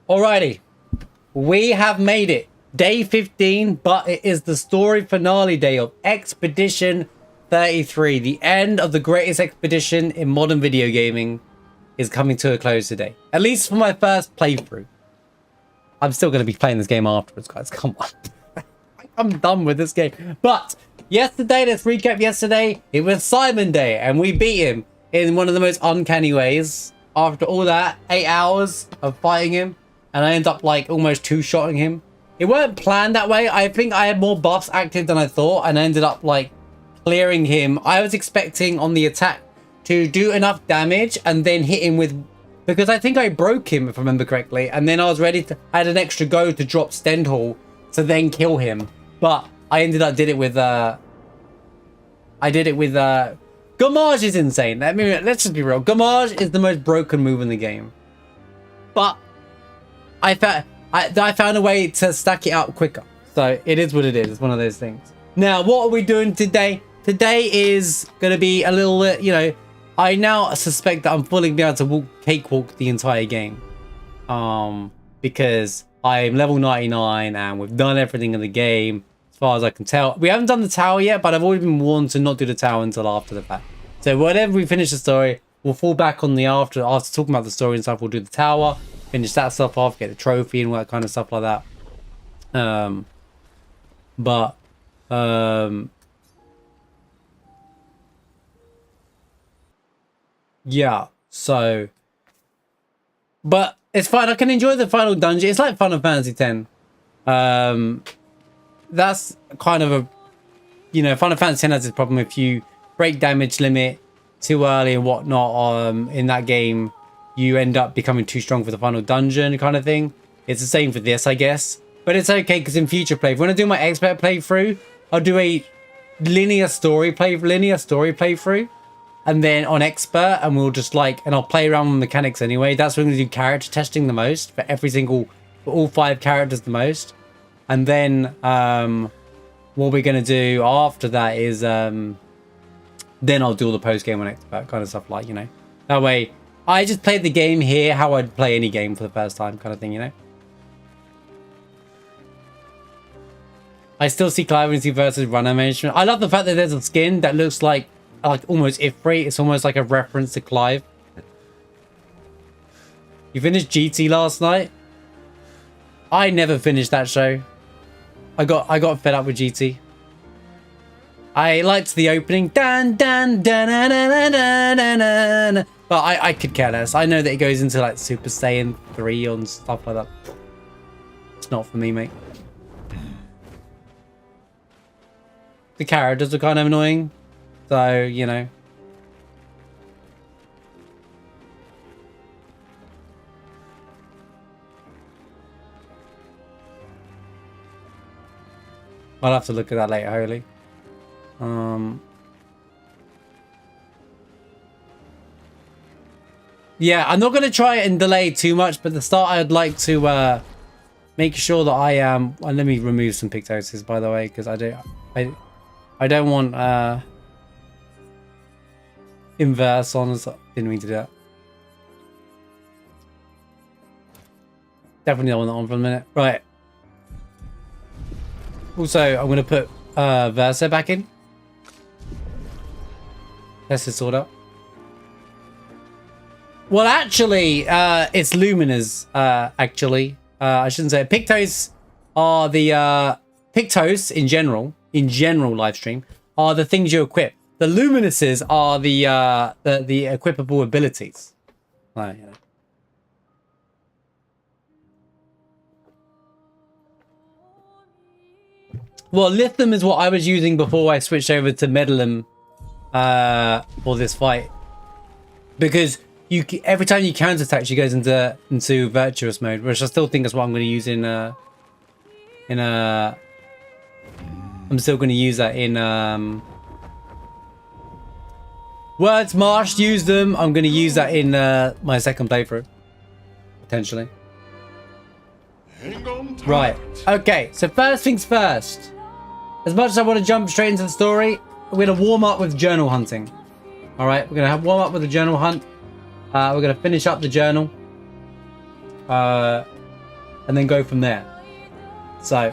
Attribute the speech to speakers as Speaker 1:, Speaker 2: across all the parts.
Speaker 1: Alrighty, we have made it. Day 15, but it is the story finale day of Expedition 33. The end of the greatest expedition in modern video gaming is coming to a close today. At least for my first playthrough. I'm still going to be playing this game afterwards, guys. Come on. I'm done with this game. But yesterday, let's recap yesterday. It was Simon Day, and we beat him in one of the most uncanny ways. After all that, 8 hours of fighting him, and I end up like almost two-shotting him. It weren't planned that way. I think I had more buffs active than I thought, and I ended up like clearing him. I was expecting on the attack to do enough damage and then hit him with, because I think I broke him if I remember correctly, and then I was ready to, I had an extra go to drop Stendhal to then kill him. But I ended up did it with Gomage is insane. I mean, let's just be real. Gomage is the most broken move in the game. But I found a way to stack it up quicker. So it is what it is. It's one of those things. Now, what are we doing today? Today is going to be a little, you know, I now suspect that I'm fully be able to cakewalk the entire game. Because I'm level 99 and we've done everything in the game as far as I can tell. We haven't done the tower yet, but I've already been warned to not do the tower until after the fact. So whenever we finish the story, we'll fall back on the after talking about the story and stuff. We'll do the tower, finish that stuff off, get the trophy and all that kind of stuff like that. Yeah, so, but it's fine. I can enjoy the final dungeon. It's like Final Fantasy X. That's kind of a, you know, Final Fantasy X has this problem. If you break damage limit too early and whatnot, in that game, you end up becoming too strong for the final dungeon kind of thing. It's the same for this, I guess. But it's okay, because in future playthrough, when I do my expert playthrough, I'll do a linear story playthrough. And then on expert, and we'll just like, and I'll play around with mechanics anyway. That's when we do character testing the most for for all 5 characters the most. And then what we're gonna do after that is then I'll do all the post game on expert kind of stuff, like, you know. That way, I just played the game here how I'd play any game for the first time kind of thing, you know. I still see Clive and see versus run animation. I love the fact that there's a skin that looks like almost Ifrit. It's almost like a reference to Clive. You finished GT last night? I never finished that show. I got fed up with GT. I liked the opening, dan dan dan dan dan dan dan dan, but I could care less. I know that it goes into like Super Saiyan 3 and stuff like that. It's not for me, mate. The characters are kind of annoying. So, you know. I'll have to look at that later, Holy. Yeah, I'm not going to try it and delay too much, but at the start I'd like to make sure that I am... let me remove some pictoses, by the way, because I don't want... Inverse on us. Didn't mean to do that. Definitely don't want that on for a minute. Right. Also, I'm going to put Verso back in. Let's just sort out. Well, actually, it's Lumineers, actually. I shouldn't say it. Pictos are the... Pictos, in general live stream, are the things you equip. The Lumineers are the equipable abilities. Oh, you know. Well, Lithium is what I was using before I switched over to Medallum for this fight, because every time you counterattack, she goes into virtuous mode, which I still think is what I'm going to use I'm still going to use that in Words Marsh, use them. I'm going to use that in my second playthrough. Potentially. Right. Okay, so first things first. As much as I want to jump straight into the story, we're going to warm up with journal hunting. Alright, we're going to warm up with the journal hunt. We're going to finish up the journal. and then go from there. So,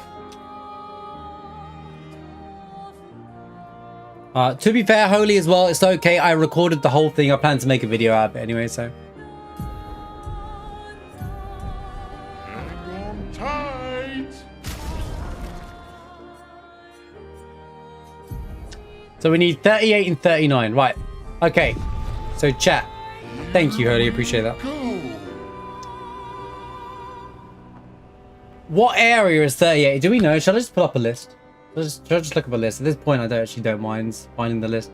Speaker 1: to be fair, Holy as well, it's okay. I recorded the whole thing. I plan to make a video out of it anyway, so. So we need 38 and 39, right? Okay, so chat. Thank you, Holy, appreciate that. What area is 38? Do we know? Shall I just pull up a list? Shall I just look up a list? At this point, I don't mind finding the list.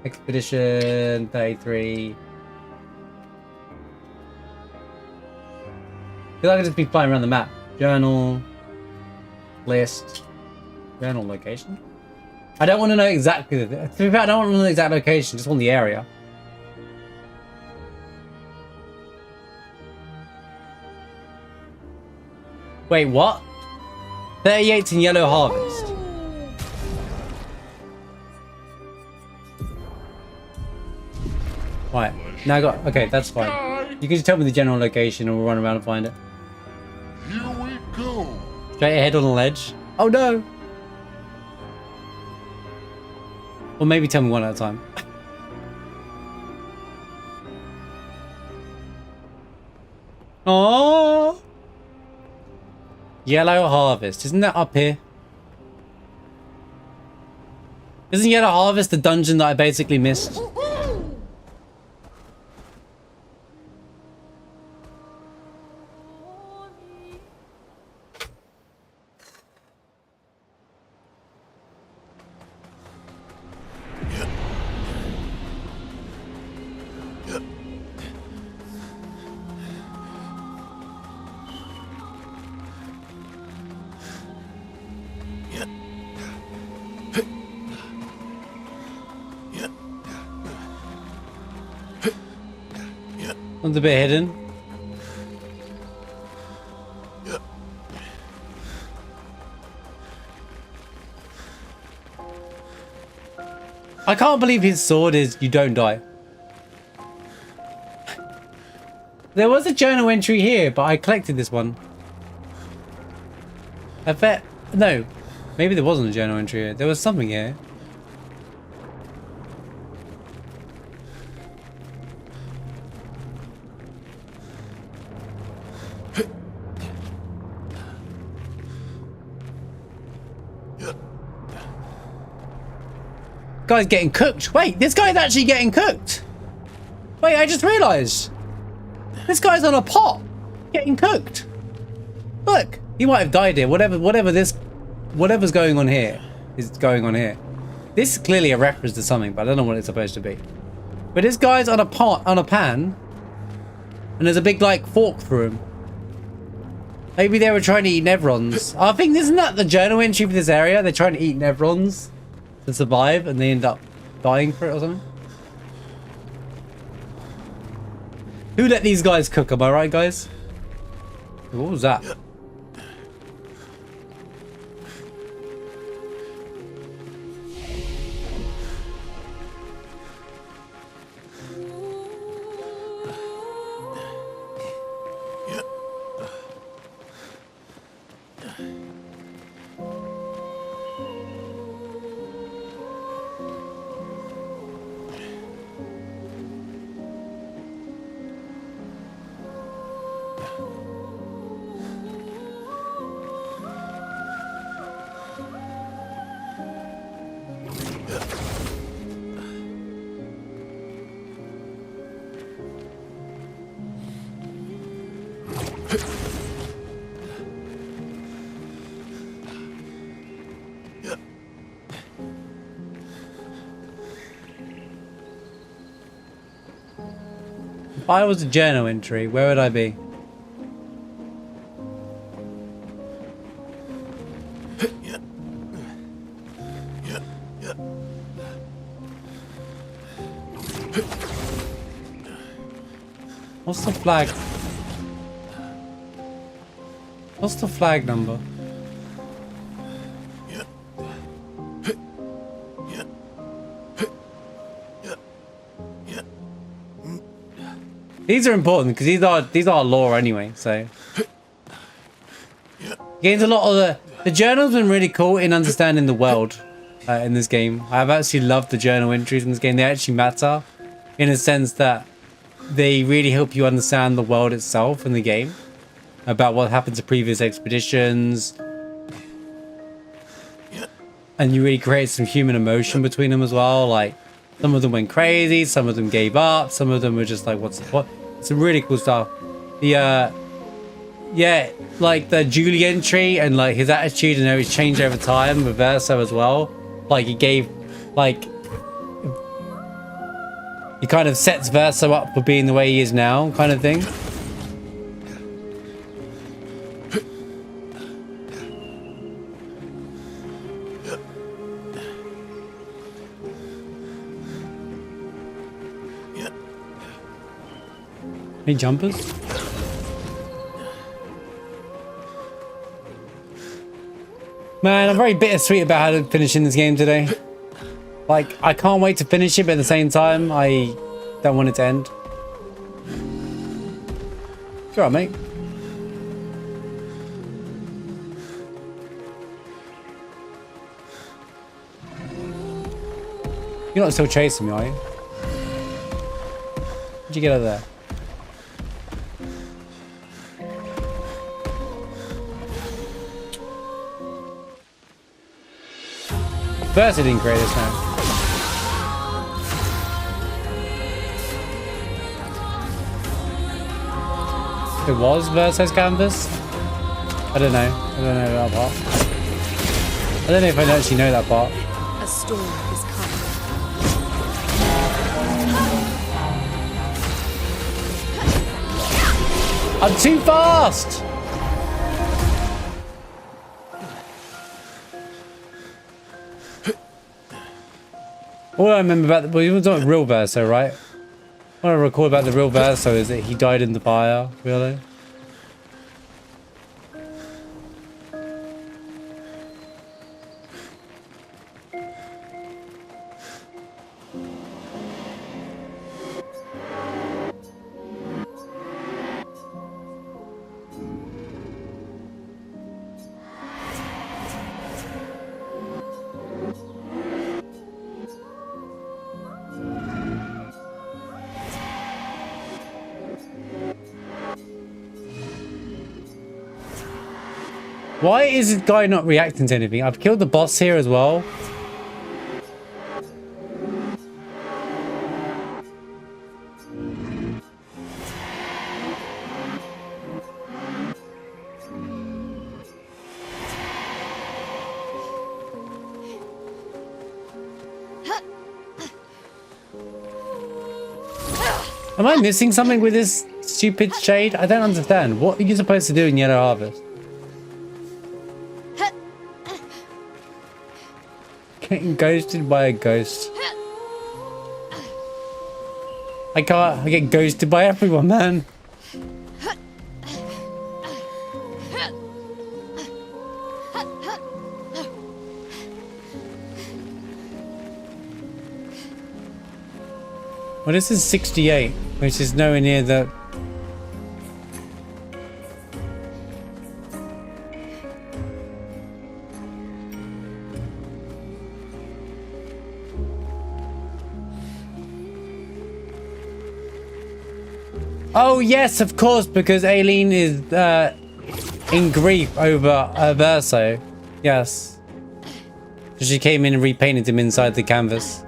Speaker 1: Expedition 33. I feel like I just be flying around the map. Journal, list, journal location. I don't want to know exactly. To be fair, I don't want to know the exact location. Just want the area. Wait, what? 38's in Yellow Harvest. Right, now I got... Okay, that's fine. You can just tell me the general location and we'll run around and find it.
Speaker 2: Here we go.
Speaker 1: Straight ahead on the ledge. Oh no! Or maybe tell me one at a time. Oh, Yellow Harvest. Isn't that up here? Isn't Yellow Harvest the dungeon that I basically missed? One's a bit hidden. I can't believe his sword is you don't die. There was a journal entry here, but I collected this one. I bet... No. Maybe there wasn't a journal entry here. There was something here. Guy's getting cooked. Wait, this guy's actually getting cooked. Wait, I just realized. This guy's on a pot. Getting cooked. Look, he might have died here. Whatever's going on here is going on here. This is clearly a reference to something, but I don't know what it's supposed to be. But this guy's on a pot, on a pan. And there's a big, like, fork through him. Maybe they were trying to eat Nevrons. I think, isn't that the journal entry for this area? They're trying to eat Nevrons to survive, and they end up dying for it or something. Who let these guys cook? Am I right, guys? What was that? If I was a journal entry, where would I be? What's the flag? What's the flag number? These are important because these are lore anyway, so Gains a lot of the journal's been really cool in understanding the world in this game. I've actually loved the journal entries in this game. They actually matter in a sense that they really help you understand the world itself in the game, about what happened to previous expeditions, and you really create some human emotion between them as well. Like, some of them went crazy, some of them gave up, some of them were just like, what's the point? Some really cool stuff. The yeah, like the Julie entry and like his attitude and how he's changed over time with Verso as well. Like, he gave, like, he kind of sets Verso up for being the way he is now, kind of thing. Any jumpers? Man, I'm very bittersweet about how to finish in this game today. Like, I can't wait to finish it, but at the same time, I don't want it to end. It's alright, mate. You're not still chasing me, are you? How'd you get out of there? Verso didn't create this now. It was Verso's canvas? I don't know. I don't know that part. I don't know if I actually know that part.
Speaker 3: A storm is coming.
Speaker 1: I'm too fast! All I remember about well, you were talking real Verso, right? What I recall about the real Verso is that he died in the fire, really. Why is this guy not reacting to anything? I've killed the boss here as well. Am I missing something with this stupid shade? I don't understand. What are you supposed to do in Yellow Harvest? Getting ghosted by a ghost. I get ghosted by everyone, man. Well, this is 68, which is nowhere near the... Oh, yes, of course, because Aileen is in grief over Verso. Yes. So she came in and repainted him inside the canvas.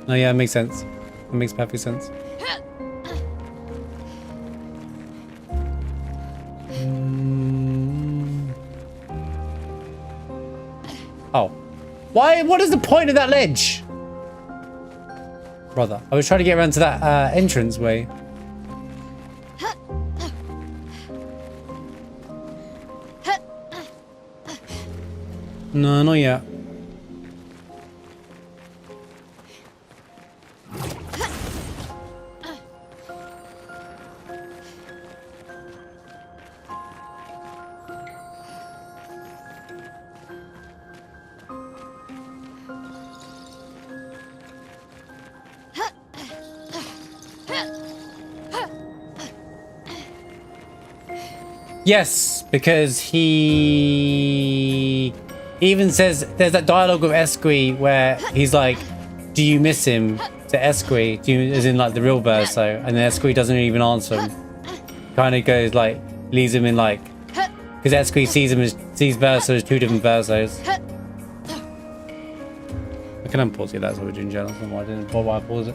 Speaker 1: Oh, yeah, it makes sense. It makes perfect sense. Oh. Why? What is the point of that ledge? Brother, I was trying to get around to that entrance way. No, not yet. Yes, because he even says there's that dialogue with Esqui where he's like, "Do you miss him?" to Esqui, as in like the real Verso, and then Esqui doesn't even answer him. Kind of goes like, leaves him in like, because Esqui sees Verso as two different Versos. I can unpause it. That's what we're doing, Jen. I don't know why I didn't. Why I pause it.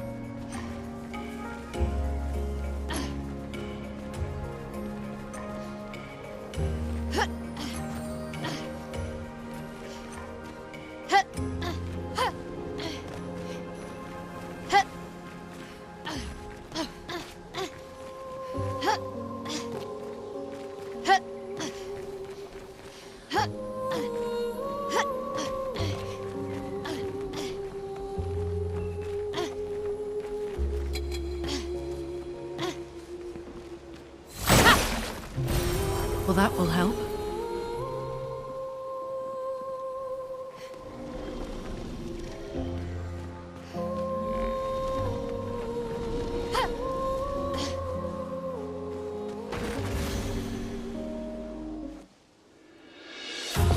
Speaker 3: Well, that will help.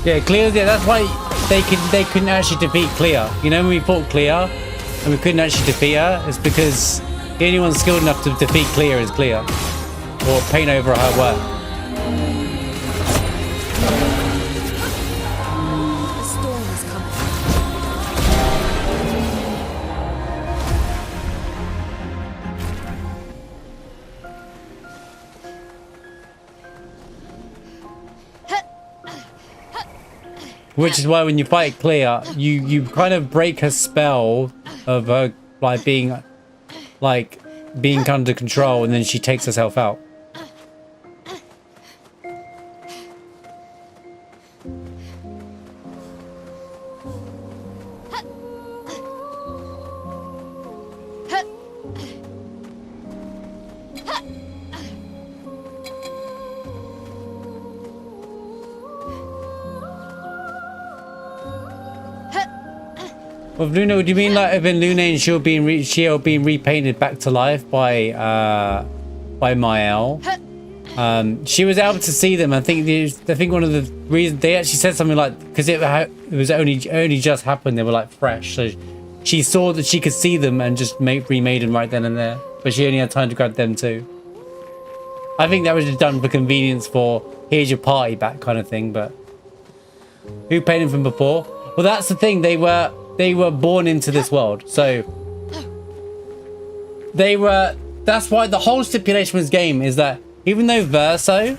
Speaker 1: Yeah, Clear. Yeah, that's why they couldn't actually defeat Clear. You know, when we fought Clear and we couldn't actually defeat her, it's because the only one skilled enough to defeat Clear is Clear, or paint over her work.
Speaker 3: The storm is coming.
Speaker 1: Which is why when you fight Clear, you kind of break her spell of her like being under control, and then she takes herself out. With Luna, do you mean like even Luna and Shield being repainted back to life by Maelle? She was able to see them. I think one of the reasons they actually said something like, because it was only just happened, they were like fresh, so she saw that she could see them and just remade them right then and there, but she only had time to grab them too. I think that was just done for convenience, for here's your party back kind of thing. But who painted from before? Well, that's the thing. They were born into this world, so that's why the whole stipulation with this game is that even though Verso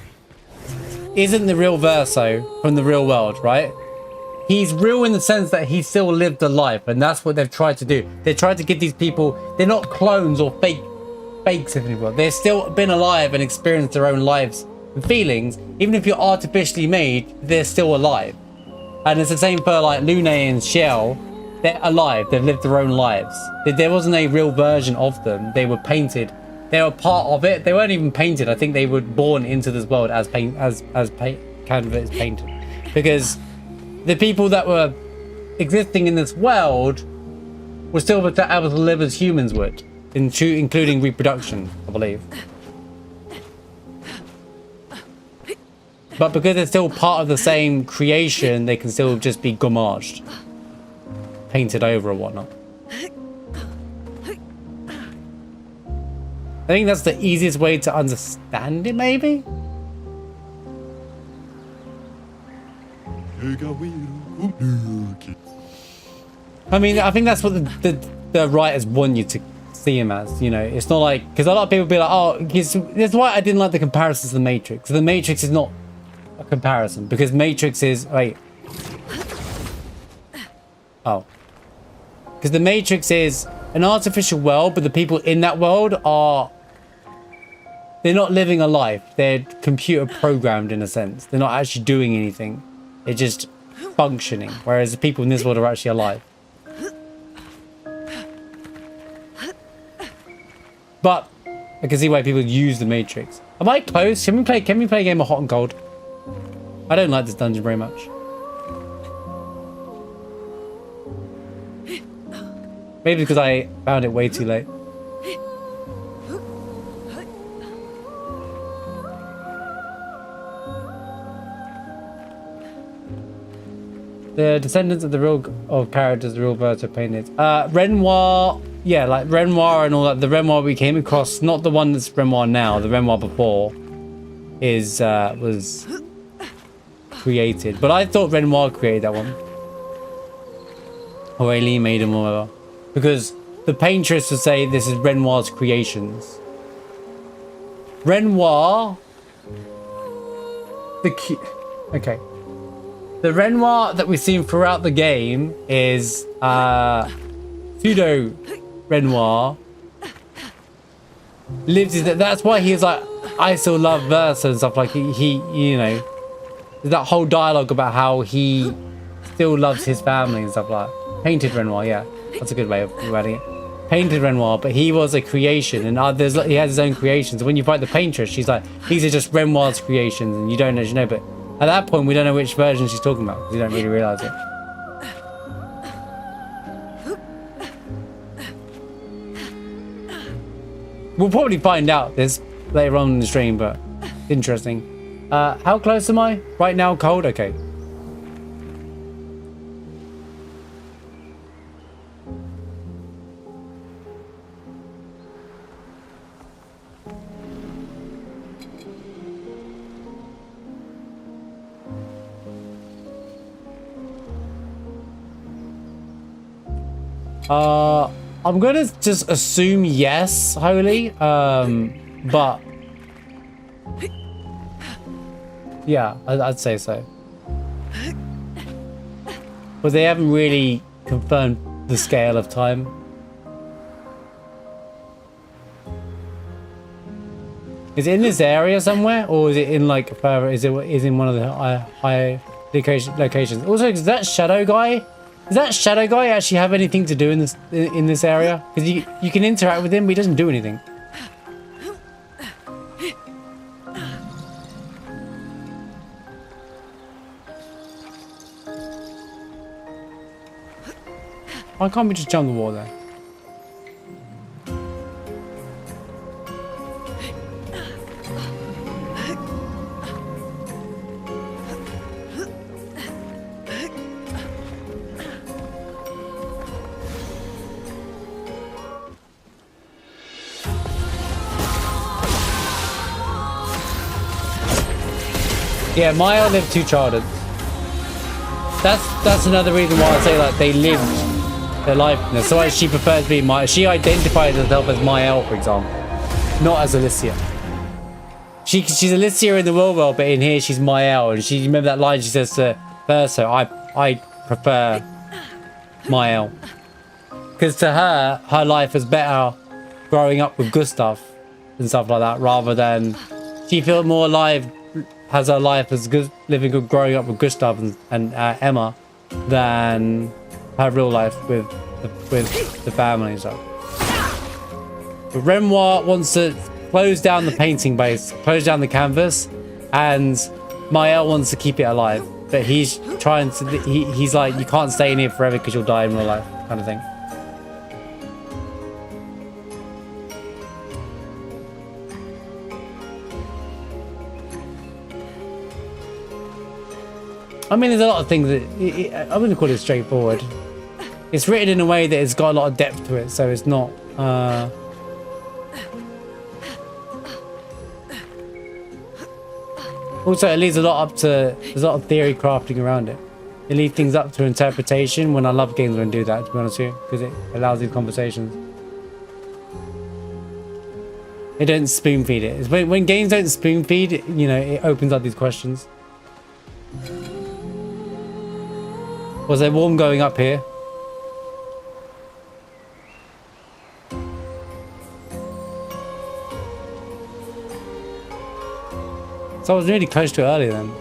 Speaker 1: isn't the real Verso from the real world, right? He's real in the sense that he still lived a life, and that's what they've tried to do. They tried to give these people, they're not clones or fakes, if you will. They've still been alive and experienced their own lives and feelings. Even if you're artificially made, they're still alive. And it's the same for like Lune and Shell. They're alive. They've lived their own lives. There wasn't a real version of them. They were painted. They were part of it. They weren't even painted. I think they were born into this world as canvas is painted. Because the people that were existing in this world were still able to live as humans would, including reproduction, I believe. But because they're still part of the same creation, they can still just be gommaged, painted over or whatnot. I think that's the easiest way to understand it, maybe? I mean, I think that's what the writers want you to see him as, you know. It's not like, because a lot of people be like, oh, that's why I didn't like the comparisons to the Matrix. The Matrix is not a comparison, because Matrix is, wait. Oh. Because the Matrix is an artificial world, but the people in that world they're not living a life. They're computer programmed in a sense. They're not actually doing anything. They're just functioning. Whereas the people in this world are actually alive. But I can see why people use the Matrix. Am I close? Can we play a game of Hot and Cold? I don't like this dungeon very much. Maybe because I found it way too late. The descendants of the real of characters, the real Verso painted. Renoir, yeah, like Renoir and all that. The Renoir we came across, not the one that's Renoir now. The Renoir before was created, but I thought Renoir created that one, or Aileen made him, or whatever, because the paintress would say this is Renoir's creations. Renoir, okay. The Renoir that we've seen throughout the game is pseudo Renoir. That's why he's like, I still love Verso and stuff, like he you know, that whole dialogue about how he still loves his family and stuff like that. Painted Renoir, yeah, that's a good way of writing it. Painted Renoir, but he was a creation, and he has his own creations. When you fight the paintress, she's like, these are just Renoir's creations, and you don't actually know, but at that point, we don't know which version she's talking about, because you don't really realize it. We'll probably find out this later on in the stream, but interesting. How close am I? Right now, cold? Okay. I'm gonna just assume yes, Holy. But yeah, I'd say so. But they haven't really confirmed the scale of time. Is it in this area somewhere, or is it in like further? Is in one of the high locations? Also, is that shadow guy? Does that shadow guy actually have anything to do in this area? Because you can interact with him, but he doesn't do anything. Why can't we just jump the wall there? Yeah, Maelle lived 2 childhoods. That's another reason why I say like they lived their life. So why she prefers being Maelle. She identifies herself as Maelle, for example, not as Alicia. She's Alicia in the real world, but in here she's Maelle. And she, remember that line she says to Verso, I prefer Maelle. Because to her life was better growing up with Gustav and stuff like that, rather than she feels more alive. Has her life as good growing up with Gustav and Emma than her real life with the family and stuff. But Renoir wants to close down the painting base, close down the canvas, and Maelle wants to keep it alive. But he's trying to. He's like, you can't stay in here forever because you'll die in real life, kind of thing. I mean, there's a lot of things that I wouldn't call it straightforward. It's written in a way that it's got a lot of depth to it, so it's not. Also, it leaves a lot up to. There's a lot of theory crafting around it. It leaves things up to interpretation. When I love games when do that, to be honest with you, because it allows these conversations. They don't spoon feed it. It's when games don't spoon feed, you know, it opens up these questions. Was there warm going up here? So I was really close to it earlier then.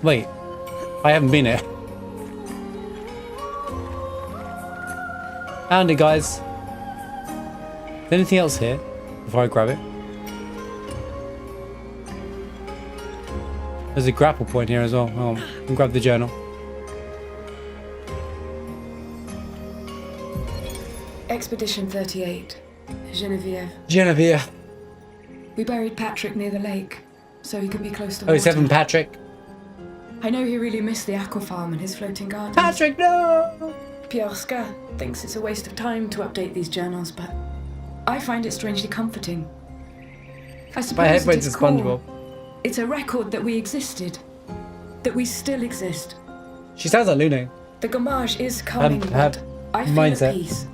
Speaker 1: Wait, I haven't been here. Found it, guys. Is there anything else here before I grab it? There's a grapple point here as well. Oh, I can grab the journal.
Speaker 4: Expedition 38, Genevieve.
Speaker 1: Genevieve.
Speaker 4: We buried Patrick near the lake, so he could be close to
Speaker 1: Oh,
Speaker 4: water.
Speaker 1: 7 Patrick.
Speaker 4: I know he really missed the aqua farm and his floating gardens.
Speaker 1: Patrick, no!
Speaker 4: Pierre Obscur thinks it's a waste of time to update these journals, but I find it strangely comforting. I suppose
Speaker 1: My head went
Speaker 4: at
Speaker 1: to
Speaker 4: its core,
Speaker 1: SpongeBob.
Speaker 4: it's a record that we existed, that we still exist.
Speaker 1: She sounds like Luna.
Speaker 4: The gomage is calming,
Speaker 1: Her
Speaker 4: but I feel
Speaker 1: mindset.
Speaker 4: at peace.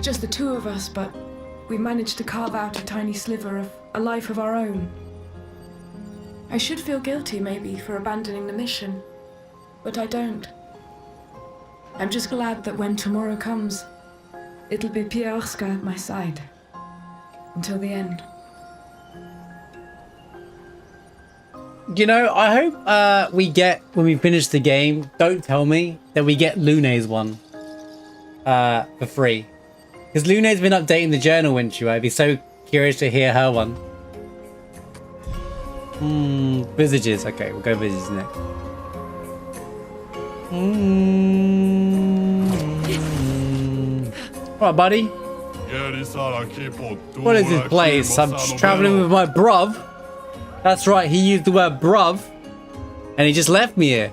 Speaker 4: Just the two of us, but we managed to carve out a tiny sliver of a life of our own. I should feel guilty, maybe, for abandoning the mission, but I don't. I'm just glad that when tomorrow comes, it'll be Pierre Obscur at my side. Until the end.
Speaker 1: You know, I hope we get, when we finish the game, don't tell me, that we get Lune's one for free. Because Lune's been updating the journal, wouldn't she? I'd be so curious to hear her one. Visages. Okay, we'll go visages next. Alright, buddy. What is this place? I'm just traveling with my bruv. That's right, he used the word bruv. And he just left me here.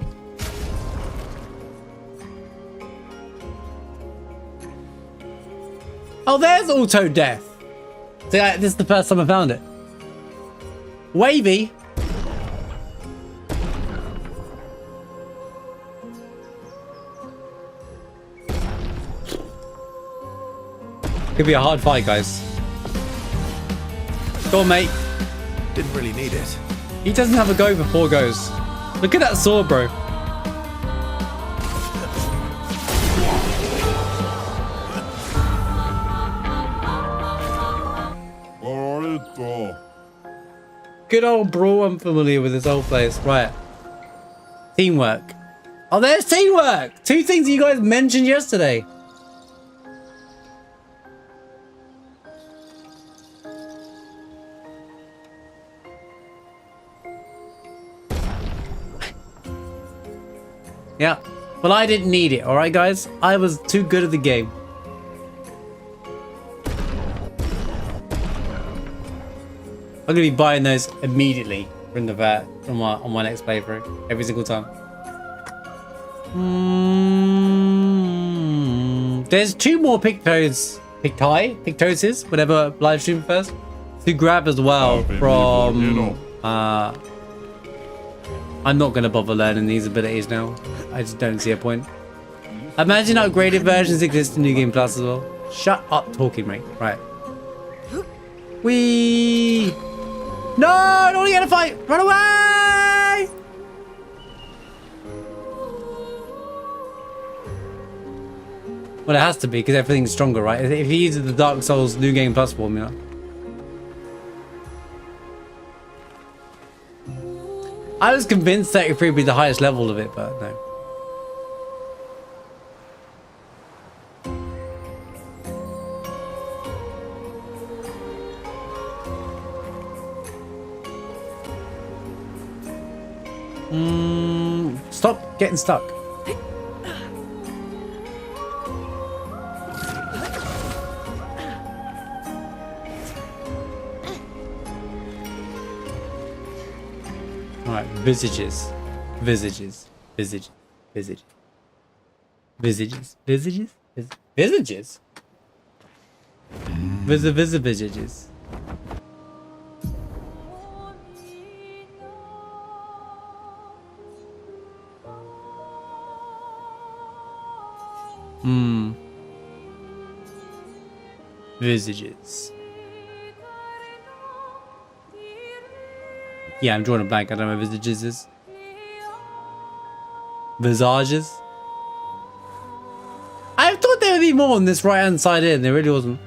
Speaker 1: Oh, there's auto death. See, this is the first time I found it. Wavy. Could be a hard fight, guys. Go on, mate.
Speaker 5: Didn't really need it.
Speaker 1: He doesn't have a go before goes. Look at that sword, bro.
Speaker 2: Favorito.
Speaker 1: Good old Brawl. I'm familiar with this old place. Right. Teamwork. Oh, there's teamwork. Two things you guys mentioned yesterday. Yeah. Well, I didn't need it. All right, guys. I was too good at the game. I'm gonna be buying those immediately from the vet on my next playthrough every single time. There's two more pictoses, whatever live stream first, to grab as well from. I'm not gonna bother learning these abilities now. I just don't see a point. Imagine upgraded versions exist in New Game Plus as well. Shut up, talking mate. Right. We. No, I don't want to get a fight. Run away! Well, it has to be because everything's stronger, right? If he uses the Dark Souls New Game Plus formula. I was convinced 33 would be the highest level of it, but no. Stop getting stuck. Alright, visages. Visages. Visages. Visages. Visages. Visages? Visages? Visages. Visages. Yeah, I'm drawing a blank. I don't know what visages is. Visages? I thought there would be more on this right hand side here, and there really wasn't.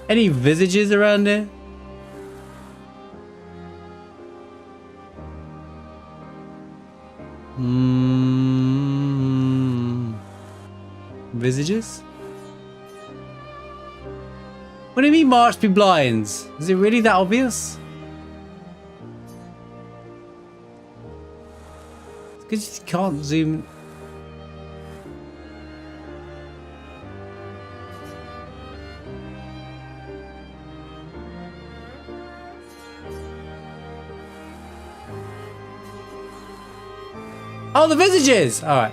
Speaker 1: Any visages around here? Visages? What do you mean March be blinds? Is it really that obvious? Because you can't zoom. Oh, the visages! Alright.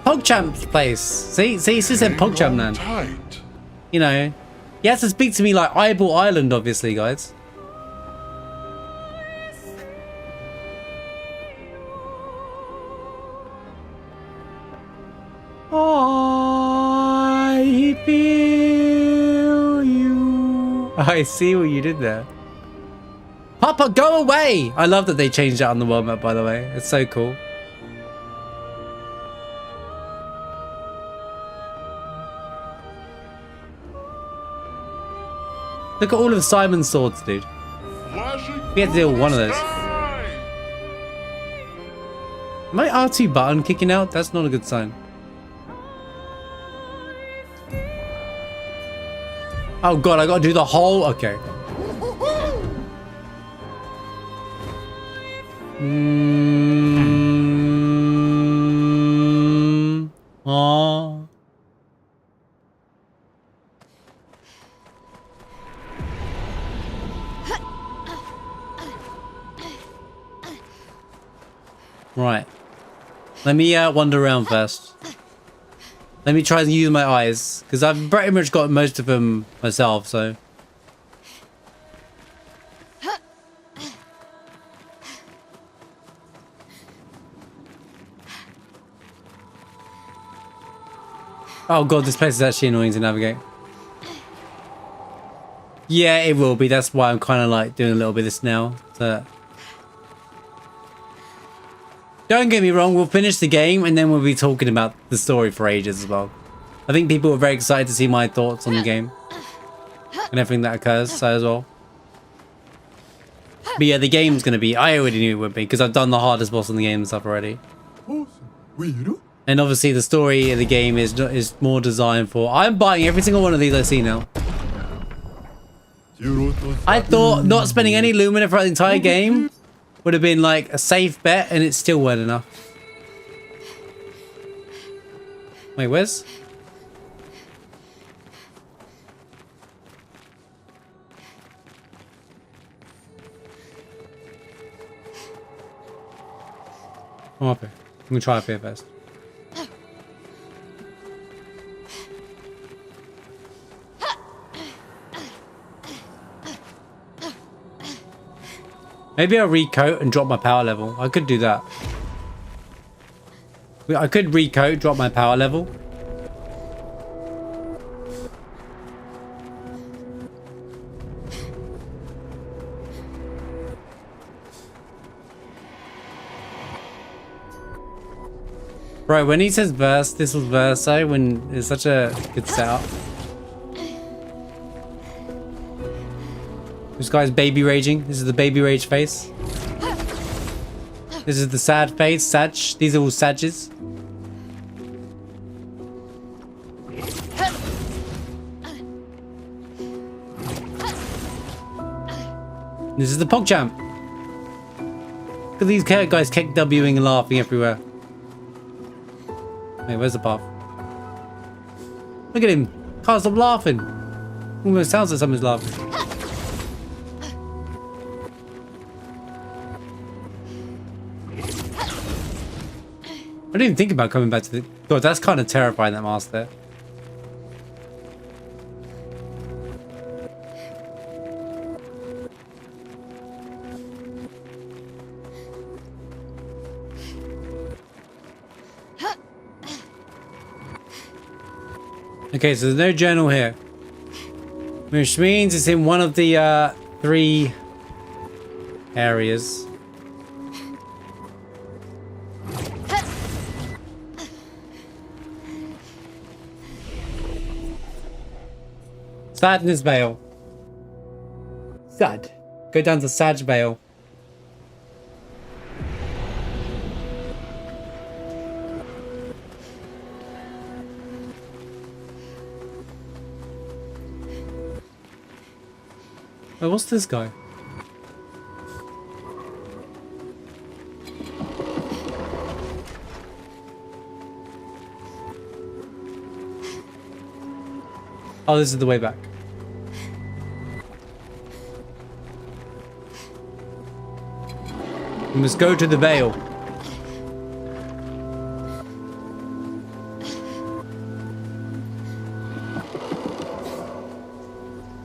Speaker 1: PogChamp's place. See, this is a PogChamp man.
Speaker 2: Tight.
Speaker 1: You know, he has to speak to me like Eyeball Island, obviously, guys. I feel you. I see what you did there. Papa, go away! I love that they changed that on the world map, by the way. It's so cool. Look at all of Simon's swords, dude. We had to deal with one of those. My R2 button kicking out? That's not a good sign. Oh god, I gotta do the whole... Okay. Aww. Right. Let me wander around first. Let me try and use my eyes, because I've pretty much got most of them myself, so... Oh god, this place is actually annoying to navigate. Yeah, it will be. That's why I'm kind of like doing a little bit of this now. So... Don't get me wrong, we'll finish the game and then we'll be talking about the story for ages as well. I think people are very excited to see my thoughts on the game. And everything that occurs, so as well. But yeah, the game's going to be... I already knew it would be, because I've done the hardest boss in the game and stuff already. And obviously the story of the game is more designed for... I'm buying every single one of these I see now. I thought not spending any Lumiere for the entire game would have been like a safe bet, and it's still weird enough. Wait, where's... I'm up here. I'm gonna try up here first. Maybe I'll recoat and drop my power level. I could do that. I could recoat, drop my power level. Bro, when he says verse, this was verso, when it's such a good setup. This guy's baby raging. This is the baby rage face. This is the sad face. Sag. These are all sages. This is the PogChamp. Look at these guys kick Wing and laughing everywhere. Wait, where's the path? Look at him. Can't stop laughing. Almost sounds like someone's laughing. I didn't even think about coming back to the... God, that's kind of terrifying, that mask there. Okay, so there's no journal here. Which means it's in one of the 3 areas. Sadness Vale. Sad. Go down to Sag Vale. Oh, what's this guy? Oh, this is the way back. We must go to the Vale.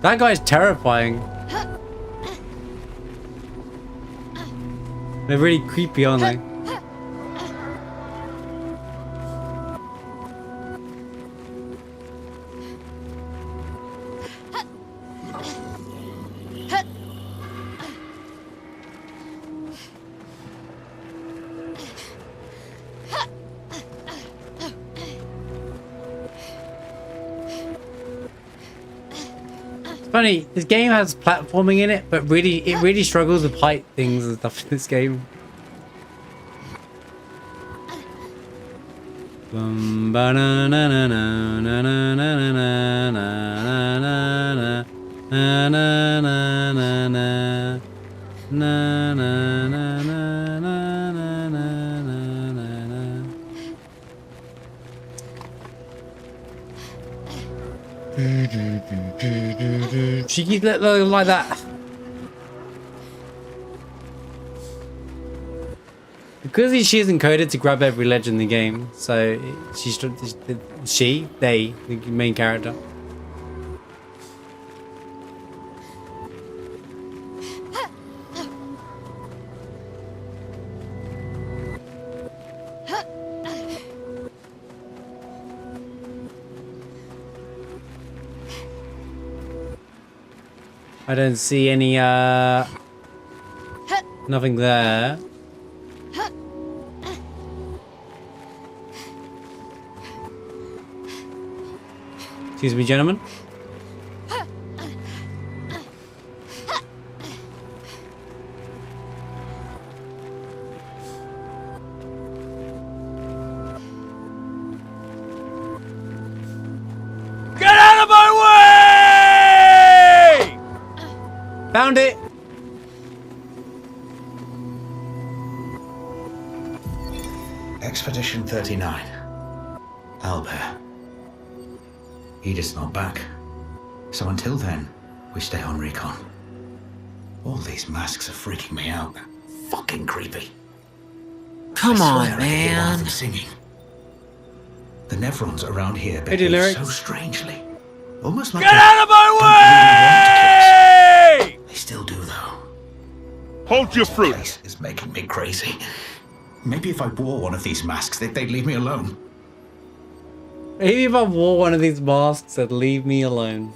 Speaker 1: That guy's terrifying. They're really creepy, aren't they? Funny, this game has platforming in it, but it really struggles with height things and stuff in this game. She keeps like that. Because she isn't coded to grab every ledge in the game, so they, the main character. I don't see any, nothing there. Excuse me, gentlemen.
Speaker 5: Get out of my way!
Speaker 1: Found it!
Speaker 6: Expedition 39. Albert. Edith's not back. So until then, we stay on recon. All these masks are freaking me out. Fucking creepy.
Speaker 7: Come
Speaker 6: I
Speaker 7: on,
Speaker 6: swear I can hear one of
Speaker 7: man.
Speaker 6: them singing. The Nevrons around here
Speaker 1: Hey,
Speaker 6: behave
Speaker 1: lyrics.
Speaker 6: so strangely. Almost like
Speaker 5: Get
Speaker 6: they
Speaker 5: out of my
Speaker 6: don't really want to kill us.
Speaker 5: way!
Speaker 6: They still do, though.
Speaker 2: Hold your
Speaker 6: This
Speaker 2: fruit.
Speaker 6: place is making me crazy. Maybe if I wore one of these masks, they'd leave me alone.
Speaker 1: Maybe if I wore one of these masks, it'd leave me alone.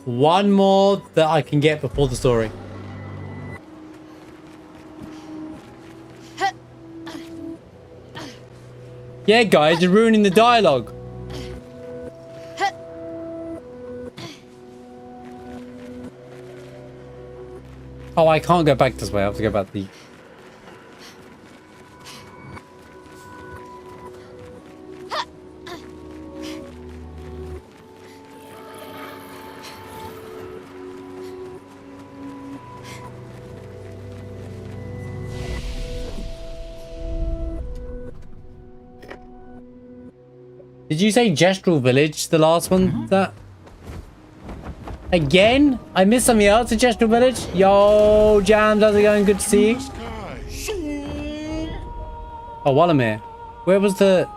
Speaker 1: One more that I can get before the story. Yeah, guys, you're ruining the dialogue. Oh, I can't go back this way. I have to go back the... Did you say Gestural Village, the last one? That again? I missed something else at Gestural Village? Yo, Jams, how's it going? Good to see you. Oh, Wallamere. Where was the...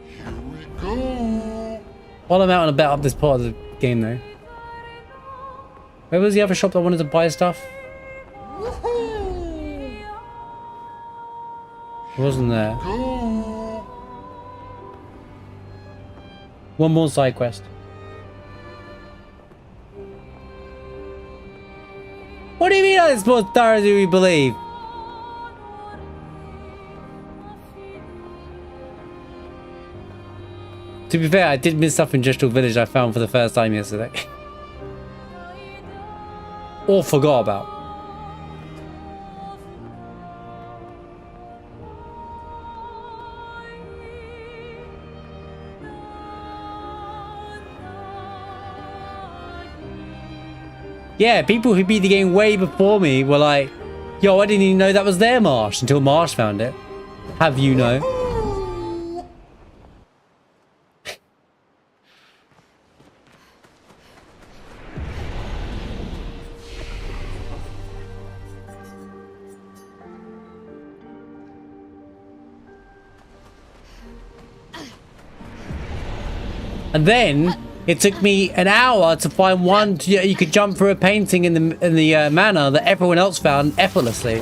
Speaker 2: Here we go.
Speaker 1: While I'm out and about up this part of the game, though. Where was the other shop that I wanted to buy stuff? It wasn't there. One more side quest. What do you mean I'm supposed to thoroughly believe? To be fair, I did miss stuff in Gestural Village I found for the first time yesterday. Or forgot about. Yeah, people who beat the game way before me were like, yo, I didn't even know that was their marsh until Marsh found it. Have you know? And then It took me an hour to find one. You could jump through a painting in the manner that everyone else found effortlessly.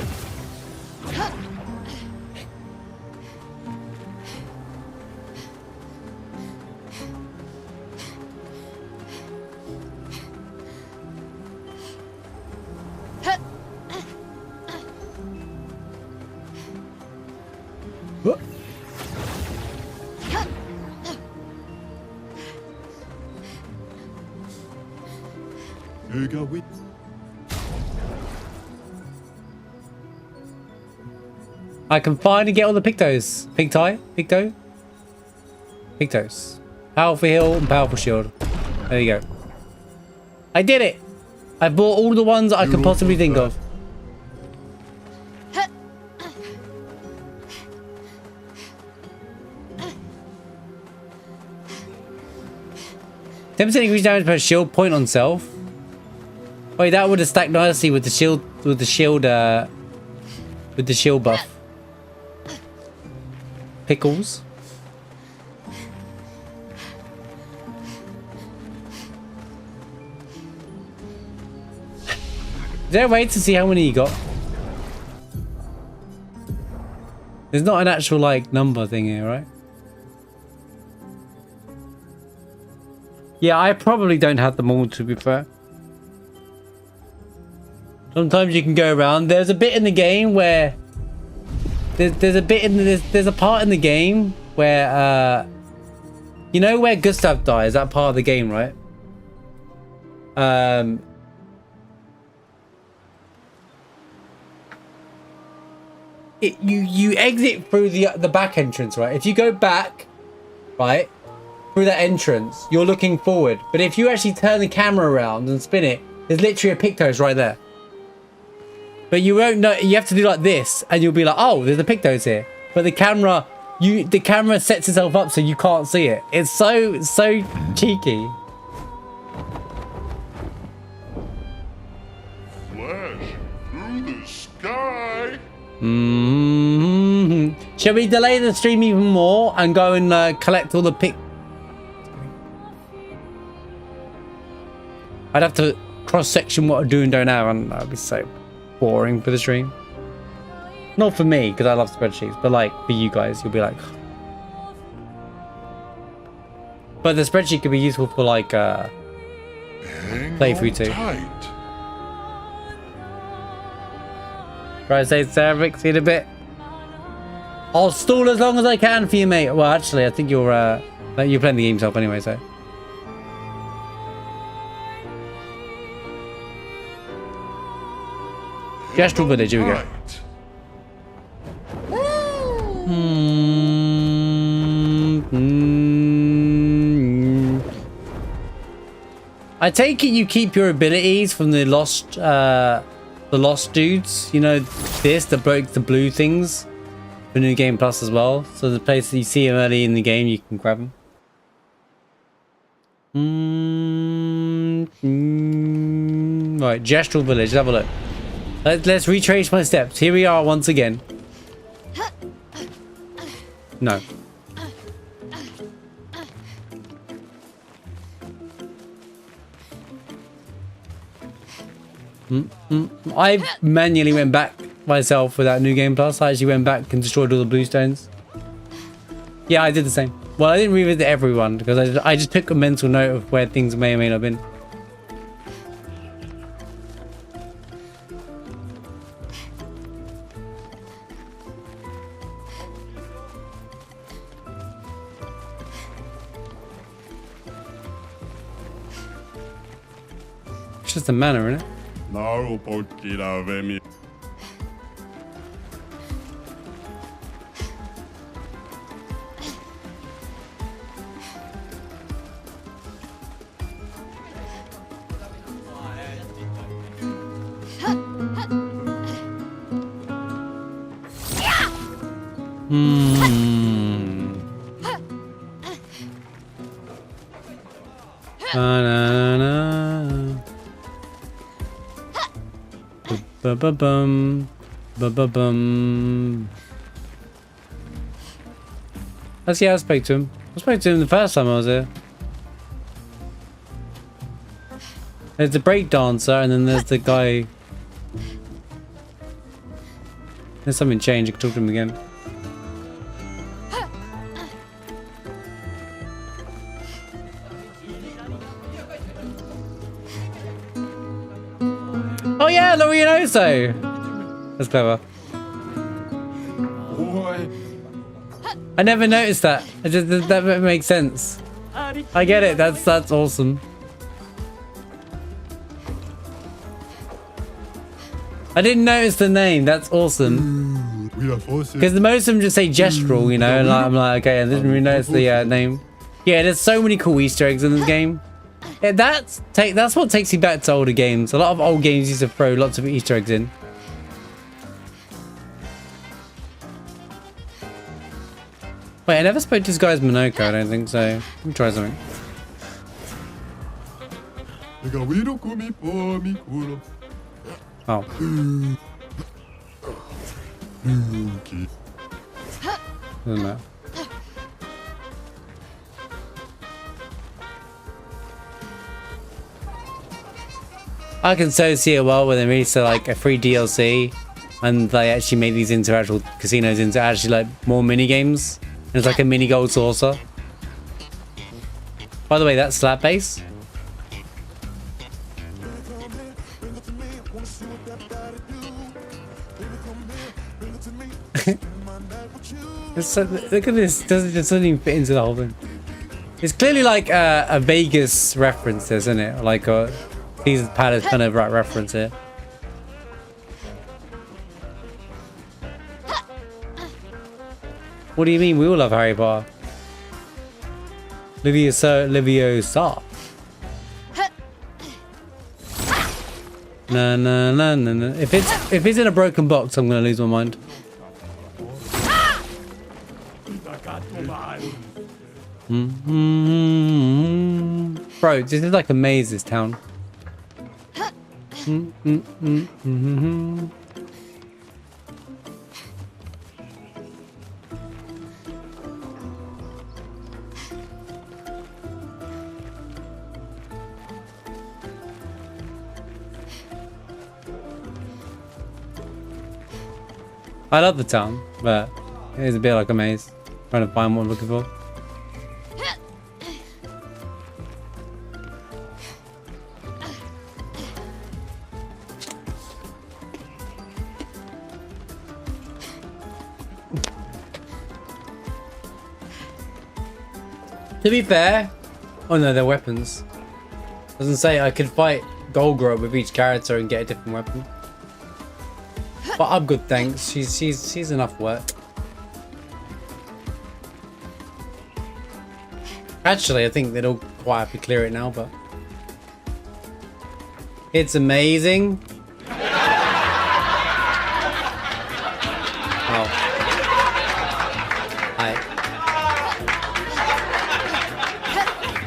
Speaker 1: I can finally get all the Pictos. Picto? Pictos. Powerful heal and powerful shield. There you go. I did it! I bought all the ones I could possibly think of. Tempting increase damage per shield point on self. Wait, that would have stacked nicely with the shield buff. Pickles. Is there a way to see how many you got? There's not an actual like number thing here, right? Yeah, I probably don't have them all, to be fair. Sometimes you can go around. There's a bit in the game where there's a part in the game where you know where Gustav dies, that part of the game, right? You exit through the back entrance, right? If you go back, right, through that entrance, you're looking forward. But if you actually turn the camera around and spin it, there's literally a Pictos right there. But you won't know. You have to do like this, and you'll be like, "Oh, there's a Pictos here." But the camera sets itself up so you can't see it. It's so cheeky.
Speaker 2: Flash through the sky.
Speaker 1: Shall we delay the stream even more and go and collect all the pic? I'd have to cross-section what I do and don't have, and that'd be so boring for the stream. Not for me, because I love spreadsheets, but like for you guys, you'll be like. But the spreadsheet could be useful for like playthrough too. Try to say cervix in a bit. I'll stall as long as I can for you, mate. Well, actually, I think you're playing the game yourself anyway, so. Gestral Village, here we go. I take it you keep your abilities from the lost dudes. You know, the blue things for New Game Plus as well. So the place that you see them early in the game, you can grab them. Right, Gestral Village, let's have a look. Let's retrace my steps. Here we are once again. No. I manually went back myself without New Game Plus. I actually went back and destroyed all the blue stones. Yeah, I did the same. Well, I didn't revisit everyone because I just took a mental note of where things may or may not have been. It's just a manner, isn't it?
Speaker 2: No, Pokira Vemi.
Speaker 1: Ba-ba-bum. Ba-ba-bum. Let's see how I spoke to him. I spoke to him the first time I was here. There's the break dancer, and then there's the guy. There's something changed. I can talk to him again. Oh yeah, Lorionoso! That's clever. I never noticed that. That makes sense. I get it. That's awesome. I didn't notice the name. That's awesome. Because most of them just say gestural, you know, and I'm like, okay, I didn't really notice the name. Yeah, there's so many cool Easter eggs in this game. Yeah, that's what takes me back to older games. A lot of old games used to throw lots of Easter eggs in. Wait, I never spoke to this guy as Minoko, I don't think so. Let me try something. Oh. Doesn't matter. I can so see it well when they release like a free DLC and they actually make these into actual casinos into actually like more mini games. And it's like a mini gold saucer. By the way, that's slap bass. So, look at this. It doesn't even fit into the whole thing. It's clearly like a Vegas reference, isn't it? Like a Caesar's Palace kind of reference here. What do you mean? We all love Harry Potter. Liviosa. No. If it's in a broken box, I'm gonna lose my mind. Bro, this is like a maze, this town. I love the town, but it is a bit like a maze. Trying to find what I'm looking for. To be fair, oh no, they're weapons. Doesn't say I could fight Golgra with each character and get a different weapon. But I'm good, thanks. She's enough work. Actually, I think they'd all quite happy clear it now, but it's amazing. Oh.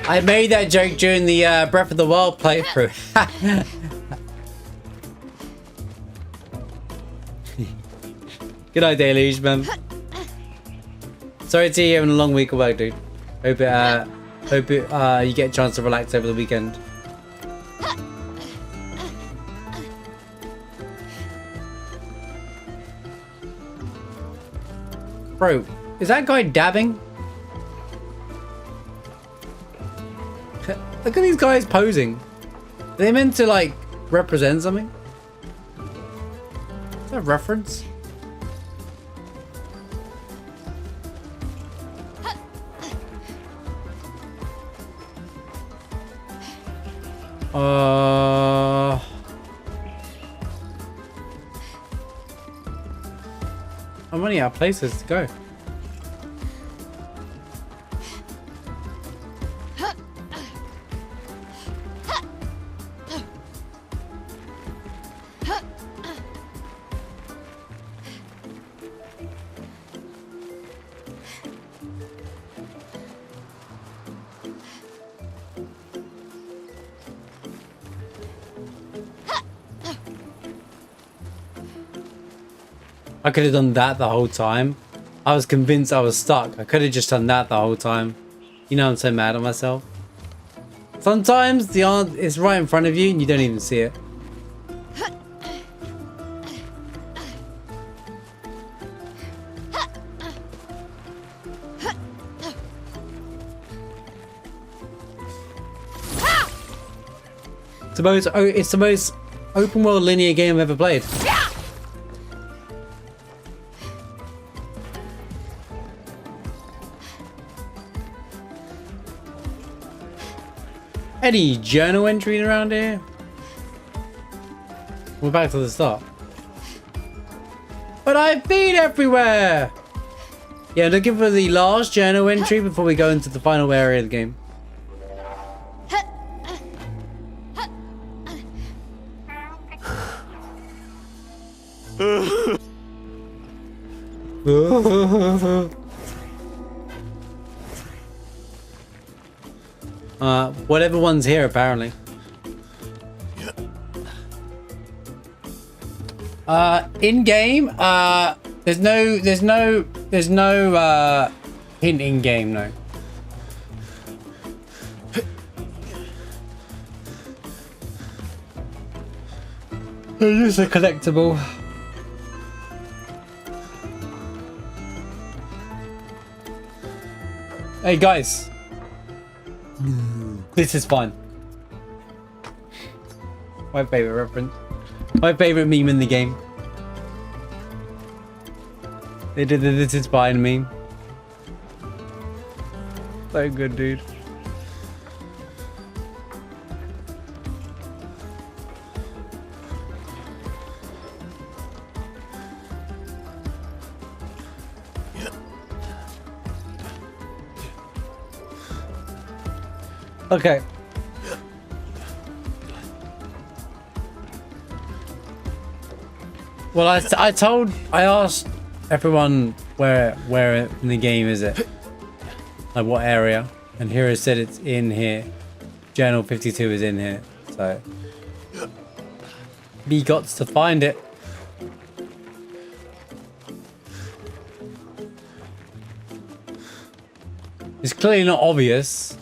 Speaker 1: I made that joke during the Breath of the Wild playthrough. Good night, Deluge, man. Sorry to hear you having a long week of work, dude. Hope you get a chance to relax over the weekend. Bro, is that guy dabbing? Look at these guys posing. Are they meant to like represent something? Is that a reference? I'm running out of places to go. I could have done that the whole time. I was convinced I was stuck. I could have just done that the whole time. You know, I'm so mad at myself. Sometimes the answer is right in front of you and you don't even see it. It's the most open world linear game I've ever played. Any journal entries around here? We're back to the start. But I've been everywhere! Yeah, looking for the last journal entry before we go into the final area of the game. Whatever one's here, apparently. In game, there's no hint in game, no. It's just a collectible. Hey guys, this is fun. My favorite reference. My favorite meme in the game. They did the "this is fine" meme. So good, dude. Okay. Well, I asked everyone where in the game is it, like what area, and here it said it's in here. Journal 52 is in here, so we got to find it. It's clearly not obvious.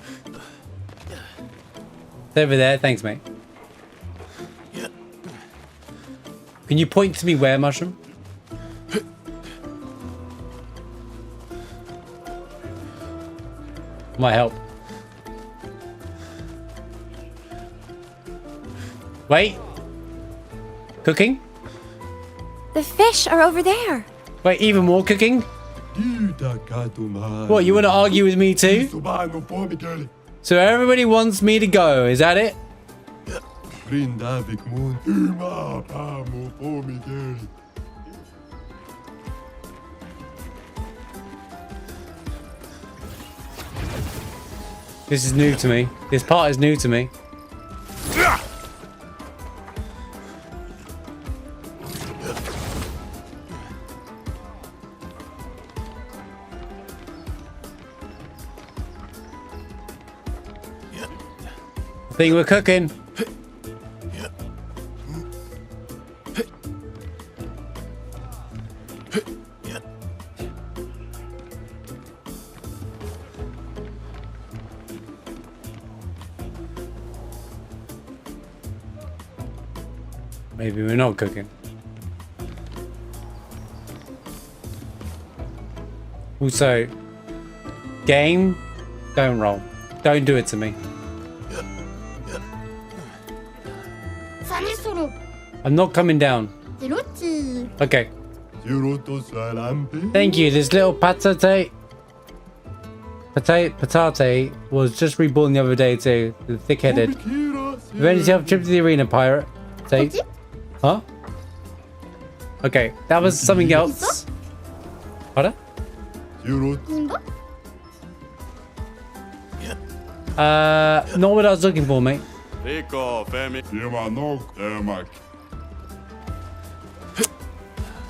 Speaker 1: It's over there. Thanks, mate. Can you point to me where, Mushroom? Might help. Wait. Cooking?
Speaker 3: The fish are over there.
Speaker 1: Wait, even more cooking? What, you want to argue with me too? So everybody wants me to go, is that it? This is new to me. This part is new to me. I think we're cooking. Maybe we're not cooking. Also, game, don't roll. Don't do it to me. I'm not coming down. Okay. Thank you. This little patate was just reborn the other day too. The thick-headed. Ready to help trip to the arena, pirate. Tate. Huh? Okay, that was something else. What? Not what I was looking for, mate.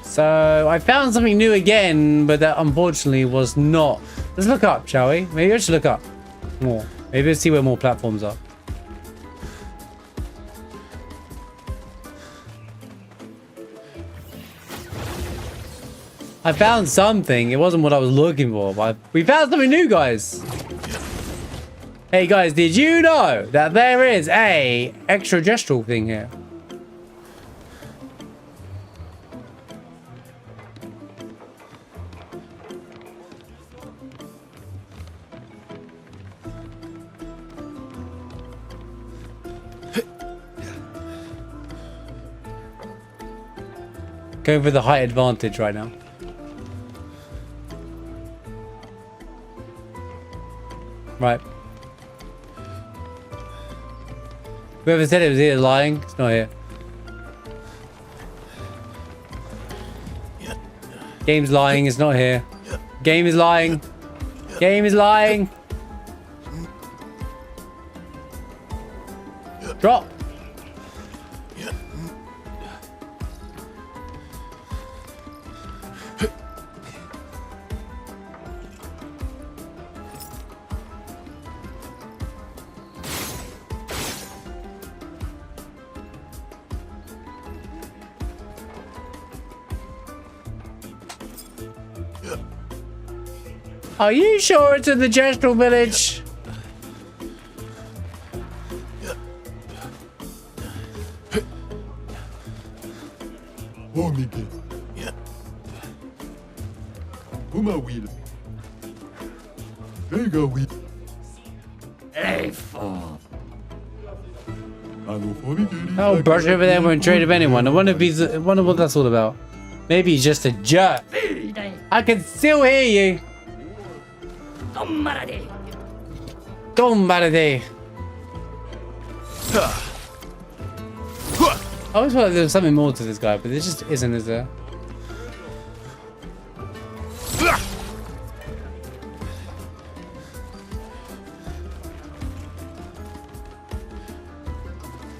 Speaker 1: So I found something new again, but that unfortunately was not. Let's look up, shall we? Maybe I should look up more. Maybe let's see where more platforms are. I found something. It wasn't what I was looking for, but we found something new, guys. Hey guys, did you know that there is a extra gestural thing here? Going for the height advantage right now. Right. Whoever said it was here lying, it's not here. Game's lying, it's not here. Game is lying. Game is lying. Drop. Are you sure it's in the Gestural Village?
Speaker 2: Oh, Miguel. Uma wheel. There you go, wheel.
Speaker 1: Oh, brush over there won't trade with anyone. I wonder if he's. I wonder what that's all about. Maybe he's just a jerk. I can still hear you. Tombarade. I always felt like there was something more to this guy, but there just isn't, is there?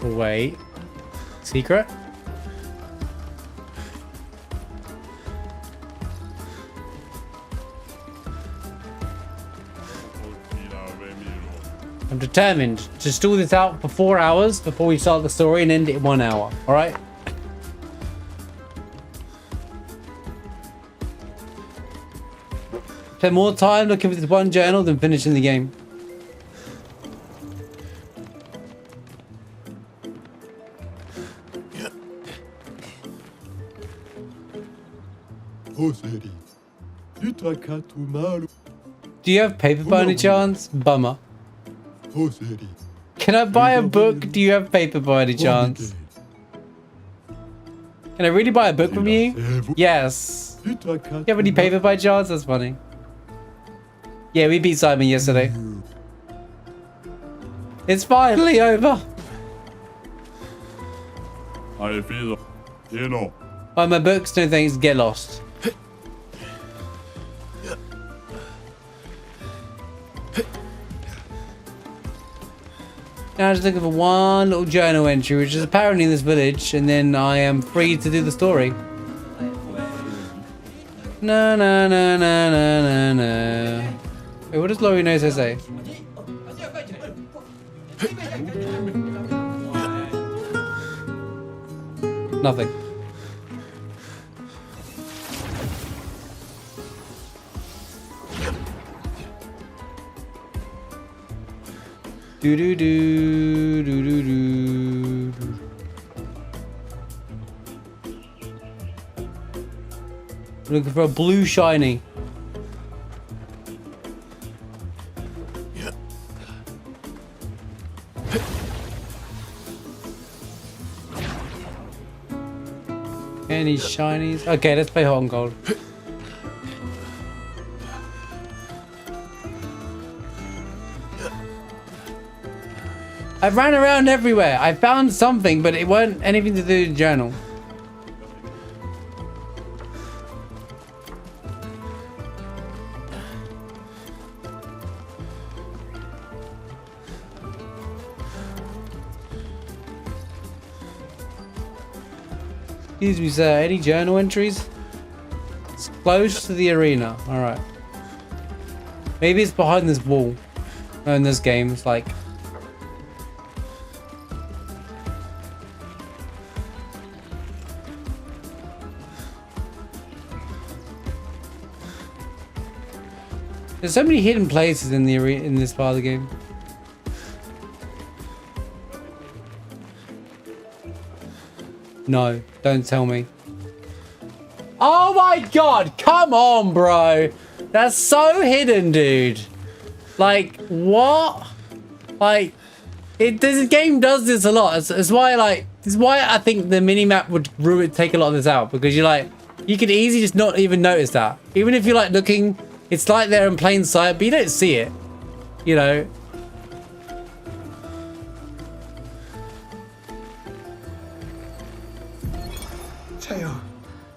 Speaker 1: Wait. Secret? I'm determined to stall this out for 4 hours before we start the story and end it in 1 hour. Alright? Spend more time looking for this one journal than finishing the game. Do you have paper by any chance? Bummer. Can I buy a book? Do you have paper by any chance? Can I really buy a book from you? Yes. Do you have any paper by chance? That's funny. Yeah, we beat Simon yesterday. It's finally over.
Speaker 2: I feel, you know.
Speaker 1: Oh, my books, no thanks, get lost. Now I'm just looking for one little journal entry, which is apparently in this village, and then I am free to do the story. No, no, no, no, no, no, no. Wait, what does Laurie Nose say? Nothing. Do do do do do do. Looking for a blue shiny. Any shinies? Okay, let's play hot and cold. I ran around everywhere. I found something, but it wasn't anything to do with the journal. Excuse me, sir. Any journal entries? It's close to the arena. Alright. Maybe it's behind this wall. No, in this game, it's like... There's so many hidden places in the in this part of the game. No, don't tell me. Oh my god, come on, bro. That's so hidden, dude. Like, what? Like, this game does this a lot. It's why, like, this is why I think the minimap would take a lot of this out, because you're like, you could easily just not even notice that. Even if you're like looking, it's like there in plain sight, but you don't see it. You know?
Speaker 7: Teo,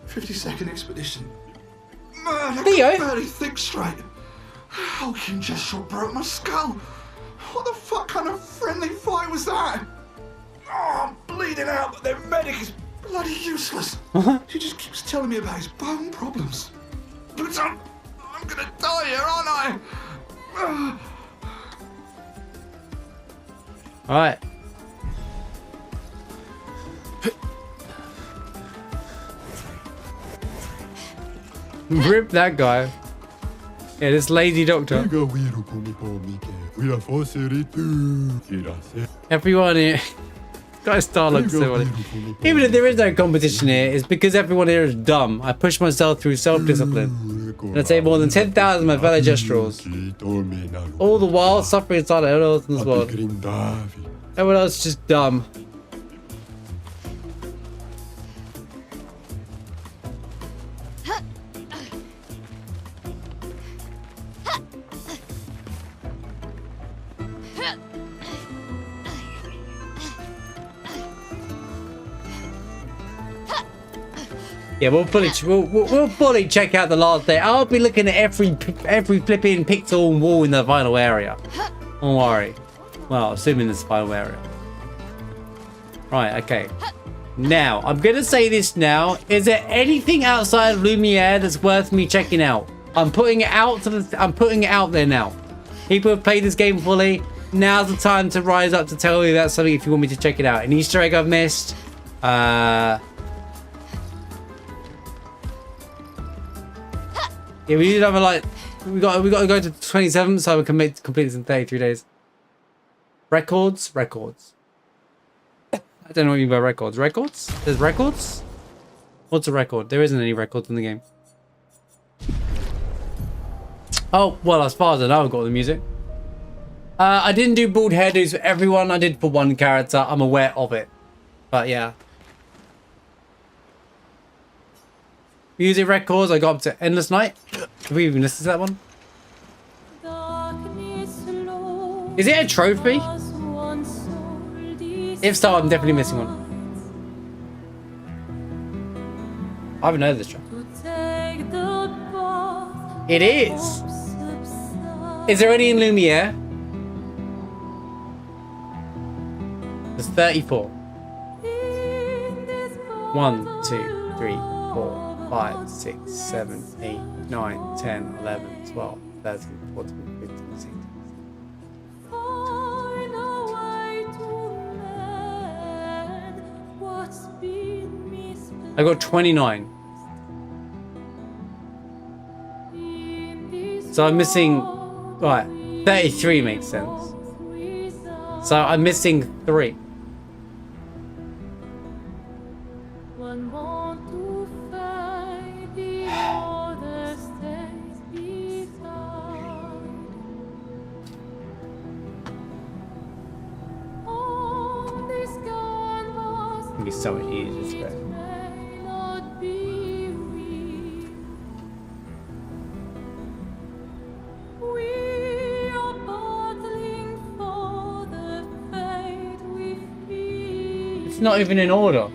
Speaker 7: 52nd Expedition. Man, I
Speaker 1: Theo?
Speaker 7: can barely think straight. Hulking just shot broke my skull. What the fuck kind of friendly fight was that? Oh, I'm bleeding out, but their medic is bloody useless. He just keeps telling me about his bone problems. But I'm gonna die here, aren't I?
Speaker 1: All right. Rip that guy. Yeah, this lazy doctor. Everyone here. Guy's star looks so funny. Even if there is no competition here, it's because everyone here is dumb. I push myself through self-discipline. And I take more than 10,000 of my fellow gestrals. All the while suffering inside everyone else in this world. Everyone else is just dumb. Yeah, we'll fully check out the last day. I'll be looking at every flipping pixel and wall in the final area. Don't worry. Well, assuming this final area. Right, okay. Now, I'm gonna say this now. Is there anything outside of Lumiere that's worth me checking out? I'm putting it out there now. People have played this game fully. Now's the time to rise up to tell you that's something if you want me to check it out. An Easter egg I've missed. Yeah, we need another like we got to go to 27 so we can complete this in 33 days. Records. I don't know what you mean by records. Records? There's records? What's a record? There isn't any records in the game. Oh, well, as far as I know, I've got the music. I didn't do bald hairdos for everyone. I did for one character. I'm aware of it. But yeah. Music records, I got up to Endless Night. Have we even listened to that one? Is it a trophy? If so, I'm definitely missing one. I haven't heard this track. It is. Is there any in Lumiere? There's 34. 1, 2, 3, 4. 5, 6, 7, 8, 9, 10, 11, 12, 13, 14, 15, 16. I got 29. So I'm missing, right, 33 makes sense. So I'm missing 3. Be so much easier to spread. It's not even in order.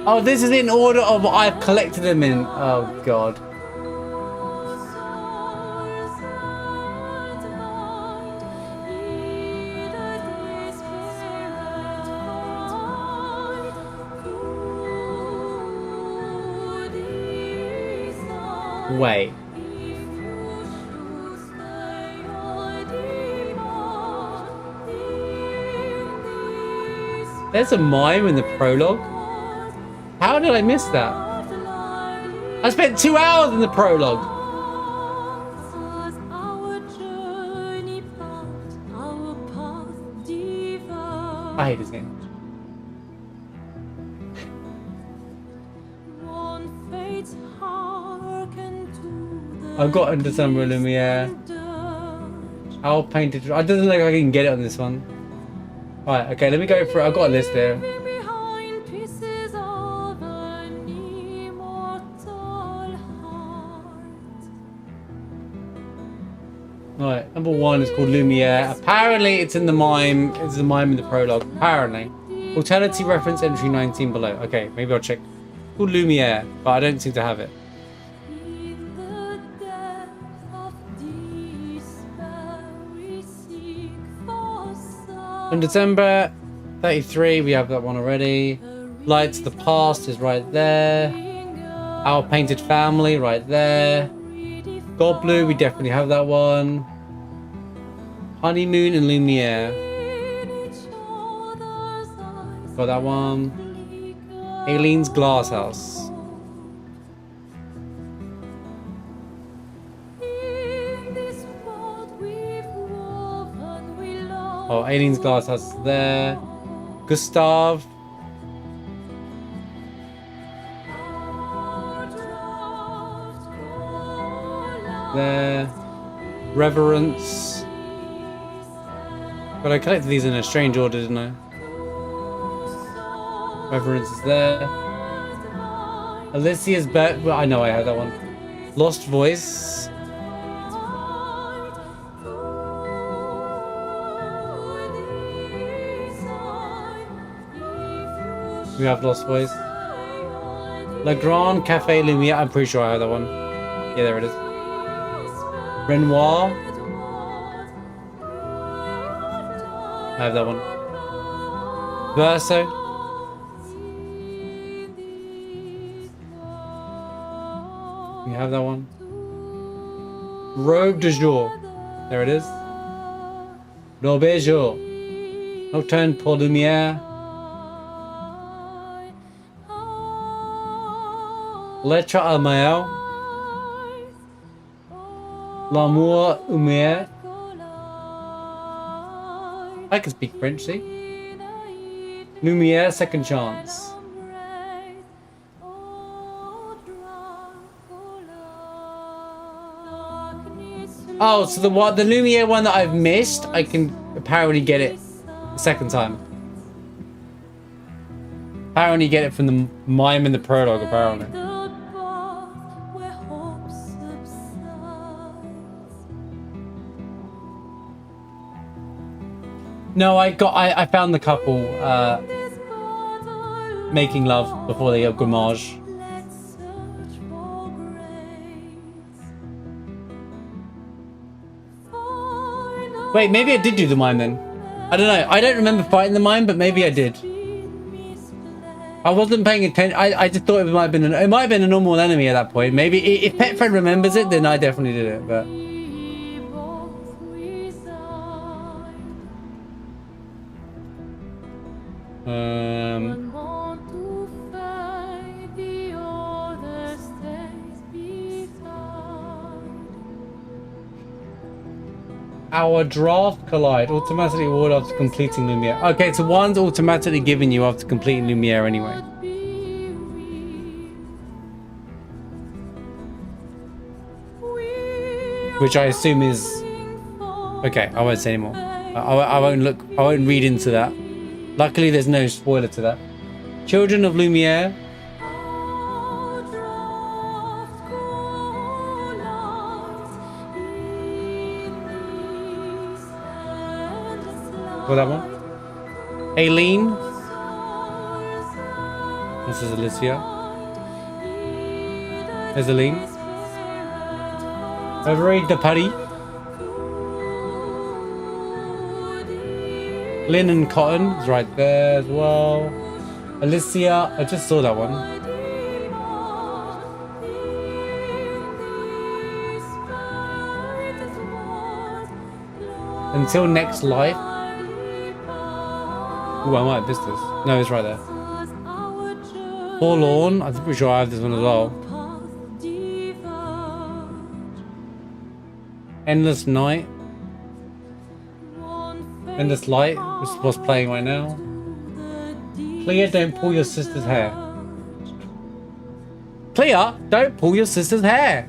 Speaker 1: Oh, this is in order of what I've collected them in. Oh god. Wait. There's a mime in the prologue? How did I miss that? I spent 2 hours in the prologue. I hate this game. I've got End December Lumiere. I'll paint it. I don't think I can get it on this one. Alright, okay, let me go for it. I've got a list here. Right, number 1 is called Lumiere. Apparently it's in the mime. It's the mime in the prologue. Apparently. Alternative reference entry 19 below. Okay, maybe I'll check. It's called Lumiere, but I don't seem to have it. In December 33, we have that one already. Lights of the Past is right there. Our Painted Family, right there. God Blue, we definitely have that one. Honeymoon and Lumiere. Got that one. Aileen's Glass House. Oh, Aileen's Glass House is there. Gustav. There. Reverence. But I collected these in a strange order, didn't I? Reverence is there. Alicia's bet. Well, I know I had that one. Lost Voice. We have Lost Voice. Le Grand Cafe Lumiere. I'm pretty sure I had that one. Yeah, there it is. Renoir. I have that one. Verso. We have that one. Robe de Jour. There it is. Robe de Jour. Nocturne pour Lumière. Lettre à Maelle. L'amour humain. I can speak French, see? Lumiere, Second Chance. Oh, so the Lumiere one that I've missed, I can apparently get it the second time. Apparently get it from the mime in the prologue, apparently. No, I found the couple making love before they got Grimmage. Wait, maybe I did do the mime then. I don't know. I don't remember fighting the mime, but maybe I did. I wasn't paying attention. I just thought it might have been a normal enemy at that point. Maybe if Pet Friend remembers it, then I definitely did it. But our draft collide automatically award after completing Lumiere. Okay, so one's automatically given you after completing Lumiere anyway. Which I assume is okay. I won't say anymore. I won't look. I won't read into that. Luckily, there's no spoiler to that. Children of Lumiere. Got that one. Aileen. This is Alicia. There's Aileen. Reverie de Paris. Linen Cotton is right there as well. Alicia, I just saw that one. Until Next Life. Oh, I might have missed this. No, it's right there. Forlorn, I'm pretty sure I have this one as well. Endless Night. Endless Light, which is what's playing right now. Clea, don't pull your sister's hair. Clea, don't pull your sister's hair.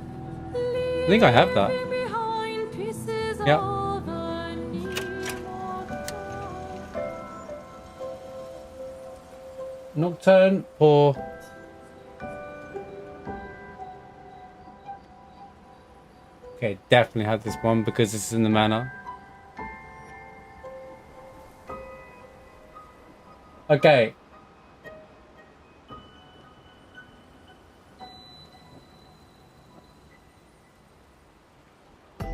Speaker 1: I think I have that. Yep. Nocturne or... Okay, definitely have this one because this is in the manor. Okay.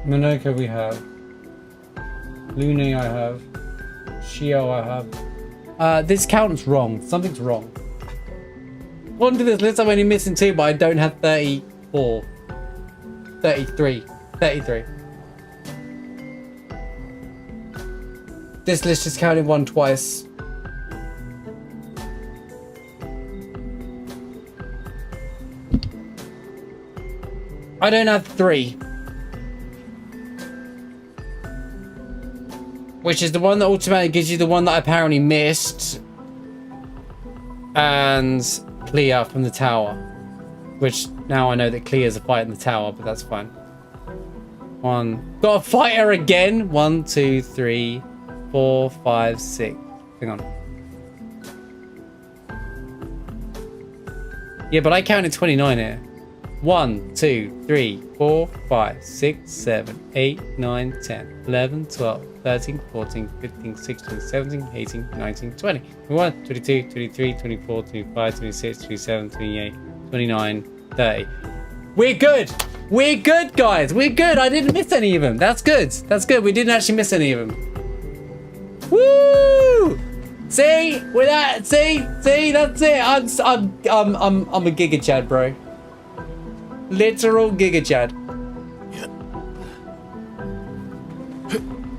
Speaker 1: Monoka we have. Lune I have. Shio I have. This count's wrong. Something's wrong. According to this list, I'm only missing 2, but I don't have 34. 33. 33. This list just counted 1 twice. I don't have 3. Which is the one that automatically gives you the one that I apparently missed. And Clea from the tower. Which now I know that Clea's a fight in the tower, but that's fine. 1. Got a fighter again. 1, 2, 3, 4, 5, 6. Hang on. Yeah, but I counted 29 here. 1, 2, 3, 4, 5, 6, 7, 8, 9, 10, 11, 12, 13, 14, 15, 16, 17, 18, 19, 20, 21, 22, 23, 24, 25, 26, 27, 28, 29, 30. We're good! We're good, guys! We're good! I didn't miss any of them. That's good. That's good. We didn't actually miss any of them. Woo! See? With that, see, that's it. I'm a Giga Chad, bro. Literal Giga Chad.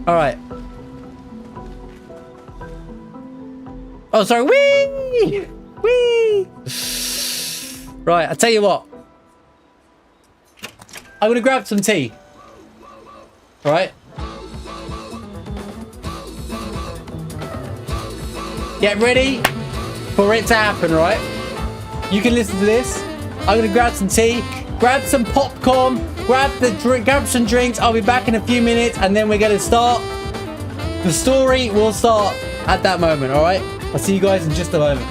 Speaker 1: All right. Oh, sorry. Whee! Whee! Right, I'll tell you what. I'm gonna grab some tea. All right. Get ready for it to happen, right? You can listen to this. I'm gonna grab some tea, grab some popcorn, grab some drinks. I'll be back in a few minutes, and then we're gonna start. The story will start at that moment, all right? I'll see you guys in just a moment.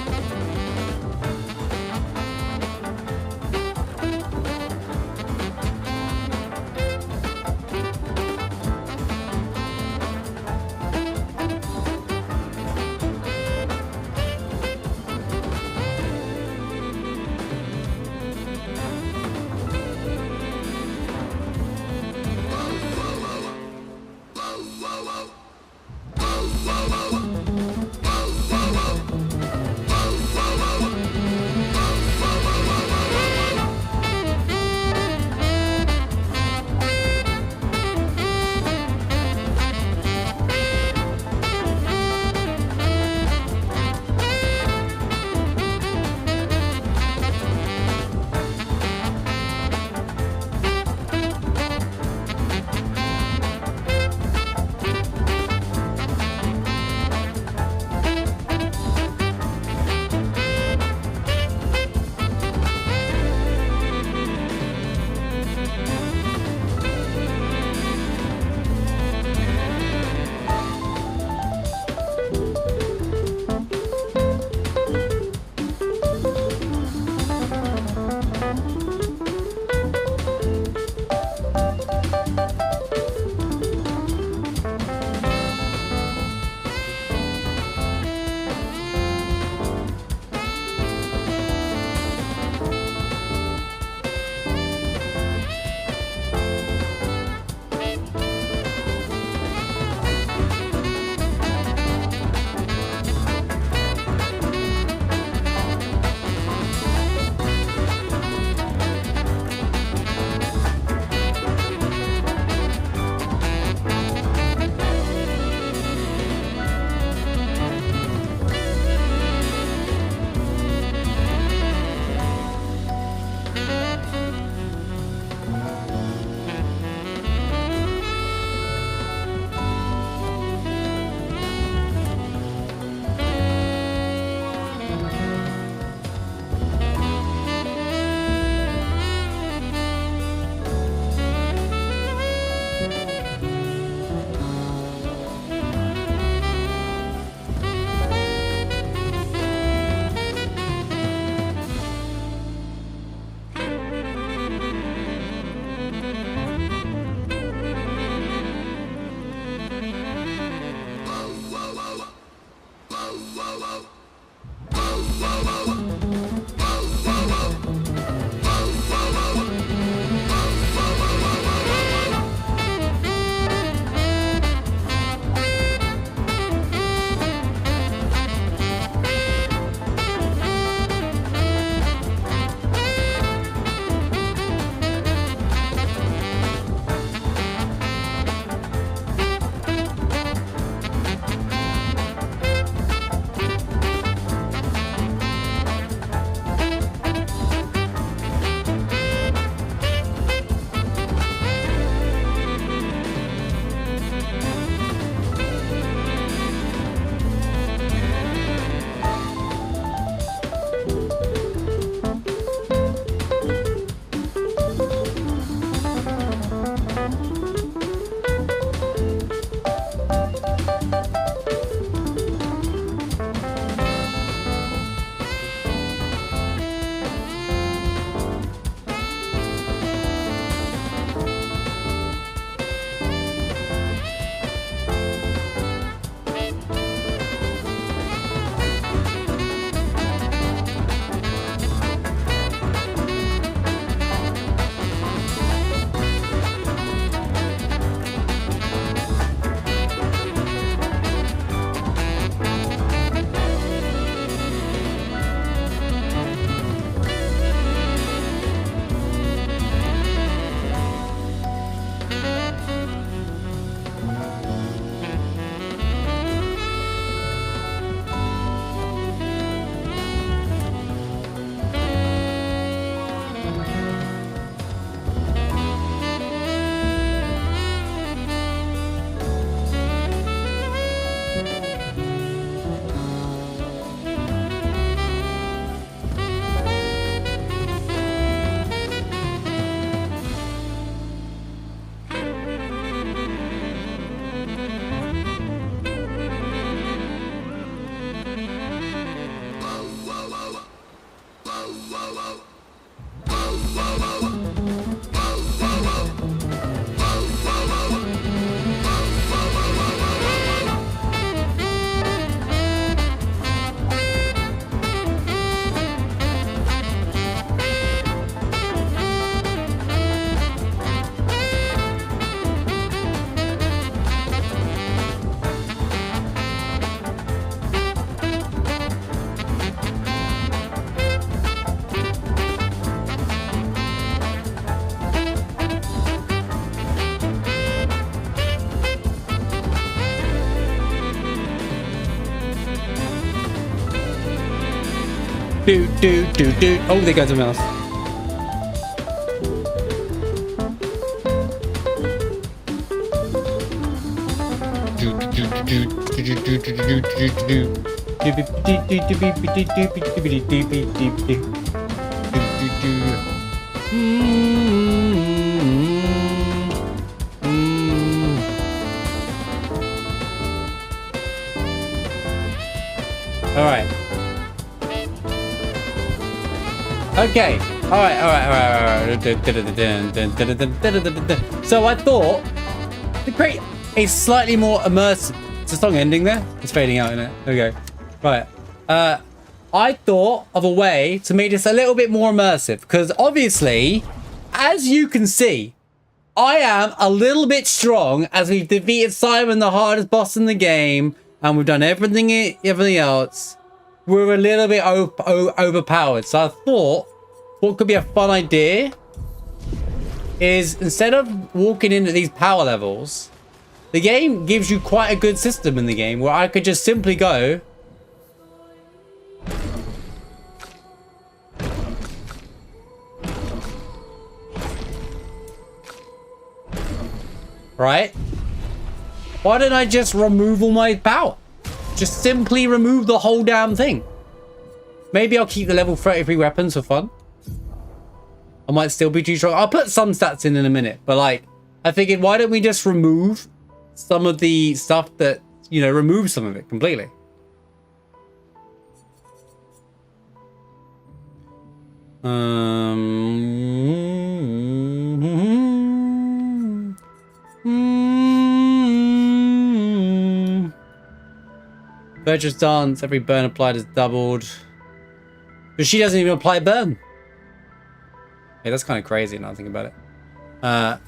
Speaker 1: Oh, there goes the mouse. All right. Okay. All right. So I thought to create a slightly more immersive. It's a song ending there. It's fading out, isn't it? There we go. Right. I thought of a way to make this a little bit more immersive because obviously, as you can see, I am a little bit strong as we've defeated Simon, the hardest boss in the game, and we've done everything else. We're a little bit overpowered. So I thought what could be a fun idea is instead of walking into these power levels, the game gives you quite a good system in the game where I could just simply go right? Why don't I just remove all my power? Just simply remove the whole damn thing. Maybe I'll keep the level 33 weapons for fun. I might still be too strong. I'll put some stats in a minute, but like, I figured why don't we just remove some of the stuff that, you know, remove some of it completely. Virtuous dance, every burn applied is doubled. But she doesn't even apply burn. Hey, that's kind of crazy now thinking about it. I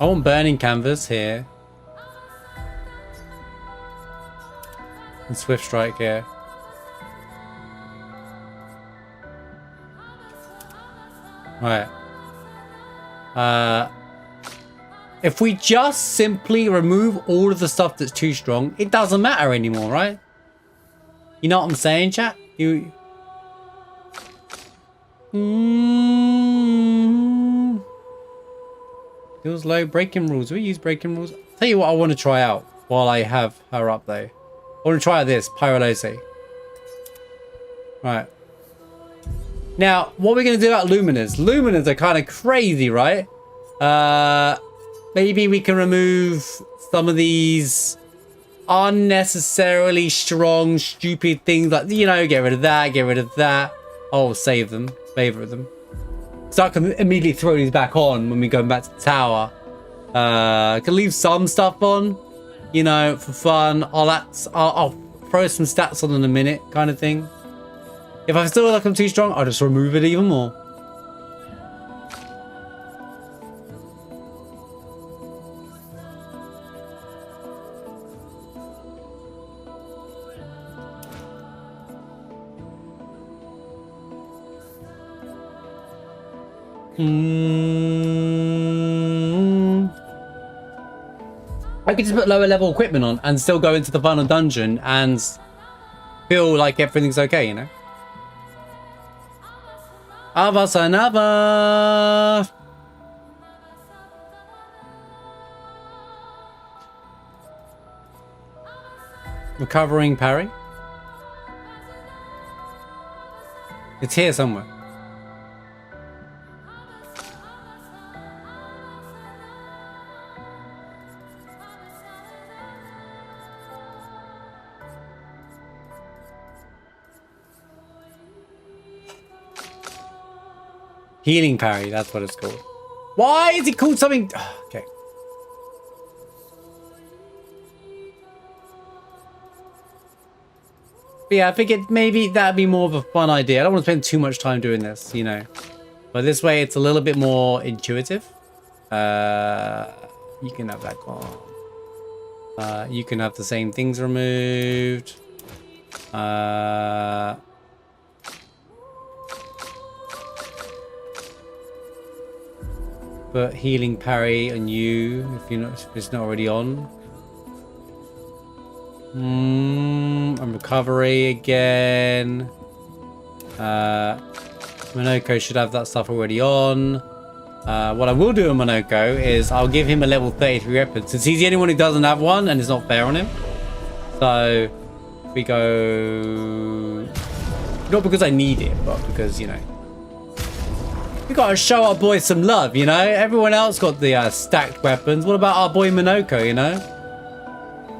Speaker 1: want burning canvas here. And swift strike here. Right. If we just simply remove all of the stuff that's too strong, it doesn't matter anymore, right? You know what I'm saying, chat? You... Feels low. Breaking rules. We use breaking rules. I'll tell you what I want to try out while I have her up though. I want to try this. Pyrolose. Right. Now, what we're going to do about luminers. Luminers are kind of crazy, right? Maybe we can remove some of these unnecessarily strong, stupid things like, you know, get rid of that, get rid of that. Oh, save them. Favorite them. So I can immediately throw these back on when we go back to the tower. I can leave some stuff on, you know, for fun. I'll throw some stats on in a minute, kind of thing. If I still feel like I'm too strong, I'll just remove it even more. I could just put lower level equipment on and still go into the final dungeon and feel like everything's okay, you know? Avasanava! Recovering parry. It's here somewhere. Healing parry, that's what it's called. Why is it called something? Okay. But yeah, I figured maybe that'd be more of a fun idea. I don't want to spend too much time doing this, you know. But this way it's a little bit more intuitive. You can have that gone. You can have the same things removed. put healing parry on you if it's not already on. And recovery again. Monoko should have that stuff already on. What I will do in Monoko is I'll give him a level 33 weapon since he's the only one who doesn't have one and it's not fair on him. So we go, not because I need it, but because, you know, we gotta show our boy some love, you know. Everyone else got the stacked weapons. What about our boy Monoko, you know,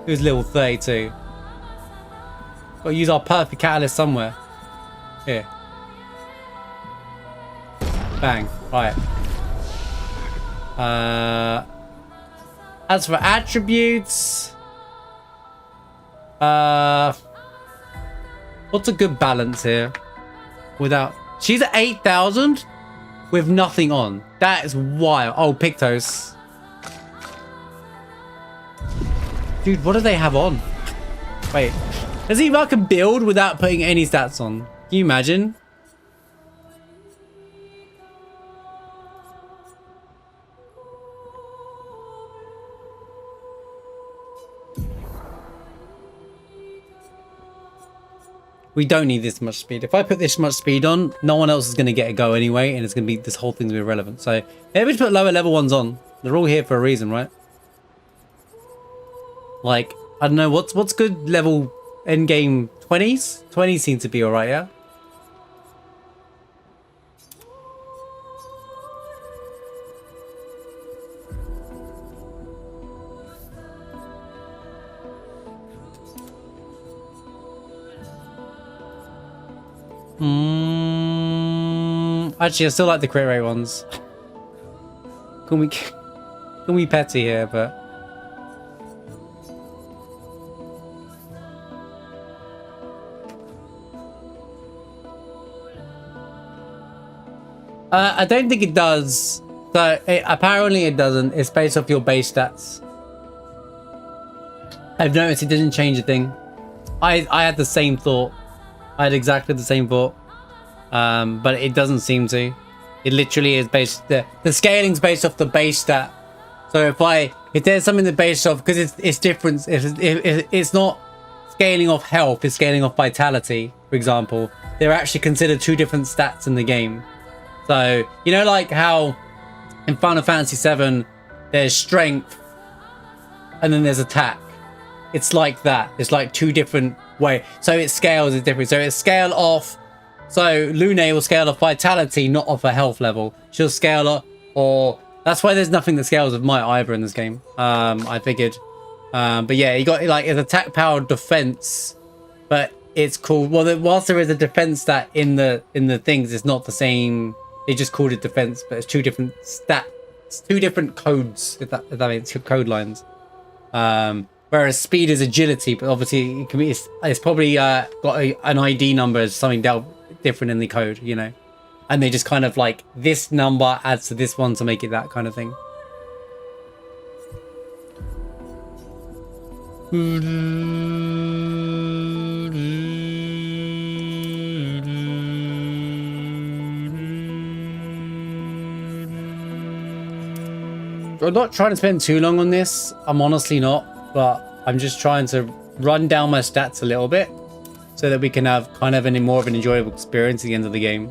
Speaker 1: who's level 32? Gotta use our perfect catalyst somewhere. Here. Bang. Right. As for attributes, what's a good balance here? Without, she's at 8,000 with nothing on. That is wild. Oh, Pictos. Dude, what do they have on? Wait, does he can build without putting any stats on? Can you imagine? We don't need this much speed. If I put this much speed on, no one else is going to get a go anyway, and it's going to be, this whole thing's going to be irrelevant. So maybe just put lower level ones on. They're all here for a reason, right? Like, I don't know, what's good level end game? 20s? 20s seem to be alright, yeah? Actually, I still like the crit rate ones. Call me petty here, but I don't think it does. So apparently it doesn't. It's based off your base stats. I've noticed it didn't change a thing. I had the same thought. I had exactly the same thought, but it doesn't seem to. It literally is based, the scaling's based off the base stat. So if there's something that's based off, because it's different. It's not scaling off health, it's scaling off vitality. For example, they're actually considered two different stats in the game. So you know, like how in Final Fantasy VII there's strength and then there's attack. It's like that. It's like two different ways. So it scales is different. So it's scale off. So Lune will scale off vitality, not off a health level. She'll scale up, or that's why there's nothing that scales with might either in this game. I figured. But yeah, you got like it's attack power two but it's called, well, whilst there is a defense stat in the things, it's not the same. They just called it defense, but it's two different stats, two different codes. If that means code lines. Whereas speed is agility, but obviously it can be, it's probably got an ID number as something different in the code, you know, and they just kind of like this number adds to this one to make it that kind of thing. I'm not trying to spend too long on this. I'm honestly not, but I'm just trying to run down my stats a little bit so that we can have kind of more of an enjoyable experience at the end of the game.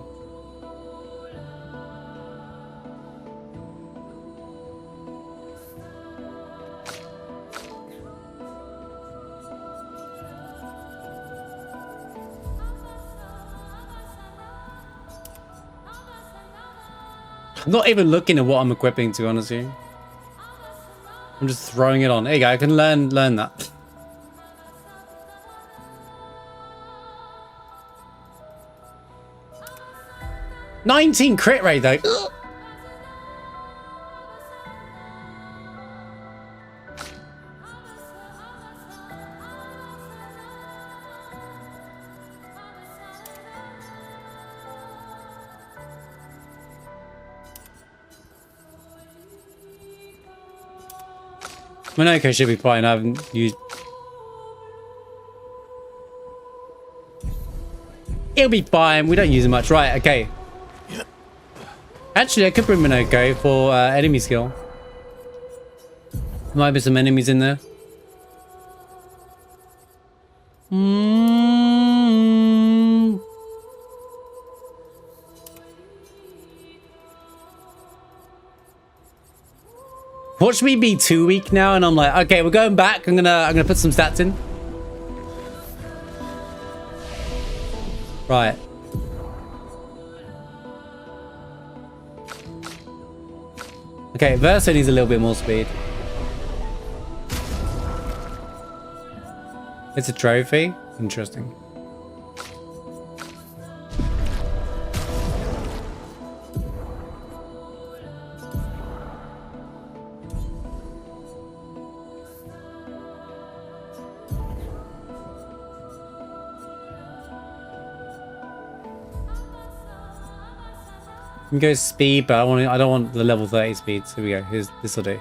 Speaker 1: I'm not even looking at what I'm equipping, to be honest with you. I'm just throwing it on. There you go, I can learn that. $19 crit rate though. Monoko should be fine. I haven't used. It'll be fine. We don't use it much. Right, okay. Actually, I could bring Minoko for enemy skill. Might be some enemies in there. Watch me be 2 weak now, and I'm like, okay, we're going back. I'm gonna put some stats in. Right. Okay, Verso needs a little bit more speed. It's a trophy. Interesting. You can go speed, but I don't want the level 30 speed. So here we go. This will do.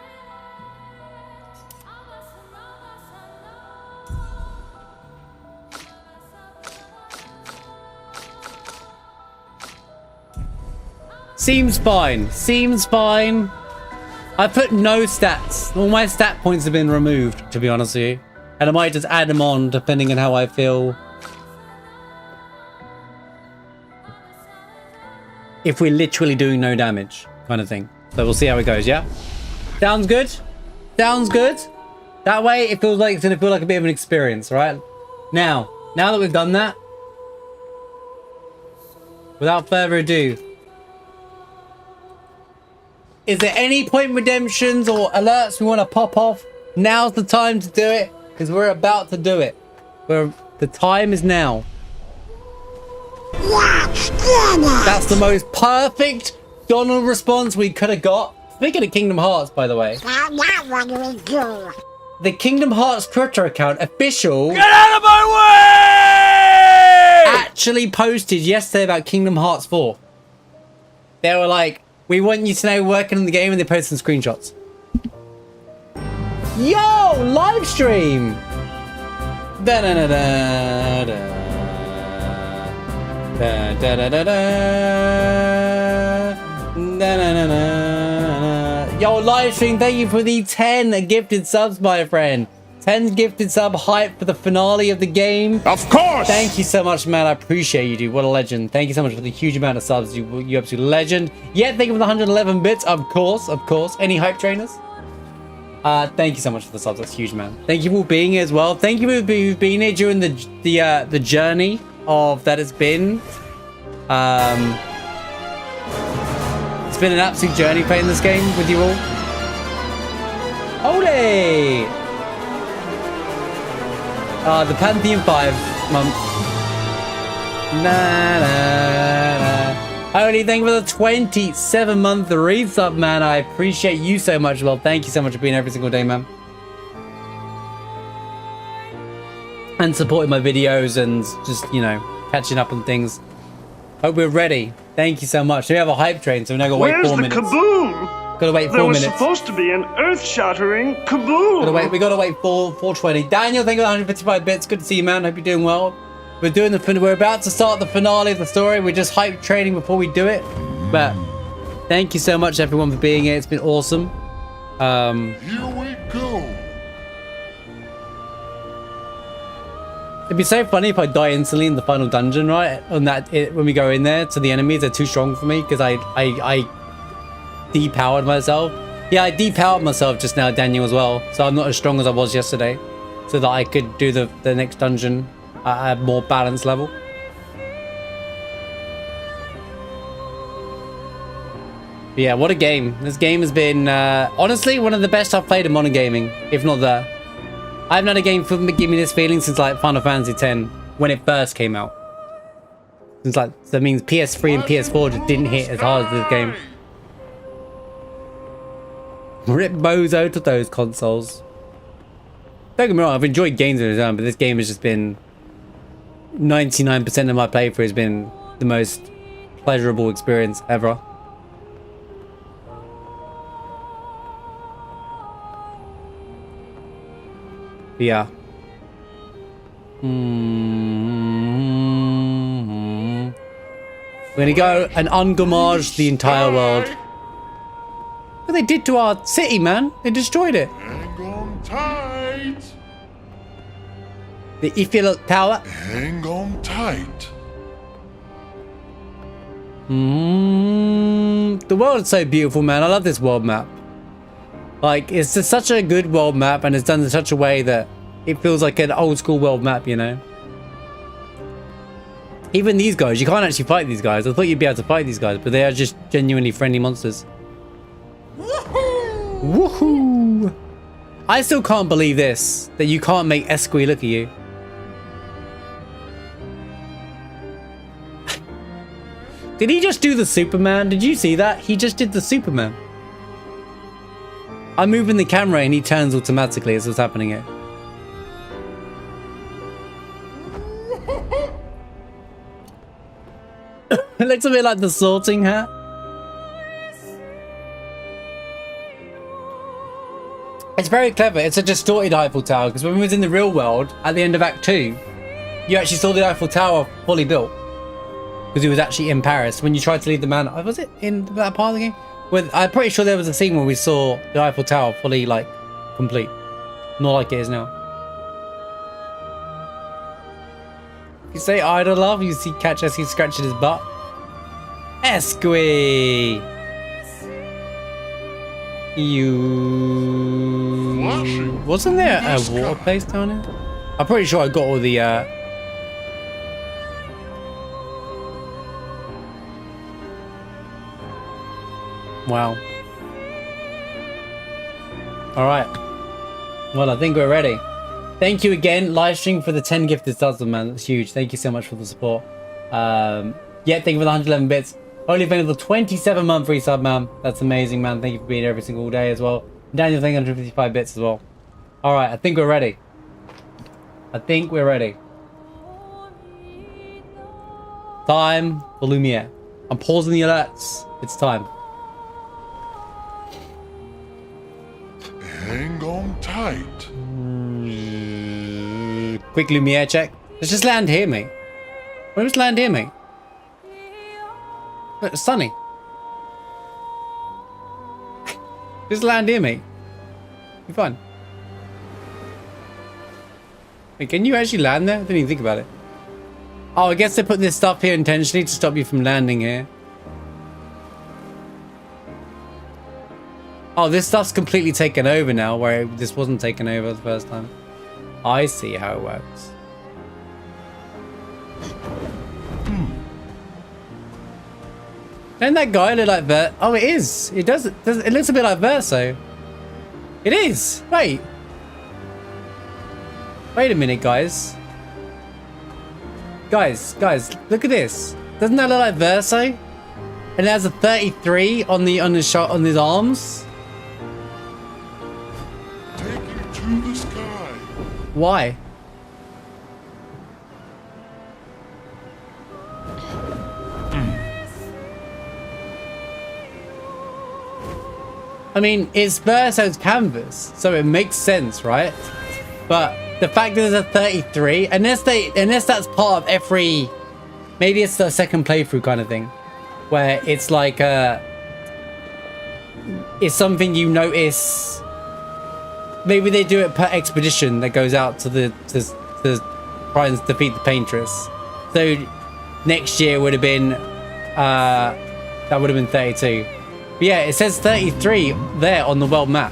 Speaker 1: Seems fine. Seems fine. I put no stats. All my stat points have been removed, to be honest with you. And I might just add them on depending on how I feel. If we're literally doing no damage, kind of thing. So we'll see how it goes, yeah? Sounds good? Sounds good? That way it feels like it's gonna feel like a bit of an experience, right? Now that we've done that, without further ado, is there any point redemptions or alerts we want to pop off? Now's the time to do it, because we're about to do it. The time is now. That's the most perfect Donald response we could have got. Speaking of Kingdom Hearts, by the way. The Kingdom Hearts Twitter account, official... Get out of my way! Actually posted yesterday about Kingdom Hearts 4. They were like, we want you to know we're working on the game, and they posted some screenshots. Yo! Live stream! Da-da-da-da-da. Da, da, da, da, da. Da, da, da, da. Yo, live stream, thank you for the 10 gifted subs, my friend. 10 gifted sub hype for the finale of the game.
Speaker 7: Of course!
Speaker 1: Thank you so much, man. I appreciate you, dude. What a legend. Thank you so much for the huge amount of subs. You absolute legend. Yeah, thank you for the 111 bits. Of course, of course. Any hype trainers? Thank you so much for the subs. That's huge, man. Thank you for being here as well. Thank you for being here during the journey of that it's been. It's been an absolute journey playing this game with you all. Ole! The Pantheon 5 month. Na na na. Holy, thank you for the 27-month resub, man. I appreciate you so much. Well, thank you so much for being every single day, man. And supporting my videos and just, you know, catching up on things. Hope we're ready. Thank you so much. So we have a hype train, so we're now gonna wait 4 minutes.
Speaker 8: Kaboom?
Speaker 1: Gotta wait 4
Speaker 8: There was
Speaker 1: minutes.
Speaker 8: supposed to be an earth-shattering kaboom.
Speaker 1: We gotta wait 420. Daniel, thank you for 155 bits. Good to see you, man. Hope you're doing well. We're about to start the finale of the story. We're just hype training before we do it. But thank you so much, everyone, for being here. It's been awesome.
Speaker 2: Here we go.
Speaker 1: It'd be so funny if I die instantly in the final dungeon, right? On when we go in there to the enemies, they're too strong for me because I depowered myself. Yeah, I depowered myself just now, Daniel, as well. So I'm not as strong as I was yesterday, so that I could do the next dungeon at a more balanced level. But yeah, what a game. This game has been honestly one of the best I've played in modern gaming, if not the. I haven't had a game give me this feeling since like Final Fantasy X when it first came out. Since like that means PS3 and PS4 just didn't hit as hard as this game. Rip bozo to those consoles. Don't get me wrong, I've enjoyed games of its own, but this game has just been 99% of my playthrough has been the most pleasurable experience ever. Yeah. We're gonna go and ungomage the entire world. What they did to our city, man? They destroyed it.
Speaker 2: Hang on tight.
Speaker 1: The Eiffel Tower.
Speaker 2: Hang on tight.
Speaker 1: The world is so beautiful, man. I love this world map. Like, it's just such a good world map, and it's done in such a way that it feels like an old school world map, you know? Even these guys, you can't actually fight these guys. I thought you'd be able to fight these guys, but they are just genuinely friendly monsters. Woohoo! Woohoo! I still can't believe this, that you can't make Esqui look at you. Did he just do the Superman? Did you see that? He just did the Superman. I'm moving the camera and he turns automatically as what's happening here. It looks a bit like the Sorting Hat. It's very clever. It's a distorted Eiffel Tower, because when we was in the real world, at the end of Act 2, you actually saw the Eiffel Tower fully built. Because it was actually in Paris. When you tried to leave the man... Was it in that part of the game? I'm pretty sure there was a scene where we saw the Eiffel Tower fully, like, complete. Not like it is now. You say idle love, you see catch as he's scratching his butt. Esqui! You... Wasn't there a water place down here? I'm pretty sure I got all the, Wow. Alright. Well, I think we're ready. Thank you again, livestream, for the 10 gifted subs, man. That's huge. Thank you so much for the support. Yeah, thank you for the 111 bits. Only available 27-month free sub, man. That's amazing, man. Thank you for being here every single day as well. Daniel, thank you 155 bits as well. Alright, I think we're ready. I think we're ready. Time for Lumiere. I'm pausing the alerts. It's time.
Speaker 2: Hang on tight.
Speaker 1: Quick Lumiere check. Let's just land here, mate. Where was land here, mate? Look, it's sunny. Just land here, mate. You're fine. Wait, can you actually land there? I didn't even think about it. Oh, I guess they put this stuff here intentionally to stop you from landing here. Oh, this stuff's completely taken over now, where this wasn't taken over the first time. I see how it works. Don't that guy look like Verso? Oh, it is. It does. It looks a bit like Verso. It is. Wait. Wait a minute, guys. Guys, look at this. Doesn't that look like Verso? And it has a 33 on his shot on his arms.
Speaker 2: Taking to the sky.
Speaker 1: Why? I mean, it's Verso's canvas, so it makes sense, right? But the fact that there's a 33, unless that's part of every, maybe it's the second playthrough kind of thing, where it's like it's something you notice. Maybe they do it per expedition that goes out to try and defeat the Paintress. So next year would have been that would have been 32. But yeah, it says 33 there on the world map,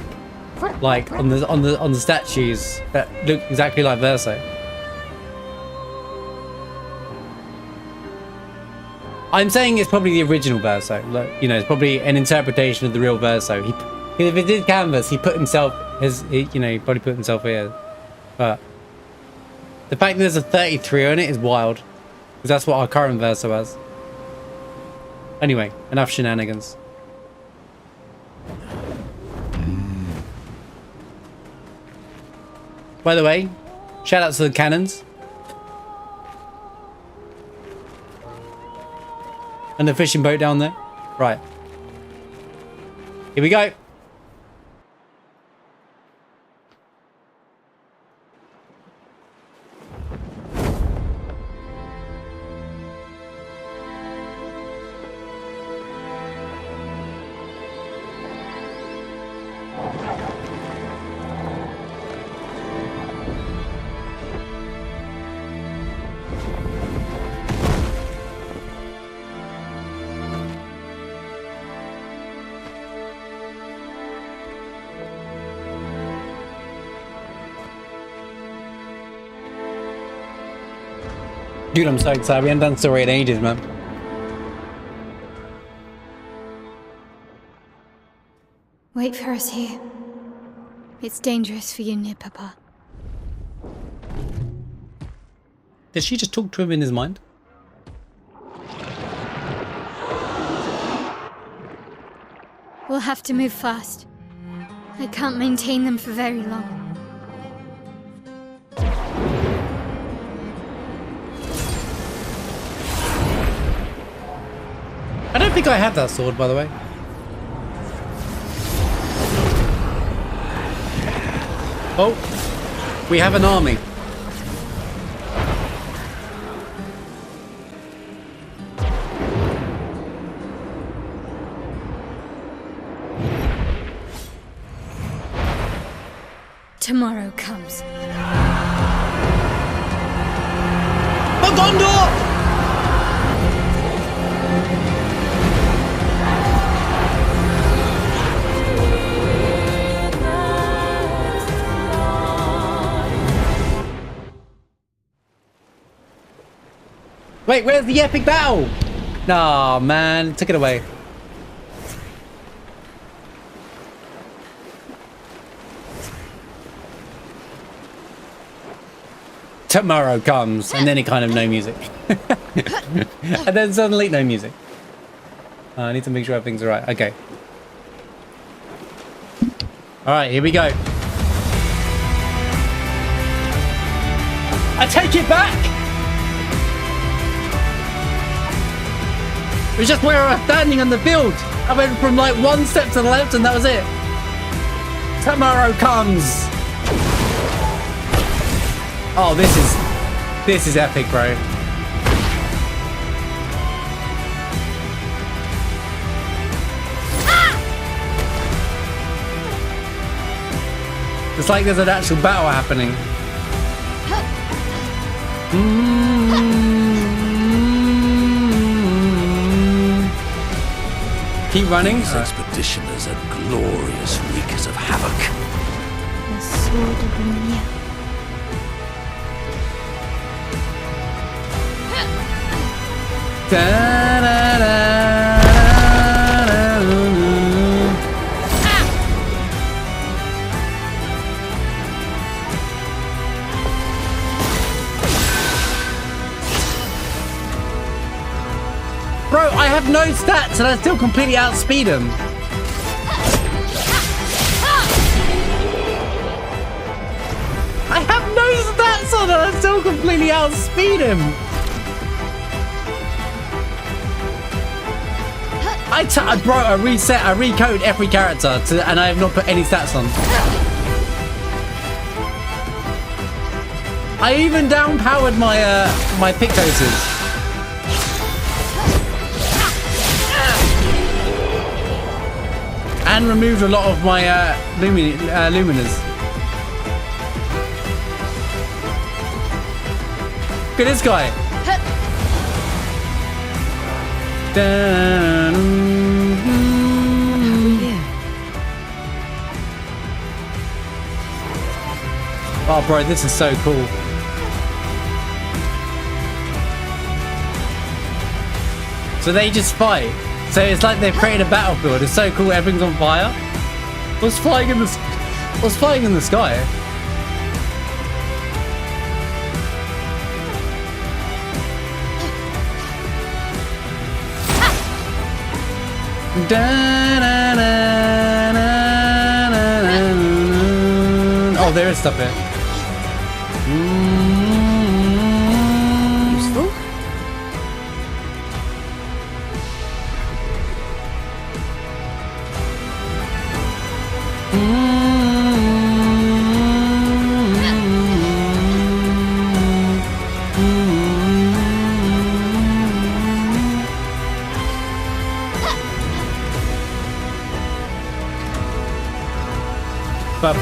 Speaker 1: like on the statues that look exactly like Verso. I'm saying it's probably the original Verso. Look, you know, it's probably an interpretation of the real Verso. If it did canvas, he put himself he probably put himself here. But the fact that there's a 33 on it is wild, because that's what our current Verso has. Anyway, enough shenanigans. By the way, shout out to the cannons. And the fishing boat down there. Right. Here we go. Dude, I'm so excited. We haven't done story in ages, man.
Speaker 3: Wait for us here. It's dangerous for you near Papa.
Speaker 1: Did she just talk to him in his mind?
Speaker 3: We'll have to move fast. I can't maintain them for very long.
Speaker 1: I don't think I have that sword, by the way. Oh, we have an army.
Speaker 3: Tomorrow comes.
Speaker 1: The Gondor! Wait, where's the epic battle? Nah, man, took it away. Tomorrow comes, and then it kind of no music. And then suddenly no music. I need to make sure everything's alright. Okay. Alright, here we go. I take it back! It was just where I was standing on the field. I went from like one step to the left and that was it. Tomorrow comes. Oh, this is epic, bro. It's like there's an actual battle happening. Keep running.
Speaker 9: These expeditioners are glorious wreakers of havoc.
Speaker 3: The sword of Lumiere.
Speaker 1: Bro, I have no stats and I still completely outspeed him. I have no stats on and I still completely outspeed him. Bro, I recode every character and I have not put any stats on. I even down-powered my Pictoses. And removed a lot of my luminers. Look at this guy. Oh, bro, this is so cool. So they just fight. So it's like they've created a battlefield. It's so cool. Everything's on fire. What's flying in the sky? Oh, there is stuff here.
Speaker 3: Useful?
Speaker 1: I'm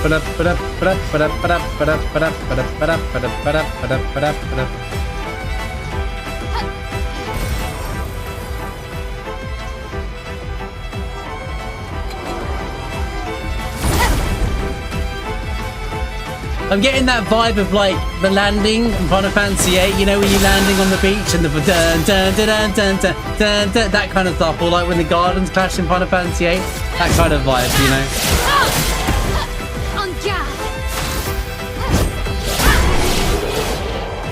Speaker 1: getting that vibe of like the landing in Final Fantasy VIII, you know, when you're landing on the beach and the dun dun dun dun dun dun dun dun, that kind of stuff, or like when the gardens clash in Final Fantasy VIII, that kind of vibe, you know.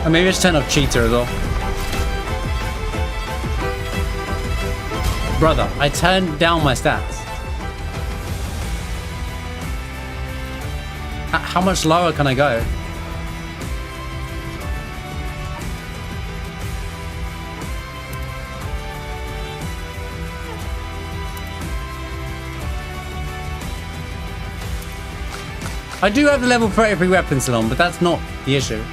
Speaker 1: And maybe I should turn off cheater as well. Brother, I turned down my stats. How much lower can I go? I do have the level 33 weapon still on, but that's not the issue.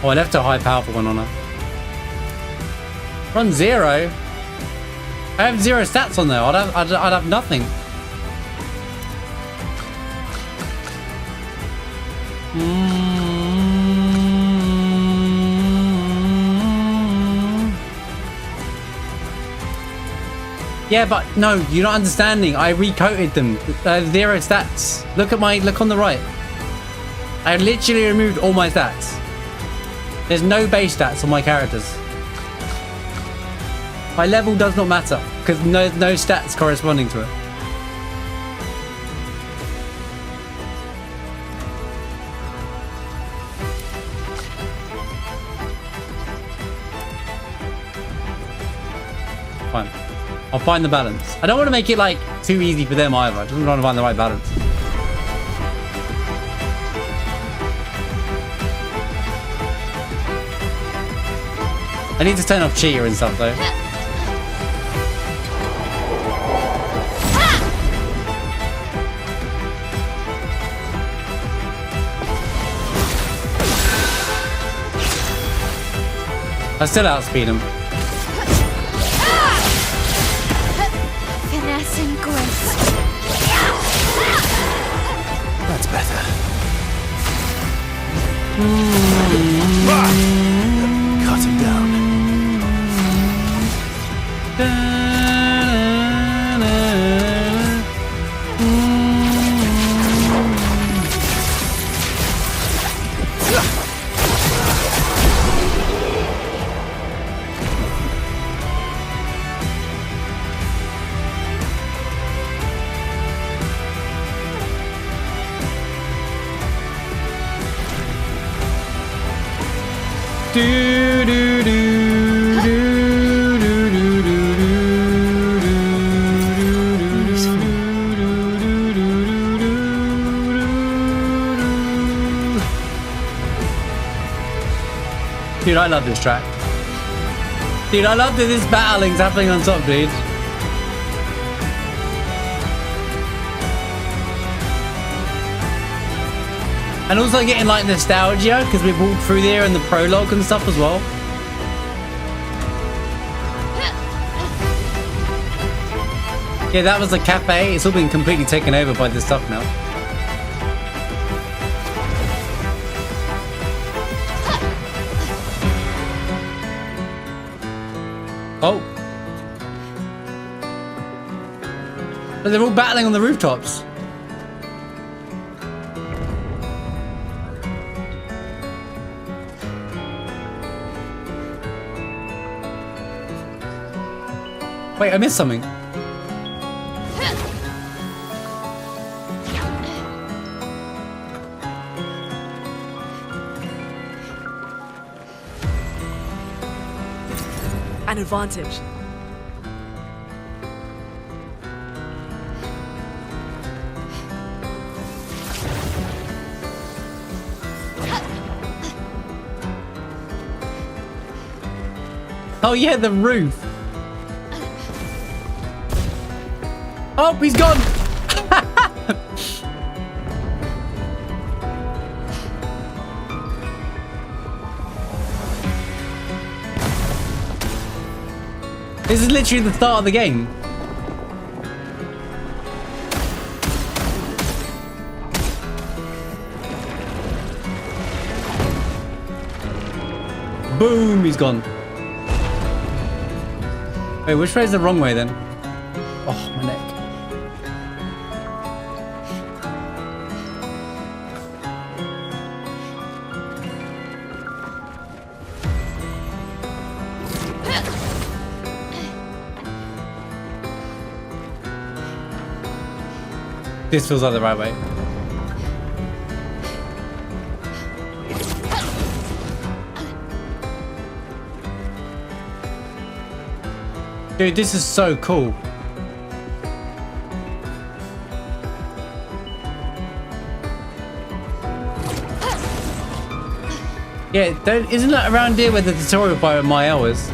Speaker 1: Oh, I left a high powerful one on her. Run 0. I have 0 stats on there. I'd have nothing. Yeah, but no, you're not understanding. I recoated them. 0 stats. Look on the right. I literally removed all my stats. There's no base stats on my characters. My level does not matter because no stats corresponding to it. Fine. I'll find the balance. I don't want to make it like too easy for them either. I just want to find the right balance. I need to turn off cheater and stuff though. I still outspeed him.
Speaker 3: Finesse and grace.
Speaker 5: That's better. Cut him down.
Speaker 1: Dude, I love this track. Dude, I love that this battling's happening on top, dude. And also getting like nostalgia because we've walked through there in the prologue and stuff as well. Yeah, that was the cafe. It's all been completely taken over by this stuff now. Oh. But they're all battling on the rooftops. Wait, I missed something.
Speaker 10: An advantage.
Speaker 1: Oh yeah, the roof. Oh, he's gone. This is literally the start of the game. Boom, he's gone. Wait, which way is the wrong way then? Oh, my neck. This feels like the right way. Dude, this is so cool. Yeah, isn't that around here where the tutorial by End Maelle is?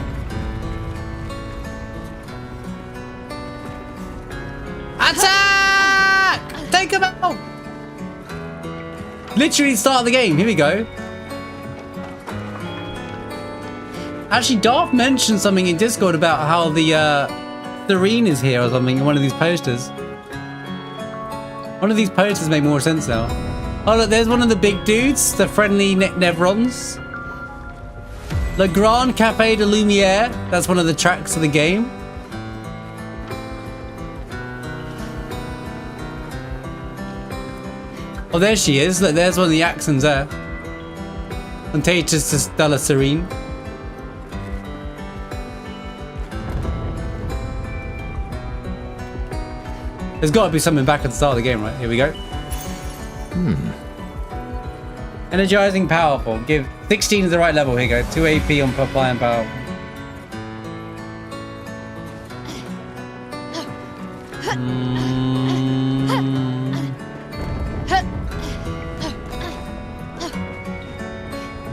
Speaker 1: Attack! Take him out! Literally start of the game. Here we go. Actually, Darth mentioned something in Discord about how the Serene is here or something in one of these posters. One of these posters make more sense now. Oh, look, there's one of the big dudes, the friendly Nevrons. Le Grand Café de Lumiere. That's one of the tracks of the game. Oh, there she is. Look, there's one of the accents there. Contagious to Stella Serene. There's got to be something back at the start of the game, right? Here we go. Energizing, powerful. Give 16 is the right level. Here you go. 2 AP on Popeye and powerful.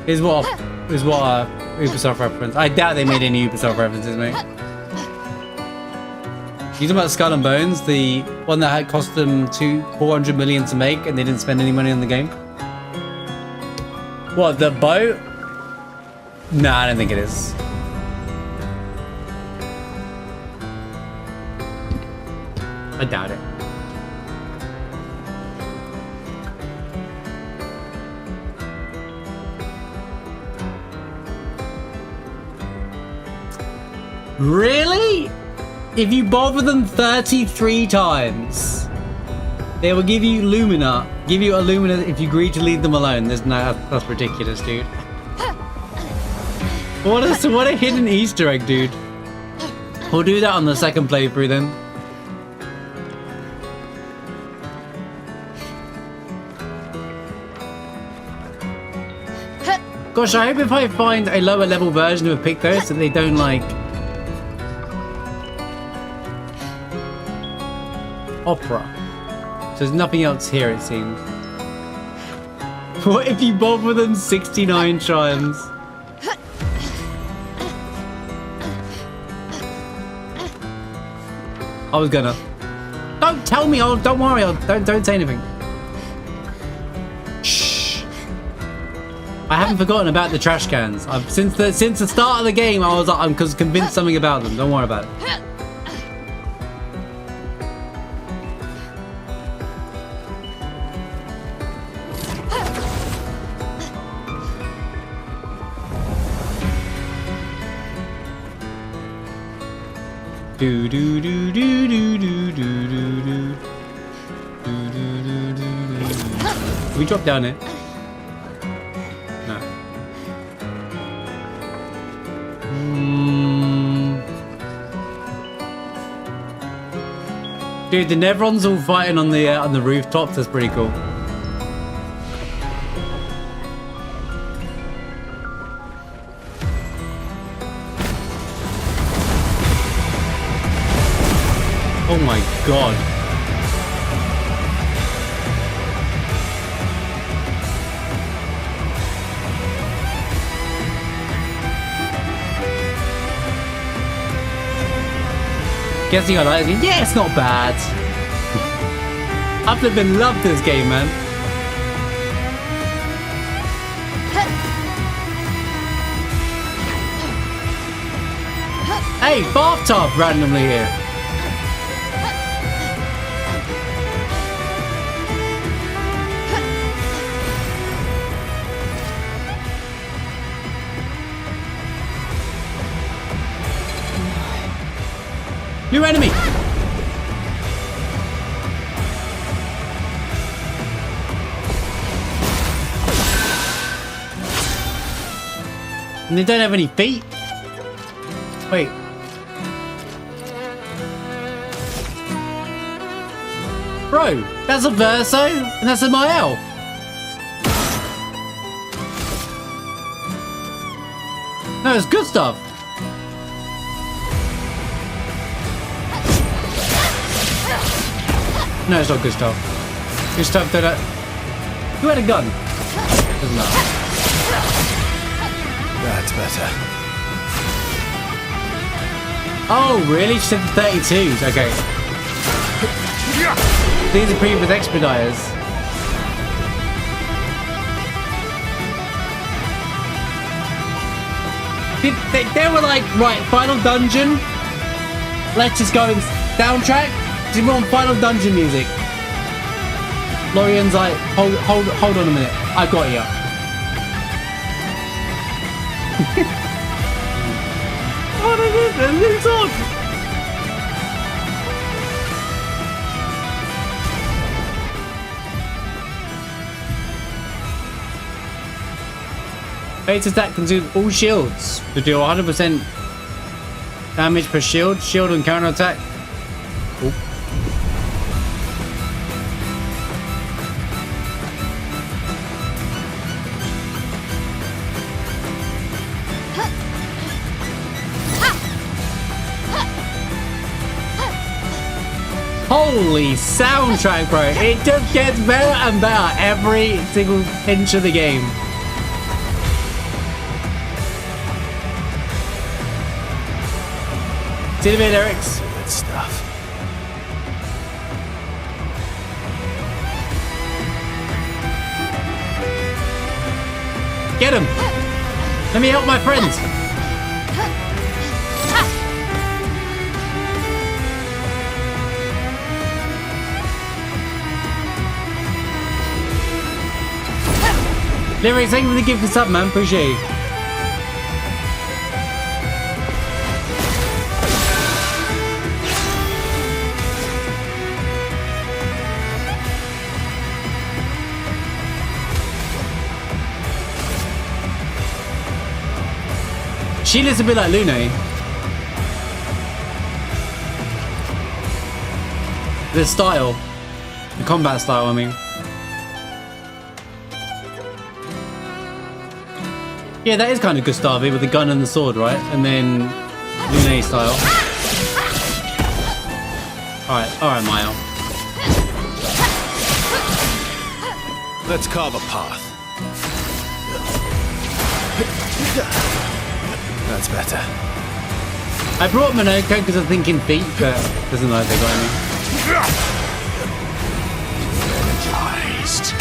Speaker 1: Here's what Ubisoft reference. I doubt they made any Ubisoft references, mate. You talking about Skull and Bones, the one that had cost them $400 million to make, and they didn't spend any money on the game? What, the boat? Nah, I don't think it is. I doubt it. Really? If you bother them 33 times, they will give you Lumina. Give you a Lumina if you agree to leave them alone. There's no, that's ridiculous, dude. What a hidden Easter egg, dude. We'll do that on the second playthrough then. Gosh, I hope if I find a lower level version of Pictos that they don't like opera. So there's nothing else here, it seems. What if you bother them 69 times? I was gonna. Don't tell me. Don't worry. Don't say anything. Shh. I haven't forgotten about the trash cans. Since the start of the game, I'm convinced something about them. Don't worry about it. Do do do do do do do do do. Can we drop down it? No. Dude, the Nevrons all fighting on the rooftops. That's pretty cool. Oh my god. Guessing I like it. Yeah, it's not bad. I've been loved this game, man. Hey, bathtub randomly here. New enemy! And they don't have any feet? Wait. Bro, that's a Verso and that's a Maelle. No, it's good stuff. No, it's not good stuff. Good stuff that who had a gun? Doesn't matter.
Speaker 5: That's better.
Speaker 1: Oh, really? She said 32s. Okay. These are previous expediters. They were like, right, final dungeon. Let's just go in soundtrack. Do you want final dungeon music? Lorian's like, hold on a minute. I got you. What is this? A new song. Base attack consumes all shields to deal 100% damage per shield. Shield and counter attack. Ooh. Holy soundtrack, bro. It just gets better and better every single inch of the game. See you in a bit, Eric's.
Speaker 5: Good stuff.
Speaker 1: Get him! Let me help my friends! Lyrics, thank you for the gift of sub, man. Appreciate you. She looks a bit like Lune. The style. The combat style, I mean. Yeah, that is kind of Gustavi with the gun and the sword, right? And then Lune style. Alright, Maelle.
Speaker 5: Let's carve a path. That's better.
Speaker 1: I brought Monoko because I'm thinking feet, but doesn't know if they got any.
Speaker 5: Energized.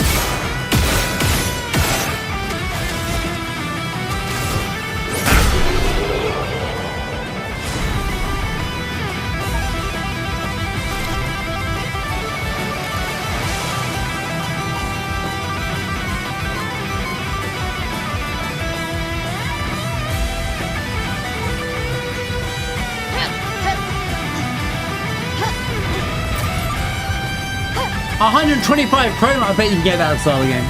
Speaker 1: 125 chrome, I bet you can get that style again.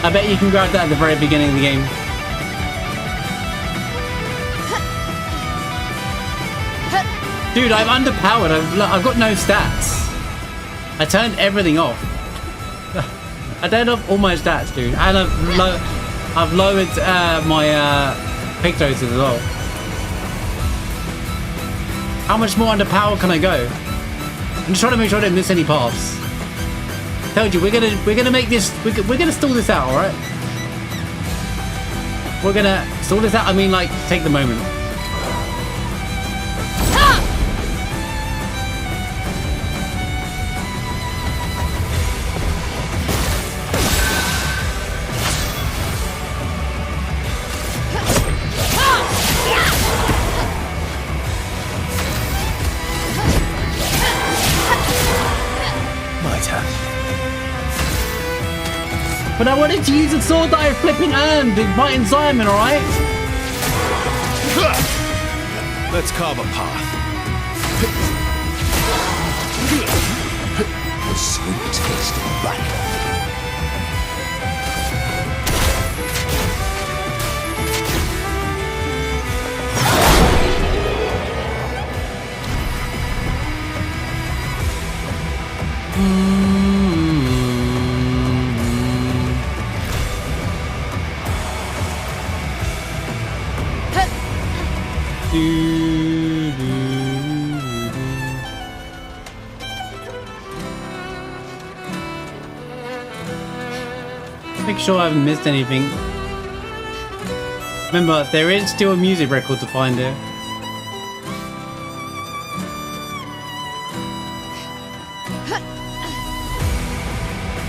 Speaker 1: I bet you can grab that at the very beginning of the game. Dude, I'm underpowered. I've got no stats. I turned everything off. I turned off all my stats, dude. And I've lowered my pictos as well. How much more underpowered can I go? I'm just trying to make sure I don't miss any paths. Told you, we're gonna make this. We're gonna stall this out, all right? We're gonna stall this out. I mean, like, take the moment. But I wanted to use the sword that I flipping earned in fighting Simon, alright?
Speaker 5: Let's carve a path.
Speaker 9: The sweet taste of battle.
Speaker 1: Make sure I haven't missed anything. Remember, there is still a music record to find here.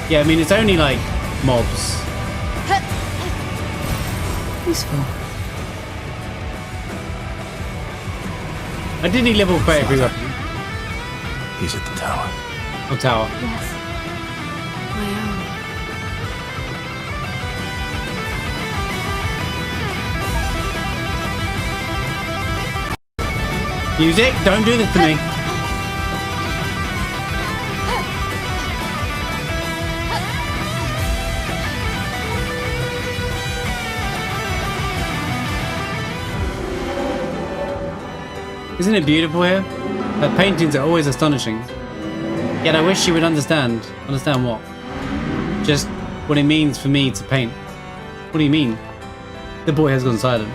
Speaker 1: Yeah, I mean, it's only like mobs. Useful. I did need level 33 weapon.
Speaker 5: He's at the tower.
Speaker 1: Oh, tower.
Speaker 3: Yes. My own.
Speaker 1: Music, don't do this to me. Isn't it beautiful here? Her paintings are always astonishing. Yet I wish she would understand. Understand what? Just what it means for me to paint. What do you mean? The boy has gone silent.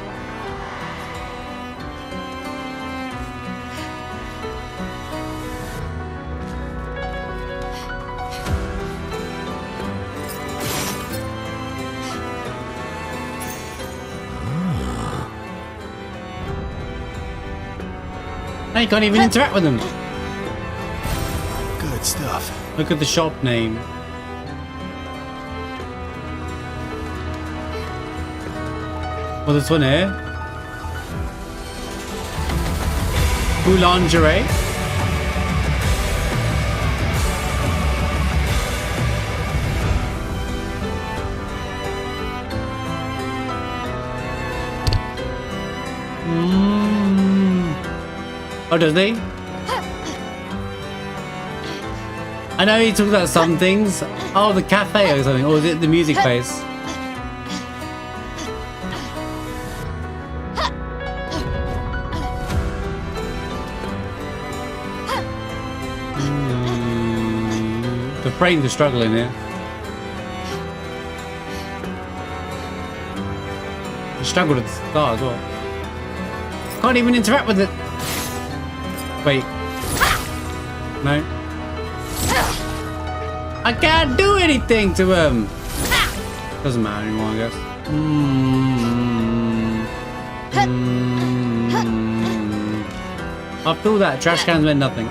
Speaker 1: Now you can't even interact with them.
Speaker 5: Good stuff.
Speaker 1: Look at the shop name. Well, this one here. Boulangerie. Oh, does he? I know he talks about some things. Oh, the cafe or something. Or is it the music place? The frames are struggling here. He struggled at the start as well. Can't even interact with it. Wait. No. I can't do anything to him. Doesn't matter anymore, I guess. After all that, trash cans meant nothing.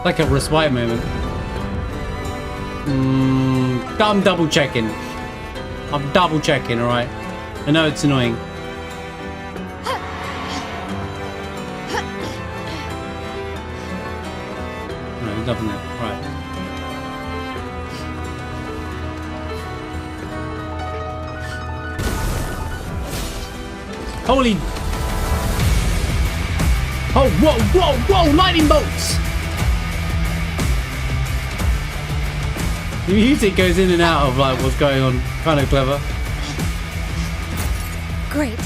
Speaker 1: Like a respite moment. I'm double checking. I'm double checking, alright? I know it's annoying. No, there's nothing there. Right. Holy. Oh, whoa, whoa, whoa! Lightning bolts! The music goes in and out of like what's going on. Kind of clever.
Speaker 3: Great.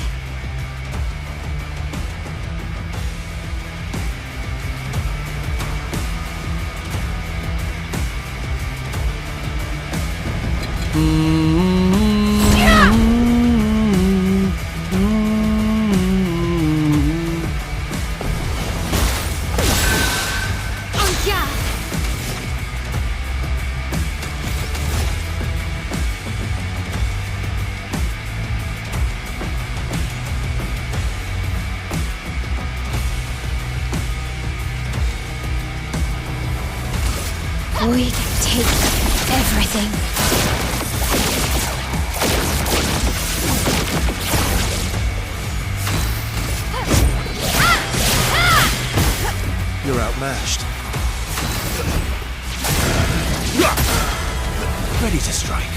Speaker 3: We can take everything.
Speaker 5: You're outmatched.
Speaker 9: Ready to strike.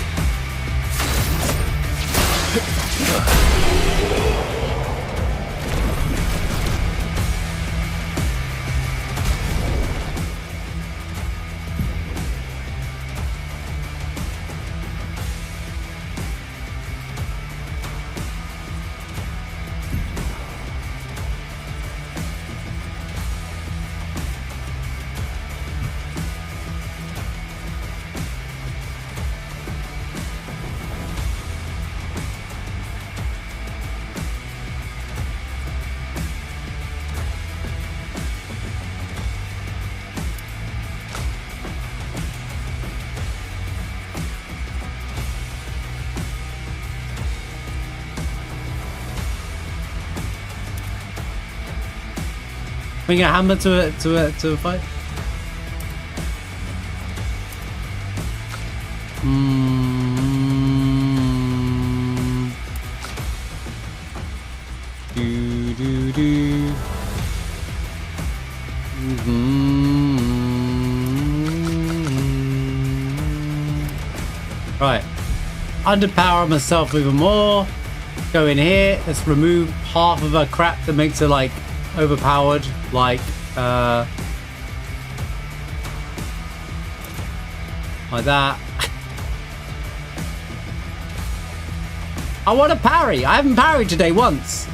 Speaker 1: Bring a hammer to a fight. Right. Underpower myself even more. Go in here. Let's remove half of her crap that makes her like overpowered, like that. I want to parry. I haven't parried today once.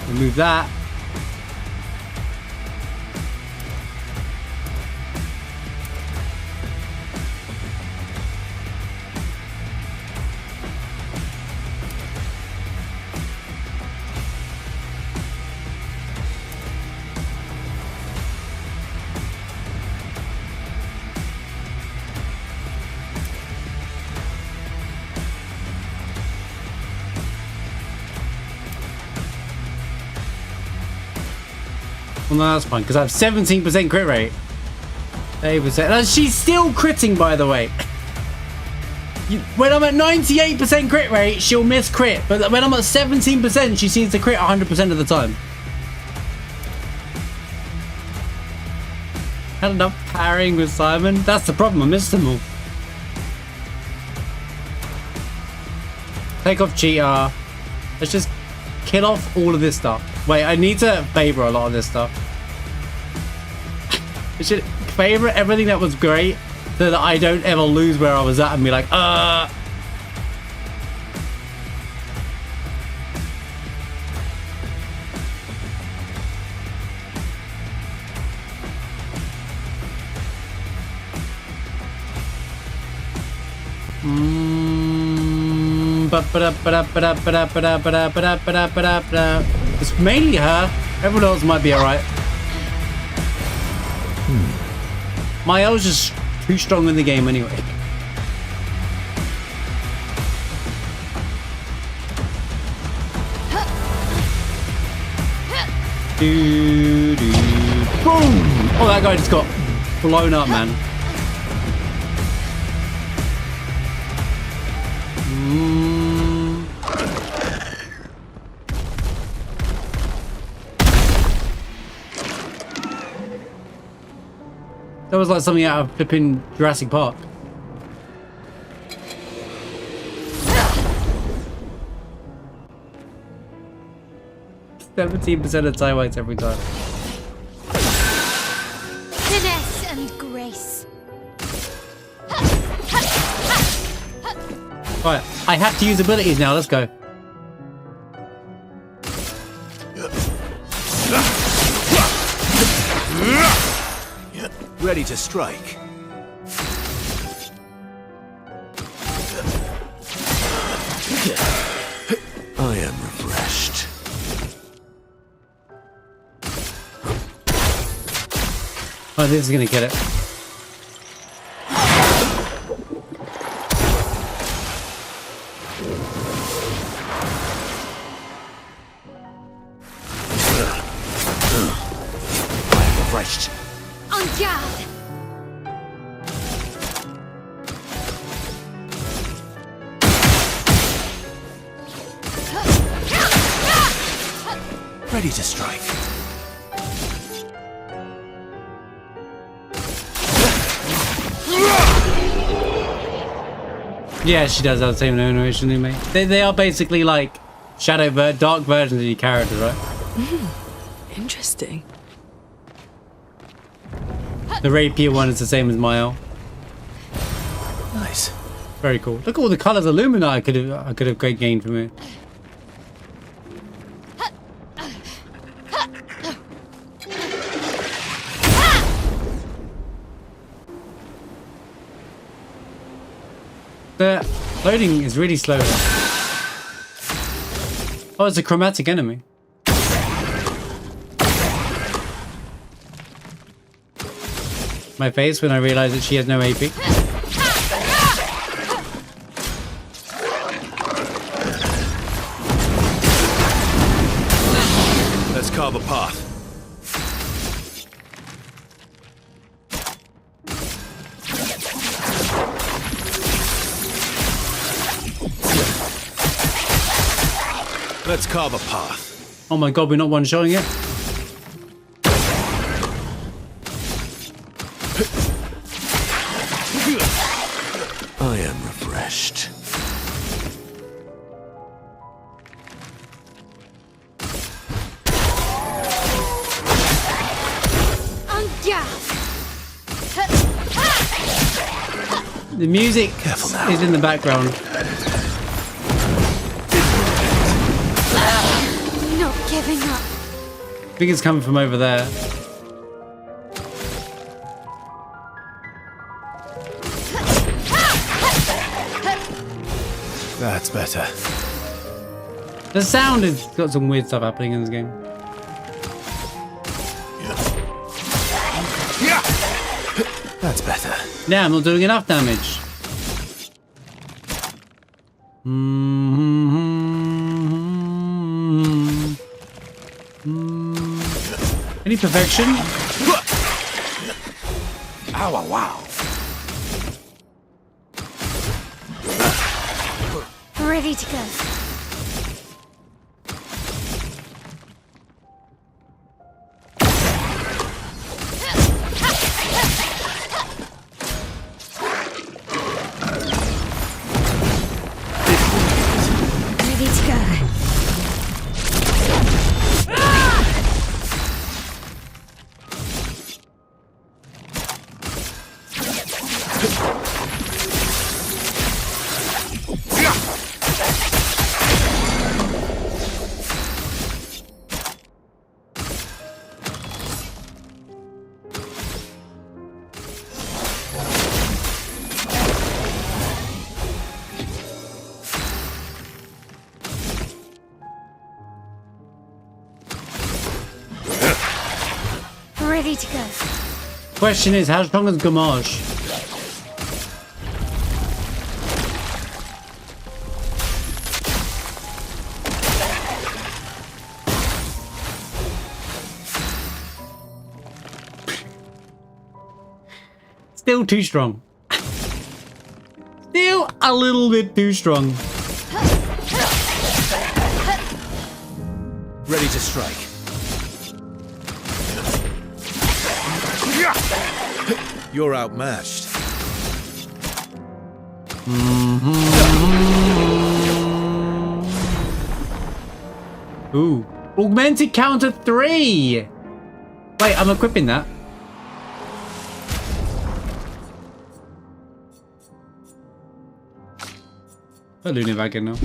Speaker 1: Remove that. Well, no, that's fine, because I have 17% crit rate. 8%. And she's still critting, by the way. When I'm at 98% crit rate, she'll miss crit. But when I'm at 17%, she seems to crit 100% of the time. Had enough parrying with Simon. That's the problem. I missed them all. Take off Cheetah. Let's just kill off all of this stuff. Wait, I need to favor a lot of this stuff. I should favor everything that was great so that I don't ever lose where I was at and be like, It's mainly her. Everyone else might be alright. Maelle's just too strong in the game anyway. Boom! Oh, that guy just got blown up, man. That was like something out of flipping Jurassic Park. %17% of tie whites every time.
Speaker 3: Finesse and grace.
Speaker 1: Right, I have to use abilities now. Let's go.
Speaker 9: Ready to strike. I am refreshed.
Speaker 1: Oh, this is gonna get it.
Speaker 9: Refreshed.
Speaker 3: En garde.
Speaker 9: Ready to strike.
Speaker 1: Yeah, she does have the same animation as me. They are basically like dark versions of your characters, right?
Speaker 10: Interesting.
Speaker 1: The rapier one is the same as Maelle.
Speaker 5: Nice.
Speaker 1: Very cool. Look at all the colors of Lumina I could have gained from it. The loading is really slow. Oh, it's a chromatic enemy. My face when I realize that she has no AP.
Speaker 5: Let's carve a path. Let's carve a path.
Speaker 1: Oh my god, we're not one-shotting it?
Speaker 9: I am refreshed.
Speaker 1: The music is in the background.
Speaker 3: Not giving up.
Speaker 1: I think it's coming from over there.
Speaker 5: That's better.
Speaker 1: The sound has got some weird stuff happening in this game.
Speaker 5: That's better.
Speaker 1: Yeah, I'm not doing enough damage. Any perfection?
Speaker 5: Ow, wow.
Speaker 3: Ready to go. Ready to go. Ready to go.
Speaker 1: Question is, how strong is Gamage? Still too strong. Still a little bit too strong.
Speaker 5: Ready to strike. You're outmatched.
Speaker 1: Ooh. Augmented counter 3! Wait, I'm equipping that. Put Luna back in now.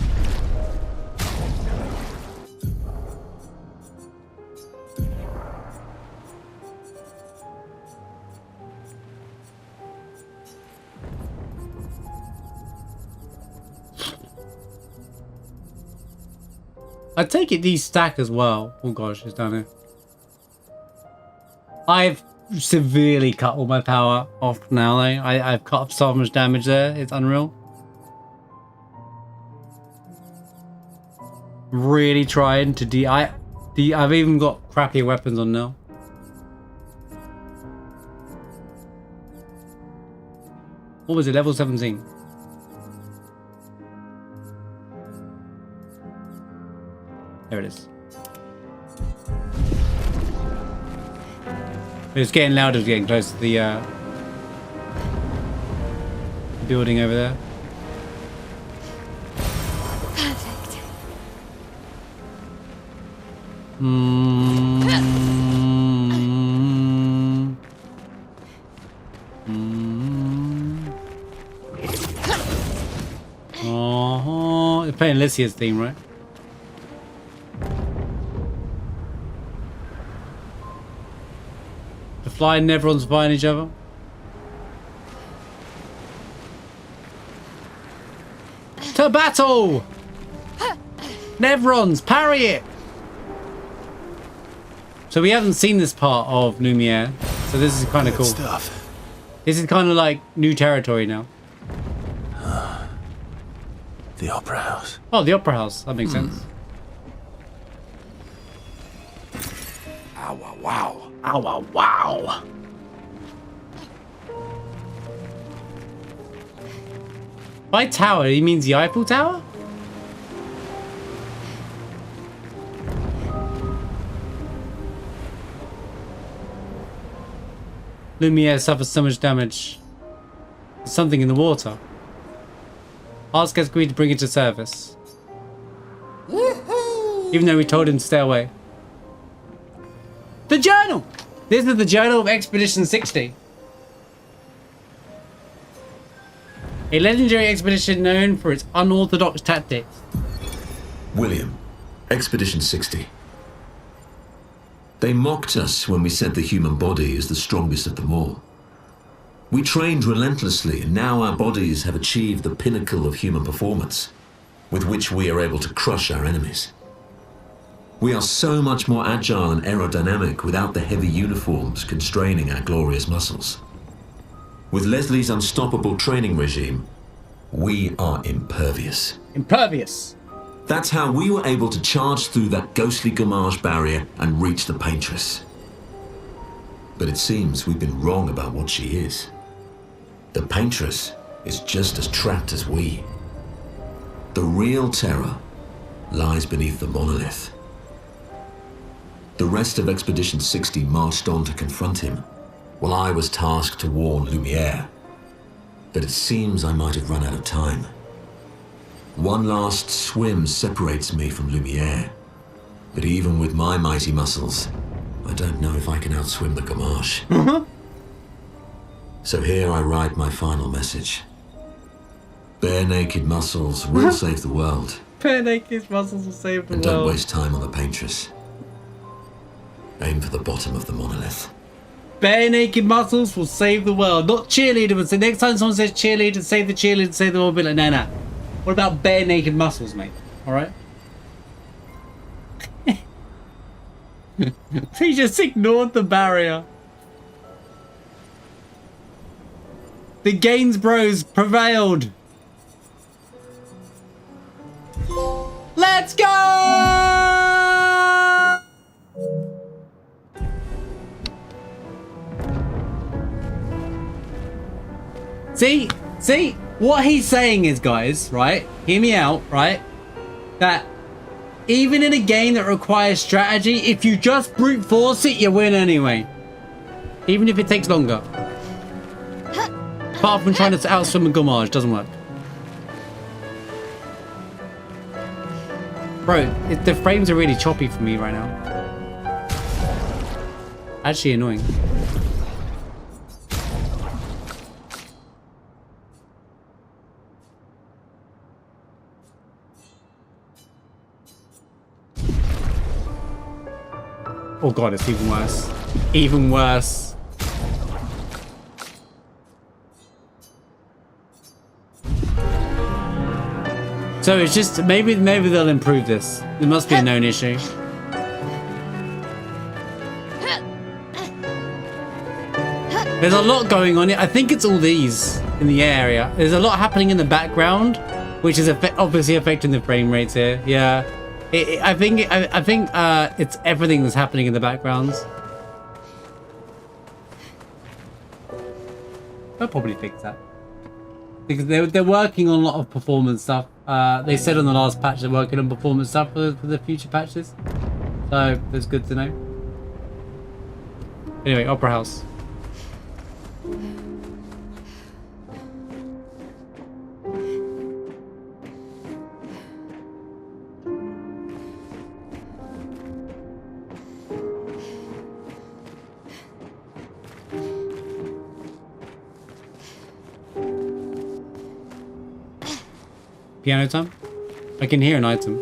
Speaker 1: I take it these stack as well. Oh gosh, it's down here. I've severely cut all my power off now though. I've cut off so much damage there, it's unreal. Really trying to I've even got crappier weapons on now. What was it, level 17? There it is. It's getting louder, it's getting close to the building over there. Oh, you're playing Lycia's theme, right? The flying Nevrons fighting each other. To battle! Nevrons, parry it! So we haven't seen this part of Lumiere, so this is kind of cool.
Speaker 5: Stuff.
Speaker 1: This is kind of like new territory now.
Speaker 5: The Opera House.
Speaker 1: Oh, the Opera House. That makes sense.
Speaker 5: Ow, wow, wow.
Speaker 1: Ow, wow, wow. By tower, he means the Eiffel Tower? Lumiere suffers so much damage. There's something in the water. Ask has agreed to bring it to service. Even though we told him to stay away. The journal! This is the journal of Expedition 60. A legendary expedition known for its unorthodox tactics.
Speaker 11: William, Expedition 60. They mocked us when we said the human body is the strongest of them all. We trained relentlessly, and now our bodies have achieved the pinnacle of human performance, with which we are able to crush our enemies. We are so much more agile and aerodynamic without the heavy uniforms constraining our glorious muscles. With Leslie's unstoppable training regime, we are impervious.
Speaker 1: Impervious.
Speaker 11: That's how we were able to charge through that ghostly Gamage barrier and reach the Paintress. But it seems we've been wrong about what she is. The Paintress is just as trapped as we. The real terror lies beneath the monolith. The rest of Expedition 60 marched on to confront him, while I was tasked to warn Lumiere. But it seems I might have run out of time. One last swim separates me from Lumiere, but even with my mighty muscles, I don't know if I can outswim the Gamage. So here I write my final message. Bare naked muscles will save the world.
Speaker 1: Bare naked muscles will save the
Speaker 11: and
Speaker 1: world.
Speaker 11: Don't waste time on the Paintress. Aim for the bottom of the monolith.
Speaker 1: Bare naked muscles will save the world. Not cheerleader, but so next time someone says cheerleader, save the cheerleader, save the world, be like, nah. What about bare naked muscles, mate? Alright? He just ignored the barrier. The Gainsboroughs prevailed. Let's go! See, what he's saying is, guys, right? Hear me out, right? That even in a game that requires strategy, if you just brute force it, you win anyway. Even if it takes longer. Apart from trying to outswim a Gamage, doesn't work. Bro, the frames are really choppy for me right now. Actually annoying. Oh god, it's even worse. Even worse. So it's just maybe they'll improve this. There must be a known issue. There's a lot going on. I think it's all these in the area. There's a lot happening in the background, which is obviously affecting the frame rates here. Yeah. I think it's everything that's happening in the backgrounds. They'll probably fix that because they're working on a lot of performance stuff. They said on the last patch they're working on performance stuff for the future patches, so that's good to know. Anyway, Opera House. Piano time? I can hear an item.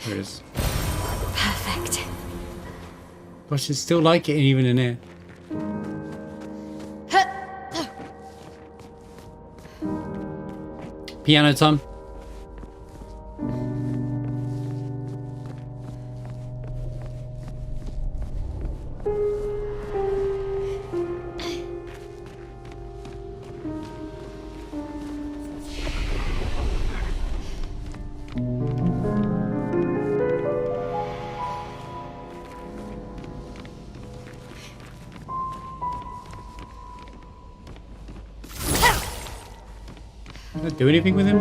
Speaker 1: There it is.
Speaker 3: Perfect.
Speaker 1: Gosh, it's still like it even in here. Piano time. Did I do anything with him?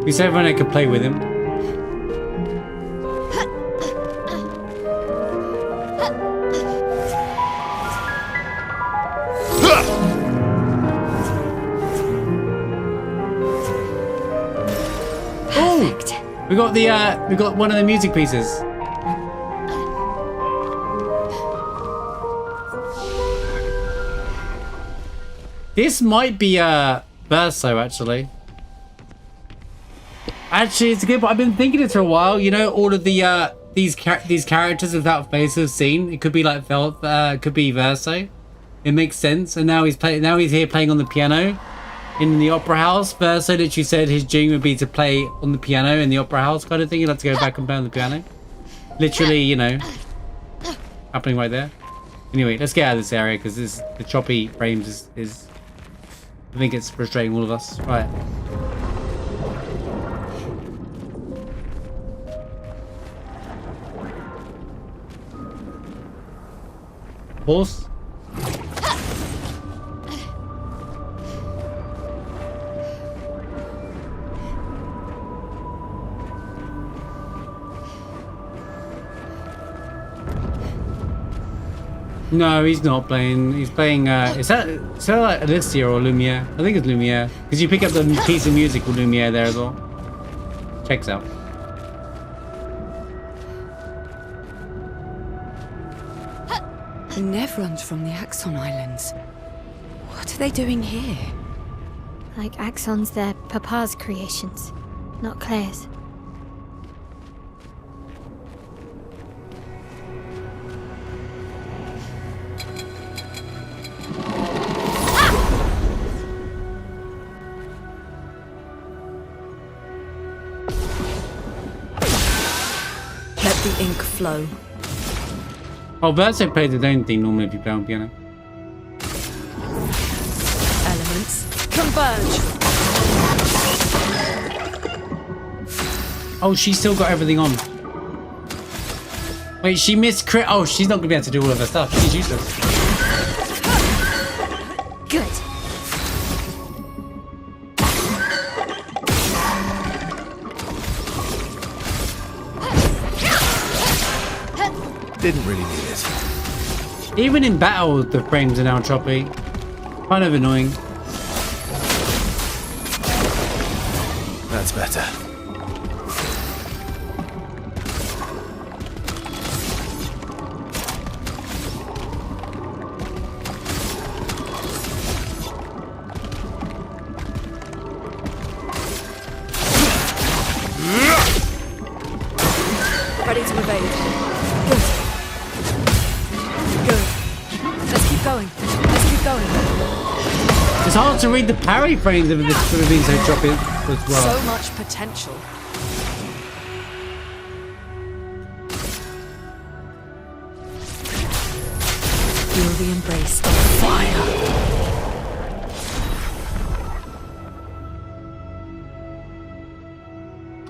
Speaker 1: We said everyone I could play with him.
Speaker 3: Perfect.
Speaker 1: We got one of the music pieces. This might be Verso, actually. Actually, it's a good. I've been thinking it for a while. You know, all of the these characters without faces seen. It could be like could be Verso. It makes sense. And now he's here playing on the piano in the opera house. Verso literally said his dream would be to play on the piano in the opera house kind of thing. He'd like to go back and play on the piano. Literally, you know, happening right there. Anyway, let's get out of this area because the choppy frames is I think it's frustrating all of us. Right. Horse. No, he's not playing. He's playing. Is that like Alicia or Lumiere? I think it's Lumiere because you pick up the piece of music with Lumiere there as well. Checks out.
Speaker 10: The Nevrons from the Axon Islands. What are they doing here?
Speaker 3: Like Axons, they're Papa's creations, not Claire's.
Speaker 10: Let the ink flow.
Speaker 1: Oh, Verso plays his own thing normally if you play on piano.
Speaker 10: Elements converge.
Speaker 1: Oh, she's still got everything on. Wait, she missed crit. Oh, she's not gonna be able to do all of her stuff. She's useless.
Speaker 3: Good.
Speaker 5: Didn't really need it.
Speaker 1: Even in battle, the frames are now choppy. Kind of annoying.
Speaker 5: That's better.
Speaker 10: Ready to evade. Good. Let's keep going. Let's keep going.
Speaker 1: It's hard to read the parry frames of this sort of being so choppy as well.
Speaker 10: So much potential. Feel the embrace of fire.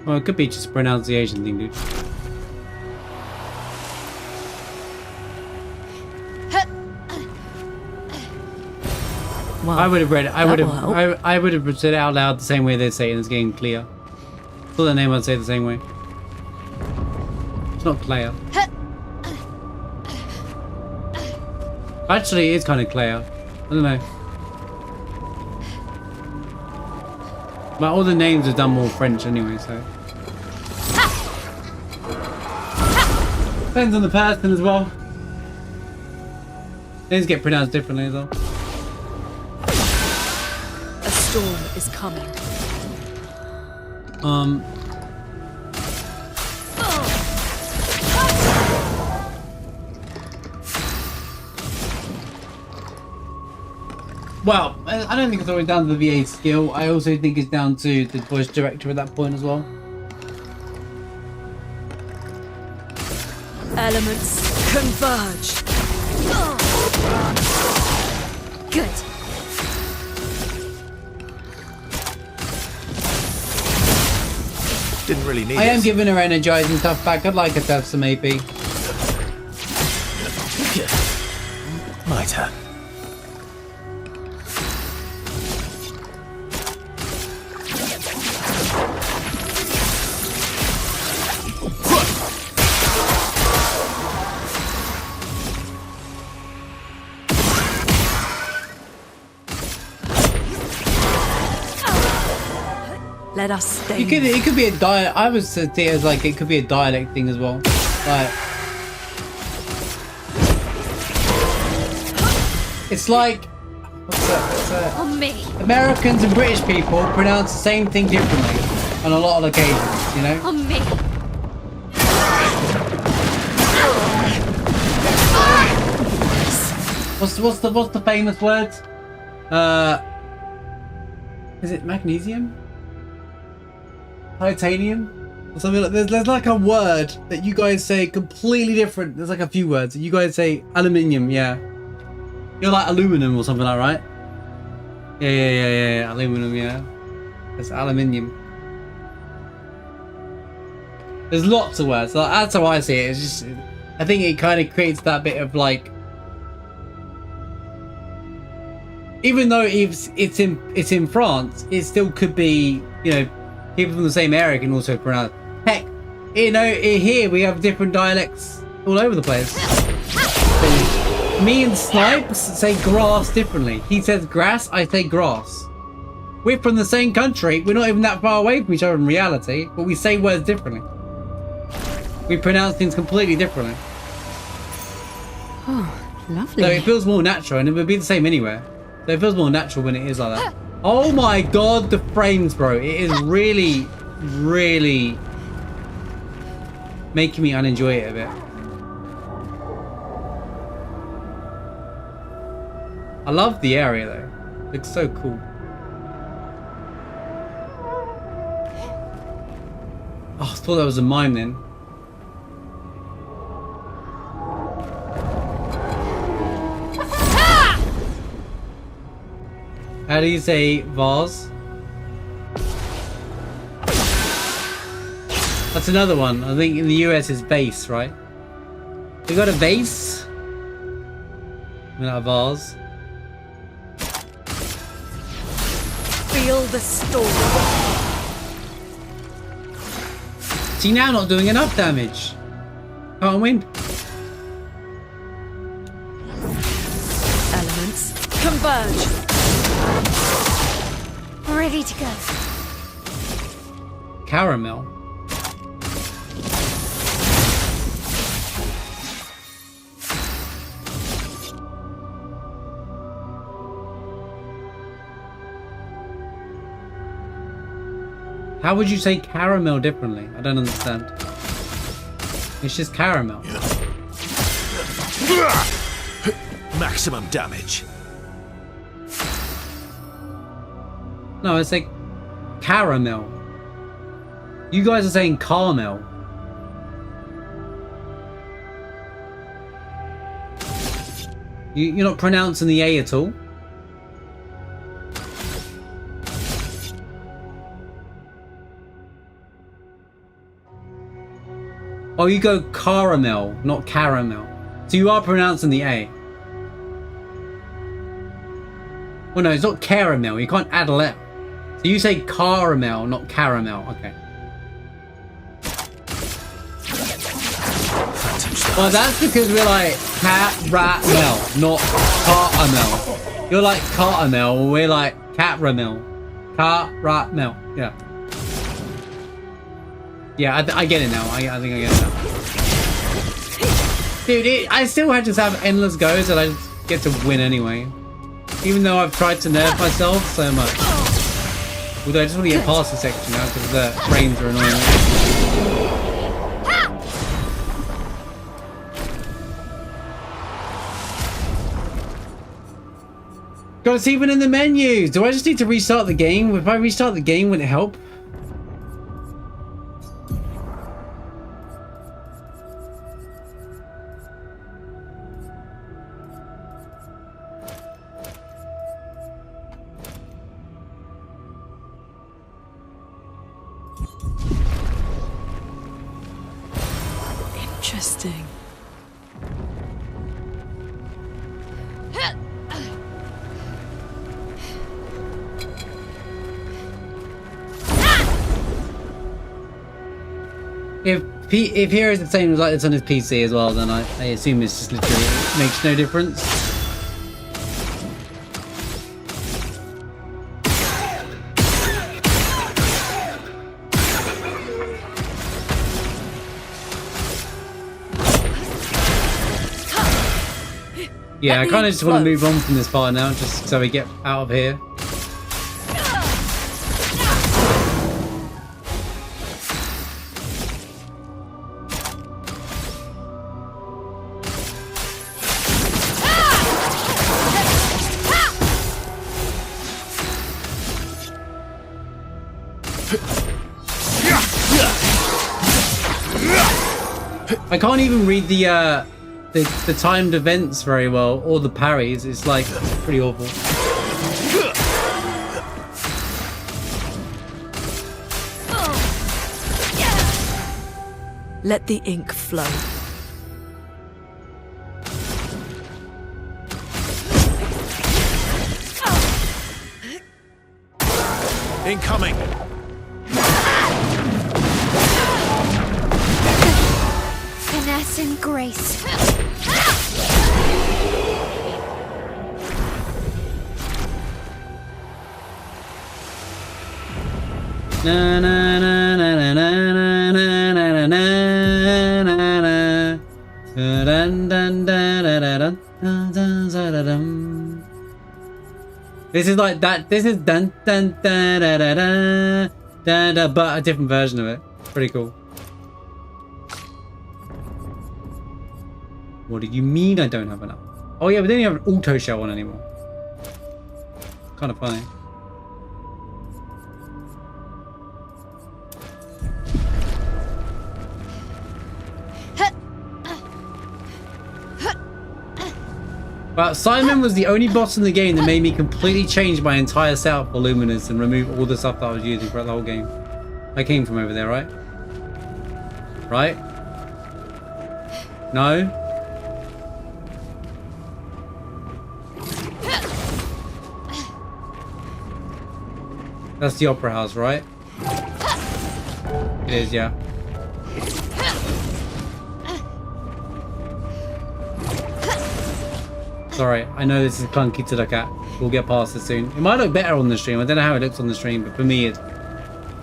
Speaker 1: Well, it could be just a pronunciation thing, dude.
Speaker 10: Well,
Speaker 1: I would have read it. I would have said it out loud the same way they say it in this game, Clear. For the name, I'd say it the same way. It's not Claire. Actually, it's kind of Claire. I don't know. But all the names are done more French anyway, so. Depends on the person as well. Things get pronounced differently as well.
Speaker 10: A storm is coming.
Speaker 1: Well, I don't think it's always down to the VA skill. I also think it's down to the voice director at that point as well.
Speaker 10: Elements converge.
Speaker 3: Good.
Speaker 5: Didn't really need
Speaker 1: I am
Speaker 5: it.
Speaker 1: giving her energizing stuff back. I'd like her to have some AP.
Speaker 5: My turn.
Speaker 10: Let us stay.
Speaker 1: It could be a dialect. I would see it as like it could be a dialect thing as well. Like it's like what's that?
Speaker 3: On me.
Speaker 1: Americans and British people pronounce the same thing differently on a lot of occasions. You know.
Speaker 3: On me.
Speaker 1: What's the famous words? Is it magnesium? Titanium? Or something like there's like a word that you guys say completely different. There's like a few words. You guys say aluminium, yeah. You're like aluminum or something like that, right? Yeah. Aluminum, yeah. It's aluminium. There's lots of words. Like, that's how I see it. It's just, I think it kind of creates that bit of like, even though it's in France, it still could be, you know, people from the same area can also pronounce. Heck, you know, here we have different dialects all over the place. Me and Snipes say grass differently. He says grass, I say grass. We're from the same country. We're not even that far away from each other in reality, but we say words differently. We pronounce things completely differently.
Speaker 10: Oh, lovely.
Speaker 1: So it feels more natural, and it would be the same anywhere. So it feels more natural when it is like that. Oh my god, the frames, bro. It is really, really making me unenjoy it a bit. I love the area though. It looks so cool. Oh, I thought that was a mime then. How do you say vase? That's another one. I think in the US it's vase, right? You got a vase? Not a vase.
Speaker 10: Feel the storm.
Speaker 1: See, now not doing enough damage. Can't win.
Speaker 10: Elements converge.
Speaker 3: Ready to go.
Speaker 1: Caramel. How would you say caramel differently? I don't understand. It's just caramel.
Speaker 5: Maximum damage.
Speaker 1: No, it's like caramel. You guys are saying caramel. You're not pronouncing the A at all. Oh, you go caramel, not caramel. So you are pronouncing the A. Well, no, it's not caramel. You can't add a letter. So you say caramel, not caramel. Okay. Well, that's because we're like caramel, not caramel. You're like caramel, we're like caramel. Caramel. Yeah. Yeah, I get it now. I think I get it now. Dude, I still had to have endless goes, and get to win anyway. Even though I've tried to nerf myself so much. Although I just want to get past the section now because the frames are annoying. God, it's even in the menus. Do I just need to restart the game? If I restart the game, would it help?
Speaker 10: Interesting.
Speaker 1: If Heroes the same like it's on his PC as well, then I assume it's just literally it makes no difference. Yeah, I kind of just want to move on from this part now, just so we get out of here. I can't even read the timed events very well, or the parries. It's like pretty awful.
Speaker 10: Let the ink flow.
Speaker 5: Incoming!
Speaker 3: Finesse and grace.
Speaker 1: Na na na na na na na na na na na. Dun dun dun dun dun dun dun dun. This is like that. This is dun dun dun dun dun dun dun, but a different version of it. Pretty cool. What do you mean I don't have enough? Oh yeah, we don't even have an auto shell on anymore. Kind of funny. But Simon was the only boss in the game that made me completely change my entire setup for Luminous and remove all the stuff that I was using throughout the whole game. I came from over there, right? Right? No? That's the Opera House, right? It is, yeah. Sorry, I know this is clunky to look at. We'll get past it soon. It might look better on the stream. I don't know how it looks on the stream, but for me, it's,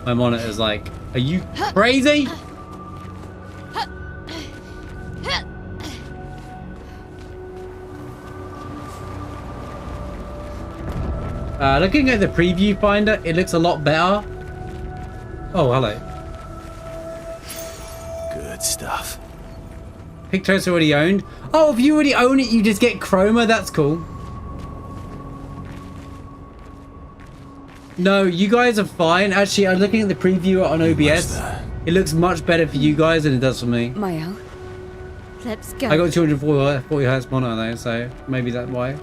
Speaker 1: my monitor's like, are you crazy? Looking at the preview finder, it looks a lot better. Oh, hello.
Speaker 5: Good stuff.
Speaker 1: Pictos already owned. Oh, if you already own it, you just get chroma. That's cool. No, you guys are fine. Actually, I'm looking at the preview on OBS. It looks much better for you guys than it does for me.
Speaker 10: Maelle.
Speaker 3: Let's go.
Speaker 1: I got 240 hertz monitor though, so maybe that's why.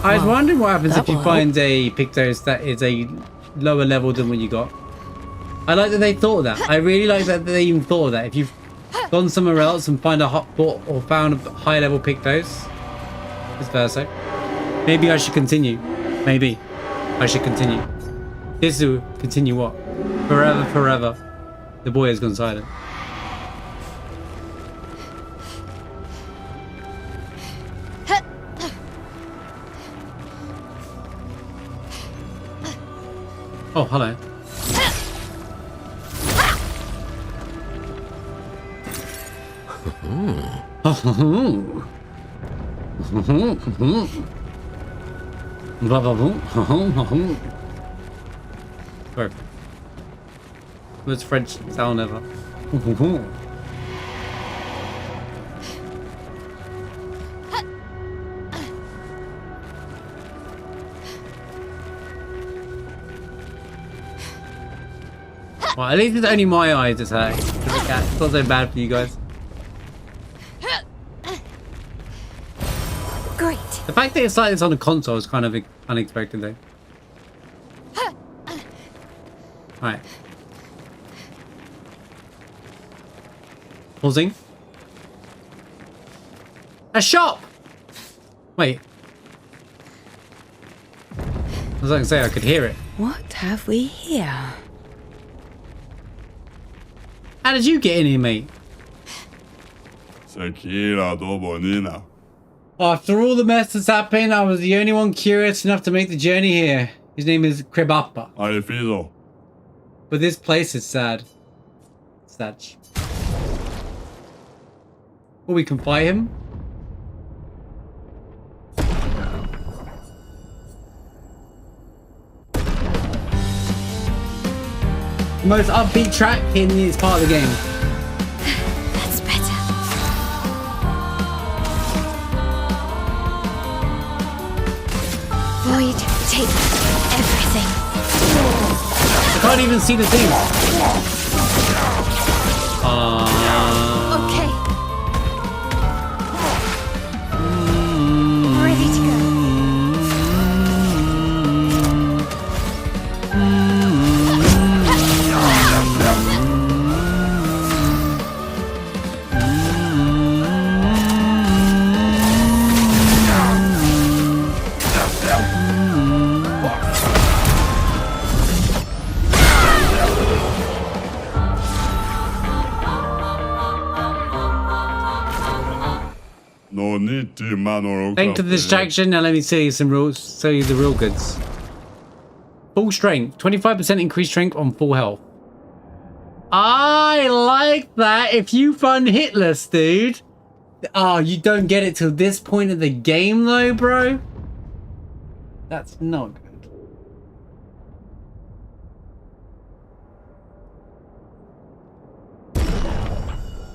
Speaker 1: I was wondering what happens if you find a Pictos that is a lower level than what you got. I like that they thought of that. I really like that they even thought of that. If you've gone somewhere else and find a hot or found a high level Pictos, vice versa. Maybe I should continue. Maybe I should continue. This will continue what? Forever, forever. The boy has gone silent. Oh, hello. Perfect. Most French sound ever. Well, at least it's only my eyes it's hurting. It's not so bad for you guys.
Speaker 3: Great.
Speaker 1: The fact that it's like this on a console is kind of unexpected though. Alright. Pausing. A shop! Wait. I was going to say I could hear it.
Speaker 10: What have we here?
Speaker 1: How did you get in here, mate? After all the mess that's happened, I was the only one curious enough to make the journey here. His name is Krebappa. But this place is sad. Sad. Well, we can fight him. The most upbeat track in this part of the game.
Speaker 3: That's better. Void, take everything.
Speaker 1: I can't even see the thing.
Speaker 3: Okay. Ready to go.
Speaker 1: Thanks to the distraction. Now let me see some rules. Show you the real goods. Full strength, 25% increased strength on full health. I like that. If you run hitless, dude. Oh, you don't get it till this point of the game, though, bro. That's not good.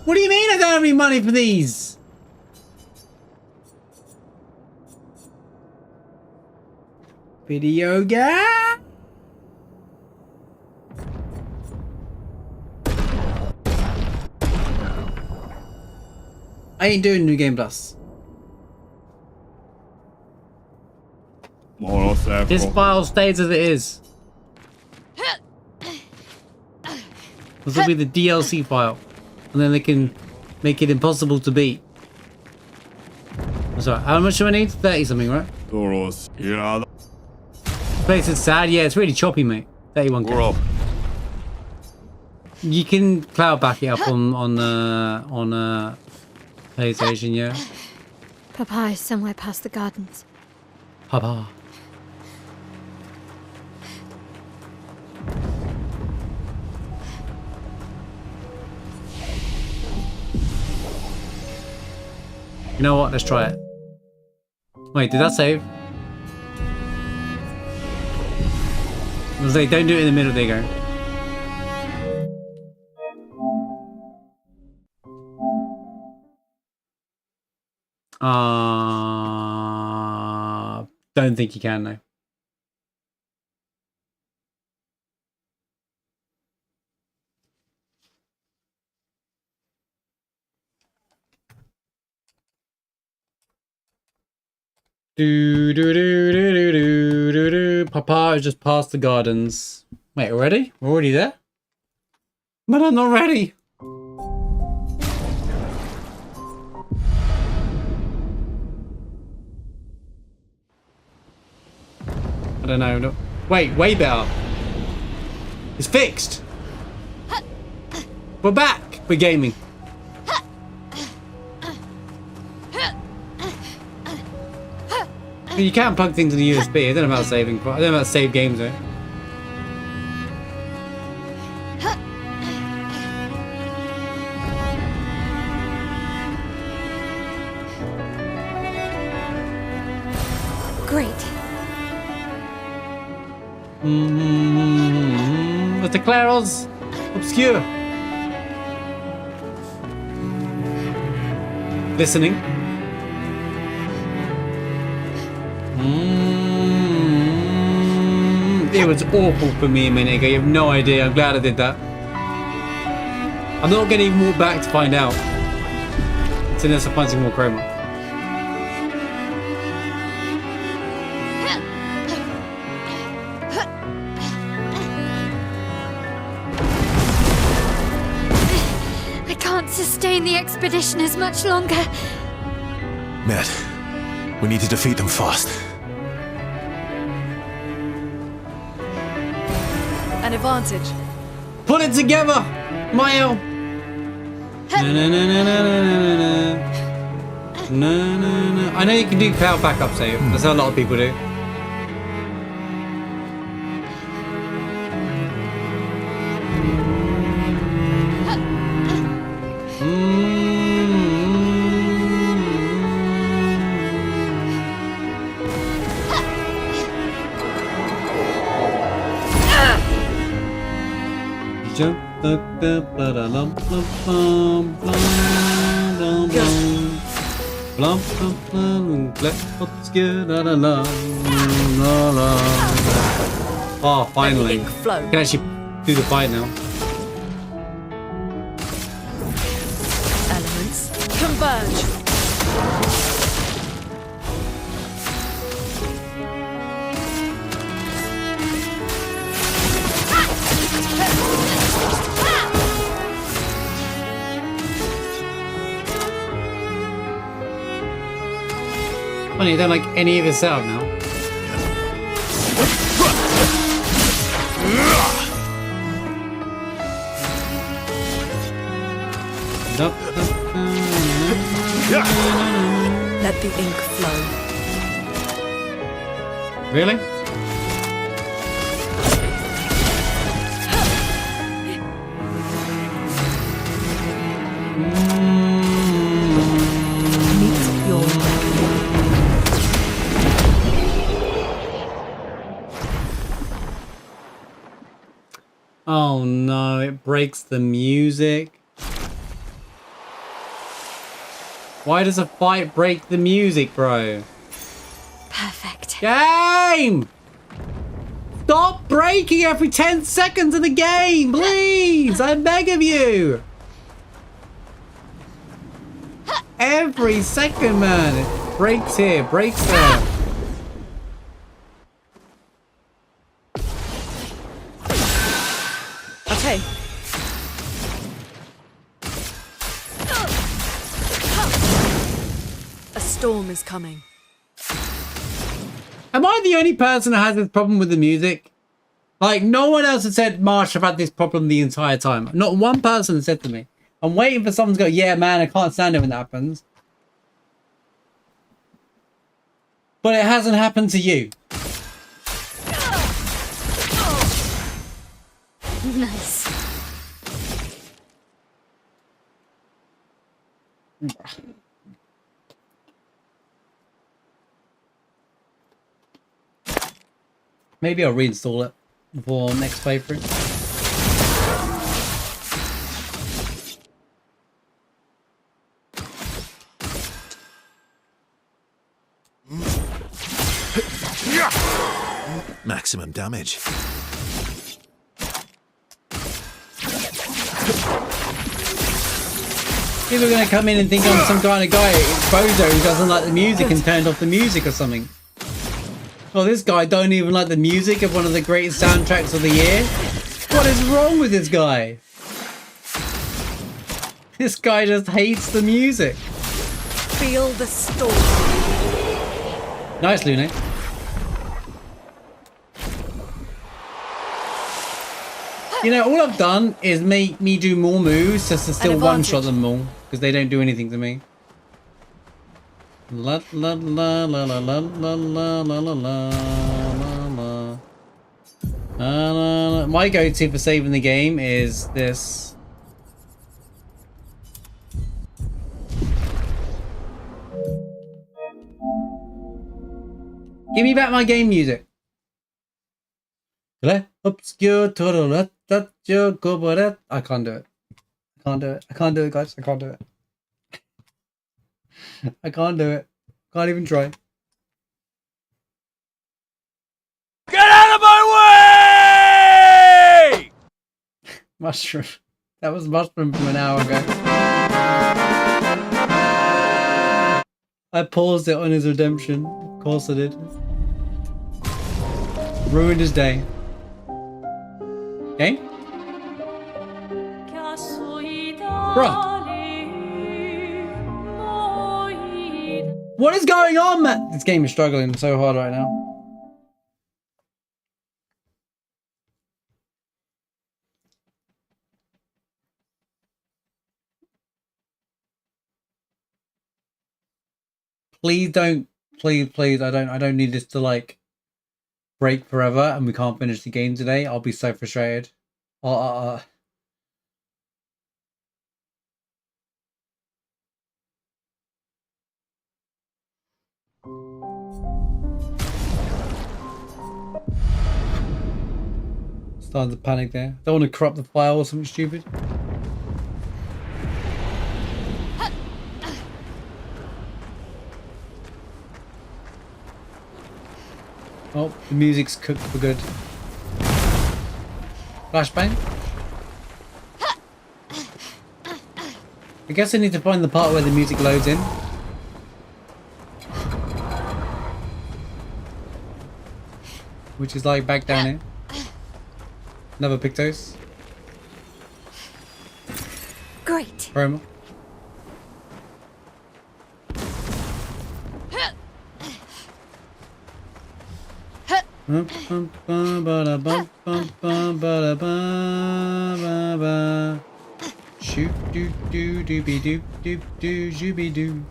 Speaker 1: What do you mean I don't have any money for these? Video game? I ain't doing New Game Plus. This file stays as it is. This will be the DLC file. And then they can make it impossible to beat. Sorry, how much do I need? 30 something, right? Place is sad. Yeah, it's really choppy, mate. 31k. You can cloud back it up on PlayStation, yeah.
Speaker 3: Papa is somewhere past the gardens.
Speaker 1: Papa. You know what? Let's try it. Wait, did that save? I was like, don't do it in the middle. There you go. Don't think you can though. Do do do do do do do do. Papa is just past the gardens. Wait, already? We're already there? But I'm not ready. I don't know. No. Wait, way better. It's fixed. We're back. We're gaming. You can't plug things to the USB. I don't know about saving. I don't know about save games though. Mr. Clair Obscur. Listening. It was awful for me a minute ago. You have no idea. I'm glad I did that. I'm not going to even walk back to find out. Unless I find some more chroma.
Speaker 3: I can't sustain the expedition as much longer.
Speaker 5: Matt, we need to defeat them fast.
Speaker 10: An advantage.
Speaker 1: Put it together, Maelle. I know you can do power backup save. That's how a lot of people do. Jump oh, finally. I can actually do the fight now.
Speaker 10: Elements converge.
Speaker 1: Funny, I don't like any of this out now.
Speaker 10: Let the ink flow.
Speaker 1: Really?
Speaker 10: Meet your
Speaker 1: Oh no, it breaks the music. Why does a fight break the music, bro?
Speaker 3: Perfect.
Speaker 1: Game! Stop breaking every 10 seconds of the game, please! I beg of you! Every second, man. It breaks here, breaks there.
Speaker 10: Okay. A storm is coming.
Speaker 1: Am I the only person that has this problem with the music? Like, no one else has said, Marsh, I've had this problem the entire time. Not one person has said to me. I'm waiting for someone to go, yeah, man, I can't stand it when that happens. But it hasn't happened to you.
Speaker 3: Nice.
Speaker 1: Maybe I'll reinstall it for next playthrough.
Speaker 5: Maximum damage.
Speaker 1: People are going to come in and think I'm some kind of guy, bozo, who doesn't like the music and turned off the music or something. Well, this guy don't even like the music of one of the greatest soundtracks of the year. What is wrong with this guy? This guy just hates the music.
Speaker 10: Feel the storm.
Speaker 1: Nice, Lune. You know, all I've done is make me do more moves just to still one-shot them all, because they don't do anything to me. La la la la la la la la la la la la. My go-to for saving the game is this. Give me back my game music. Clair Obscur. I can't do it. I can't do it. I can't do it, guys. I can't do it. I can't do it. Can't even try.
Speaker 9: Get out of my way!
Speaker 1: Mushroom. That was mushroom from an hour ago. I paused it on his redemption. Of course I did. Ruined his day. Okay? Bruh. What is going on, man? This game is struggling so hard right now. Please don't, please, I don't need this to like break forever and we can't finish the game today. I'll be so frustrated. Starting to panic there. Don't want to corrupt the file or something stupid. Oh, the music's cooked for good. Flashbang. I guess I need to find the part where the music loads in. Which is like back down here. Another Pictos.
Speaker 3: Great.
Speaker 1: Promo. Shoot doo doo doobie doo doo doo jooby doo.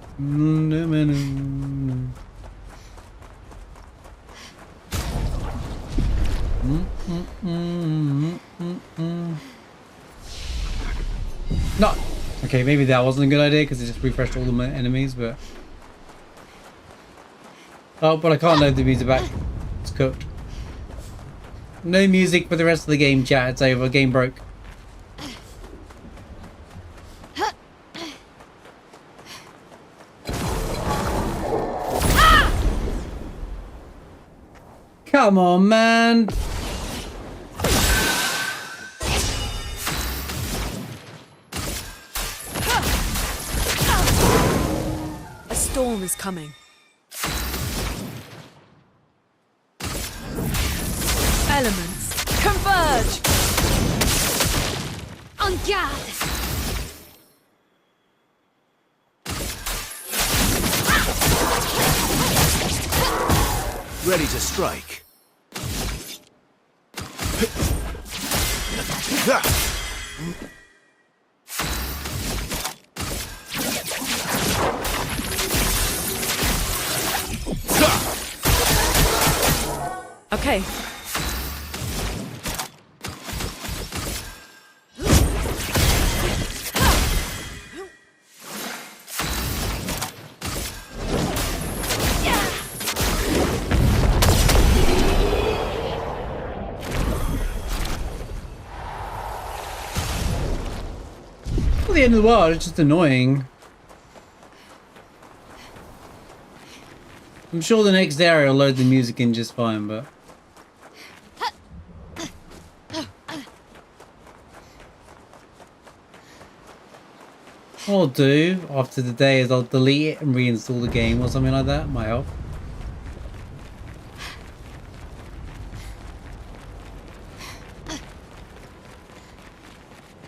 Speaker 1: No. Okay, maybe that wasn't a good idea because it just refreshed all the enemies, but oh, but I can't load the music back. It's cooked. No music for the rest of the game, chat. It's over. Game broke. Come on, man.
Speaker 10: A storm is coming. Elements converge.
Speaker 3: En garde.
Speaker 9: Ready to strike.
Speaker 10: Okay.
Speaker 1: Not the end of the world, it's just annoying. I'm sure the next area will load the music in just fine, but what I'll do after the day is I'll delete it and reinstall the game or something like that. Might help.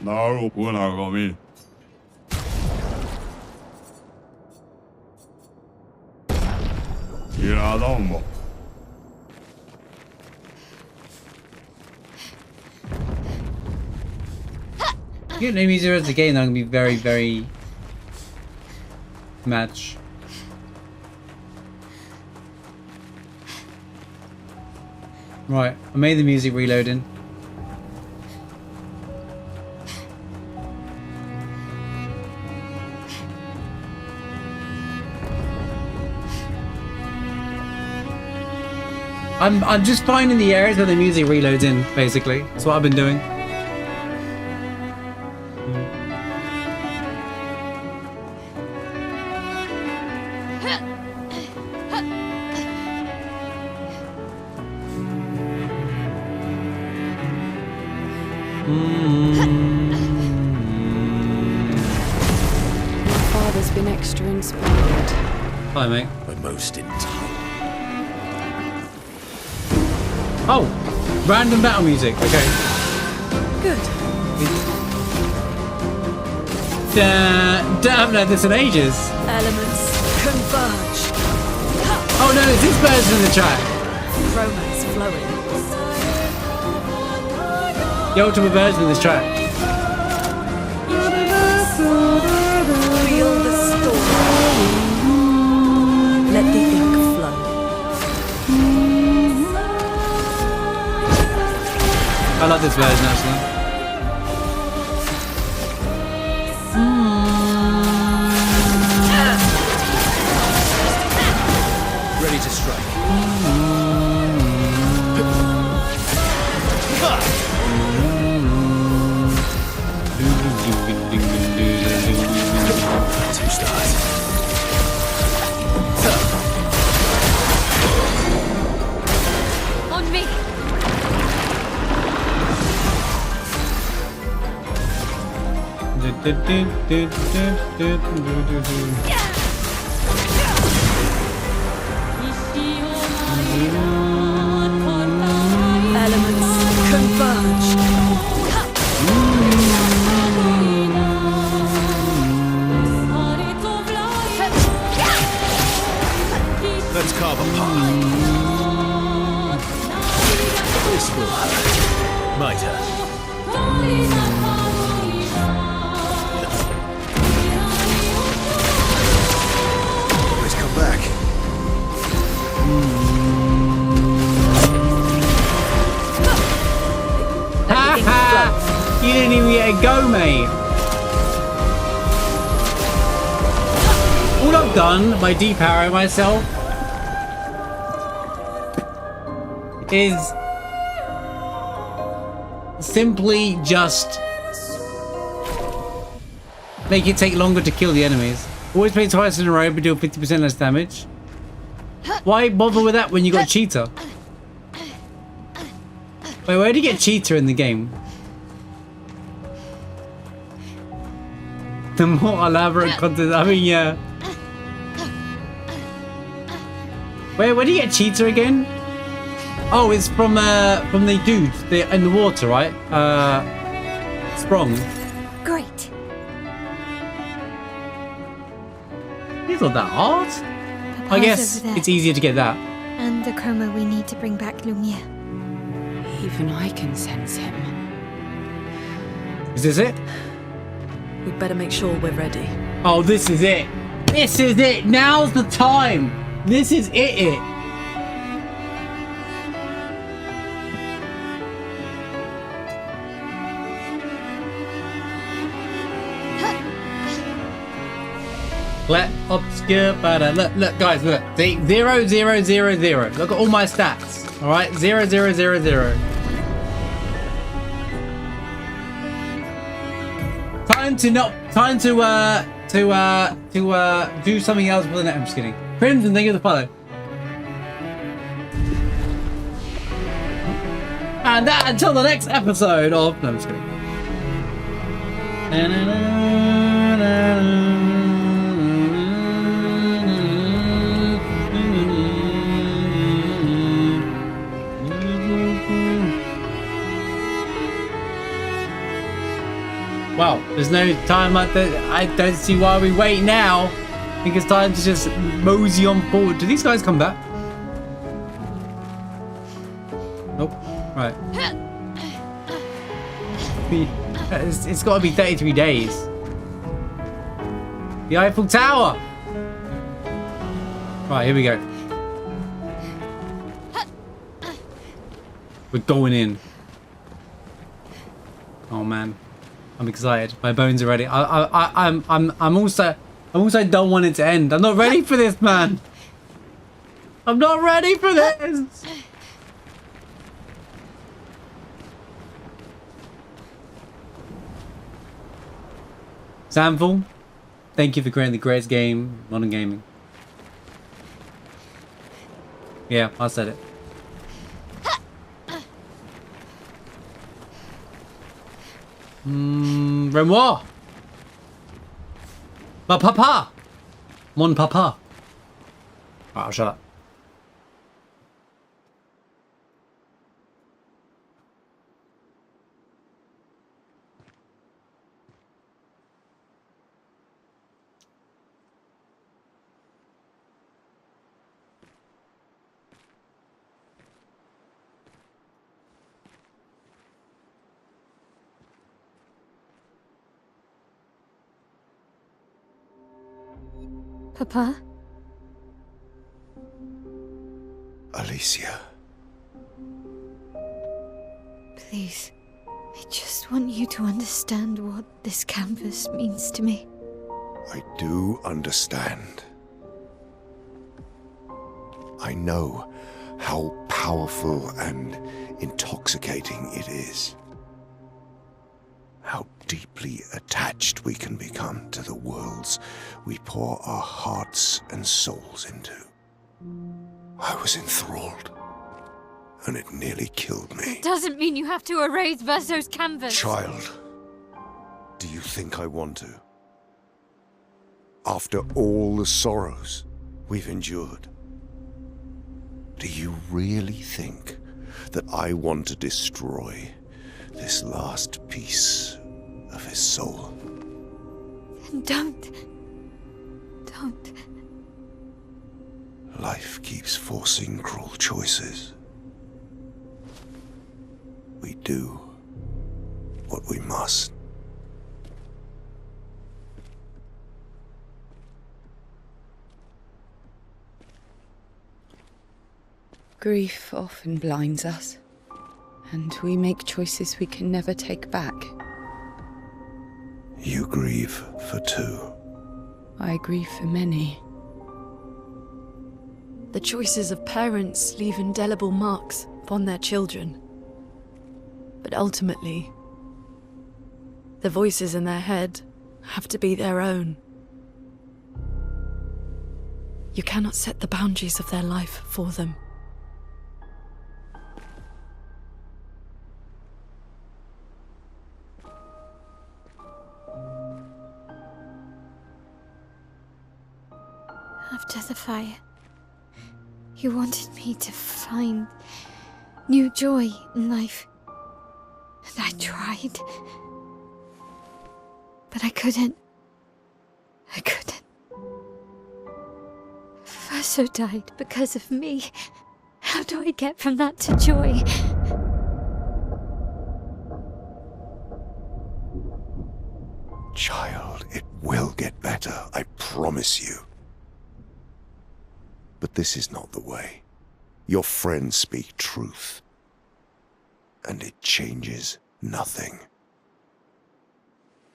Speaker 2: 나로 구원하거미. 일하다 뭐.
Speaker 1: Get no music as the game, I'm gonna be very, very match. Right, I made the music reloading. I'm just finding the areas where the music reloads in, basically. That's what I've been doing.
Speaker 10: Father's been extra inspired.
Speaker 1: Hi, mate.
Speaker 9: By most in time.
Speaker 1: Oh, random battle music. Okay.
Speaker 10: Good.
Speaker 1: Damn, no, this in ages.
Speaker 10: Elements converge.
Speaker 1: Oh no, it's this version of the track.
Speaker 10: Romance flowing.
Speaker 1: The ultimate version of this track.
Speaker 10: Feel the storm. Let the ink flow.
Speaker 1: I like this version actually.
Speaker 9: Ready to strike. Two stars.
Speaker 3: On me.
Speaker 10: Elements converge.
Speaker 9: Let's carve a path. This will hurt. Might hurt. Always come back.
Speaker 1: You didn't even get a go, mate. All I've done by depowering myself is simply just make it take longer to kill the enemies. Always play twice in a row but deal 50% less damage. Why bother with that when you got cheetah? Wait, where do you get cheetah in the game? The more elaborate content, I mean, yeah. Where do you get cheetah again? Oh, it's from the dude in the water, right? Sprung.
Speaker 3: Great.
Speaker 1: It's not that hard. I guess it's easier to get that.
Speaker 3: And the chroma we need to bring back Lumiere.
Speaker 10: Even I can sense him.
Speaker 1: Is this it?
Speaker 10: We'd better make sure we're ready.
Speaker 1: Oh, this is it. This is it. Now's the time. This is it. Clair Obscur, look, guys, look. See, 0, 0, 0, 0. Look at all my stats. All right, 0, 0, 0, 0. Time to do something else with the net. I'm just kidding. Crimson, thank you for the follow. And that until the next episode of. No, I'm just kidding. Well, there's no time like that. I don't see why we wait now. I think it's time to just mosey on forward. Do these guys come back? Nope. Right. It's got to be 33 days. The Eiffel Tower. Right, here we go. We're going in. Oh man. I'm excited. My bones are ready. I'm also don't want it to end. I'm not ready for this, man. I'm not ready for this. Samful, thank you for creating the greatest game, modern gaming. Yeah, I said it. Renoir. Ma papa. Mon papa. Alright, I'll shut up.
Speaker 3: Papa?
Speaker 7: Alicia.
Speaker 3: Please, I just want you to understand what this canvas means to me.
Speaker 7: I do understand. I know how powerful and intoxicating it is. How deeply attached we can become to the worlds we pour our hearts and souls into. I was enthralled, and it nearly killed me.
Speaker 3: It doesn't mean you have to erase Verso's canvas.
Speaker 7: Child, do you think I want to? After all the sorrows we've endured, do you really think that I want to destroy this last piece of his soul?
Speaker 3: Then don't.
Speaker 7: Life keeps forcing cruel choices. We do what we must.
Speaker 10: Grief often blinds us, and we make choices we can never take back.
Speaker 7: You grieve for two.
Speaker 10: I grieve for many.
Speaker 12: The choices of parents leave indelible marks upon their children. But ultimately, the voices in their head have to be their own. You cannot set the boundaries of their life for them.
Speaker 3: After the fire, you wanted me to find new joy in life. And I tried. But I couldn't. Verso died because of me. How do I get from that to joy?
Speaker 7: Child, it will get better, I promise you. But this is not the way. Your friends speak truth, and it changes nothing.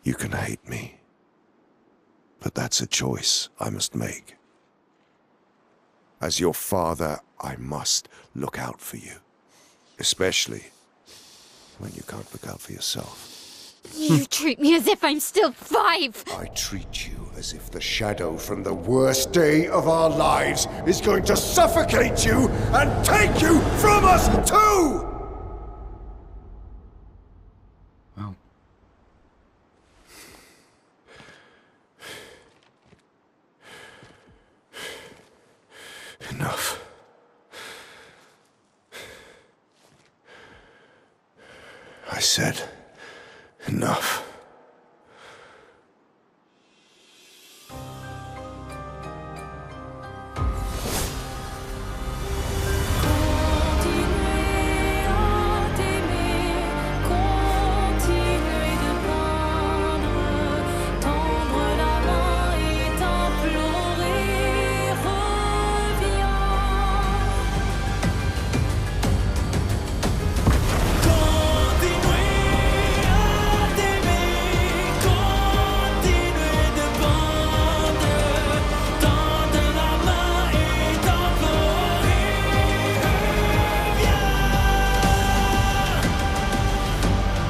Speaker 7: You can hate me, but that's a choice I must make. As your father, I must look out for you, especially when you can't look out for yourself.
Speaker 3: You treat me as if I'm still 5!
Speaker 7: I treat you as if the shadow from the worst day of our lives is going to suffocate you and take you from us too!
Speaker 1: Wow.
Speaker 7: Enough. I said enough.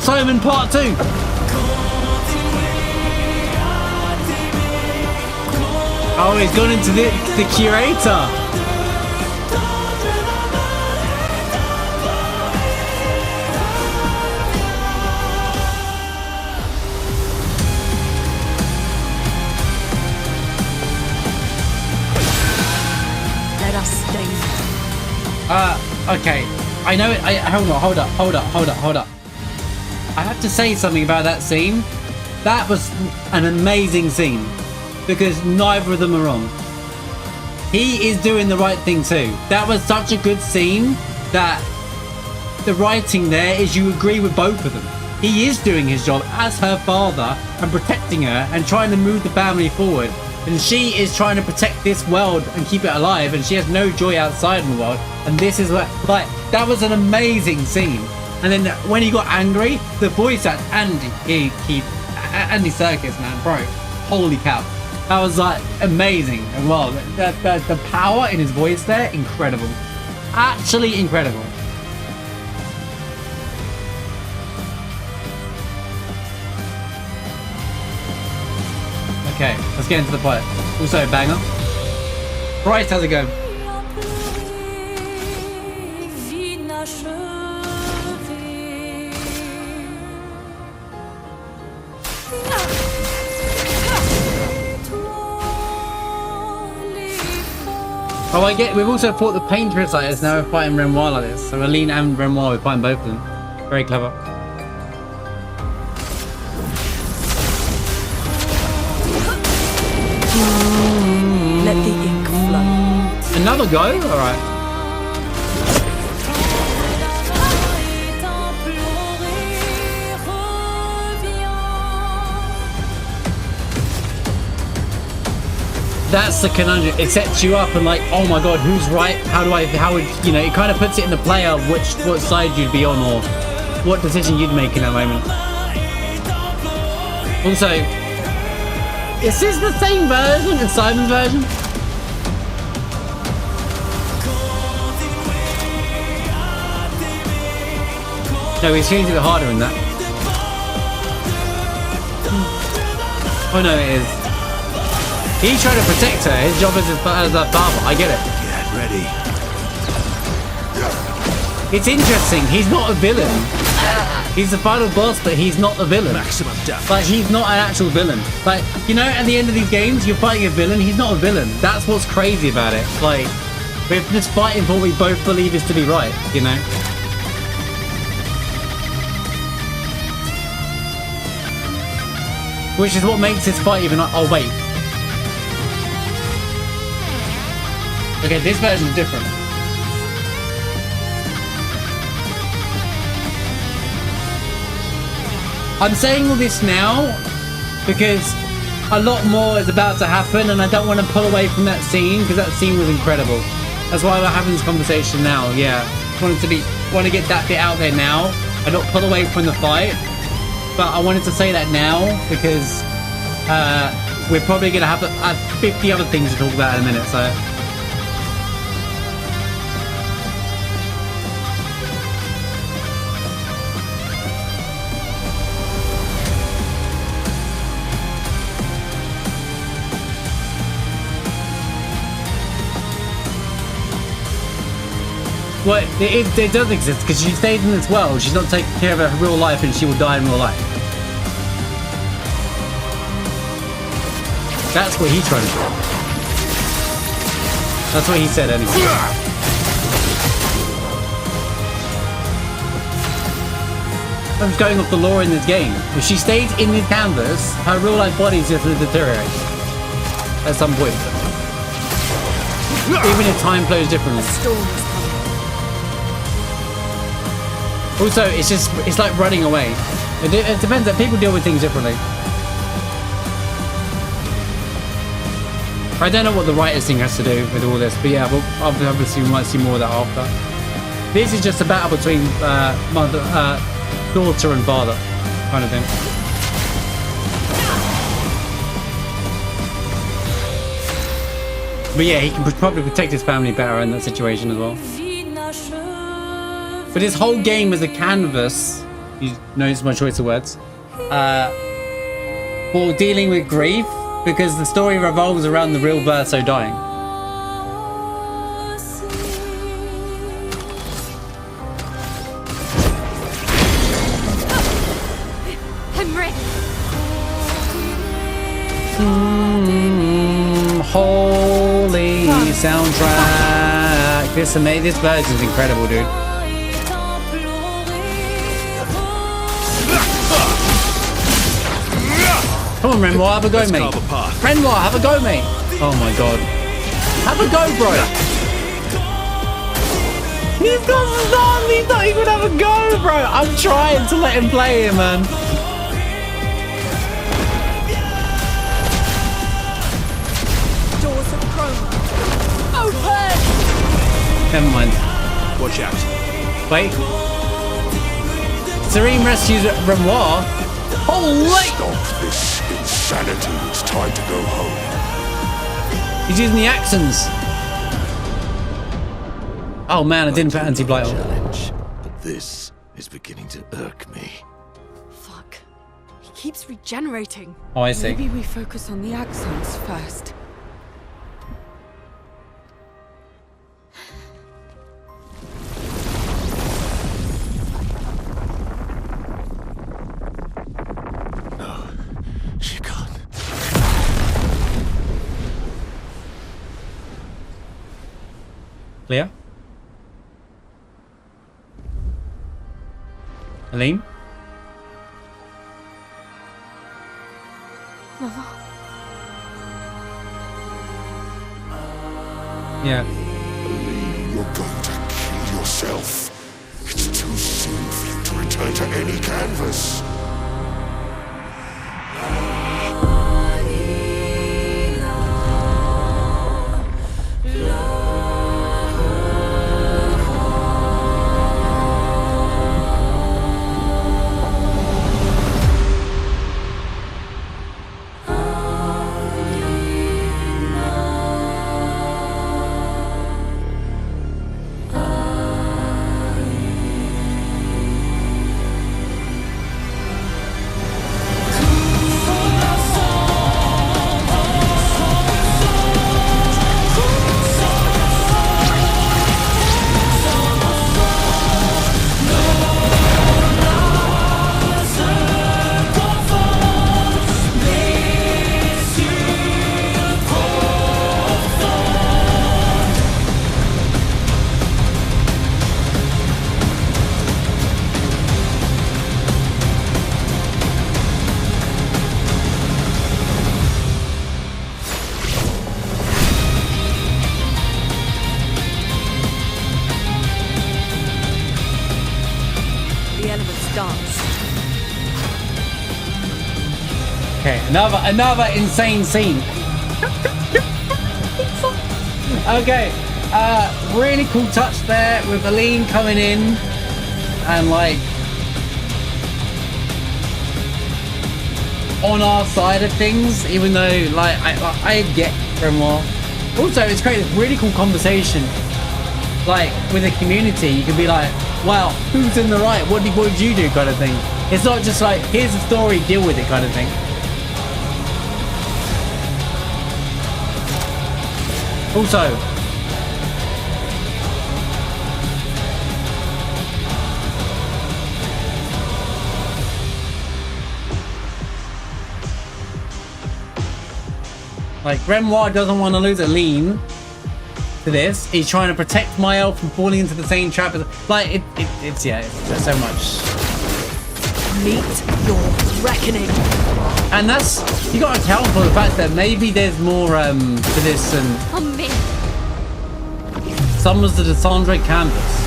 Speaker 1: Simon Part 2. Oh, he's gone into the curator.
Speaker 12: Let us stay.
Speaker 1: Okay. I know it. Hold up. I have to say something about that scene. That was an amazing scene because neither of them are wrong. He is doing the right thing too. That was such a good scene that the writing there is you agree with both of them. He is doing his job as her father and protecting her and trying to move the family forward. And she is trying to protect this world and keep it alive, and she has no joy outside in the world. And this is what, like, that was an amazing scene. And then when he got angry, the voice at Andy Serkis, man, bro, holy cow, that was like amazing as well. The power in his voice there, incredible, actually incredible. Okay, let's get into the fight. Also, banger. Bryce, how's it going? Oh, I get. We've also fought the Paintress like this. Now we're fighting Renoir like this. So Aline and Renoir, we're fighting both of them. Very clever.
Speaker 12: Let the ink flow.
Speaker 1: Another go? Alright. That's the conundrum. It sets you up and like, oh my god, who's right? How would, you know, it kind of puts it in the player what side you'd be on or what decision you'd make in that moment. Also, is this the same version as Simon's version? No, he's changed it harder in that. Oh no, it is. He's trying to protect her. His job as a father. I get it.
Speaker 5: Get ready.
Speaker 1: It's interesting. He's not a villain. He's the final boss, but he's not a villain.
Speaker 5: Maximum damage.
Speaker 1: Like, he's not an actual villain. Like, you know, at the end of these games, you're fighting a villain. He's not a villain. That's what's crazy about it. Like, we're just fighting for what we both believe is to be right, you know? Which is what makes this fight even... Oh, wait. Okay, this version's different. I'm saying all this now because a lot more is about to happen and I don't want to pull away from that scene because that scene was incredible. That's why we're having this conversation now, yeah. Want to get that bit out there now. I don't pull away from the fight, but I wanted to say that now because we're probably going to have 50 other things to talk about in a minute, so... Well, it does exist because she stays in this world. She's not taking care of her real life and she will die in real life. That's what he's trying to do. That's what he said anyway. I'm just going off the lore in this game. If she stays in this canvas, her real life body is just going to deteriorate at some point. Even if time flows differently. Also, it's like running away. It depends that people deal with things differently. I don't know what the writers thing has to do with all this, but yeah, obviously we might see more of that after. This is just a battle between daughter and father, kind of thing. But yeah, he can probably protect his family better in that situation as well. But his whole game is a canvas, you notice my choice of words, for dealing with grief because the story revolves around the real Verso dying.
Speaker 3: I'm ready.
Speaker 1: Holy soundtrack. This version is incredible, dude. Come on, Renoir, have a go, mate. Renoir, have a go, mate. Oh my god. Have a go, bro. He's got none. He's not even have a go, bro. I'm trying to let him play here, man.
Speaker 12: Doors of chrome. Open!
Speaker 1: Never mind.
Speaker 5: Watch out.
Speaker 1: Wait. Serene rescues Renoir. Holy!
Speaker 7: Stop this insanity. It's time to go home.
Speaker 1: He's using the accents. Oh man, I didn't put anti-blight on.
Speaker 9: Challenge, but this is beginning to irk me.
Speaker 12: Fuck. He keeps regenerating.
Speaker 1: Oh, I see.
Speaker 10: Maybe we focus on the accents first.
Speaker 9: She can't.
Speaker 1: Clear? Aline?
Speaker 3: Mama.
Speaker 1: Yeah.
Speaker 7: You're going to kill yourself. It's too soon for you to return to any canvas.
Speaker 1: Okay, another insane scene. Okay, really cool touch there with Aline coming in and like on our side of things, even though like I get Grimoire. Also, it's created a really cool conversation like with the community. You can be like, wow, who's in the right? What did you do kind of thing. It's not just like, here's the story, deal with it kind of thing. Also, like Grimoire doesn't want to lose Aline to this. He's trying to protect Maelle from falling into the same trap as, like it's yeah, there's so much.
Speaker 12: Meet your reckoning.
Speaker 1: And that's, you got to account for the fact that maybe there's more to this than summons the Descendre canvas.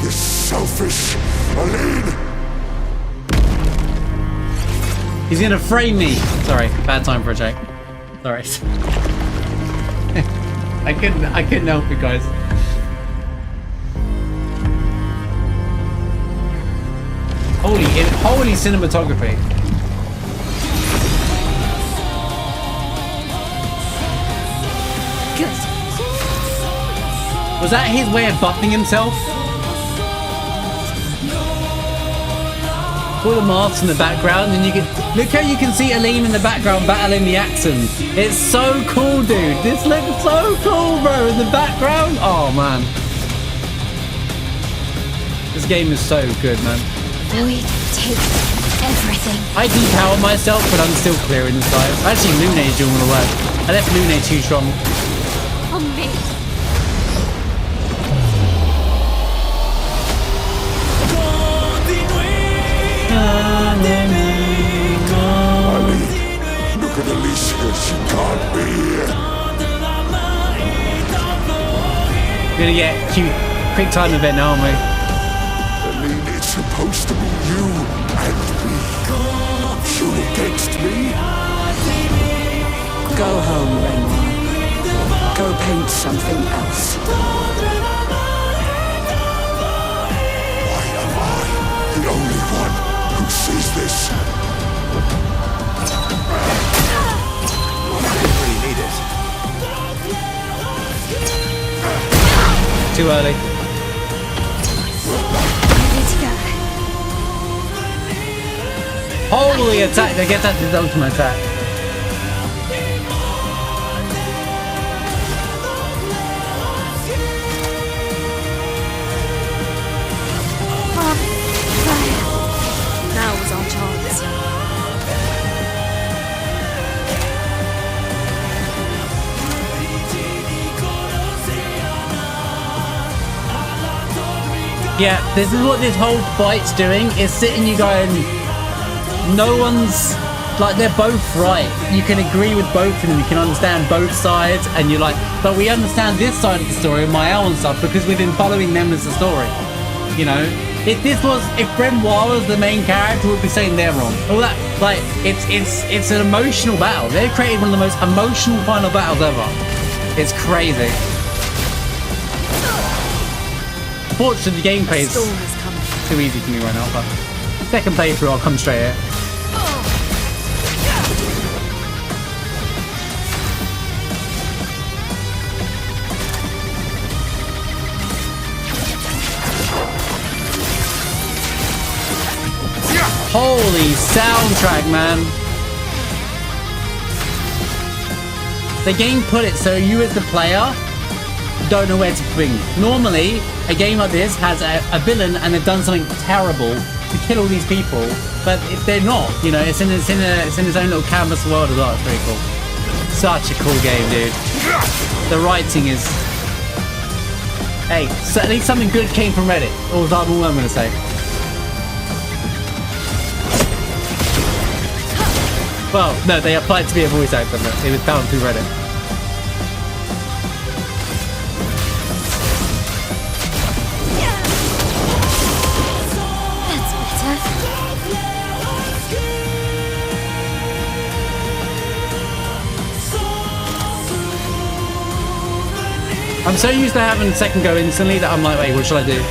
Speaker 7: You selfish Aline!
Speaker 1: He's gonna frame me. Sorry, bad time for a joke. Sorry. I couldn't help it, guys. Holy cinematography. Was that his way of buffing himself? all the masks in the background, and you can look how you can see Aline in the background battling the Axon. It's so cool, dude. This looks so cool, bro, in the background. Oh man, this game is so good, man.
Speaker 3: Void take everything.
Speaker 1: I depower myself, but I'm still clearing the sides. Actually, Lumiere is doing all the work. I left Lumiere too strong.
Speaker 3: On me.
Speaker 7: Look at Alicia, she can't be here.
Speaker 1: We're gonna get a cute quick time event now, aren't we?
Speaker 7: Aline, it's supposed to be you and me. You against me?
Speaker 10: Go home, Renoir. Go paint something else.
Speaker 7: Why am I the only one who sees this?
Speaker 5: Really need it.
Speaker 1: Too early.
Speaker 3: Ready to go.
Speaker 1: Holy attack! They get that to the ultimate attack.
Speaker 12: Now was our chance.
Speaker 1: Yeah, this is what this whole fight's doing. Is sitting you going, no one's like, they're both right. You can agree with both of them. You can understand both sides, and you're like, but we understand this side of the story, Maelle and stuff, because we've been following them as a story. You know, if Renoir was the main character, we'd be saying they're wrong. All that, like, it's an emotional battle. They created one of the most emotional final battles ever. It's crazy. Unfortunately, the gameplay is too easy for me right now, but second playthrough, I'll come straight here. Holy soundtrack, man. The game put it so you as the player don't know where to swing. Normally, a game like this has a villain and they've done something terrible to kill all these people, but if they're not, you know, it's in its own little canvas world as well. It's pretty cool. Such a cool game, dude. The writing is... Hey, so at least something good came from Reddit. All I'm gonna say. Well, no, they applied to be a voice actor, but it was found through Reddit. I'm so used to having second go instantly that I'm like, wait, what should I do?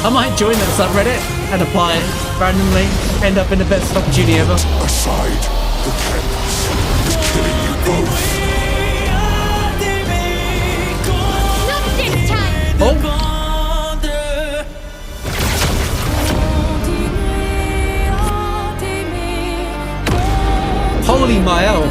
Speaker 1: I might join that subreddit and apply it randomly, end up in the best opportunity ever.
Speaker 7: Aside, the canvas is killing you both.
Speaker 3: Not this time!
Speaker 1: Oh! Holy Maelle!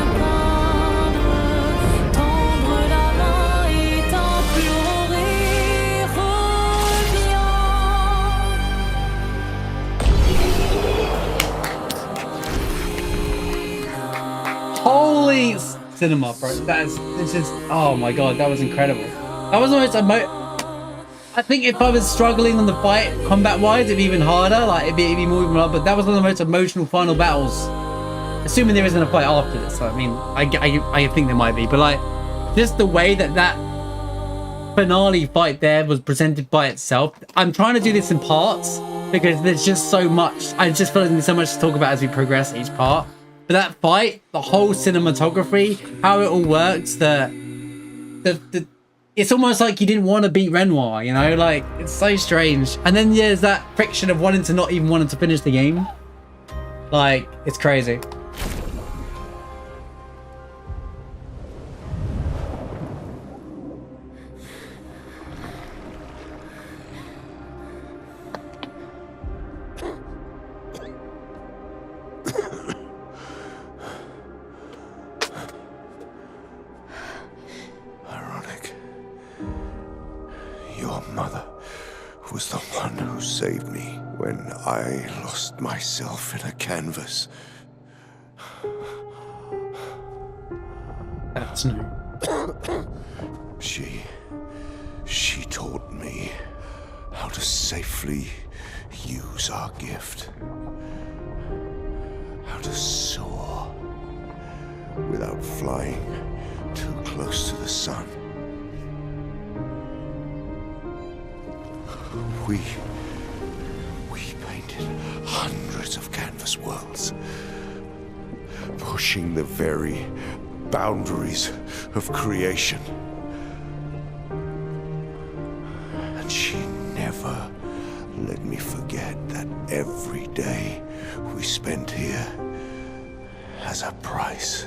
Speaker 1: Holy cinema, bro. It's just, oh my god, that was incredible. That was the most I think if I was struggling on the fight combat-wise, it'd be even harder. Like, it'd be more even harder, but that was one of the most emotional final battles. Assuming there isn't a fight after this. I mean, I think there might be, but like, just the way that finale fight there was presented by itself. I'm trying to do this in parts because there's just so much. I just feel like there's so much to talk about as we progress each part. But that fight, the whole cinematography, how it all works, it's almost like you didn't want to beat Renoir, you know? Like, it's so strange. And then there's that friction of wanting to not even wanting to finish the game. Like, it's crazy.
Speaker 13: saved me when I lost myself in a canvas.
Speaker 1: That's new.
Speaker 13: She taught me how to safely use our gift. How to soar without flying too close to the sun. We painted hundreds of canvas worlds, pushing the very boundaries of creation. And she never let me forget that every day we spent here has a price.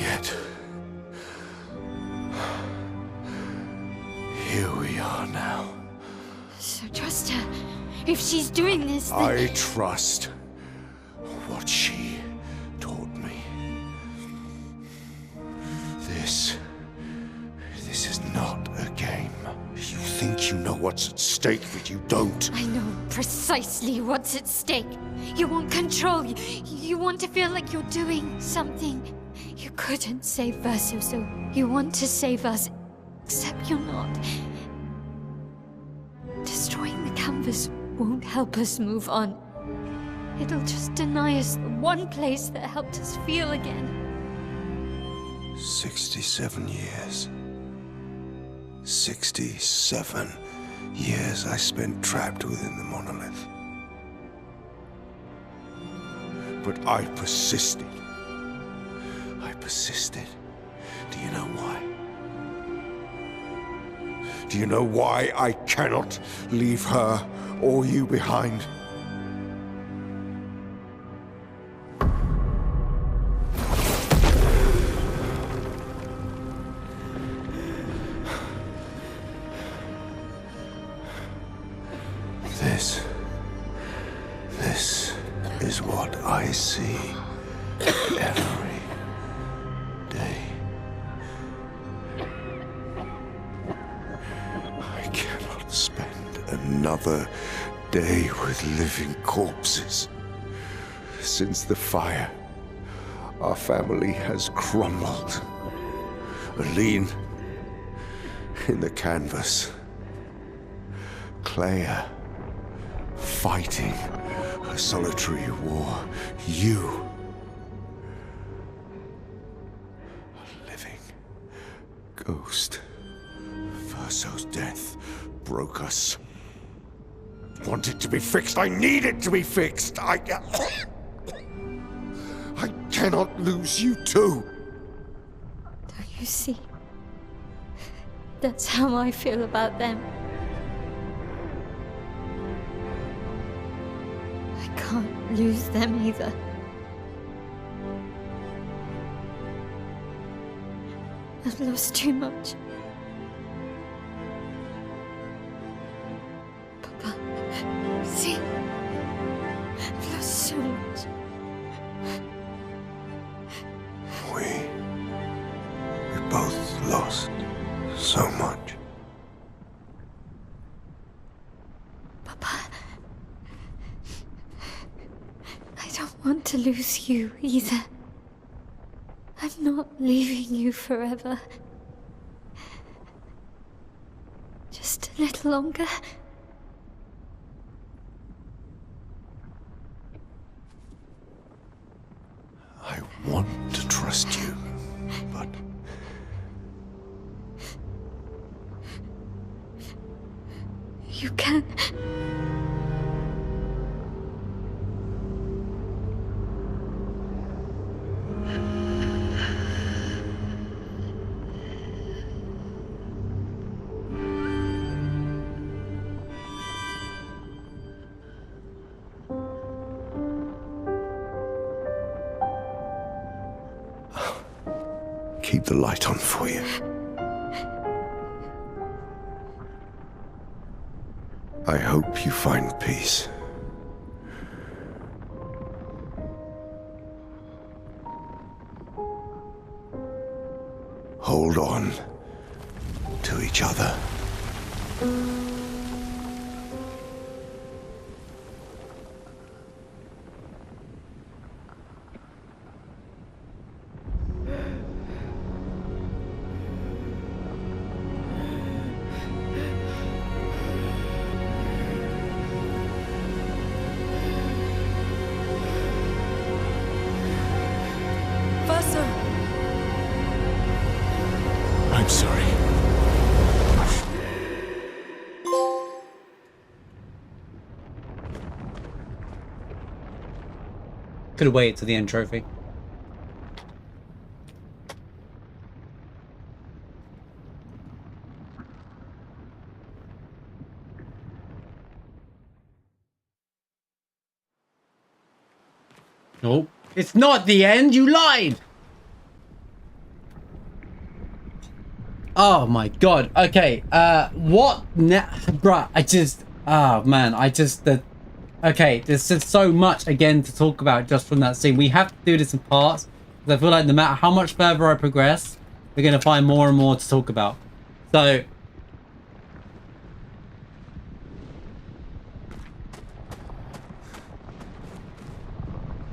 Speaker 13: Yet, here we are now.
Speaker 3: So trust her. If she's doing this, then...
Speaker 13: I trust what she taught me. This is not a game. You think you know what's at stake, but you don't.
Speaker 3: I know precisely what's at stake. You want control. You want to feel like you're doing something. You couldn't save Verso, so you want to save us. Except you're not. Destroying the canvas won't help us move on. It'll just deny us the one place that helped us feel again.
Speaker 13: 67 years. 67 years I spent trapped within the monolith. But I persisted. Do you know why? Do you know why I cannot leave her or you behind? This is what I see every day. I cannot spend another day with living corpses. Since the fire, our family has crumbled. Aline in the canvas. Clair fighting a solitary war. You, a living ghost. Verso's death broke us. Want it to be fixed. I need it to be fixed. I cannot lose you too.
Speaker 3: Don't you see? That's how I feel about them. I can't lose them either. I've lost too much. Papa, see? I've lost so much.
Speaker 13: We both lost so much.
Speaker 3: Papa, I don't want to lose you either. I'm not leaving you forever. Just a little longer.
Speaker 13: I want to trust you, but...
Speaker 3: You can.
Speaker 13: Keep the light on for you. I hope you find peace hold on to each other.
Speaker 12: Verso!
Speaker 13: I'm sorry.
Speaker 1: Could have waited to the end trophy. Nope. It's not the end, you lied! Oh my god. Okay, what bruh, oh man, okay, there's just so much again to talk about just from that scene. We have to do this in parts, because I feel like no matter how much further I progress, we're gonna find more and more to talk about. So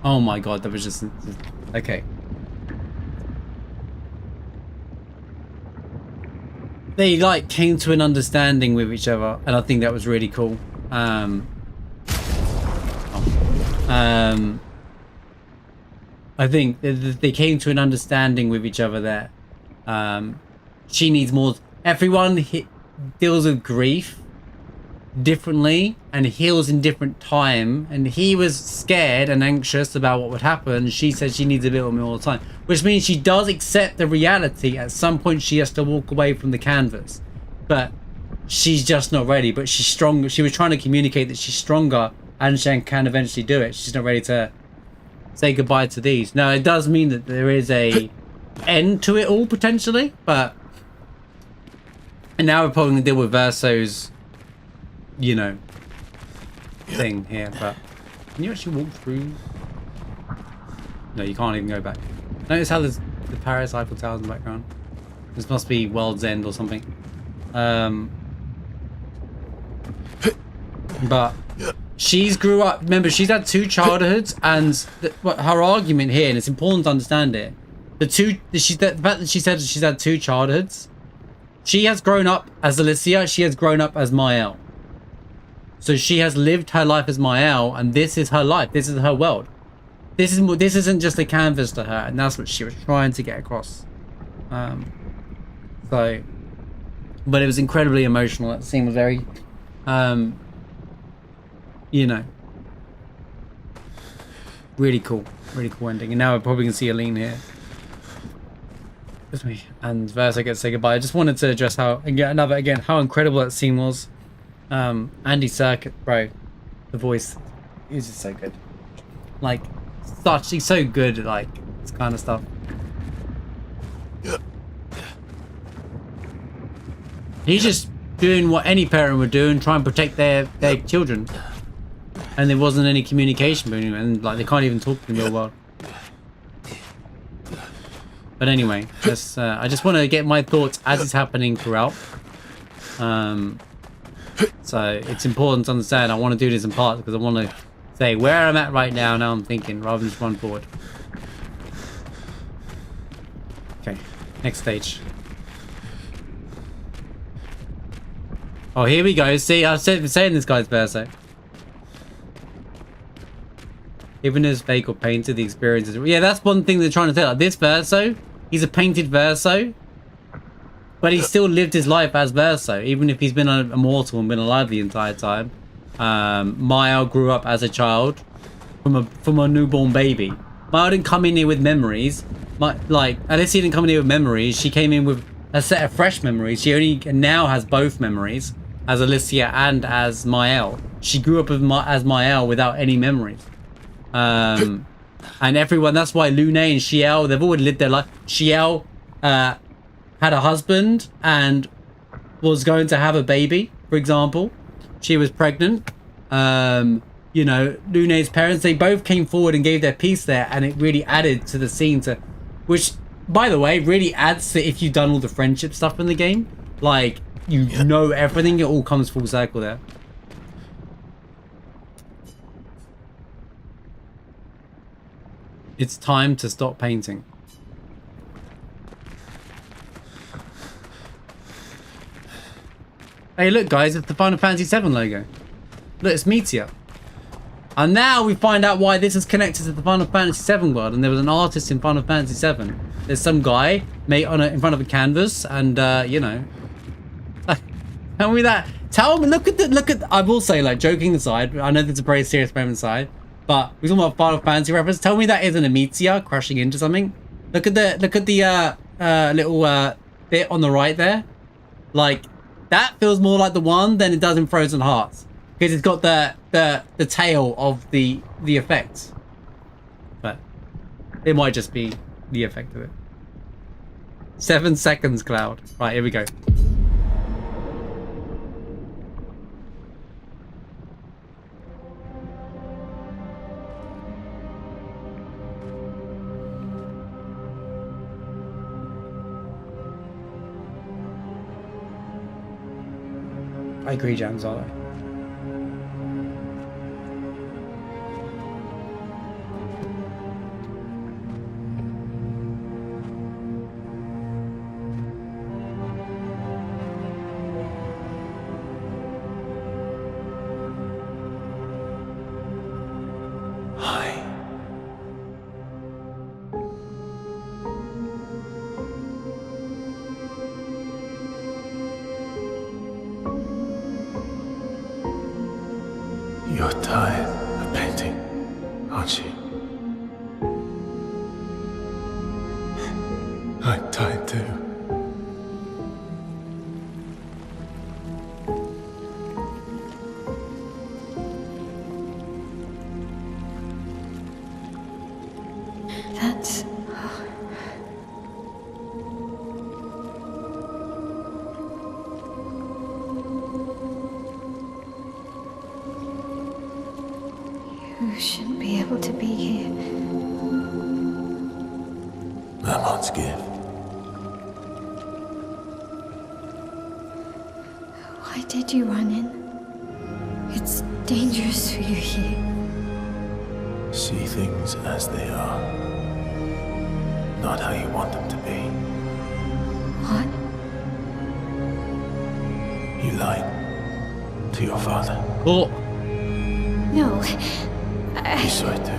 Speaker 1: oh my god, that was just okay. They like came to an understanding with each other, and I think that was really cool. I think they came to an understanding with each other there. She needs more. Everyone deals with grief differently and heals in different time, and he was scared and anxious about what would happen. She said she needs a bit more time, which means she does accept the reality. At some point she has to walk away from the canvas, but she's just not ready. But she's strong. She was trying to communicate that she's stronger and she can eventually do it. She's not ready to say goodbye to these. Now it does mean that there is a end to it all potentially, but and now we're probably gonna deal with Verso's, you know, thing here. But can you actually walk through? No, you can't even go back. Notice how there's the Paris Eiffel Tower in the background. This must be World's End or something. But she's grew up. Remember, she's had two childhoods, and her argument here, and it's important to understand it. The fact that she said she's had two childhoods. She has grown up as Alicia. She has grown up as Maelle. So she has lived her life as Maelle, and this is her life. This is her world. This isn't just a canvas to her, and that's what she was trying to get across. But it was incredibly emotional. That scene was very, you know, really cool ending. And now we're probably gonna see Aline here. Me and Verso gets to say goodbye. I just wanted to address how how incredible that scene was. Andy Serkis, bro, the voice is just so good. Like, he's so good at like this kind of stuff. He's just doing what any parent would do and try and protect their children. And there wasn't any communication between them, and like they can't even talk in the real world. But anyway, I just want to get my thoughts as it's happening throughout. So it's important to understand. I want to do this in parts because I want to say where I'm at right now. Now I'm thinking rather than just run forward. Okay, next stage. Oh, here we go. See, I've been saying this guy's Verso. Even as fake or painted, the experience is... Yeah, that's one thing they're trying to tell. Like, this Verso, he's a painted Verso, but he still lived his life as Verso, even if he's been immortal and been alive the entire time. Maelle grew up as a child from a newborn baby. Maelle didn't come in here with memories. Alicia didn't come in here with memories. She came in with a set of fresh memories. She only now has both memories, as Alicia and as Maelle. She grew up as Maelle without any memories. And everyone, that's why Lune and Ciel, they've already lived their life. Ciel had a husband and was going to have a baby, for example. She was pregnant. You know, Lune's parents, they both came forward and gave their piece there, and it really added to the scene, which by the way, really adds to if you've done all the friendship stuff in the game. Like, you know everything, it all comes full circle there. It's time to stop painting. Hey, look, guys, it's the Final Fantasy VII logo. Look, it's Meteor. And now we find out why this is connected to the Final Fantasy VII world. And there was an artist in Final Fantasy VII. There's some guy made on in front of a canvas, and you know, tell me that. Tell me, look at. I will say, like, joking aside, I know there's a very serious moment aside, but we're talking about Final Fantasy reference. Tell me that isn't a meteor crashing into something. Look at the little bit on the right there. Like, that feels more like the one than it does in Frozen Hearts, because it's got the tail of the effects. But it might just be the effect of it. 7 seconds, Cloud. Right, here we go. I agree, Janzalo.
Speaker 5: You're tired of painting, aren't you? I'm tired too.
Speaker 3: That's... You shouldn't be able to be here.
Speaker 5: Mermon's gift.
Speaker 3: Why did you run in? It's dangerous for you here.
Speaker 5: See things as they are, not how you want them to be.
Speaker 3: What?
Speaker 5: You lied to your father.
Speaker 1: Oh.
Speaker 3: No.
Speaker 5: You saw it too.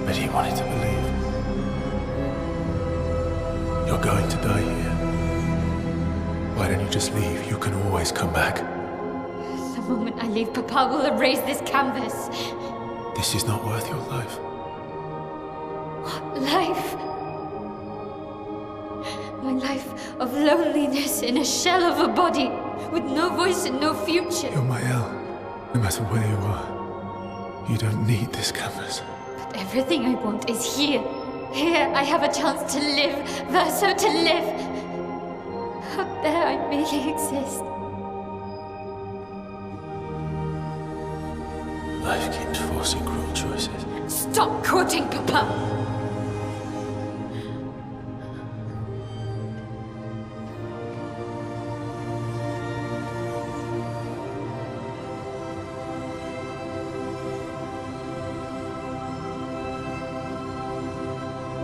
Speaker 5: But he wanted to believe. You're going to die here. Why don't you just leave? You can always come back.
Speaker 3: The moment I leave, Papa will erase this canvas.
Speaker 5: This is not worth your life.
Speaker 3: What life? My life of loneliness in a shell of a body, with no voice and no future.
Speaker 5: You're Maelle. No matter where you are, you don't need this canvas.
Speaker 3: But everything I want is here. Here I have a chance to live, Verso to live. Out there I merely exist.
Speaker 5: Life keeps forcing cruel choices.
Speaker 3: Stop quoting Papa!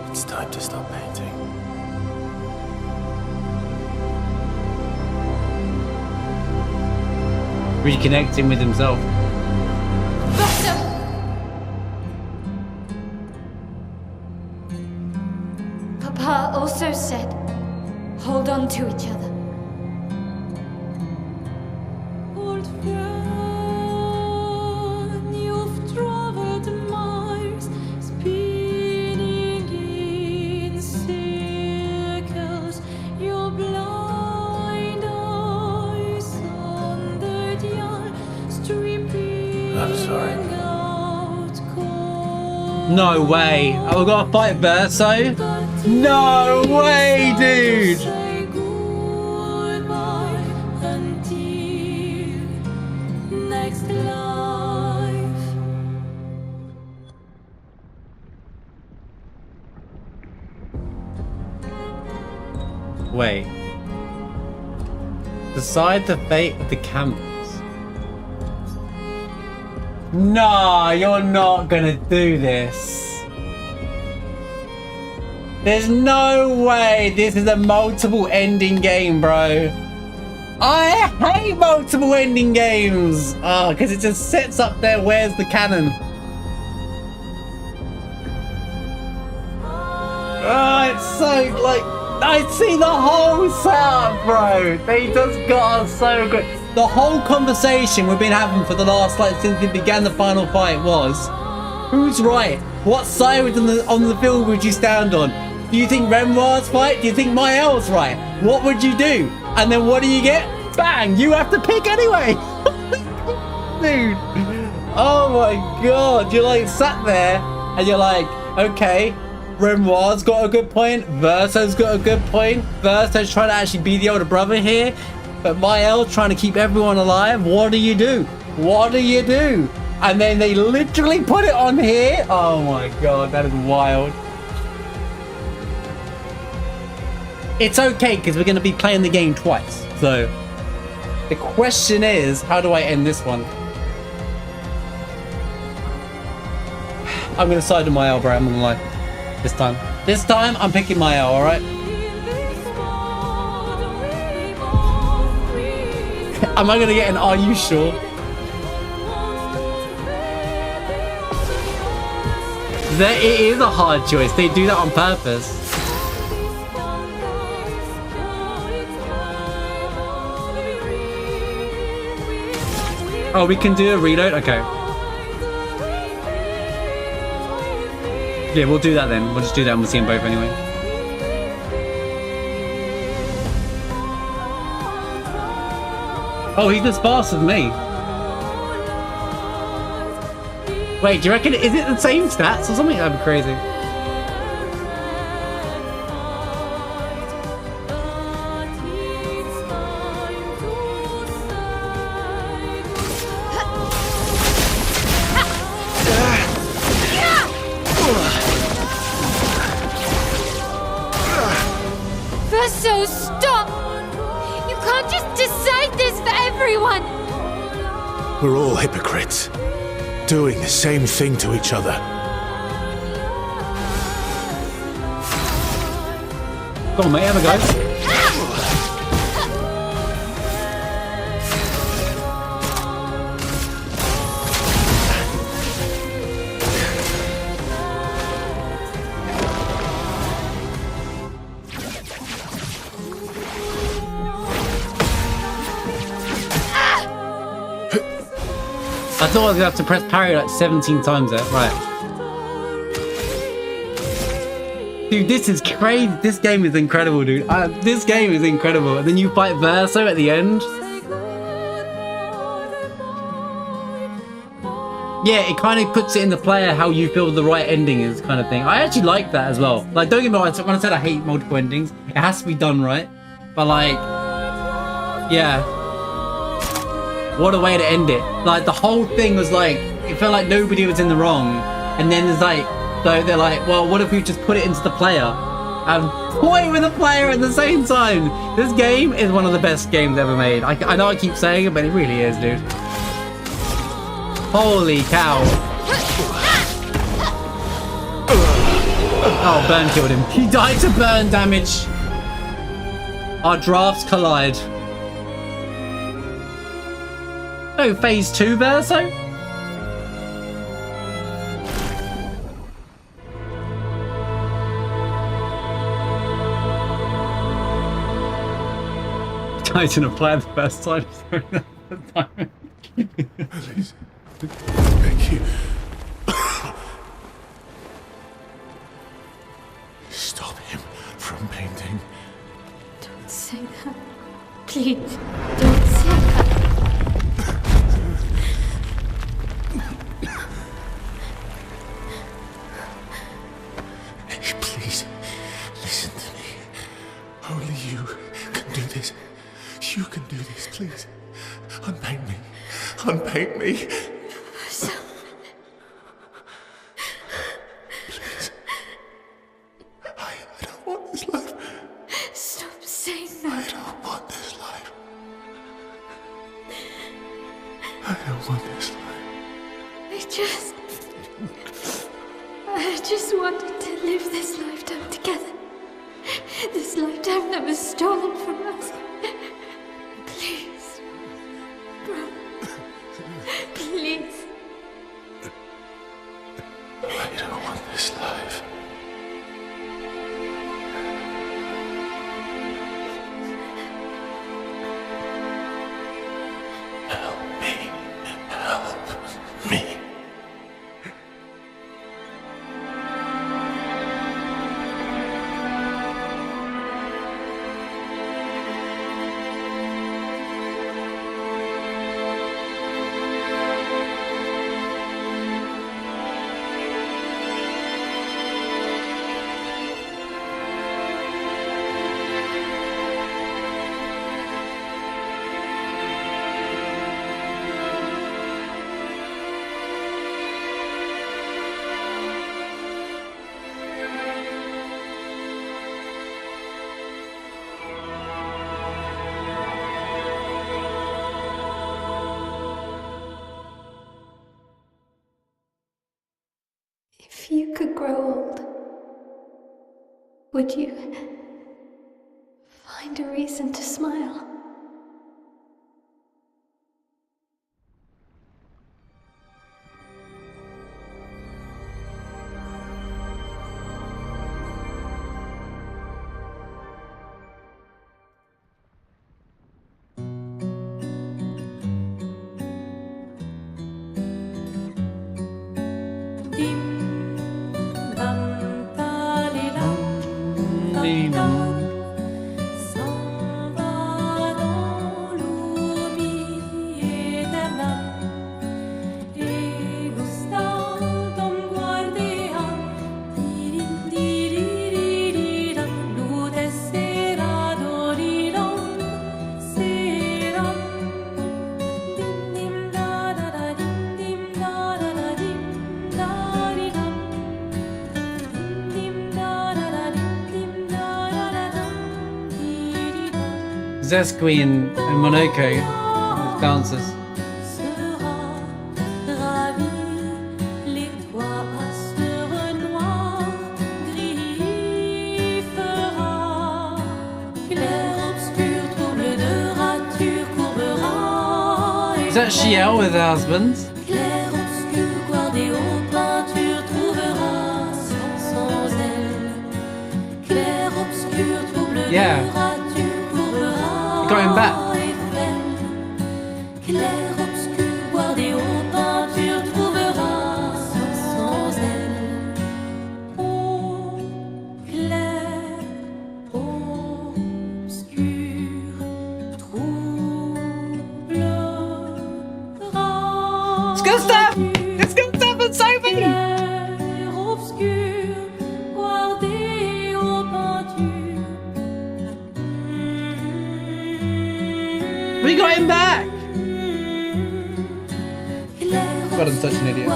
Speaker 5: It's time to stop painting.
Speaker 1: Reconnecting with himself.
Speaker 3: Verso! Papa also said, hold on to each other.
Speaker 14: Old friend, you've traveled miles, spinning in circles, your blind eyes under the eye, stripping
Speaker 5: I'm sorry.
Speaker 14: out cold.
Speaker 1: No way. Oh, we've got to fight Verso? No way, dude.
Speaker 14: Say goodbye until next life.
Speaker 1: Wait. Decide the fate of the campus. No, you're not gonna do this. There's no way this is a multiple ending game, bro. I hate multiple ending games. Oh, because it just sets up there, where's the cannon? Oh, it's so, like, I see the whole setup, bro. They just got us so good. The whole conversation we've been having for the last, like, since we began the final fight was, who's right? What side on the field would you stand on? Do you think Renoir's right? Do you think Maelle's right? What would you do? And then what do you get? Bang! You have to pick anyway! Dude. Oh my god. You're like sat there and you're like, okay, Renoir's got a good point. Verso's got a good point. Verso's trying to actually be the older brother here. But Maelle's trying to keep everyone alive. What do you do? What do you do? And then they literally put it on here. Oh my god, that is wild. It's okay, because we're going to be playing the game twice. So, the question is, how do I end this one? I'm going to side with Maelle, bro. I'm going to lie. This time. This time, I'm picking Maelle, alright? Am I going to get an are you sure? It is a hard choice. They do that on purpose. Oh, we can do a reload? Okay. Yeah, we'll do that then. We'll just do that and we'll see them both anyway. Oh, he's as fast as me. Wait, do you reckon, is it the same stats or something? That'd be crazy.
Speaker 3: Verso, stop! You can't just decide this for everyone!
Speaker 13: We're all hypocrites, doing the same thing to each other.
Speaker 1: Go on, mate, have a go. I thought I was gonna have to press parry like 17 times there. Right. Dude, this is crazy. This game is incredible, dude. This game is incredible. And then you fight Verso at the end. Yeah, it kind of puts it in the player how you feel the right ending is, kind of thing. I actually like that as well. Like, don't get me wrong, when I said I hate multiple endings, it has to be done right. But like, yeah. What a way to end it. Like, the whole thing was like, it felt like nobody was in the wrong. And then there's like, so they're like, well, what if we just put it into the player? And toy with the player at the same time. This game is one of the best games ever made. I know I keep saying it, but it really is, dude. Holy cow. Oh, burn killed him. He died to burn damage. Our drafts collide. Oh, phase 2 Verso? Titan apply the first time.
Speaker 13: Please. Thank you. Stop him from painting.
Speaker 3: Don't say that. Please, don't say that.
Speaker 13: Please, listen to me. Only you can do this. You can do this, please. Unpaint me. Unpaint me. Please. I don't want this life.
Speaker 3: Stop saying just wanted to live this lifetime together. This lifetime that was stolen from us. Please, bro. Please.
Speaker 5: I don't want this life. Help me. Help me.
Speaker 3: If you could grow old, would you find a reason to smile?
Speaker 1: Zesqui and Monoko as dancers. Is that Chiel with her husband? Yeah. Got him back.
Speaker 14: Clair obscur, boire des hauts peintures, trouvera sans elle. Oh, clair obscur, troublera.
Speaker 1: It's good stuff! It's good stuff and Sophie!
Speaker 14: Clair obscur, boire des hauts peintures.
Speaker 1: We got him back! God, I'm such an idiot.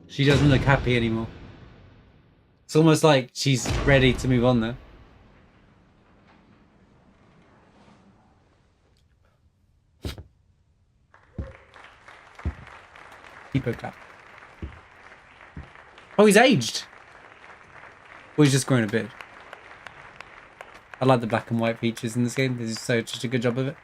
Speaker 1: She doesn't look happy anymore. It's almost like she's ready to move on there. Keep her clap. Oh, he's aged. Or he's just grown a beard. I like the black and white features in this game. This is such a good job of it.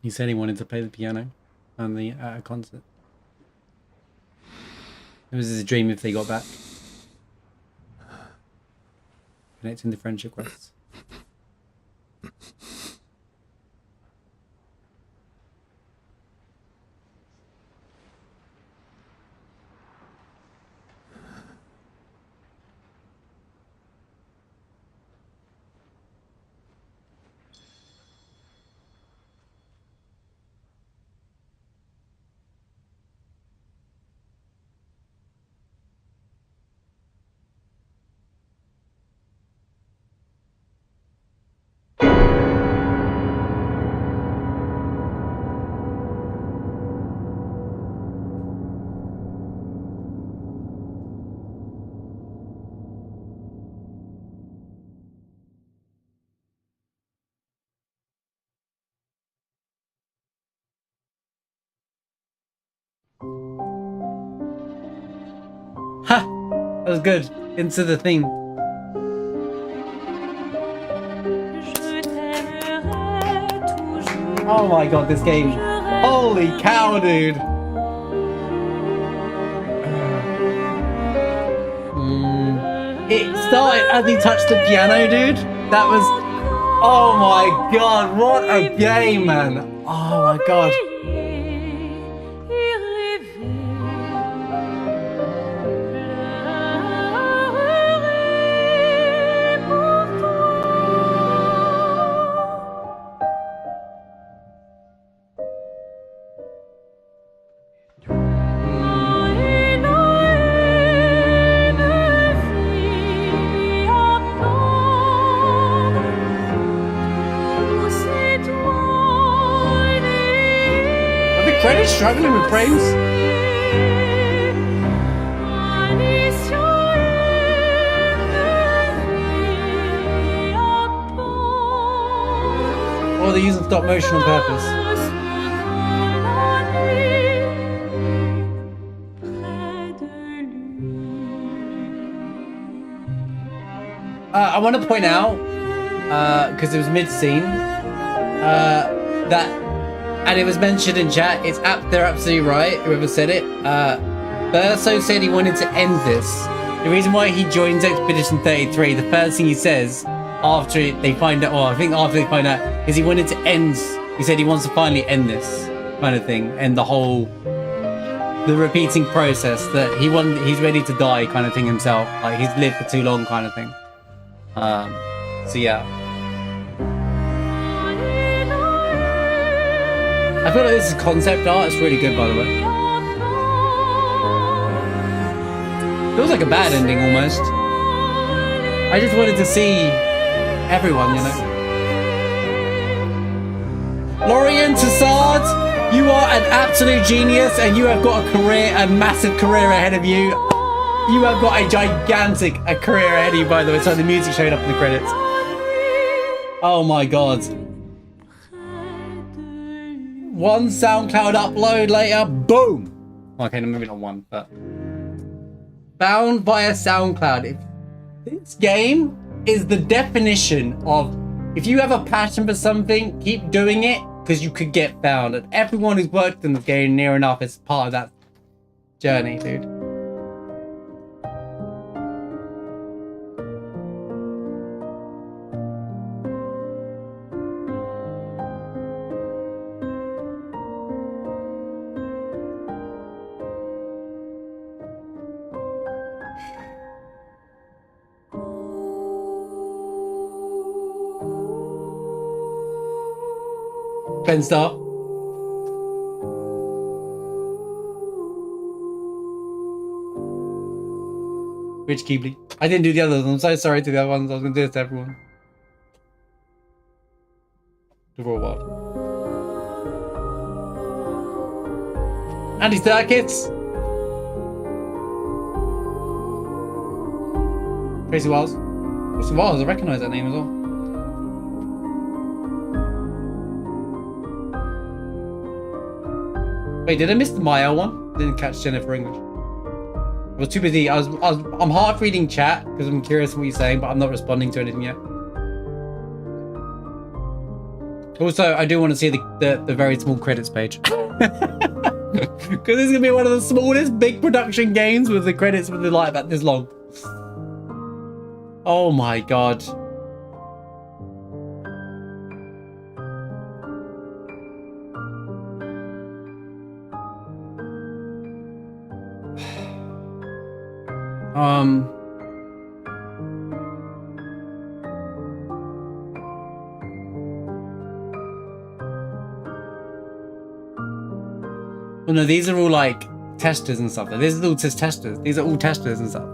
Speaker 1: He said he wanted to play the piano on the concert. It was his dream if they got back. Connecting the friendship quests. That was good. Into the theme. Oh my god, this game. Holy cow, dude. It started as he touched the piano, dude. That was... Oh my god, what a game, man. Oh my god. Credits struggling with frames. Or they're using stop motion on purpose. I want to point out, because it was mid-scene, that. And it was mentioned in chat, they're absolutely right, whoever said it. Verso said he wanted to end this. The reason why he joins Expedition 33, the first thing he says after they find out, or I think after they find out, is he wanted to end, he said he wants to finally end this kind of thing. And the repeating process that he's ready to die kind of thing himself. Like he's lived for too long kind of thing. So yeah. I feel like this is concept art. It's really good, by the way. Feels like a bad ending, almost. I just wanted to see everyone, you know. Lorien Tassard, you are an absolute genius, and you have got a massive career ahead of you. You have got a gigantic career ahead of you, by the way. So the music showed up in the credits. Oh my god. One SoundCloud upload later, boom! Okay, no, maybe not one, but... Bound via SoundCloud. This game is the definition of, if you have a passion for something, keep doing it, because you could get found. And everyone who's worked in the game near enough is part of that journey, dude. Ben Star. Rich Keebley. I didn't do the others. I'm so sorry to the other ones. I was going to do this to everyone. The Raw World. Andy Sturkis. Tracy Wiles. Tracy Wiles. I recognise that name as well. Wait, did I miss the Maelle one? Didn't catch Jennifer English. I was too busy. I'm half reading chat because I'm curious what you're saying, but I'm not responding to anything yet. Also, I do want to see the very small credits page. Because this is gonna be one of the smallest big production games with the credits with the like about this long. Oh my god. Oh no, these are all like testers and stuff. These are all just testers. These are all testers and stuff.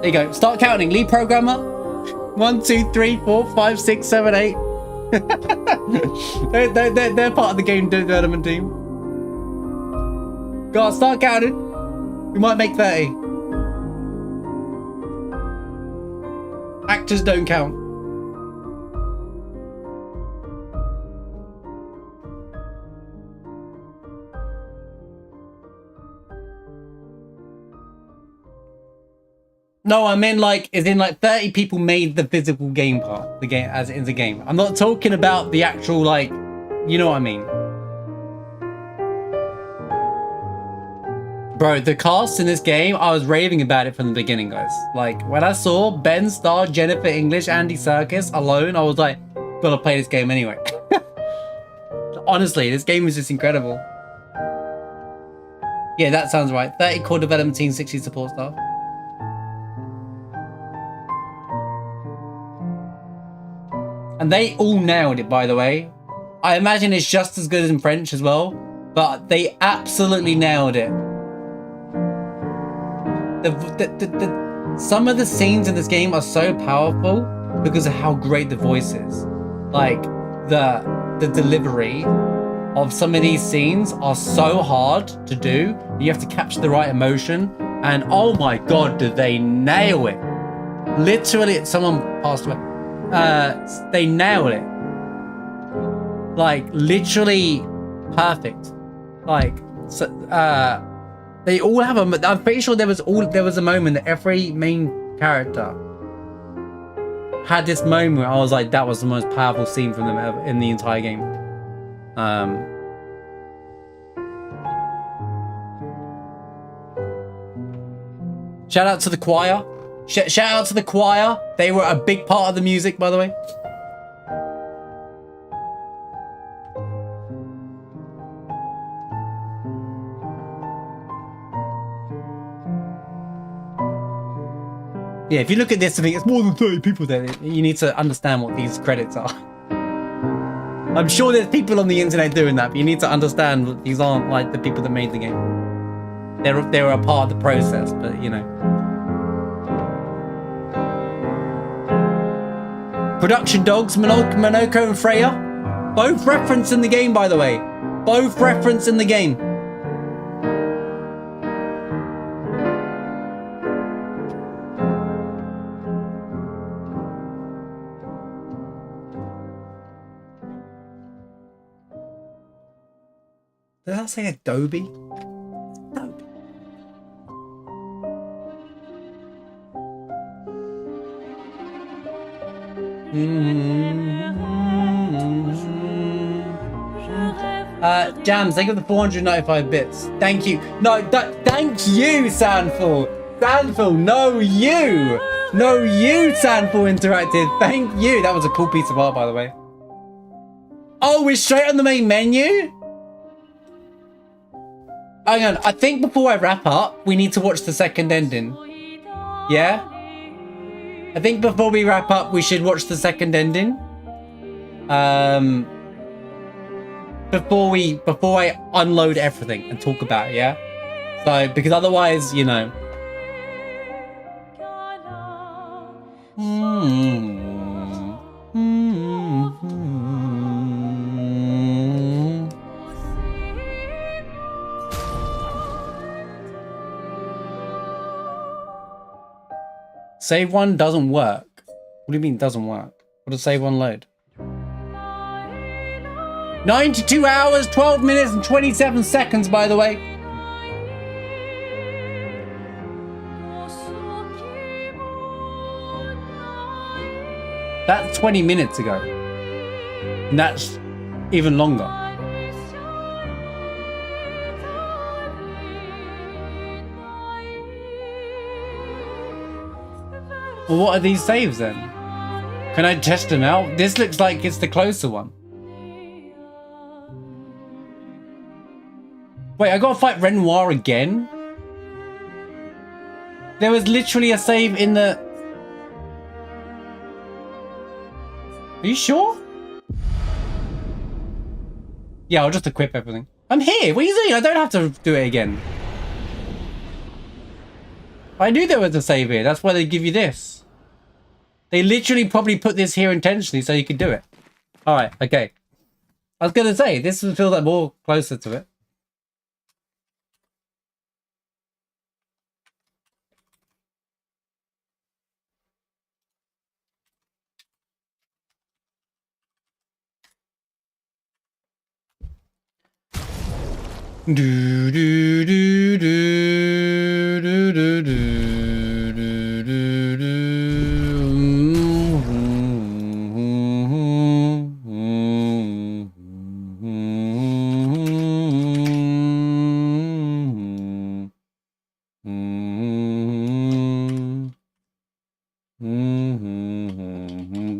Speaker 1: There you go. Start counting. Lead programmer. 1, 2, 3, 4, 5, 6, 7, 8. They're part of the game development team. Go on, start counting. We might make 30. Actors don't count. No, I mean like, as in like 30 people made the physical game part, the game as in the game. I'm not talking about the actual like, you know what I mean? Bro, the cast in this game, I was raving about it from the beginning, guys. Like, when I saw Ben Starr, Jennifer English, Andy Serkis alone, I was like, gotta play this game anyway. Honestly, this game is just incredible. Yeah, that sounds right. 30 core development team, 60 support staff. And they all nailed it, by the way. I imagine it's just as good as in French as well, but they absolutely nailed it. Some of the scenes in this game are so powerful because of how great the voice is. Like, the delivery of some of these scenes are so hard to do. You have to capture the right emotion, and oh my god, do they nail it. Literally, someone passed away. They nailed it. Like, literally perfect. Like, so, they all have a... I'm pretty sure there was a moment that every main character had this moment where I was like, that was the most powerful scene from them ever in the entire game. Shout out to the choir. Shout out to the choir. They were a big part of the music, by the way. Yeah, if you look at this, I think it's more than 30 people there. You need to understand what these credits are. I'm sure there's people on the internet doing that, but you need to understand that these aren't like the people that made the game. They're a part of the process, but you know. Production dogs, Monoko and Freya, both referenced in the game, by the way. Both referenced in the game. Did I say Adobe? Adobe. Jams, thank you for the 495 bits. Thank you. No, thank you, Sandful. Sandful, no you. No you, Sandful Interactive. Thank you. That was a cool piece of art, by the way. Oh, we're straight on the main menu? Hang on, I think before I wrap up, we need to watch the second ending. Yeah? I think before we wrap up, we should watch the second ending. Before I unload everything and talk about it, yeah? So, because otherwise, you know. Save one doesn't work. What do you mean doesn't work? What does save one load? 92 hours, 12 minutes and 27 seconds, by the way. That's 20 minutes ago. And that's even longer. Well, what are these saves then? Can I test them out? This looks like it's the closer one. Wait, I gotta fight Renoir again? There was literally a save in the... Are you sure? Yeah, I'll just equip everything. I'm here! What are you doing? I don't have to do it again. I knew there was a save here. That's why they give you this. They literally probably put this here intentionally so you could do it. Alright, okay. I was gonna say, this would feel like more closer to it. Do do do do do do do do do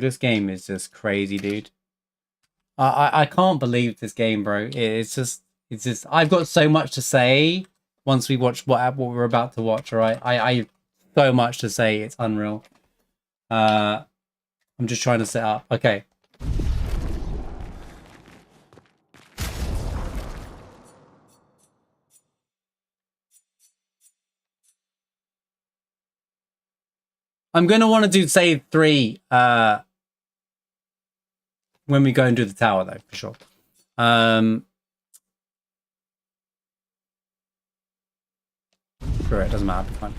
Speaker 1: This game is just crazy, dude. I can't believe this game, bro. It's just I've got so much to say once we watch what we're about to watch, all right? I so much to say, it's unreal. I'm just trying to set up. Okay. I'm going to want to do save 3 when we go and do the tower, though, for sure. Sure, it doesn't matter. Fine.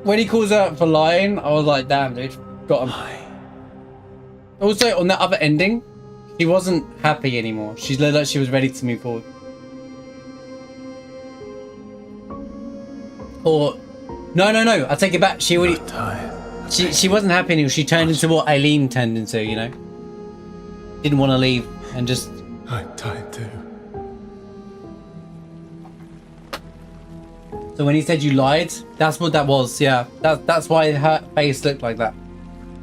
Speaker 1: When he calls out for lying, I was like, damn, dude, got him. Also, on that other ending, she wasn't happy anymore. She looked like she was ready to move forward. Or, no, I take it back. She already, she wasn't happy anymore. She turned into what Eileen turned into, you know? Didn't want to leave and just...
Speaker 5: I'm tired too.
Speaker 1: So when he said you lied, that's what that was, yeah. That's why her face looked like that.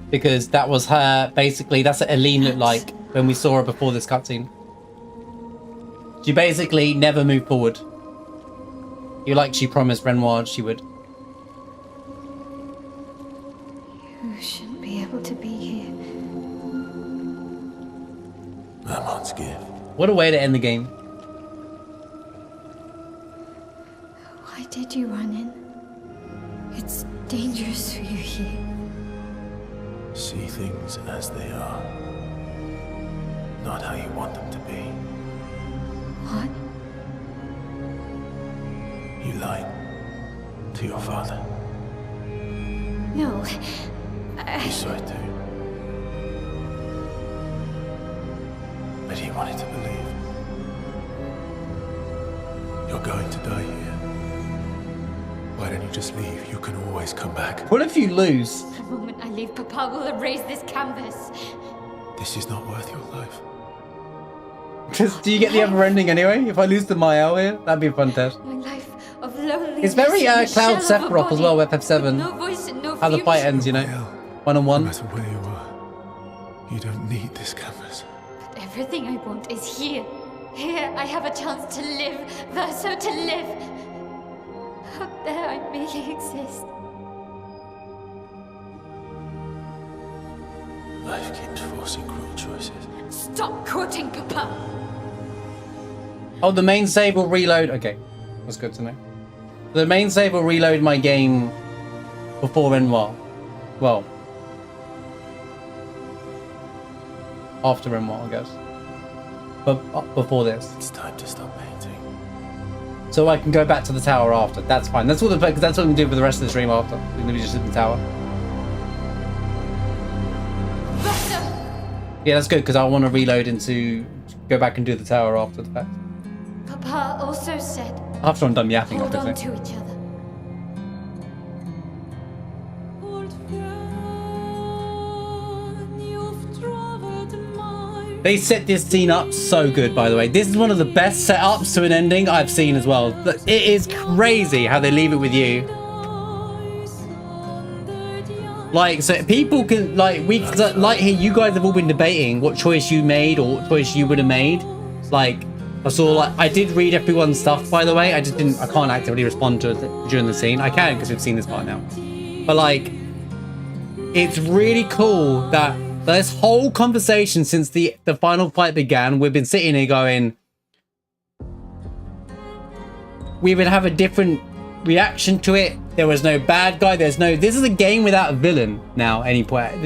Speaker 1: Because that was her, basically, that's what Eileen looked like when we saw her before this cutscene. She basically never moved forward. You like she promised Renoir she would.
Speaker 3: You shouldn't be able to be here.
Speaker 5: I'm on skiff.
Speaker 1: What a way to end the game.
Speaker 3: Why did you run in? It's dangerous for you here.
Speaker 5: See things as they are. Not how you want them to be.
Speaker 3: What?
Speaker 5: You lied to your father.
Speaker 3: No.
Speaker 5: You saw it too. But he wanted to believe. You're going to die here. Why don't you just leave? You can always come back.
Speaker 1: What if you lose?
Speaker 3: The moment I leave, Papa will erase this canvas.
Speaker 5: This is not worth your life.
Speaker 1: Do you get the other ending anyway? If I lose to Maelle here, that'd be a fun test.
Speaker 3: My life of loneliness.
Speaker 1: It's very
Speaker 3: in the
Speaker 1: Cloud
Speaker 3: shell of a
Speaker 1: Sephiroth as well,
Speaker 3: body,
Speaker 1: FF7.
Speaker 3: with no voice and no
Speaker 1: How the fight
Speaker 3: future.
Speaker 1: ends, you know? One-on-one.
Speaker 5: No matter where you are, you don't need this canvas.
Speaker 3: But everything I want is here. Here I have a chance to live, Verso to live. Out there I merely exist.
Speaker 5: Life keeps forcing cruel choices.
Speaker 3: Stop quoting Papa.
Speaker 1: Oh, the main save will reload. Okay, that's good to know. The main save will reload my game before Renoir. Well, after Renoir, I guess. But before this.
Speaker 5: It's time to stop painting.
Speaker 1: So I can go back to the tower after. That's fine. That's what because that's what we can do for the rest of the stream after. We're gonna be just in the tower. Yeah, that's good because I want to reload into go back and do the tower after the fact.
Speaker 3: Papa also said,
Speaker 1: After I'm done yapping,
Speaker 3: hold on
Speaker 1: obviously.
Speaker 3: to each other.
Speaker 1: They set this scene up so good, by the way. This is one of the best setups to an ending I've seen as well. It is crazy how they leave it with you. Like, so people can, like, like here, you guys have all been debating what choice you made or what choice you would have made. Like, I saw, like, I did read everyone's stuff, by the way. I can't actively respond to it during the scene. I can because we've seen this part now. But, like, it's really cool that this whole conversation since the final fight began, we've been sitting here going, we would have a different reaction to it. There was no bad guy. This is a game without a villain now. Any point,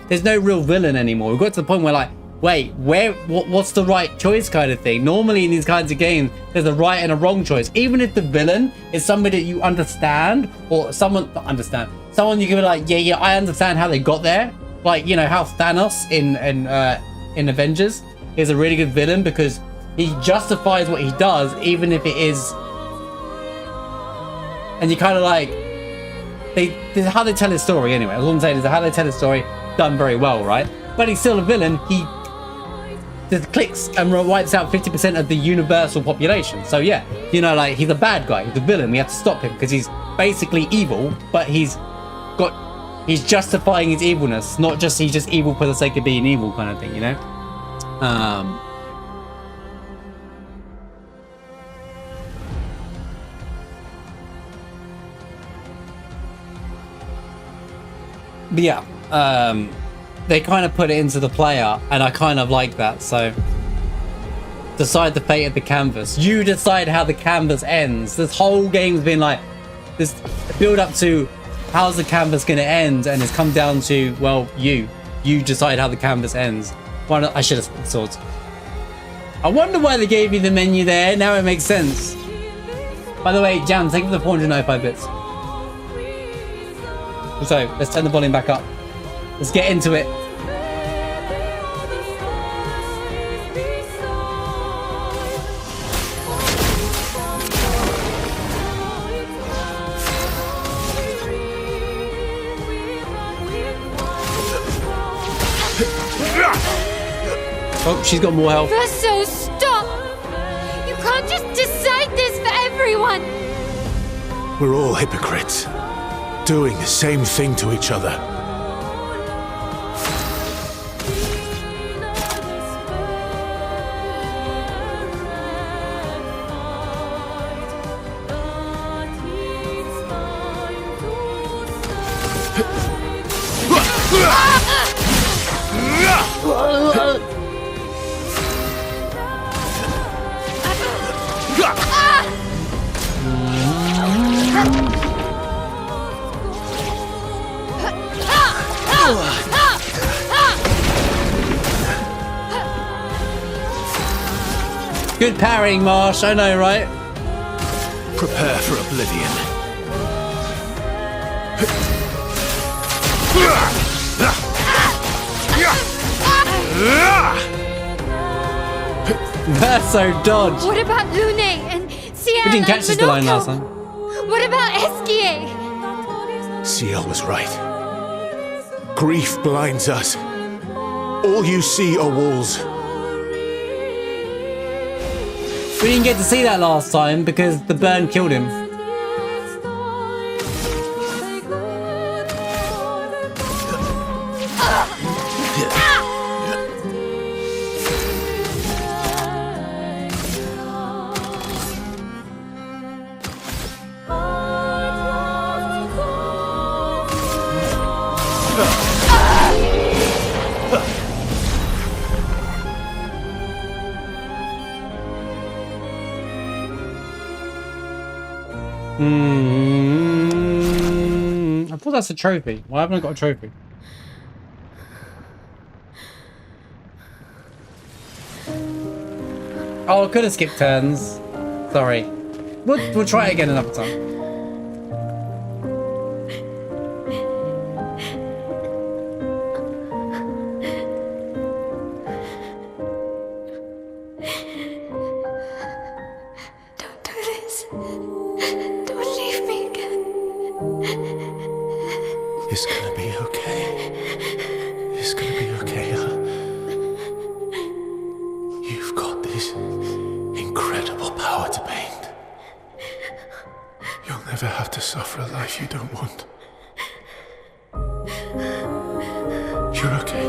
Speaker 1: there's no real villain anymore. We got to the point where like wait, what's the right choice kind of thing. Normally in these kinds of games, there's a right and a wrong choice. Even if the villain is somebody that you understand, or someone you can be like, yeah, I understand how they got there. Like, you know, how Thanos in Avengers is a really good villain because he justifies what he does, even if it is, and you kind of like, this is how they tell his story anyway. All I'm saying is how they tell his story, done very well, right? But he's still a villain. He just clicks and wipes out 50% of the universal population. So yeah, you know, like, he's a bad guy, he's a villain. We have to stop him because he's basically evil, but he's justifying his evilness, not just he's just evil for the sake of being evil kind of thing, you know? But yeah, they kind of put it into the player, and I kind of like that. So, decide the fate of the canvas. You decide how the canvas ends. This whole game's been like this build up to how's the canvas going to end, and it's come down to, well, you decide how the canvas ends. I should have split swords. I wonder why they gave you the menu there. Now it makes sense. By the way, Jam, thank you for the 495 bits. So, let's turn the volume back up. Let's get into it. Oh, she's got more health.
Speaker 3: Verso, stop! You can't just decide this for everyone!
Speaker 13: We're all hypocrites, doing the same thing to each other.
Speaker 1: Good parrying, Marsh. I know, right?
Speaker 13: Prepare for oblivion.
Speaker 1: Verso dodge.
Speaker 3: What about Lune and Ciel?
Speaker 1: We didn't catch this line last time.
Speaker 3: What about Esquier?
Speaker 13: Ciel was right. Grief blinds us. All you see are walls.
Speaker 1: We didn't get to see that last time because the burn killed him. I thought that's a trophy. Why haven't I got a trophy? Oh, I could have skipped turns. Sorry. We'll try it again another time.
Speaker 13: It's gonna be okay. It's gonna be okay, huh? You've got this incredible power to paint. You'll never have to suffer a life you don't want. You're okay.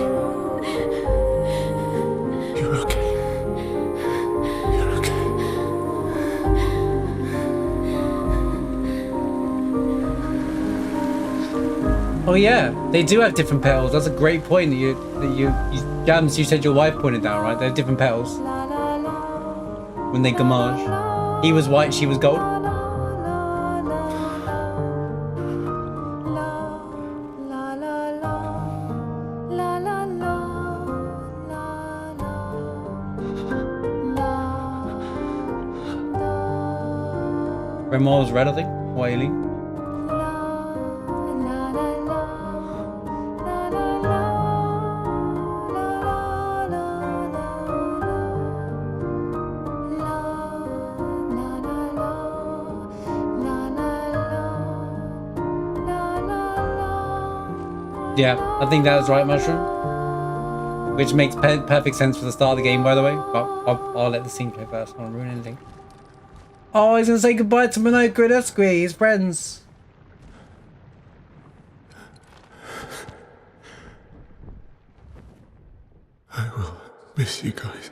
Speaker 13: You're okay. You're okay.
Speaker 1: Oh yeah, they do have different petals. That's a great point that you Gams, you said your wife pointed out, right? They're different petals when they gamage. He was white, she was gold. Red Mael's red, I think. Why you leave? Yeah, I think that was right, Mushroom. Which makes perfect sense for the start of the game, by the way. But I'll let the scene play first. I don't ruin anything. Oh, he's gonna say goodbye to Monoka. That's great. He's friends.
Speaker 13: I will miss you guys.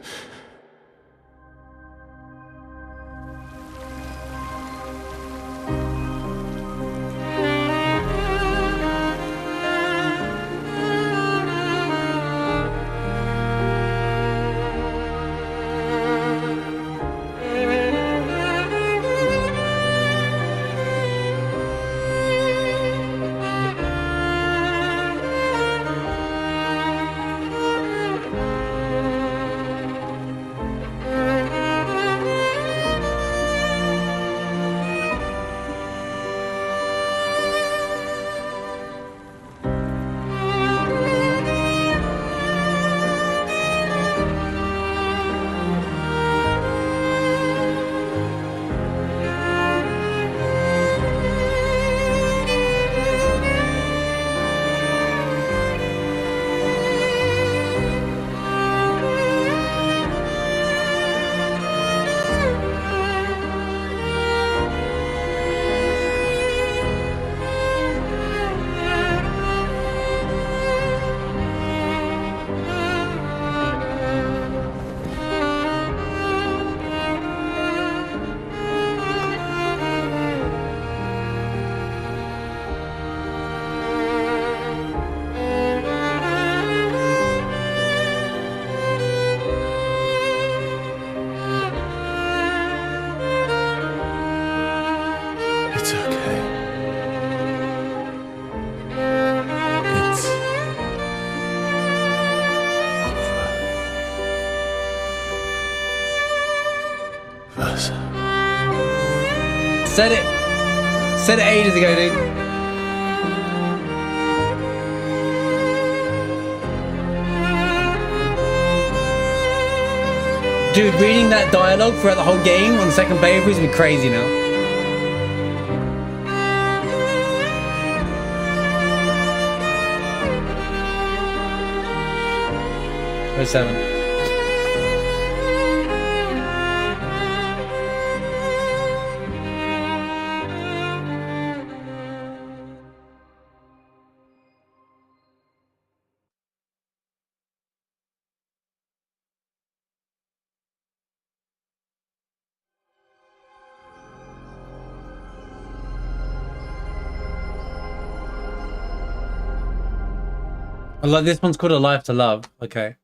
Speaker 1: Said it. Said it ages ago, dude. Dude, reading that dialogue throughout the whole game on the second playthrough is gonna be crazy now. Or 7. I like this one's called A Life to Love. Okay.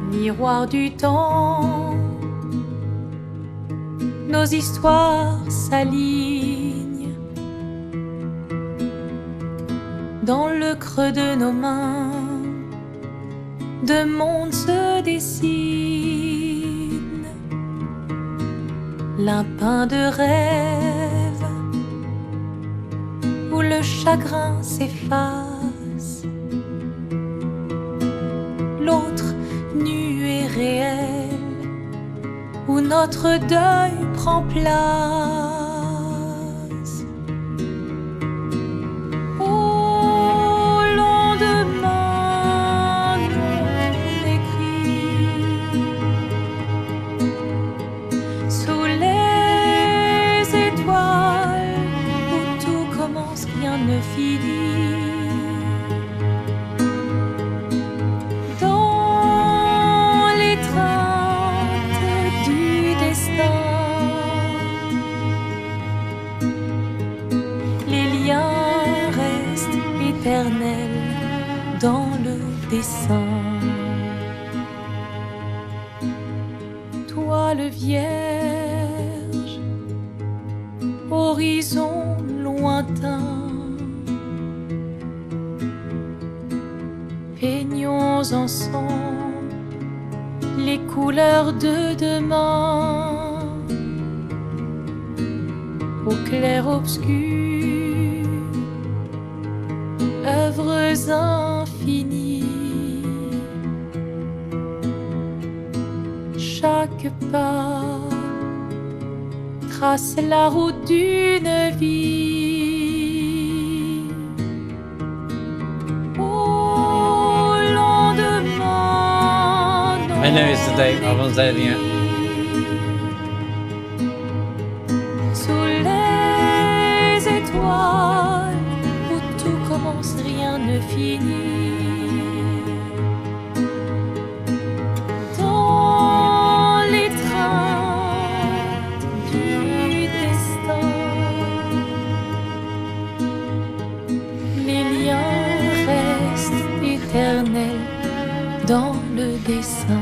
Speaker 14: Miroir du temps, nos histoires s'alignent. Dans le creux de nos mains, deux mondes se dessinent. L'un peint de rêve, où le chagrin s'efface. L'autre nu et réel, où notre deuil prend place. Au lendemain non écrit, sous les étoiles, où tout commence, rien ne finit. Dans le dessin, toile vierge, horizon lointain, Créons ensemble les couleurs de demain. Au clair obscur, œuvres infinies. Chaque pas trace la route d'une vie. Au lendemain,
Speaker 1: I know it's the date. I won't say anything yet.
Speaker 14: sous les étoiles, où tout commence, rien ne finit. Dans les trains du destin, les liens restent éternels dans le dessin.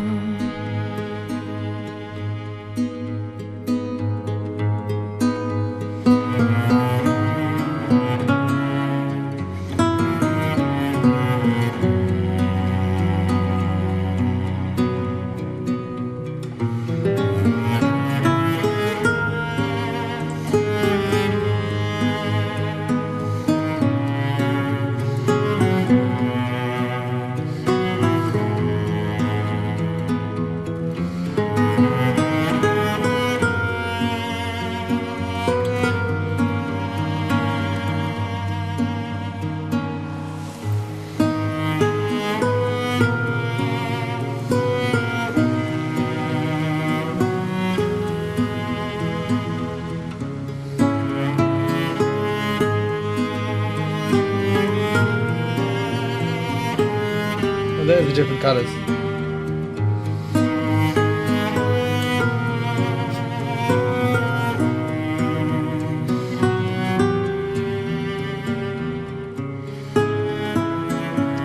Speaker 1: There's the different colours.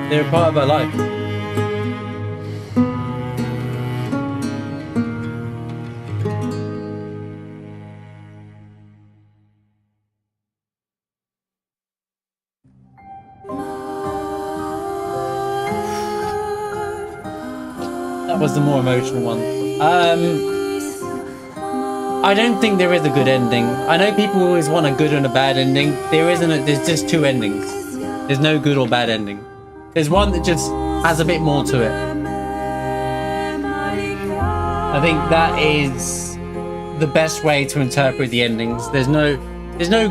Speaker 1: They're a part of our life. That was the more emotional one. I don't think there is a good ending. I know people always want a good and a bad ending. There isn't. There's just two endings. There's no good or bad ending. There's one that just has a bit more to it. I think that is the best way to interpret the endings. There's no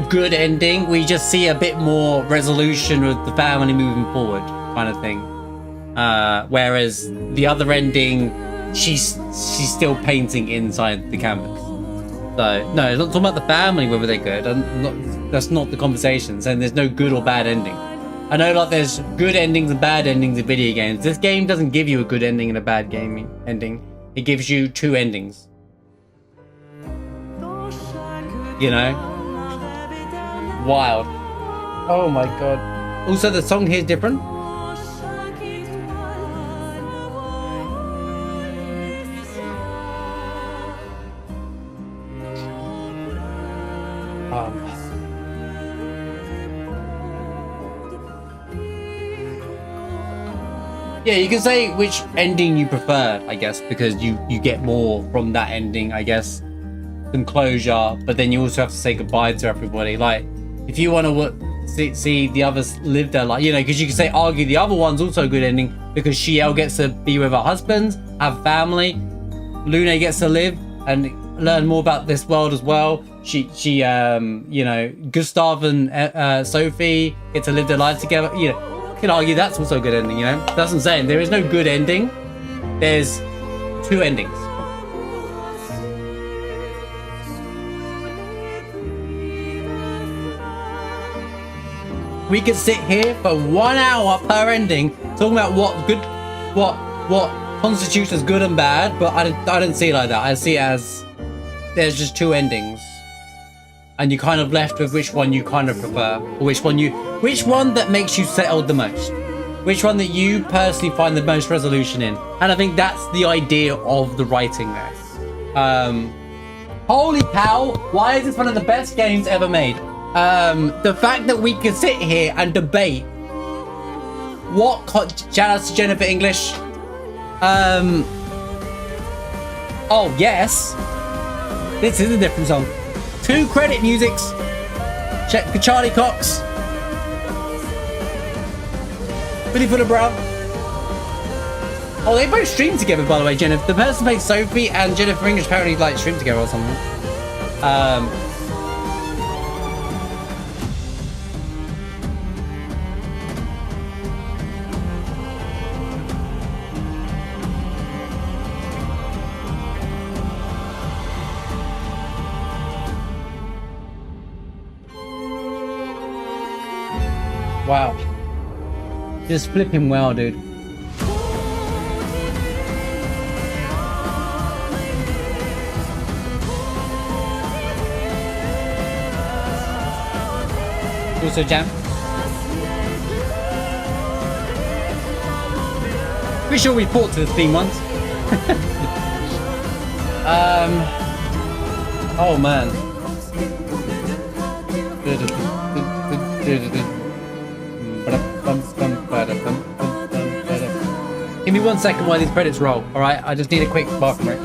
Speaker 1: good ending. We just see a bit more resolution with the family moving forward, kind of thing. Whereas the other ending, she's still painting inside the canvas. So no, it's not talking about the family whether they're good. That's not the conversation. Saying there's no good or bad ending. I know like there's good endings and bad endings in video games. This game doesn't give you a good ending and a bad game ending. It gives you two endings. You know? Wild. Oh my god. Also the song here is different. Yeah, you can say which ending you prefer, I guess, because you get more from that ending, I guess, than closure. But then you also have to say goodbye to everybody. Like, if you want to see the others live their life, you know, because you can say argue the other one's also a good ending because Ciel gets to be with her husband, have family, Lune gets to live and learn more about this world as well. She you know, Gustav and Sophie get to live their life together. You know, you can argue that's also a good ending. You know, that's what I'm saying. There is no good ending. There's two endings. We could sit here for 1 hour per ending talking about what constitutes as good and bad, but I don't see it like that. I see it as there's just two endings, and you're kind of left with which one you kind of prefer, or which one that makes you settled the most, which one that you personally find the most resolution in. And I think that's the idea of the writing there. Holy cow! Why is this one of the best games ever made? The fact that we can sit here and debate Shout out to Jennifer English. Oh, yes. This is a different song. 2 credit musics. Check for Charlie Cox. Billy Fuller Brown. Oh, they both stream together, by the way, Jennifer. The person who plays Sophie and Jennifer English apparently like stream together or something. Wow. Just flipping well, dude. Also jam. Pretty sure we fought to this theme once. Oh man. Give me 1 second while these credits roll, alright? I just need a quick bathroom break.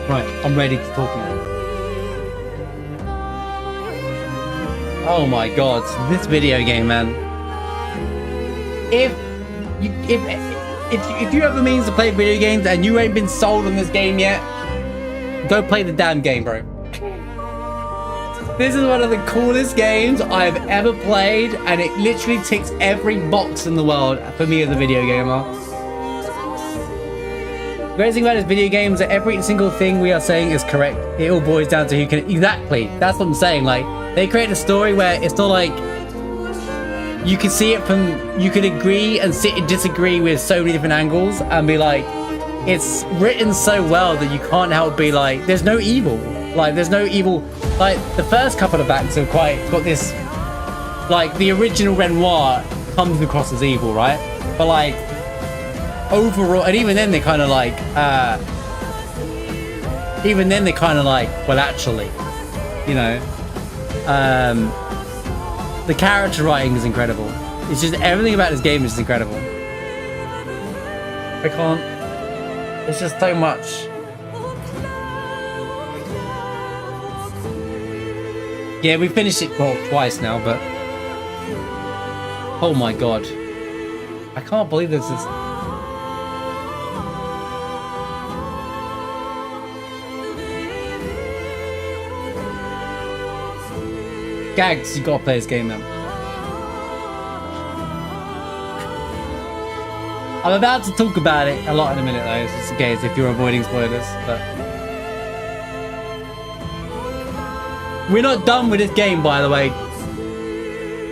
Speaker 1: Right, I'm ready to talk now. Oh my god, this video game, man. If you have the means to play video games and you ain't been sold on this game yet, go play the damn game, bro. This is one of the coolest games I've ever played, and it literally ticks every box in the world for me as a video gamer. The great thing about this video game is that every single thing we are saying is correct. It all boils down to who can... Exactly. That's what I'm saying. Like, they create a story where it's not like... You can see it from... You could agree and sit and disagree with so many different angles and be like... It's written so well that you can't help be like... There's no evil. Like, there's no evil... Like, the first couple of acts have quite got this... Like, the original Renoir comes across as evil, right? But like... Overall, and even then they kind of like well, actually, you know, the character writing is incredible. It's just everything about this game is incredible. I can't, it's just so much. Yeah, we finished it, well, twice now, but oh my god, I can't believe this is. Gags, you gotta play this game now. I'm about to talk about it a lot in a minute though, just in case if you're avoiding spoilers, but... We're not done with this game, by the way.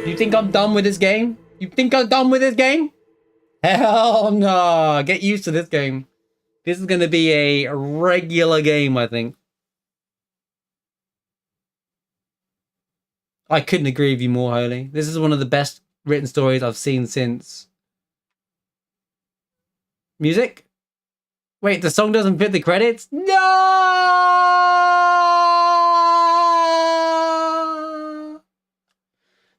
Speaker 1: You think I'm done with this game? You think I'm done with this game? Hell no, get used to this game. This is gonna be a regular game, I think. I couldn't agree with you more, Holy. This is one of the best written stories I've seen since... Music? Wait, the song doesn't fit the credits? No!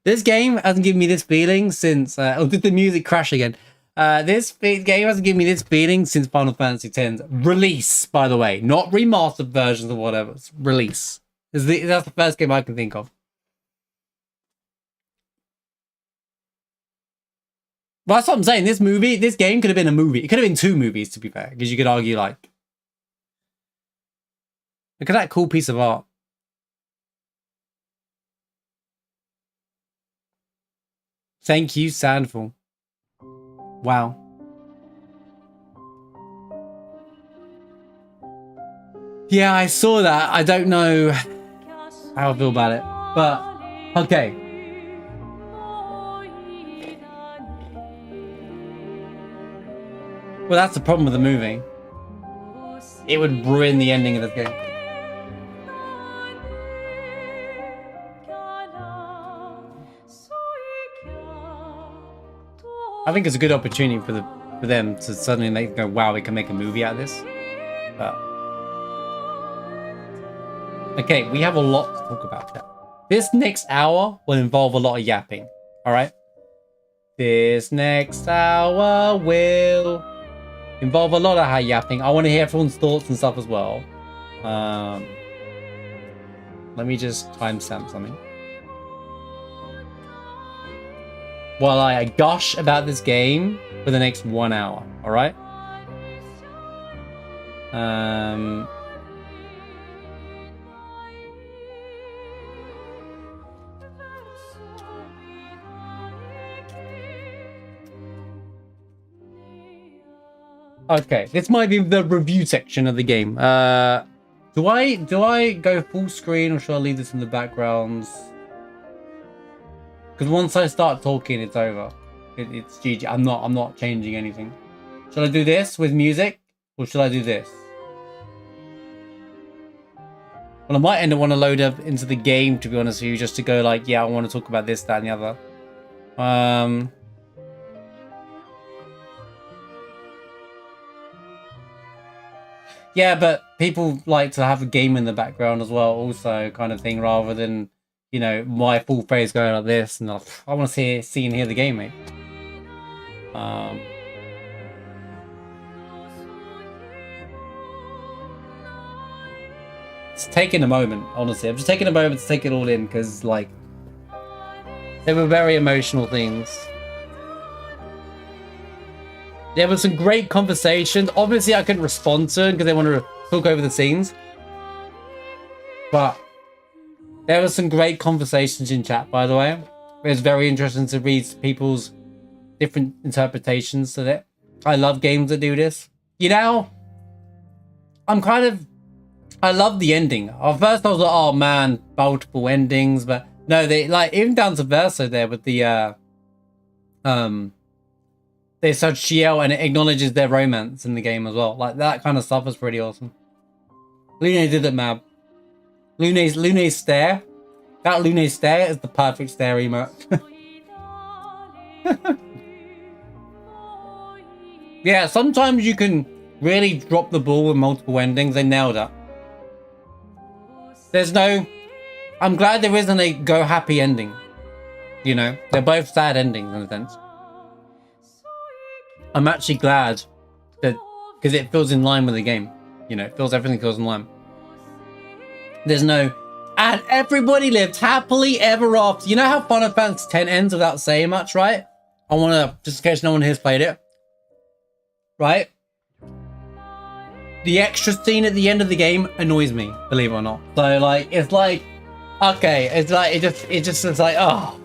Speaker 1: This game hasn't given me this feeling since... oh, did the music crash again? This game hasn't given me this feeling since Final Fantasy X's release, by the way. Not remastered versions or whatever. It's release. That's the first game I can think of. Well, that's what I'm saying. This game could have been a movie. It could have been 2 movies, to be fair, because you could argue like, look at that cool piece of art. Thank you, Sandful. Wow. Yeah, I saw that. I don't know how I feel about it, but okay. Well, that's the problem with the movie. It would ruin the ending of this game. I think it's a good opportunity for them to suddenly go, wow, we can make a movie out of this. But okay, we have a lot to talk about here. This next hour will involve a lot of yapping. All right. This next hour will involve a lot of yapping. I want to hear everyone's thoughts and stuff as well. Let me just timestamp something. While I gush about this game for the next 1 hour, all right? Okay, this might be the review section of the game. Do I go full screen or should I leave this in the backgrounds? Because once I start talking, it's over. It's GG. I'm not changing anything. Should I do this with music, or should I do this? Well, I might end up want to load up into the game, to be honest with you, just to go like, yeah, I want to talk about this, that, and the other. Yeah, but people like to have a game in the background as well, also, kind of thing, rather than, you know, my full face going like this, and I want to see and hear the game, mate. It's taking a moment, honestly. I'm just taking a moment to take it all in, because, like, they were very emotional things. There was some great conversations. Obviously, I couldn't respond to them because they wanted to talk over the scenes. But there was some great conversations in chat, by the way. It was very interesting to read people's different interpretations to it. I love games that do this. You know, I love the ending. At first, I was like, oh man, multiple endings. But no, they, like, even down to Verso there with the, they said Shiel and it acknowledges their romance in the game as well. Like, that kind of stuff is pretty awesome. Lune did it, Mab. Lune's stare. That Lune stare is the perfect stare emote. Yeah, sometimes you can really drop the ball with multiple endings. They nailed it. There's no... I'm glad there isn't a go happy ending. You know, they're both sad endings in a sense. I'm actually glad that, because it feels in line with the game. You know, everything feels in line. There's no, and everybody lived happily ever after. You know how Final Fantasy X ends without saying much, right? I want to, just in case no one here's played it, right? The extra scene at the end of the game annoys me, believe it or not. So, like, it's like, okay, it's like, it just is like, oh,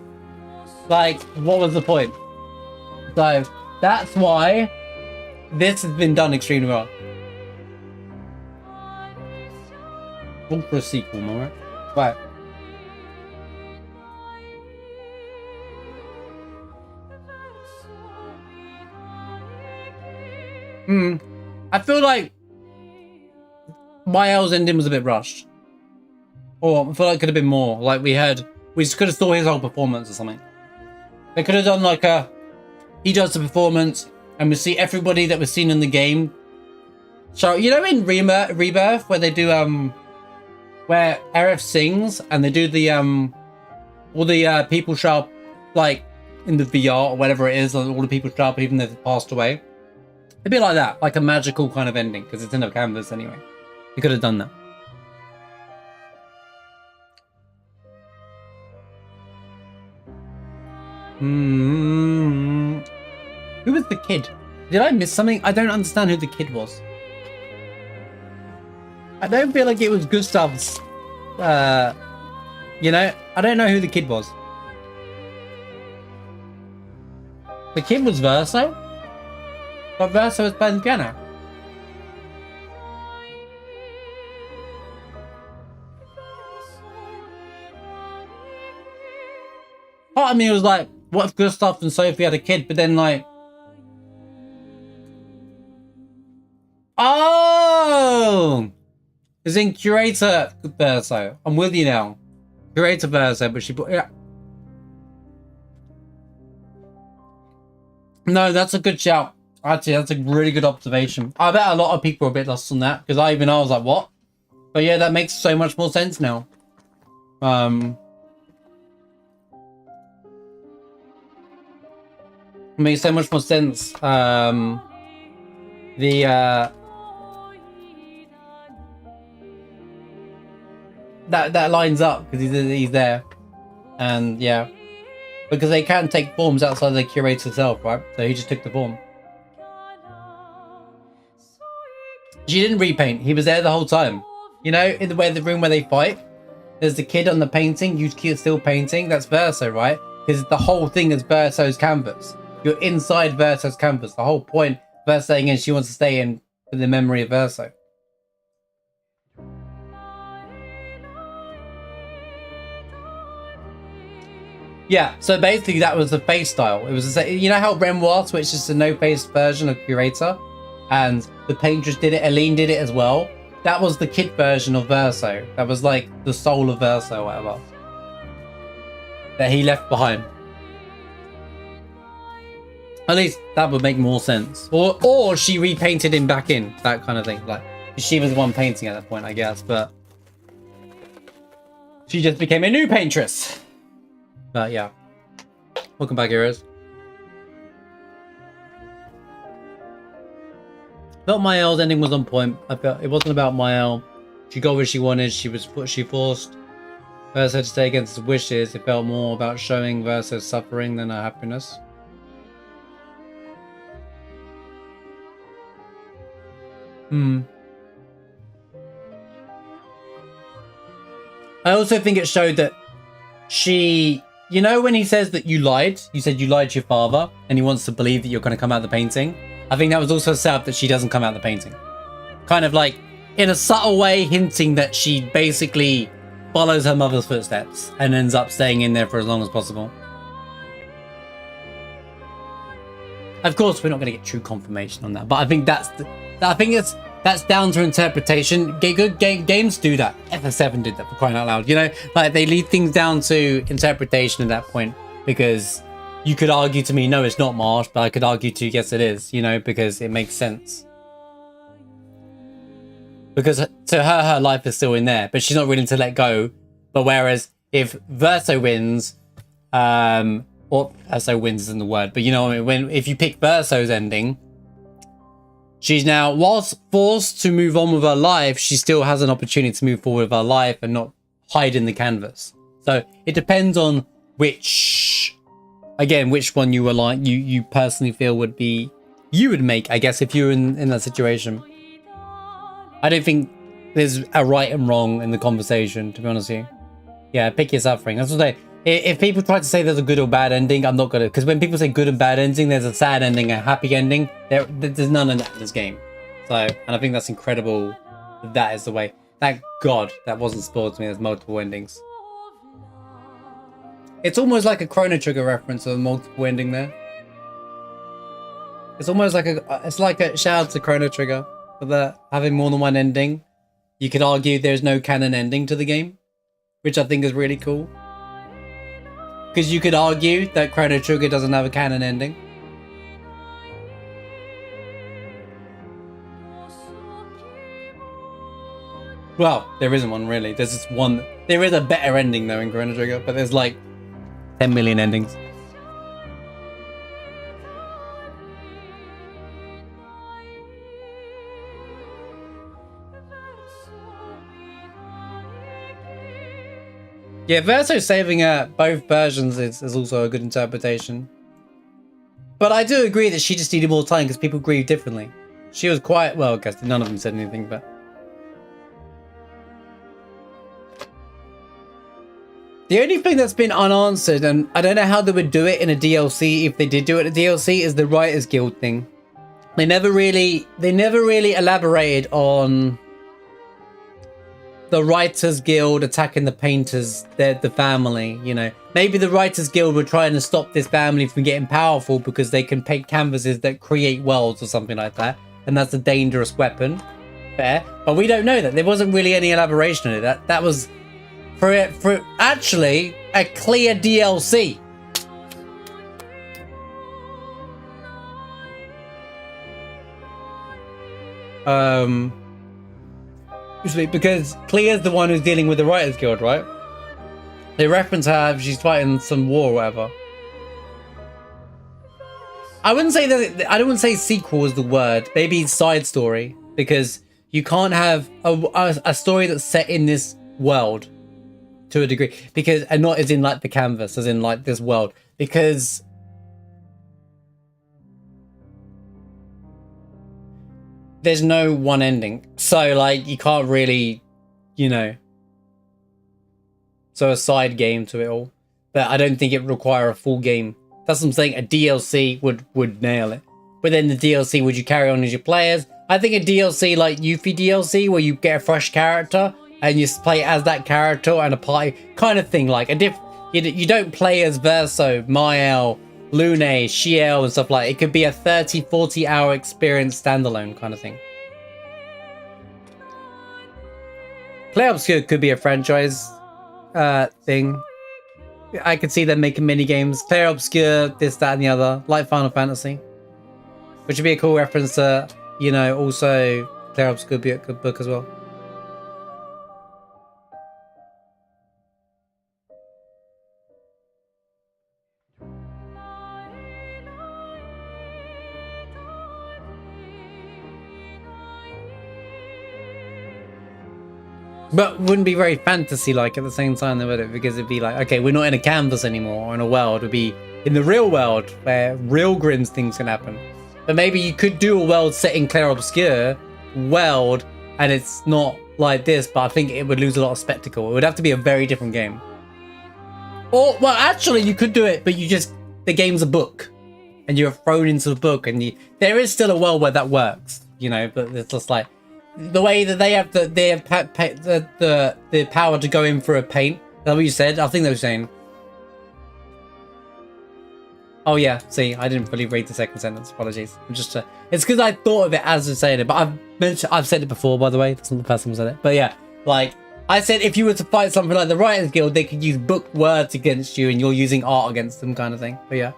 Speaker 1: like, what was the point? So, that's why this has been done extremely well. Look for a sequel, alright? Right. I feel like Maelle's ending was a bit rushed. Or I feel like it could have been more. Like we could have saw his whole performance or something. They could have done like he does the performance and we see everybody that was seen in the game. So, you know in Rebirth where they do where Aerith sings and they do the all the people show up like in the VR or whatever it is, all the people show up even though they've passed away. A bit like that, like a magical kind of ending, because it's in a canvas anyway. You could have done that. the kid? Did I miss something? I don't understand who the kid was. I don't feel like it was Gustav's, you know, I don't know who the kid was. The kid was Verso? But Verso was playing the piano. Part of me was like, what if Gustav and Sophie had a kid? But then like, oh, it's in Curator Verso. I'm with you now. Curator Verso, but she put, yeah. No, that's a good shout. Actually, that's a really good observation. I bet a lot of people are a bit lost on that because I was like, what? But yeah, that makes so much more sense now. Makes so much more sense. That lines up because he's there, and yeah, because they can't take forms outside the curator self, right? So he just took the form. She didn't repaint. He was there the whole time. You know, in the room where they fight, there's the kid on the painting. You still painting. That's Verso, right? Because the whole thing is Verso's canvas. You're inside Verso's canvas. The whole point Verso saying is she wants to stay in for the memory of Verso. Yeah, so basically that was the face style. It was, you know how Renoir switches to no-face version of Curator? And the paintress did it, Aline did it as well. That was the kid version of Verso. That was like the soul of Verso, whatever. That he left behind. At least that would make more sense. Or she repainted him back in, that kind of thing. Like, she was the one painting at that point, I guess, but she just became a new paintress. But yeah. Welcome back, heroes. Felt Maelle's ending was on point. I felt it wasn't about Maelle. She got what she wanted. She forced Verso to stay against his wishes. It felt more about showing Verso's suffering than her happiness. I also think it showed that she, you know, when he says that you said you lied to your father and he wants to believe that you're going to come out of the painting. I think that was also a setup that she doesn't come out of the painting. Kind of like in a subtle way hinting that she basically follows her mother's footsteps and ends up staying in there for as long as possible. Of course, we're not going to get true confirmation on that, but I think that's down to interpretation. Good games do that. FS7 did that, for crying out loud. You know, like they lead things down to interpretation at that point, because you could argue to me, no, it's not Marsh, but I could argue to, yes, it is, you know, because it makes sense. Because to her life is still in there, but she's not willing to let go. But whereas if Verso wins, or Verso wins isn't the word, but you know what I mean, if you pick Verso's ending, she's now, whilst forced to move on with her life, she still has an opportunity to move forward with her life and not hide in the canvas. So it depends on which one you were like, you personally feel would be, you would make, I guess, if you were in that situation. I don't think there's a right and wrong in the conversation, to be honest with you. Yeah, pick your suffering. That's what if people try to say there's a good or bad ending, I'm not gonna, because when people say good and bad ending, there's a sad ending, a happy ending. There's none of that in this game. So, and I think that's incredible. That is the way. Thank God that wasn't spoiled to me. There's multiple endings. It's almost like a Chrono Trigger reference of a multiple ending there. It's almost like it's like a shout out to Chrono Trigger for the having more than one ending. You could argue there's no canon ending to the game, which I think is really cool. Because you could argue that Chrono Trigger doesn't have a canon ending. Well, there isn't one really. There's just one. There is a better ending though in Chrono Trigger, but there's like 10 million endings. Yeah, Verso saving both versions is also a good interpretation. But I do agree that she just needed more time because people grieve differently. She was quite, well, I guess none of them said anything, but... The only thing that's been unanswered, and I don't know how they would do it in a DLC if they did do it in a DLC, is the Writers Guild thing. They never really elaborated on the Writers Guild attacking the painters, the family, you know. Maybe the Writers Guild were trying to stop this family from getting powerful because they can paint canvases that create worlds or something like that. And that's a dangerous weapon. Fair. But we don't know that. There wasn't really any elaboration on it. That was for actually a clear DLC. Because Clear's the one who's dealing with the Writers Guild, right? They reference her if she's fighting some war or whatever. I wouldn't say that. I don't want to say sequel is the word. Maybe side story, because you can't have a story that's set in this world to a degree, because and not as in like the canvas, as in like this world, because there's no one ending. So like you can't really, you know. So a side game to it all, but I don't think it would require a full game. That's what I'm saying. A DLC would nail it. But then the DLC, would you carry on as your players? I think a DLC like Yuffie DLC, where you get a fresh character and you play as that character and a party kind of thing. Like you don't play as Verso, Maelle, Lune, Shiel and stuff like that. It could be a 30-40 hour experience standalone kind of thing. Clair Obscur could be a franchise thing. I could see them making mini games. Clair Obscur, this, that, and the other, like Final Fantasy, which would be a cool reference to, you know, also Clair Obscur be a good book as well. But wouldn't be very fantasy-like at the same time, though, would it? Because it'd be like, okay, we're not in a canvas anymore or in a world. We'd be in the real world where real grim things can happen. But maybe you could do a world set in Clair Obscur world, and it's not like this, but I think it would lose a lot of spectacle. It would have to be a very different game. Or, well, actually, you could do it, but the game's a book, and you're thrown into the book, and there is still a world where that works, you know, but it's just like, the way that they have the power to go in for a paint. Is that what you said? I think they were saying. Oh yeah, see, I didn't fully read the second sentence. Apologies. I'm just it's because I thought of it as I'm saying it, but I've said it before, by the way. That's not the first time I said it. But yeah, like I said, if you were to fight something like the Writers Guild, they could use book words against you, and you're using art against them, kind of thing. But yeah.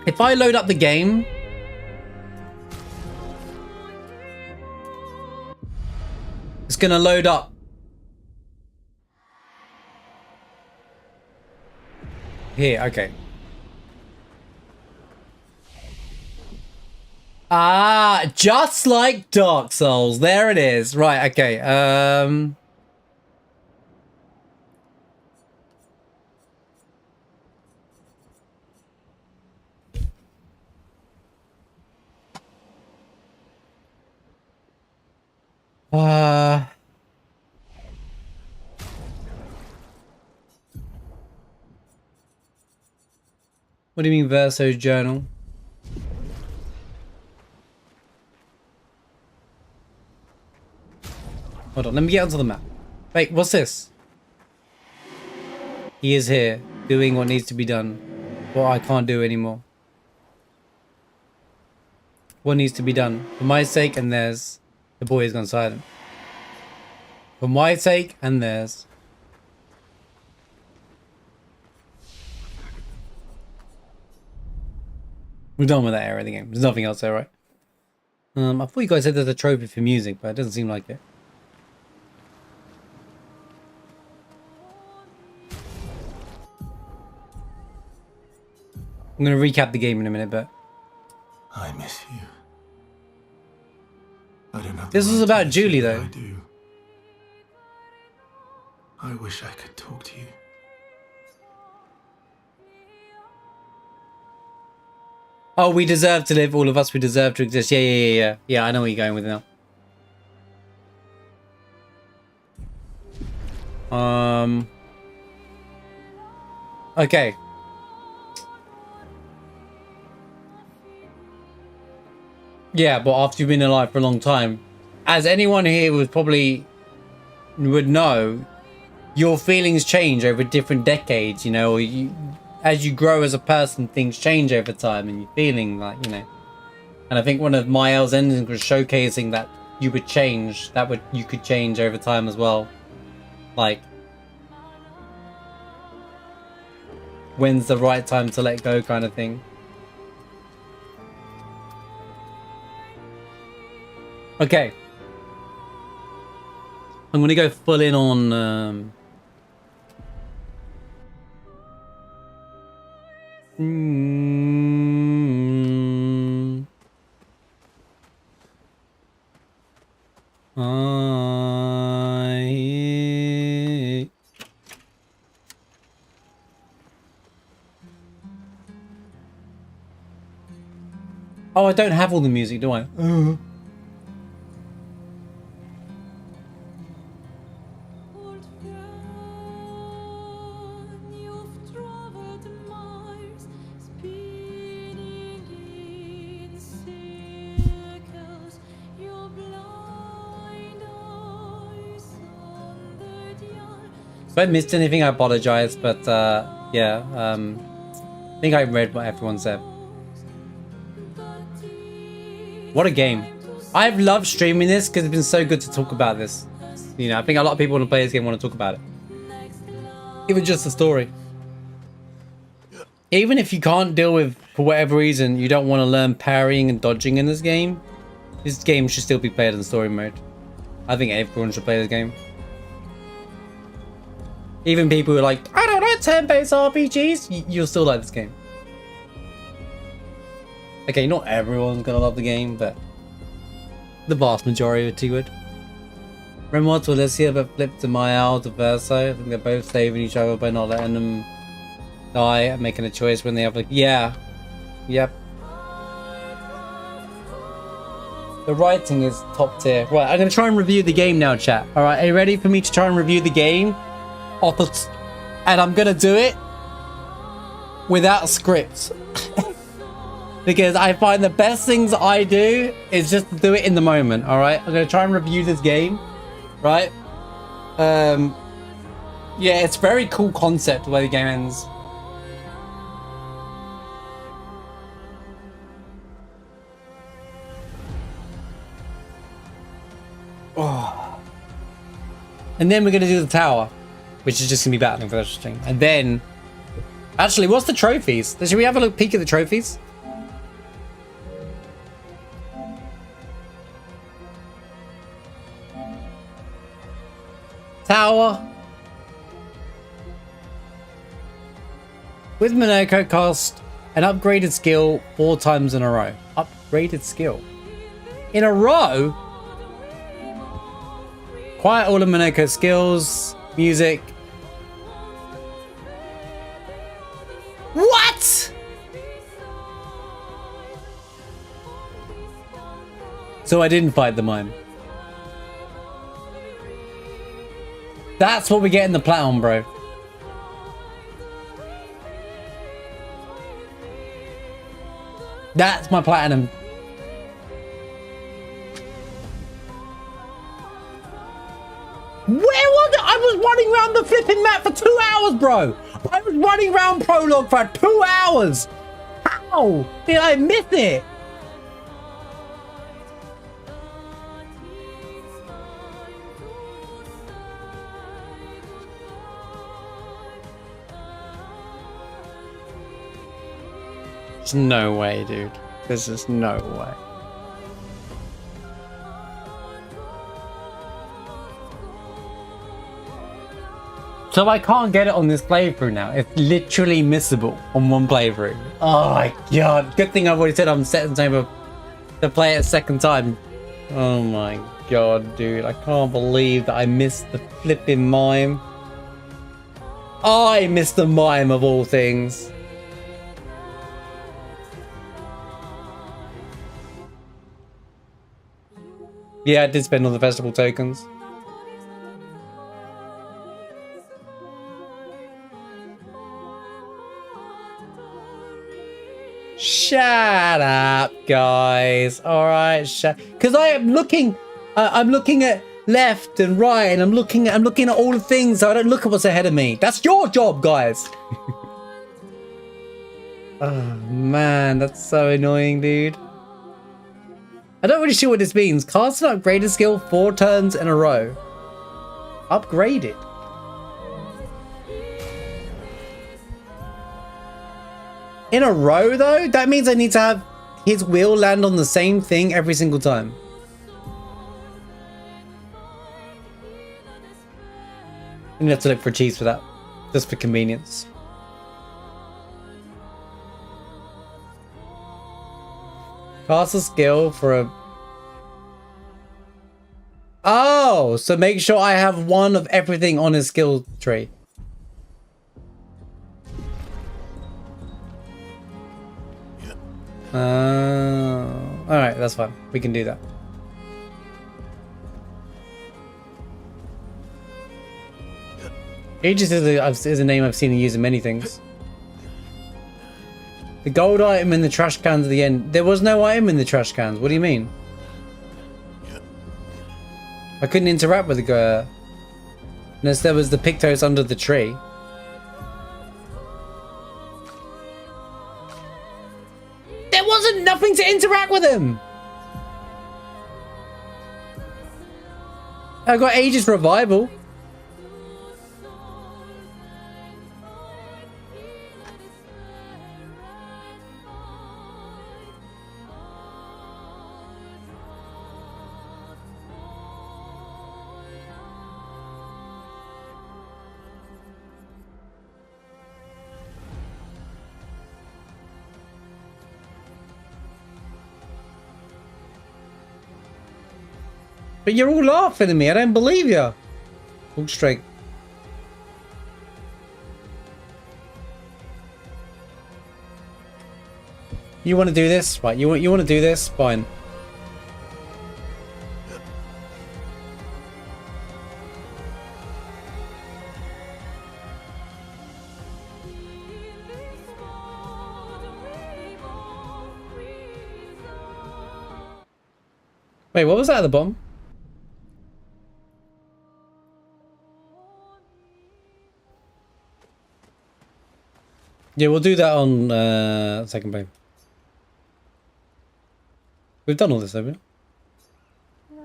Speaker 1: If I load up the game, it's gonna load up here. Okay. Ah, just like Dark Souls. There it is. Right. Okay. What do you mean Verso journal? Hold on, let me get onto the map. Wait, what's this? He is here, doing what needs to be done. What I can't do anymore. What needs to be done? For my sake and theirs. The boy has gone silent. For my sake and theirs. We're done with that area of the game. There's nothing else there, right? I thought you guys said there's a trophy for music, but it doesn't seem like it. I'm going to recap the game in a minute, but...
Speaker 5: I miss you.
Speaker 1: This was about Julie, though.
Speaker 5: I do. I wish I could talk to you.
Speaker 1: Oh, we deserve to live. All of us, we deserve to exist. Yeah. Yeah, I know where you're going with it now. Okay. Yeah, but after you've been alive for a long time, as anyone here would know, your feelings change over different decades, you know, as you grow as a person, things change over time, and you're feeling like, you know. And I think one of Maelle's endings was showcasing that you would change, you could change over time as well. Like, when's the right time to let go kind of thing. Okay. I'm gonna go full in on Oh, I don't have all the music, do I? If I missed anything, I apologize, but yeah, I think I read what everyone said. What a game. I've loved streaming this because it's been so good to talk about this. You know, I think a lot of people want to play this game want to talk about it. Even just the story. Even if you can't deal with, for whatever reason, you don't want to learn parrying and dodging in this game should still be played in story mode. I think everyone should play this game. Even people who are like, I don't like turn-based RPGs, you'll still like this game. Okay, not everyone's gonna love the game, but the vast majority would. Remorse to Alicia, but flip to Maelle to Verso. I think they're both saving each other by not letting them die and making a choice when they have like, yeah. Yep. The writing is top tier. Right, I'm gonna try and review the game now, chat. Alright, are you ready for me to try and review the game? And I'm gonna do it without scripts. Because I find the best things I do is just to do it in the moment, alright? I'm gonna try and review this game, right? Yeah, it's a very cool concept the way the game ends. Oh. And then we're gonna do the tower, which is just gonna be battling for that thing. And then, actually, what's the trophies? Should we have a look peek at the trophies? Tower. With Monoko, cast an upgraded skill 4 times in a row. Upgraded skill? In a row? Quiet all of Monaco's skills. Music. What? So I didn't fight the mime. That's what we get in the platinum, bro. That's my platinum. Where was it? I was running around the flipping map for 2 hours, bro. I was running around Prologue for 2 hours. How did I miss it? There's no way, dude. There's just no way. So I can't get it on this playthrough now. It's literally missable on one playthrough. Oh my god. Good thing I've already said I'm setting the timer to play it a second time. Oh my god, dude. I can't believe that I missed the flipping mime. I missed the mime of all things. Yeah, I did spend all the festival tokens. Shut up, guys. All right, because I am looking. I'm looking at left and right, and I'm looking at all the things. So I don't look at what's ahead of me. That's your job, guys. Oh man, that's so annoying, dude. I don't really sure what this means. Cast an upgraded skill 4 turns in a row. Upgrade it. In a row, though? That means I need to have his wheel land on the same thing every single time. I'm gonna have to look for cheese for that. Just for convenience. Cast a skill for a... Oh! So make sure I have one of everything on his skill tree. Alright, that's fine. We can do that. Aegis is a name I've seen used in many things. The gold item in the trash cans at the end. There was no item in the trash cans. What do you mean? I couldn't interact with the unless there was the Pictos under the tree. There wasn't nothing to interact with him. I got Aegis revival. But you're all laughing at me. I don't believe you. All straight. You want to do this? Right. You want to do this? Fine. Wait, what was that at the bottom? Yeah, we'll do that on second play. We've done all this, haven't we?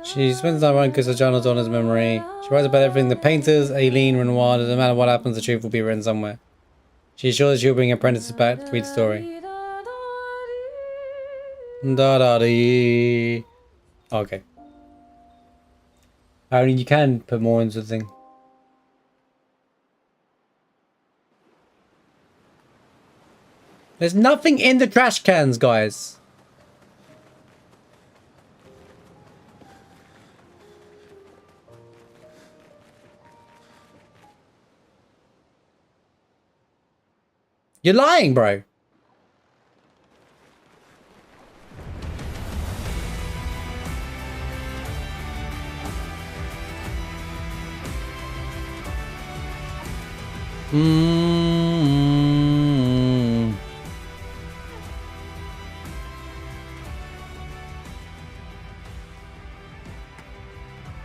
Speaker 1: She spends time writing because her journal's on his memory. She writes about everything. The painters, Aileen, Renoir, no matter what happens, the truth will be written somewhere. She's sure that she'll bring apprentices back to read the story. Da-da-dee. Okay. I mean, you can put more into the thing. There's nothing in the trash cans, guys. You're lying, bro.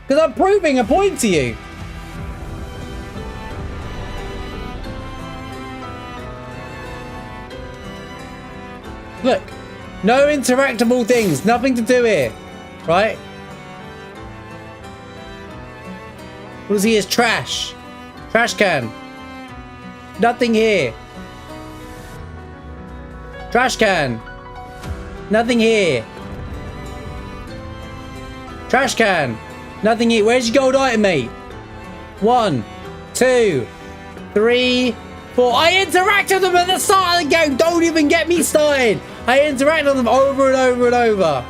Speaker 1: Because I'm proving a point to you. Look, no interactable things, nothing to do here, right? What is he? Is trash. Trash can. Nothing here. Trash can. Nothing here. Trash can. Nothing here. Where's your gold item, mate? 1, 2, 3, 4. I interacted with them at the start of the game. Don't even get me started. I interacted with them over and over and over.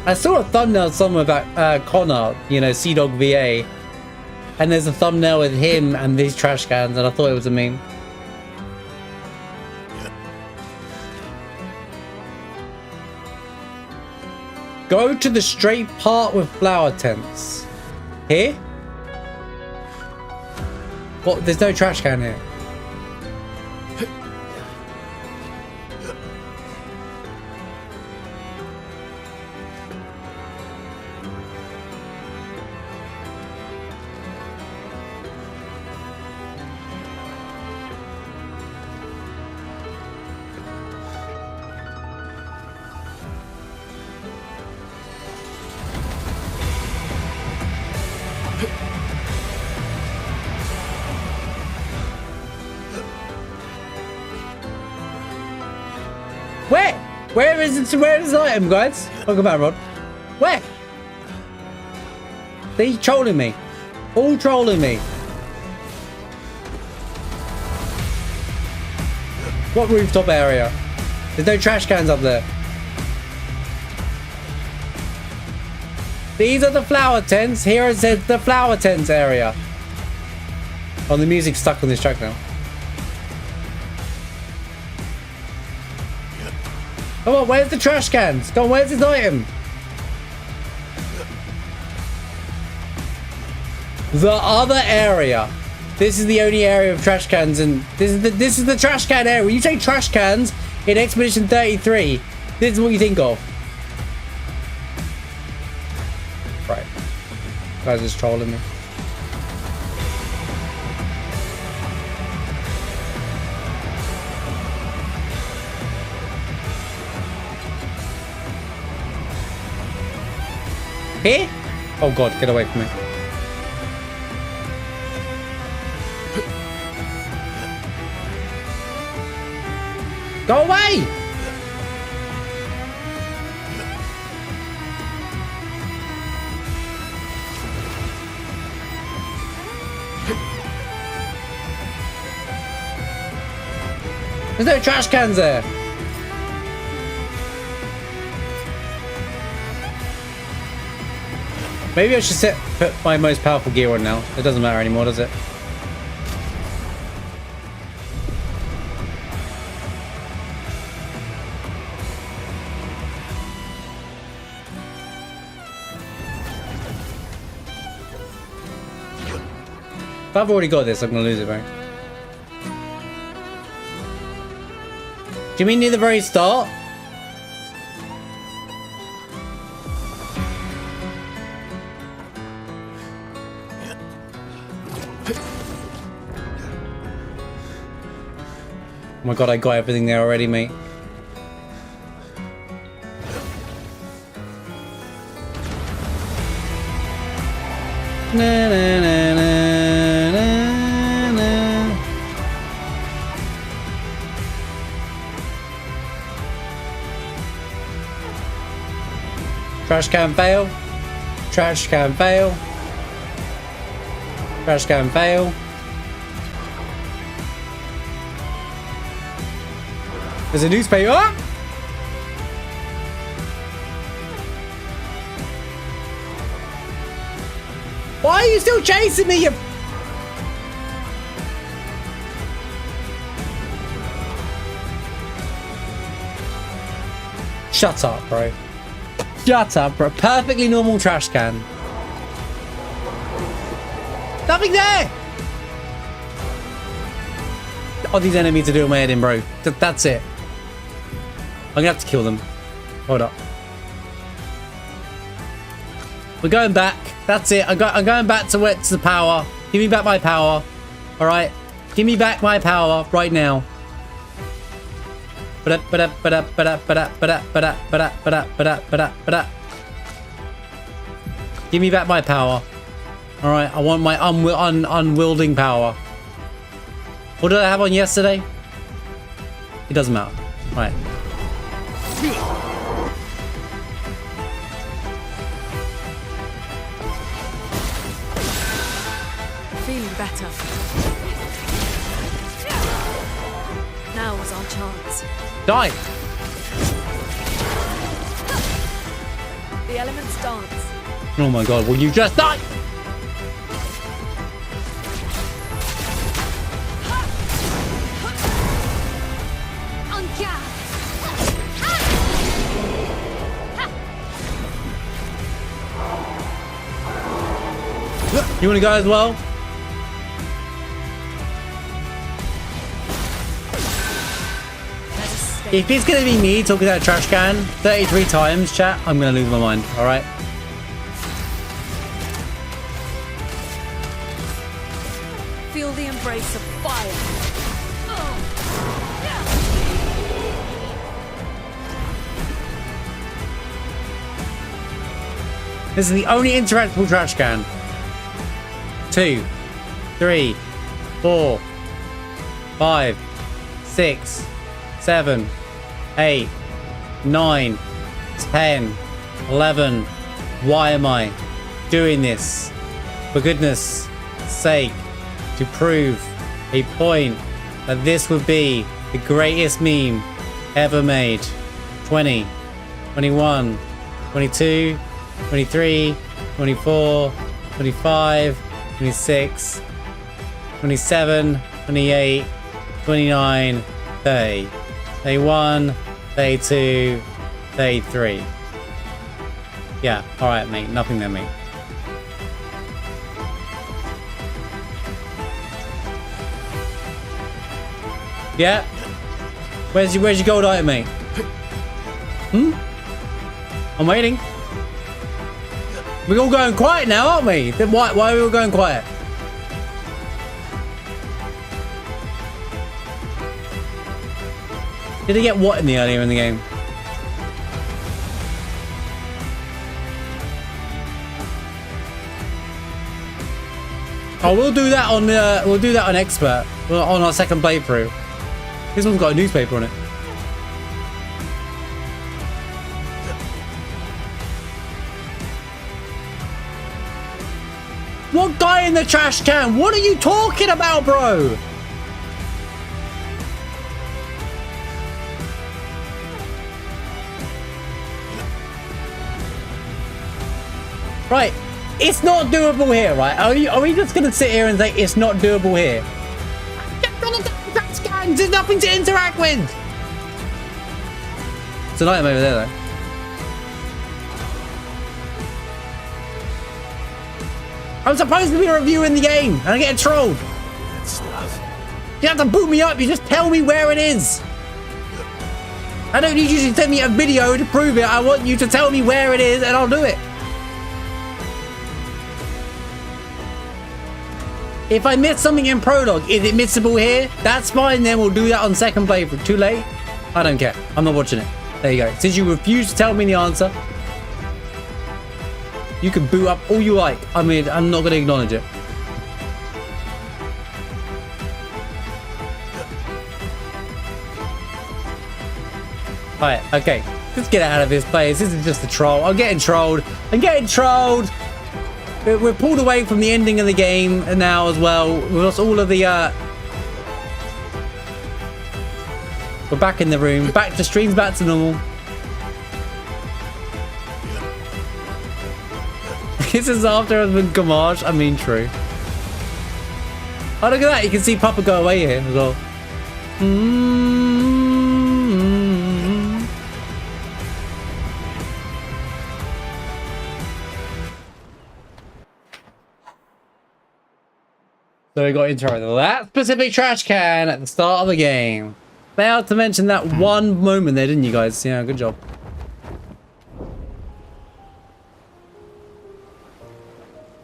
Speaker 1: I saw a thumbnail somewhere about Connor, you know, Sea Dog VA. And there's a thumbnail with him and these trash cans, and I thought it was a meme. Go to the straight part with flower tents. Here? What? There's no trash can here. Where? Where is it? Where is the item, guys? Welcome back, Rod. Where? They trolling me. All trolling me. What rooftop area? There's no trash cans up there. These are the flower tents. Here it says the flower tents area. Oh, the music's stuck on this track now. Come on, where's the trash cans? Come on, where's this item? The other area. This is the only area of trash cans, and this is the trash can area. When you say trash cans in Expedition 33, this is what you think of. Right. Guys just trolling me. Here? Oh god, get away from me. Go away! There's no trash cans there. Maybe I should put my most powerful gear on now. It doesn't matter anymore, does it? If I've already got this, I'm gonna lose it, right? Do you mean near the very start? Oh my god, I got everything there already, mate. Na, na, na, na, na, na. Trash can fail. Trash can fail. Trash can fail. There's a newspaper. Ah! Why are you still chasing me, you... Shut up, bro. Shut up, bro. Perfectly normal trash can. Nothing there! Oh, these enemies are doing my head in, bro. That's it. I'm gonna have to kill them. Hold up. We're going back. That's it. I'm going back to where it's the power. Give me back my power. All right. Give me back my power right now. Give me back my power. All right. I want my unwielding power. What did I have on yesterday? It doesn't matter. All right.
Speaker 12: Feeling better. Now was our chance.
Speaker 1: Die!
Speaker 12: the elements dance.
Speaker 1: Oh my god, will you just die? You want to go as well? If it's going to be me talking about a trash can 33 times, chat, I'm going to lose my mind, alright?
Speaker 12: Feel the embrace of fire.
Speaker 1: This is the only interactable trash can. 2, 3, 4, 5, 6, 7, 8, 9, 10, 11. Why am I doing this? For goodness sake, to prove a point that this would be the greatest meme ever made. 20, 21, 22, 23, 24, 25, 26, 27, 28, 29, 30, 31, 32, 33. Yeah, alright mate, nothing there mate. Yeah? Where's your gold item mate? I'm waiting. We're all going quiet now, aren't we? Then why are we all going quiet? Did he get what in the earlier in the game? Oh, we'll do that on expert, on our second playthrough. This one's got a newspaper on it. What guy in the trash can? What are you talking about, bro? Right, it's not doable here, right? Are we just gonna sit here and say it's not doable here? Get rid of the trash cans. There's nothing to interact with. It's an item over there, though. I'm supposed to be reviewing the game, and I get trolled. You have to boot me up. You just tell me where it is. I don't need you to send me a video to prove it. I want you to tell me where it is, and I'll do it. If I miss something in prologue, is it missable here? That's fine, then we'll do that on second playthrough. Too late? I don't care. I'm not watching it. There you go. Since you refuse to tell me the answer, you can boot up all you like. I mean, I'm not going to acknowledge it. Alright, okay. Let's get out of this place. This is just a troll. I'm getting trolled. I'm getting trolled. We're pulled away from the ending of the game now as well. We lost all of the... We're back in the room. Back to streams, back to normal. This is after husband Gamage. I mean, true. Oh, look at that. You can see Papa go away here as well. So we got intro to that specific trash can at the start of the game. Failed to mention that one moment there, didn't you guys? Yeah, good job.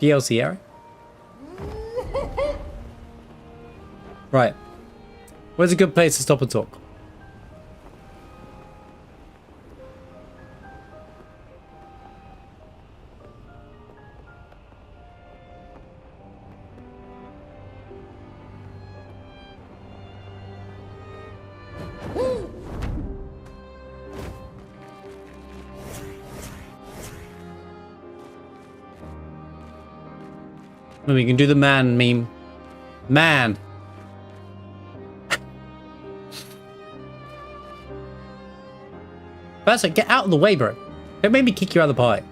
Speaker 1: DLC area? Right. Where's a good place to stop and talk? We can do the man meme. Man. Verso, get out of the way, bro. Don't make me kick you out of the pie.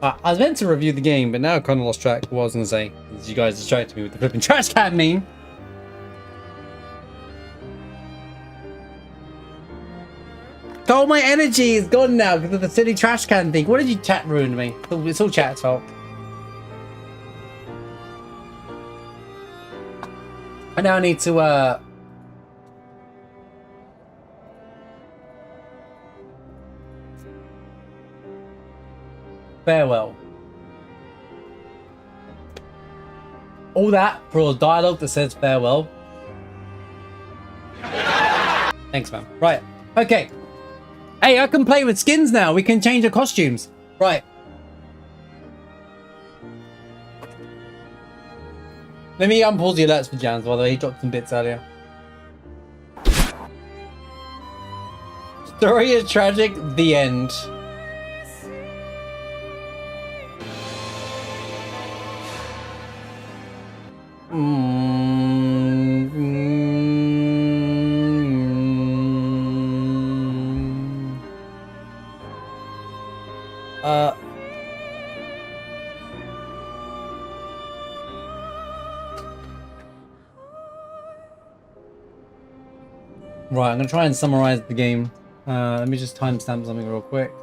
Speaker 1: I was meant to review the game, but now I kind of lost track of what I was going to say. As you guys distracted me with the flipping trash can meme. All my energy is gone now because of the silly trash can thing. What did you chat ruin me? It's all chat's fault. I now need to farewell. All that for a dialogue that says farewell. Thanks, man. Right. Okay. Hey, I can play with skins now. We can change the costumes. Right. Let me unpause the alerts for Jans, by the way. He dropped some bits earlier. Story is tragic. The end. Right, I'm gonna try and summarize the game. Let me just timestamp something real quick.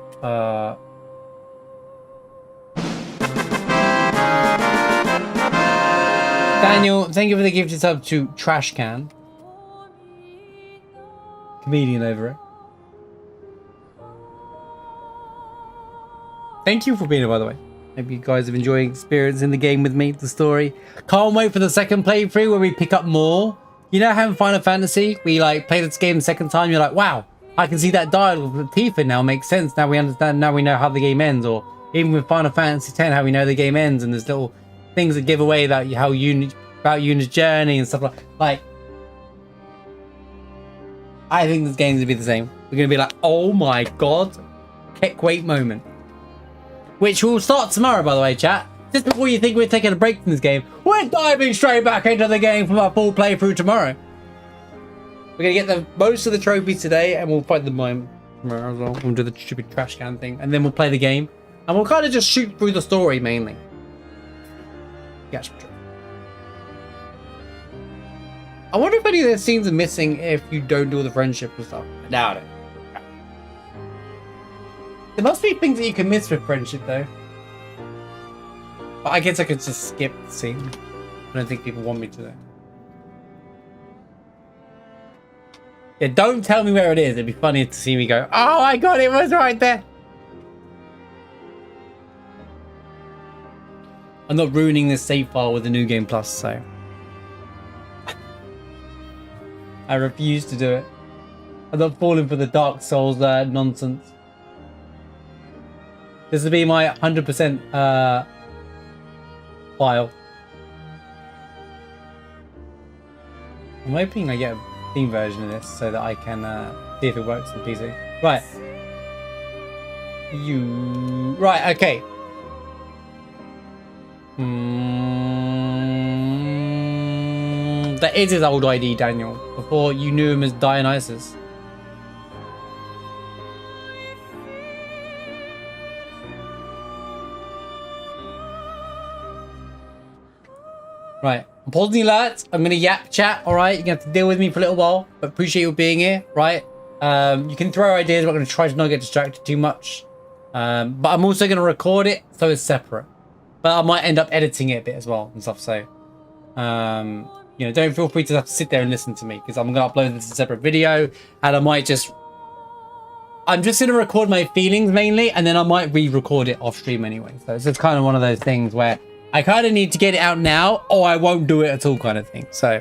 Speaker 1: Daniel, thank you for the gifted sub to Trash Can. Comedian over it. Thank you for being here, by the way. Hope you guys have enjoyed experiencing the game with me, the story. Can't wait for the second playthrough where we pick up more. You know how in Final Fantasy, we like play this game the second time, you're like, wow, I can see that dialogue with Tifa now makes sense. Now we understand, now we know how the game ends. Or even with Final Fantasy X, how we know the game ends, and there's little things that give away that how about Yuna's journey and stuff like. I think this game's gonna be the same. We're gonna be like, oh my god, kick weight moment. Which will start tomorrow, by the way, chat. Just before you think we're taking a break from this game, we're diving straight back into the game for our full playthrough tomorrow. We're gonna get the most of the trophies today, and we'll fight the mime tomorrow as well. We'll do the stupid trash can thing, and then we'll play the game, and we'll kind of just shoot through the story mainly. Yeah, I wonder if any of those scenes are missing if you don't do all the friendship and stuff. I doubt it. There must be things that you can miss with friendship, though. But I guess I could just skip the scene. I don't think people want me to, though. Yeah, don't tell me where it is. It'd be funny to see me go, oh my god, it was right there. I'm not ruining this save file with the New Game Plus, so I refuse to do it. I'm not falling for the Dark Souls nonsense. This will be my 100% file. I'm hoping I get a Steam version of this so that I can see if it works on PC. Right. Right, okay. That is his old ID, Daniel. Before you knew him as Dionysus. Right, I'm pausing the alert. I'm gonna yap chat, alright? You're gonna have to deal with me for a little while, but appreciate you being here, right? You can throw ideas, but I'm gonna try to not get distracted too much. But I'm also gonna record it so it's separate. But I might end up editing it a bit as well and stuff, so you know, don't feel free to have to sit there and listen to me, because I'm gonna upload this as a separate video, and I'm just gonna record my feelings mainly, and then I might re-record it off stream anyway. So it's just kind of one of those things where I kind of need to get it out now, or I won't do it at all, kind of thing. So,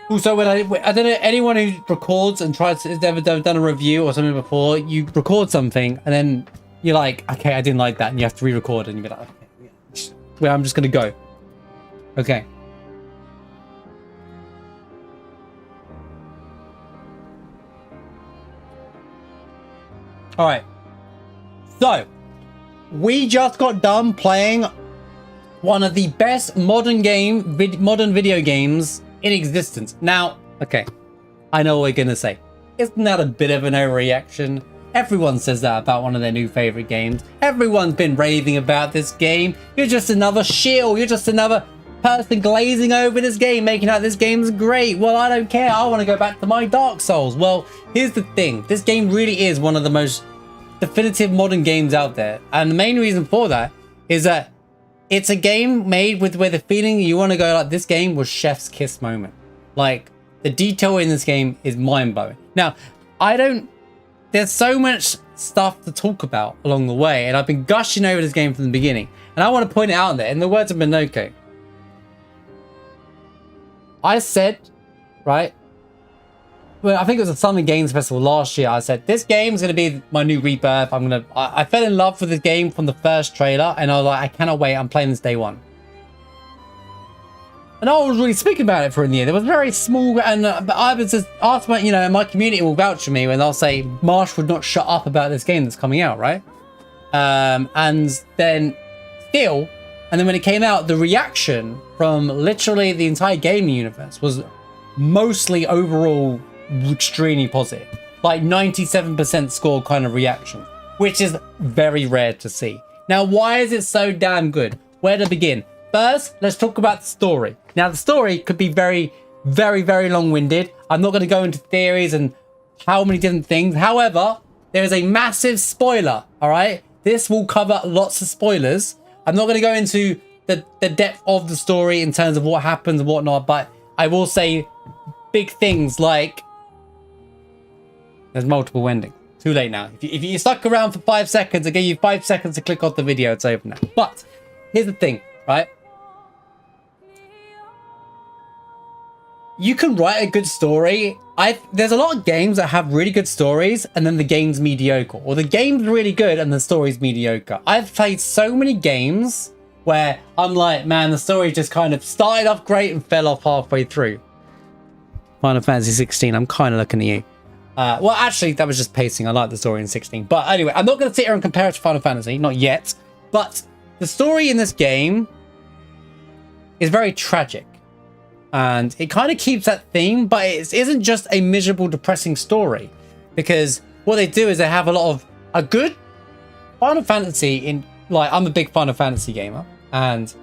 Speaker 1: also, when I don't know, anyone who records and tries to, has ever done a review or something before, you record something and then you're like, okay, I didn't like that, and you have to re-record, and you're like, okay, well, I'm just gonna go. Okay. All right. So, we just got done playing one of the best modern video games in existence. Now, okay, I know what we're gonna say. Isn't that a bit of an overreaction? Everyone says that about one of their new favorite games. Everyone's been raving about this game. You're just another shill. You're just another person glazing over this game, making out this game's great. Well, I don't care. I want to go back to my Dark Souls. Well, here's the thing. This game really is one of the most definitive modern games out there. And the main reason for that is that it's a game made with where the feeling you want to go like, this game was chef's kiss moment. Like, the detail in this game is mind-blowing. Now, there's so much stuff to talk about along the way, and I've been gushing over this game from the beginning. And I want to point it out there, in the words of Minoko. I said, right, well, I think it was a Summer Games Festival last year, I said, this game's going to be my new rebirth. I fell in love with the game from the first trailer, and I was like, I cannot wait, I'm playing this day one. And no one was really speaking about it for in the year. It was very small, and but I was just asked my, my community will vouch for me when they'll say Marsh would not shut up about this game that's coming out, right? And then still, and then when it came out, the reaction from literally the entire gaming universe was mostly overall extremely positive, like 97% score kind of reaction, which is very rare to see. Now, why is it so damn good? Where to begin? First, let's talk about the story. Now, the story could be very, very, very long-winded. I'm not going to go into theories and how many different things. However, there is a massive spoiler, all right? This will cover lots of spoilers. I'm not going to go into the depth of the story in terms of what happens and whatnot, but I will say big things like there's multiple endings. Too late now. If you stuck around for 5 seconds, I gave you 5 seconds to click off the video. It's over now. But here's the thing, right? You can write a good story. There's a lot of games that have really good stories and then the game's mediocre, or the game's really good and the story's mediocre. I've played so many games where I'm like, man, the story just kind of started off great and fell off halfway through. Final Fantasy 16, I'm kind of looking at you. Well, actually, that was just pacing. I like the story in 16. But anyway, I'm not going to sit here and compare it to Final Fantasy, not yet. But the story in this game is very tragic. And it kind of keeps that theme, but it isn't just a miserable, depressing story. Because what they do is they have a lot of a good Final Fantasy in, like, I'm a big Final Fantasy gamer. And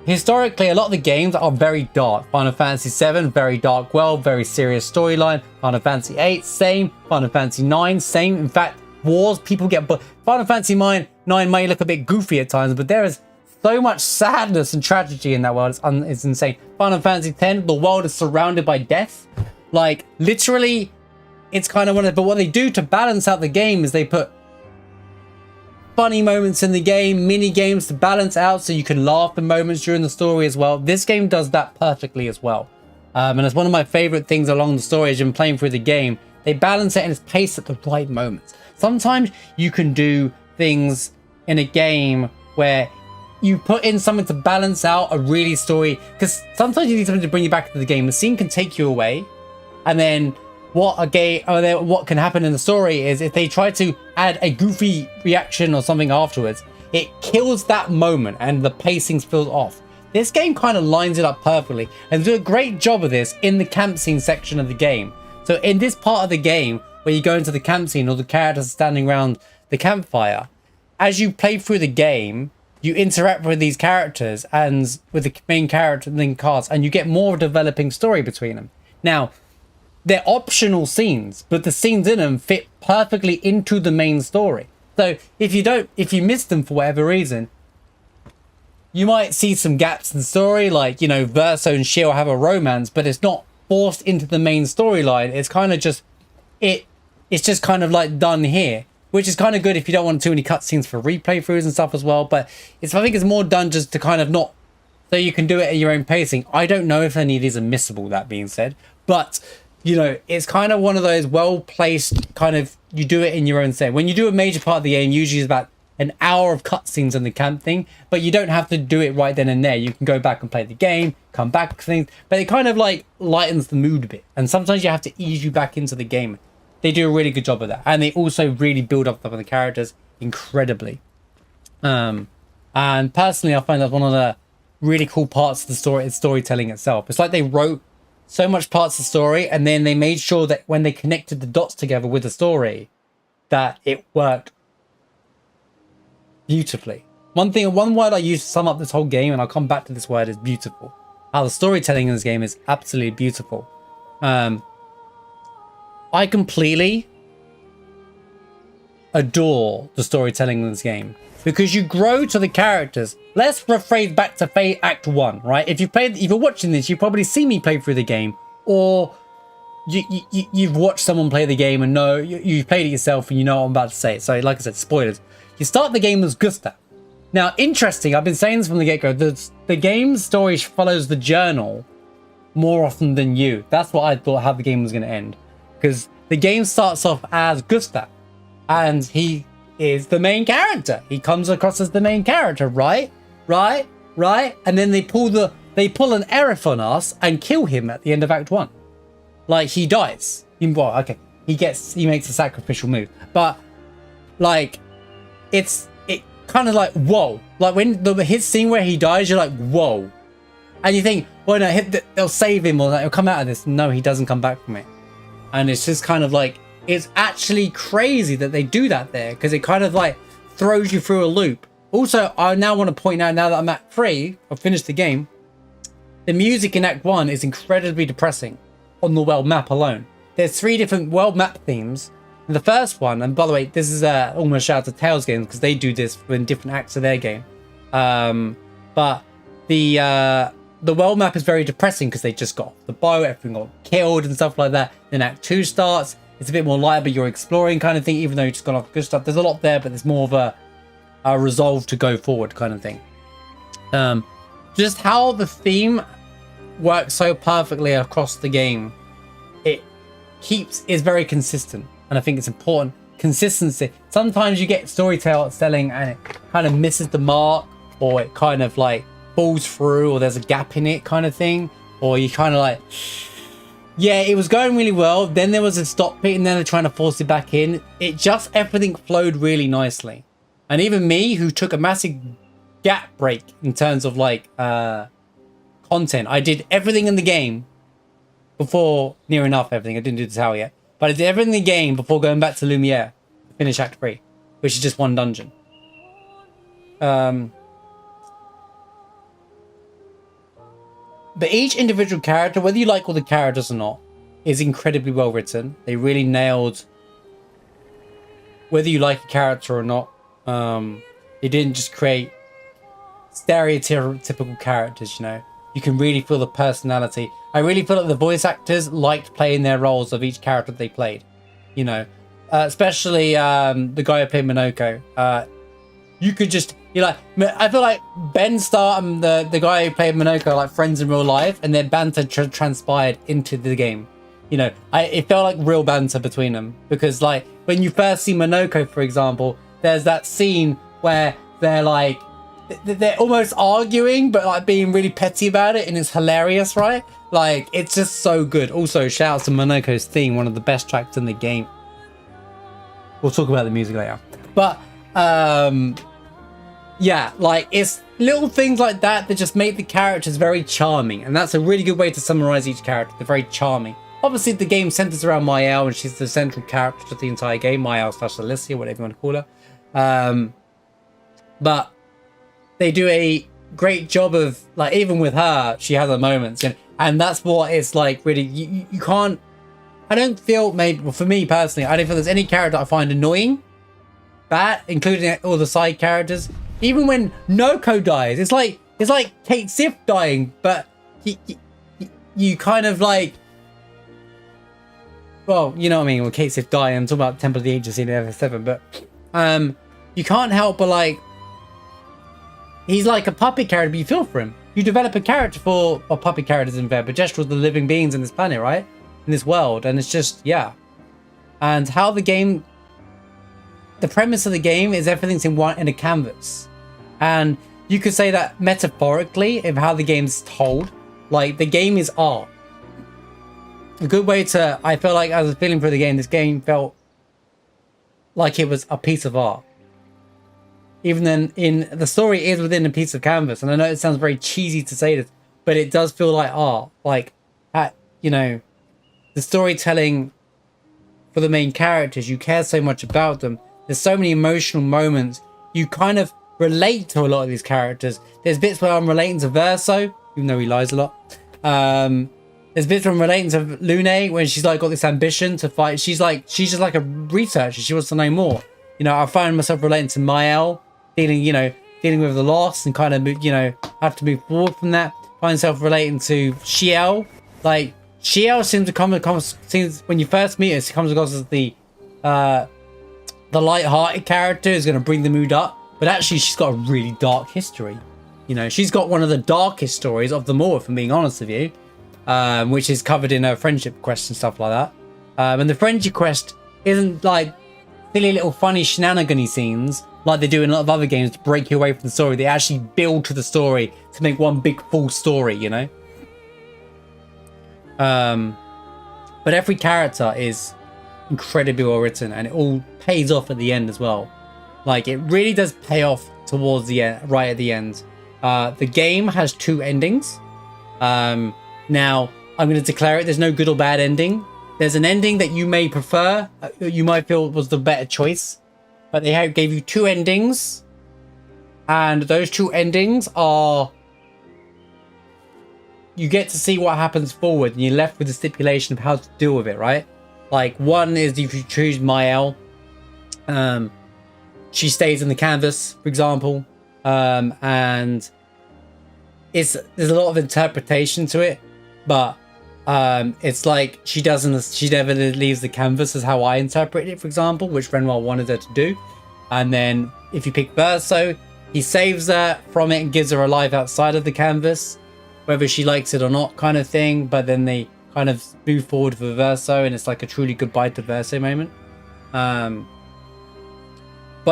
Speaker 1: historically, a lot of the games are very dark. Final Fantasy 7, very dark world, very serious storyline. Final Fantasy 8, same. Final Fantasy 9, same. In fact, wars, people get... Final Fantasy 9 may look a bit goofy at times, but there is so much sadness and tragedy in that world. It's insane. Final Fantasy 10, the world is surrounded by death. Like, literally, it's kind of one of... But what they do to balance out the game is they put funny moments in the game, mini games to balance out so you can laugh in moments during the story as well. This game does that perfectly as well. And it's one of my favorite things along the story as you're playing through the game. They balance it and it's paced at the right moments. Sometimes you can do things in a game where you put in something to balance out a really story, because sometimes you need something to bring you back to the game. The scene can take you away, and then what can happen in the story is if they try to add a goofy reaction or something afterwards, it kills that moment and the pacing feels off. This game kind of lines it up perfectly and do a great job of this in the camp scene section of the game. So in this part of the game where you go into the camp scene, all the characters are standing around the campfire, as you play through the game, you interact with these characters and with the main character and then cast, and you get more developing story between them. Now, they're optional scenes, but the scenes in them fit perfectly into the main story. So if you miss them for whatever reason, you might see some gaps in the story, like, Verso and Shield have a romance, but it's not forced into the main storyline. It's kind of just, it's just kind of like done here, which is kind of good if you don't want too many cutscenes for replay throughs and stuff as well. But I think it's more done just to kind of not, so you can do it at your own pacing. I don't know if any of these are missable, that being said, but it's kind of one of those well-placed kind of, you do it in your own set. When you do a major part of the game, usually it's about an hour of cutscenes on the camp thing, but you don't have to do it right then and there. You can go back and play the game, come back to things, but it kind of like lightens the mood a bit. And sometimes you have to ease you back into the game. They do a really good job of that. And they also really build up some of the characters incredibly. And personally, I find that one of the really cool parts of the story is storytelling itself. It's like they wrote so much parts of the story, and then they made sure that when they connected the dots together with the story, that it worked beautifully. One word I use to sum up this whole game, and I'll come back to this word, is beautiful. How the storytelling in this game is absolutely beautiful. I completely adore the storytelling in this game because you grow to the characters. Let's rephrase back to Fate Act 1, right? If you're watching this, you probably see me play through the game, or you've watched someone play the game and know you've played it yourself and you know what I'm about to say. So like I said, spoilers. You start the game as Gustav. Now, interesting, I've been saying this from the get-go, the game's story follows the journal more often than you. That's what I thought how the game was going to end. Because the game starts off as Gustav, and he is the main character. He comes across as the main character, right? And then they pull an Aerith on us and kill him at the end of Act 1. Like, he dies. Well, okay, he makes a sacrificial move. But, like, it kind of like, whoa. Like, when his scene where he dies, you're like, whoa. And you think, well, no, they'll save him, or like, he'll come out of this. No, he doesn't come back from it. And it's just kind of like, it's actually crazy that they do that there, because it kind of like throws you through a loop. Also, I now want to point out, now that I'm at 3, I've finished the game, the music in Act 1 is incredibly depressing on the world map alone. There's 3 different world map themes. The first one, and by the way, this is almost a shout out to Tales games, because they do this in different acts of their game. But the world map is very depressing because they just got off the boat, everything got killed and stuff like that. Then Act 2 starts. It's a bit more light, but you're exploring kind of thing, even though you've just gone off good stuff. There's a lot there, but there's more of a resolve to go forward kind of thing. Just how the theme works so perfectly across the game, is very consistent. And I think it's important. Consistency. Sometimes you get storytelling and it kind of misses the mark, or it kind of like falls through, or there's a gap in it kind of thing, or you kind of like, yeah, it was going really well, then there was a stop bit, and then they're trying to force it back in. It just, everything flowed really nicely. And even me, who took a massive gap break in terms of like content, I did everything in the game before, near enough everything, I didn't do the tower yet, but I did everything in the game before going back to Lumiere to finish Act 3, which is just one dungeon. But each individual character, whether you like all the characters or not, is incredibly well written. They really nailed whether you like a character or not. They didn't just create stereotypical characters, you know. You can really feel the personality. I really feel like the voice actors liked playing their roles of each character they played, you know. Especially the guy who played Minoko. You could just, I feel like Ben Starr and the guy who played Minoko are like friends in real life, and their banter transpired into the game. You know, it felt like real banter between them, because like when you first see Minoko, for example, there's that scene where they're almost arguing, but like being really petty about it, and it's hilarious, right? Like, it's just so good. Also, shout out to Minoko's theme, one of the best tracks in the game. We'll talk about the music later. But yeah, like, it's little things like that that just make the characters very charming, and that's a really good way to summarize each character. They're very charming. Obviously, the game centers around Maelle, and she's the central character of the entire game. Maelle/Alicia, whatever you want to call her. But they do a great job of, like, even with her, she has her moments, you know, and that's what it's like. Really, you can't. I don't feel, maybe, well, for me personally, I don't feel there's any character I find annoying, bad, including all the side characters. Even when Noko dies, it's like Kate Sif dying, but you kind of like, well, you know what I mean. When Kate Sif dying, I'm talking about Temple of the Ages in FF7, but you can't help but like, he's like a puppet character, but you feel for him. You develop a character for, or puppet characters in there, but just with the living beings in this planet, right? In this world, and it's just, yeah. And how the game, the premise of the game is everything's in a canvas. And you could say that metaphorically of how the game's told. Like, the game is art. A good way to, I feel like, as I was feeling for the game, this game felt like it was a piece of art. Even then, the story is within a piece of canvas, and I know it sounds very cheesy to say this, but it does feel like art. Like, you know, the storytelling for the main characters. You care so much about them. There's so many emotional moments. You kind of relate to a lot of these characters. There's bits where I'm relating to Verso, even though he lies a lot. There's bits where I'm relating to Lune when she's like got this ambition to fight. She's just like a researcher. She wants to know more. You know, I find myself relating to Maelle, dealing with the loss and kind of, you know, have to move forward from that. Find myself relating to Xiao. Like, Xiao seems when you first meet her, she comes across as the light-hearted character who's going to bring the mood up. But actually, she's got a really dark history. You know, she's got one of the darkest stories of them all, if I'm being honest with you. Which is covered in her friendship quest and stuff like that. And the friendship quest isn't like silly little funny shenanigan-y scenes like they do in a lot of other games to break you away from the story. They actually build to the story to make one big full story, you know? But every character is incredibly well written, and it all pays off at the end as well. Like, it really does pay off towards the end, right at the end. The game has 2 endings. Now, I'm going to declare it. There's no good or bad ending. There's an ending that you may prefer, you might feel was the better choice. But they gave you 2 endings. And those 2 endings are... You get to see what happens forward, and you're left with the stipulation of how to deal with it, right? Like, one is if you choose Maelle, she stays in the canvas, for example. And there's a lot of interpretation to it. But it's like she never leaves the canvas, is how I interpret it, for example, which Renoir wanted her to do. And then if you pick Verso, he saves her from it and gives her a life outside of the canvas, whether she likes it or not, kind of thing. But then they kind of move forward for Verso, and it's like a truly goodbye to Verso moment. But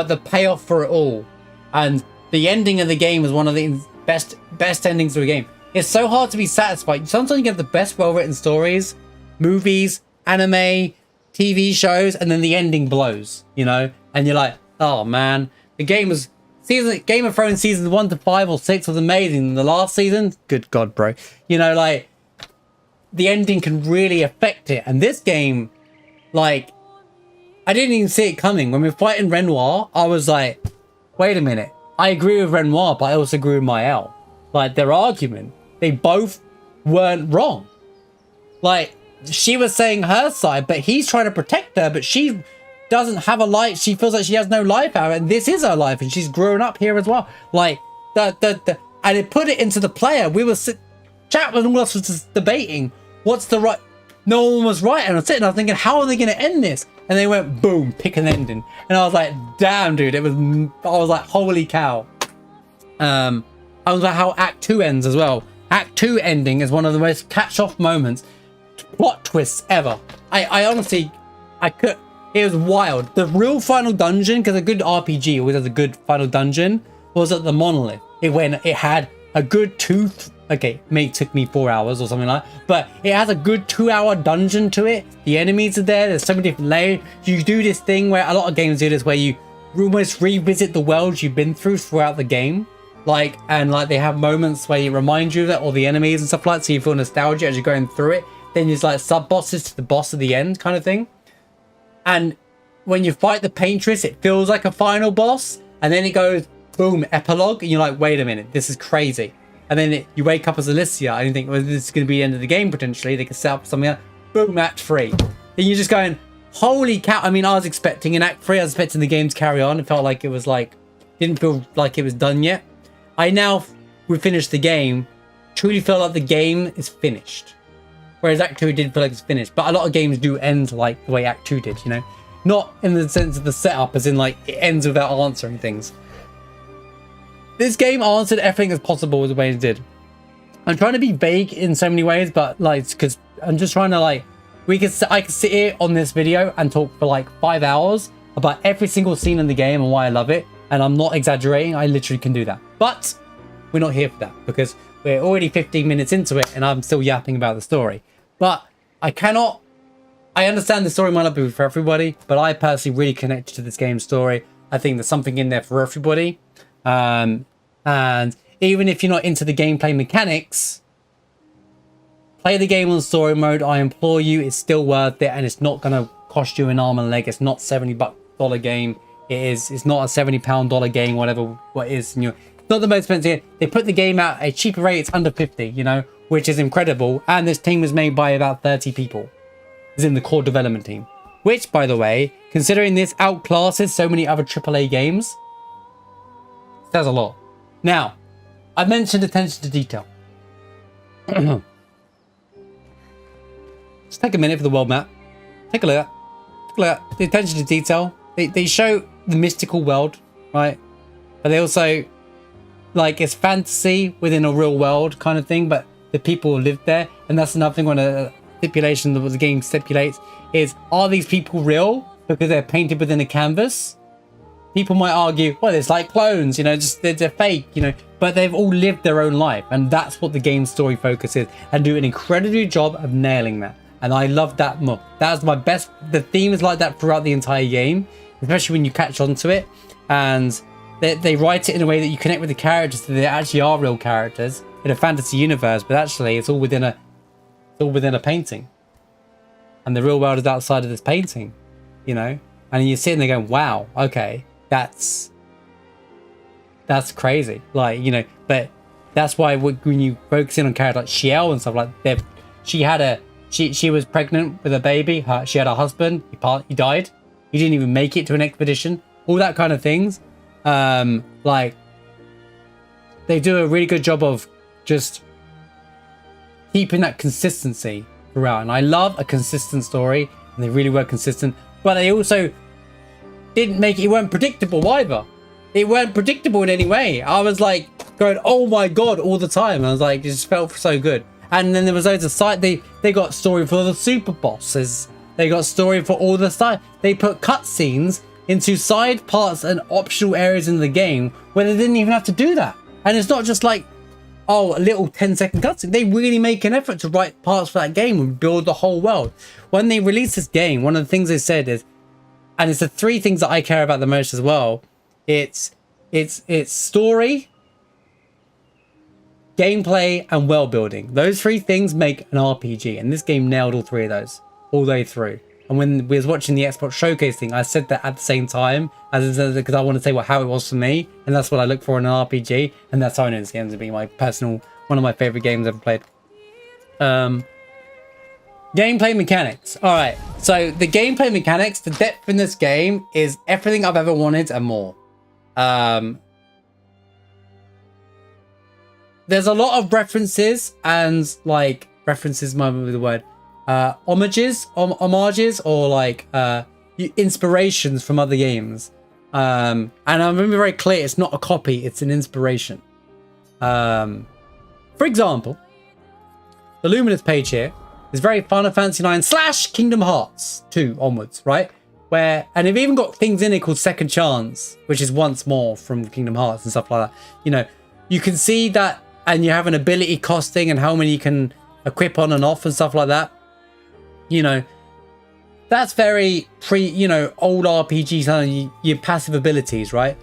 Speaker 1: the payoff for it all, and the ending of the game is one of the best endings of a game. It's so hard to be satisfied. Sometimes you get the best well-written stories, movies, anime, TV shows, and then the ending blows, you know? And you're like, oh man, Game of Thrones seasons 1 to 5 or 6 was amazing. The last season, good God, bro. You know, like, the ending can really affect it. And this game, like, I didn't even see it coming. When we were fighting Renoir, I was like, wait a minute. I agree with Renoir, but I also agree with Maelle. Like, their argument, they both weren't wrong. Like, she was saying her side, but he's trying to protect her, but she doesn't have a life. She feels like she has no life out of it, and this is her life, and she's grown up here as well. Like, and it put it into the player. We were chat with all us was just debating what's the right. No one was right, and I was sitting there thinking, how are they going to end this? And they went boom, pick an ending, and I was like, damn, dude, I was like, holy cow. I was like, how Act 2 ends as well. Act 2 ending is one of the most catch-off moments, plot twists ever. I honestly, it was wild. The real final dungeon, because a good RPG always has a good final dungeon, was at the Monolith. It had a good it took me 4 hours or something like that, but it has a good 2-hour dungeon to it. The enemies are there. There's so many different layers. You do this thing where a lot of games do this, where you almost revisit the worlds you've been through throughout the game. Like, and like they have moments where you remind you of that, or the enemies and stuff like that, so you feel nostalgia as you're going through it. Then there's like sub-bosses to the boss at the end kind of thing. And when you fight the Paintress, it feels like a final boss, and then it goes, boom, epilogue, and you're like, wait a minute, this is crazy. And then you wake up as Alicia, and you think, well, this is going to be the end of the game, potentially. They could set up something else. Boom, Act 3. Then you're just going, holy cow. I mean, I was expecting in Act 3, I was expecting the game to carry on. It felt like it was like, didn't feel like it was done yet. We finished the game, truly feel like the game is finished. Whereas Act 2 did feel like it's finished. But a lot of games do end like the way Act 2 did, you know? Not in the sense of the setup, as in like, it ends without answering things. This game answered everything as possible the way it did. I'm trying to be vague in so many ways, but like, because I'm just trying to like, I could sit here on this video and talk for like 5 hours about every single scene in the game and why I love it. And I'm not exaggerating, I literally can do that. But we're not here for that, because we're already 15 minutes into it and I'm still yapping about the story. But I understand the story might not be for everybody, but I personally really connected to this game's story. I think there's something in there for everybody. And even if you're not into the gameplay mechanics, play the game on story mode. I implore you, it's still worth it, and it's not going to cost you an arm and a leg. It's not $70 game. It's not a £70 game, whatever what is. You know, it's not the most expensive. They put the game out at a cheaper rate. It's under 50, you know, which is incredible. And this team was made by about 30 people. It's in the core development team. Which, by the way, considering this outclasses so many other AAA games, says a lot. Now, I mentioned attention to detail. Let's take a minute for the world map. Take a look at that. Take a look at the attention to detail. They show the mystical world, right? But they also, like, it's fantasy within a real world kind of thing, but the people live there. And that's another thing on a stipulation that the game stipulates is, are these people real because they're painted within a canvas? People might argue, well, it's like clones, you know, just they're fake, you know, but they've all lived their own life. And that's what the game's story focus is, and do an incredible job of nailing that. And I love that more. That's my best. The theme is like that throughout the entire game, especially when you catch on to it. And they write it in a way that you connect with the characters, so they actually are real characters in a fantasy universe, but actually it's all within a painting. And the real world is outside of this painting, you know? And you're sitting there going, wow, okay. That's crazy, like, you know. But that's why when you focus in on characters like Shiel and stuff like that, she was pregnant with a baby. She had a husband. He died. He didn't even make it to an expedition. All that kind of things. Like, they do a really good job of just keeping that consistency throughout. And I love a consistent story, and they really were consistent. But they also didn't make it weren't predictable either. It weren't predictable in any way. I was like going, oh my god, all the time. I was like, it just felt so good. And then there was loads of side. They got story for the super bosses. They got story for all the side. They put cutscenes into side parts and optional areas in the game where they didn't even have to do that. And it's not just like, oh, a little 10-second cutscene. They really make an effort to write parts for that game and build the whole world. When they released this game, one of the things they said is, and it's the three things that I care about the most as well. It's story, gameplay, and world building. Those three things make an RPG, and this game nailed all three of those all the way through. And when we was watching the Xbox showcase thing, I said that at the same time, because I want to say how it was for me, and that's what I look for in an RPG, and that's how I know this game to be my personal, one of my favorite games I've ever played. Gameplay mechanics. All right, so the gameplay mechanics, the depth in this game is everything I've ever wanted and more. There's a lot of references and like references might be the word, homages or like inspirations from other games. And I'm going to be very clear, it's not a copy, it's an inspiration. For example, the Luminous page here is very Final Fantasy 9 / Kingdom Hearts 2 onwards, right? Where, and they've even got things in it called Second Chance, which is once more from Kingdom Hearts and stuff like that. You know, you can see that, and you have an ability costing and how many you can equip on and off and stuff like that. You know, that's very old RPG, your passive abilities, right?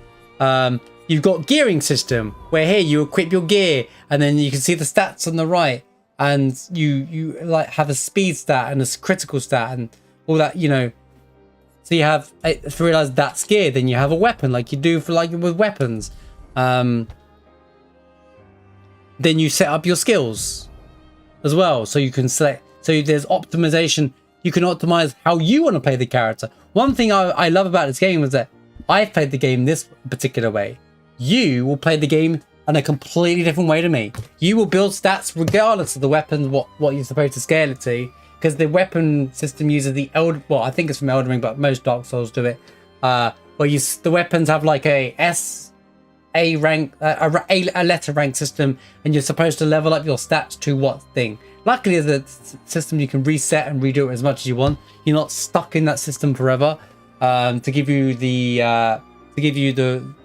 Speaker 1: You've got gearing system, where here you equip your gear, and then you can see the stats on the right, and you like have a speed stat and a critical stat and all that, you know. So you have, if you realize that's gear, then you have a weapon like you do for like with weapons. Then you set up your skills as well, so you can select. So there's optimization. You can optimize how you want to play the character. One thing I love about this game is that I've played the game this particular way. You will play the game in a completely different way to me. You will build stats regardless of the weapons, what you're supposed to scale it to, because the weapon system uses the well, I think it's from Elden Ring, but most Dark Souls do it. Where the weapons have like a rank, a letter rank system, and you're supposed to level up your stats to what thing. Luckily, there's a system you can reset and redo it as much as you want. You're not stuck in that system forever. To give you the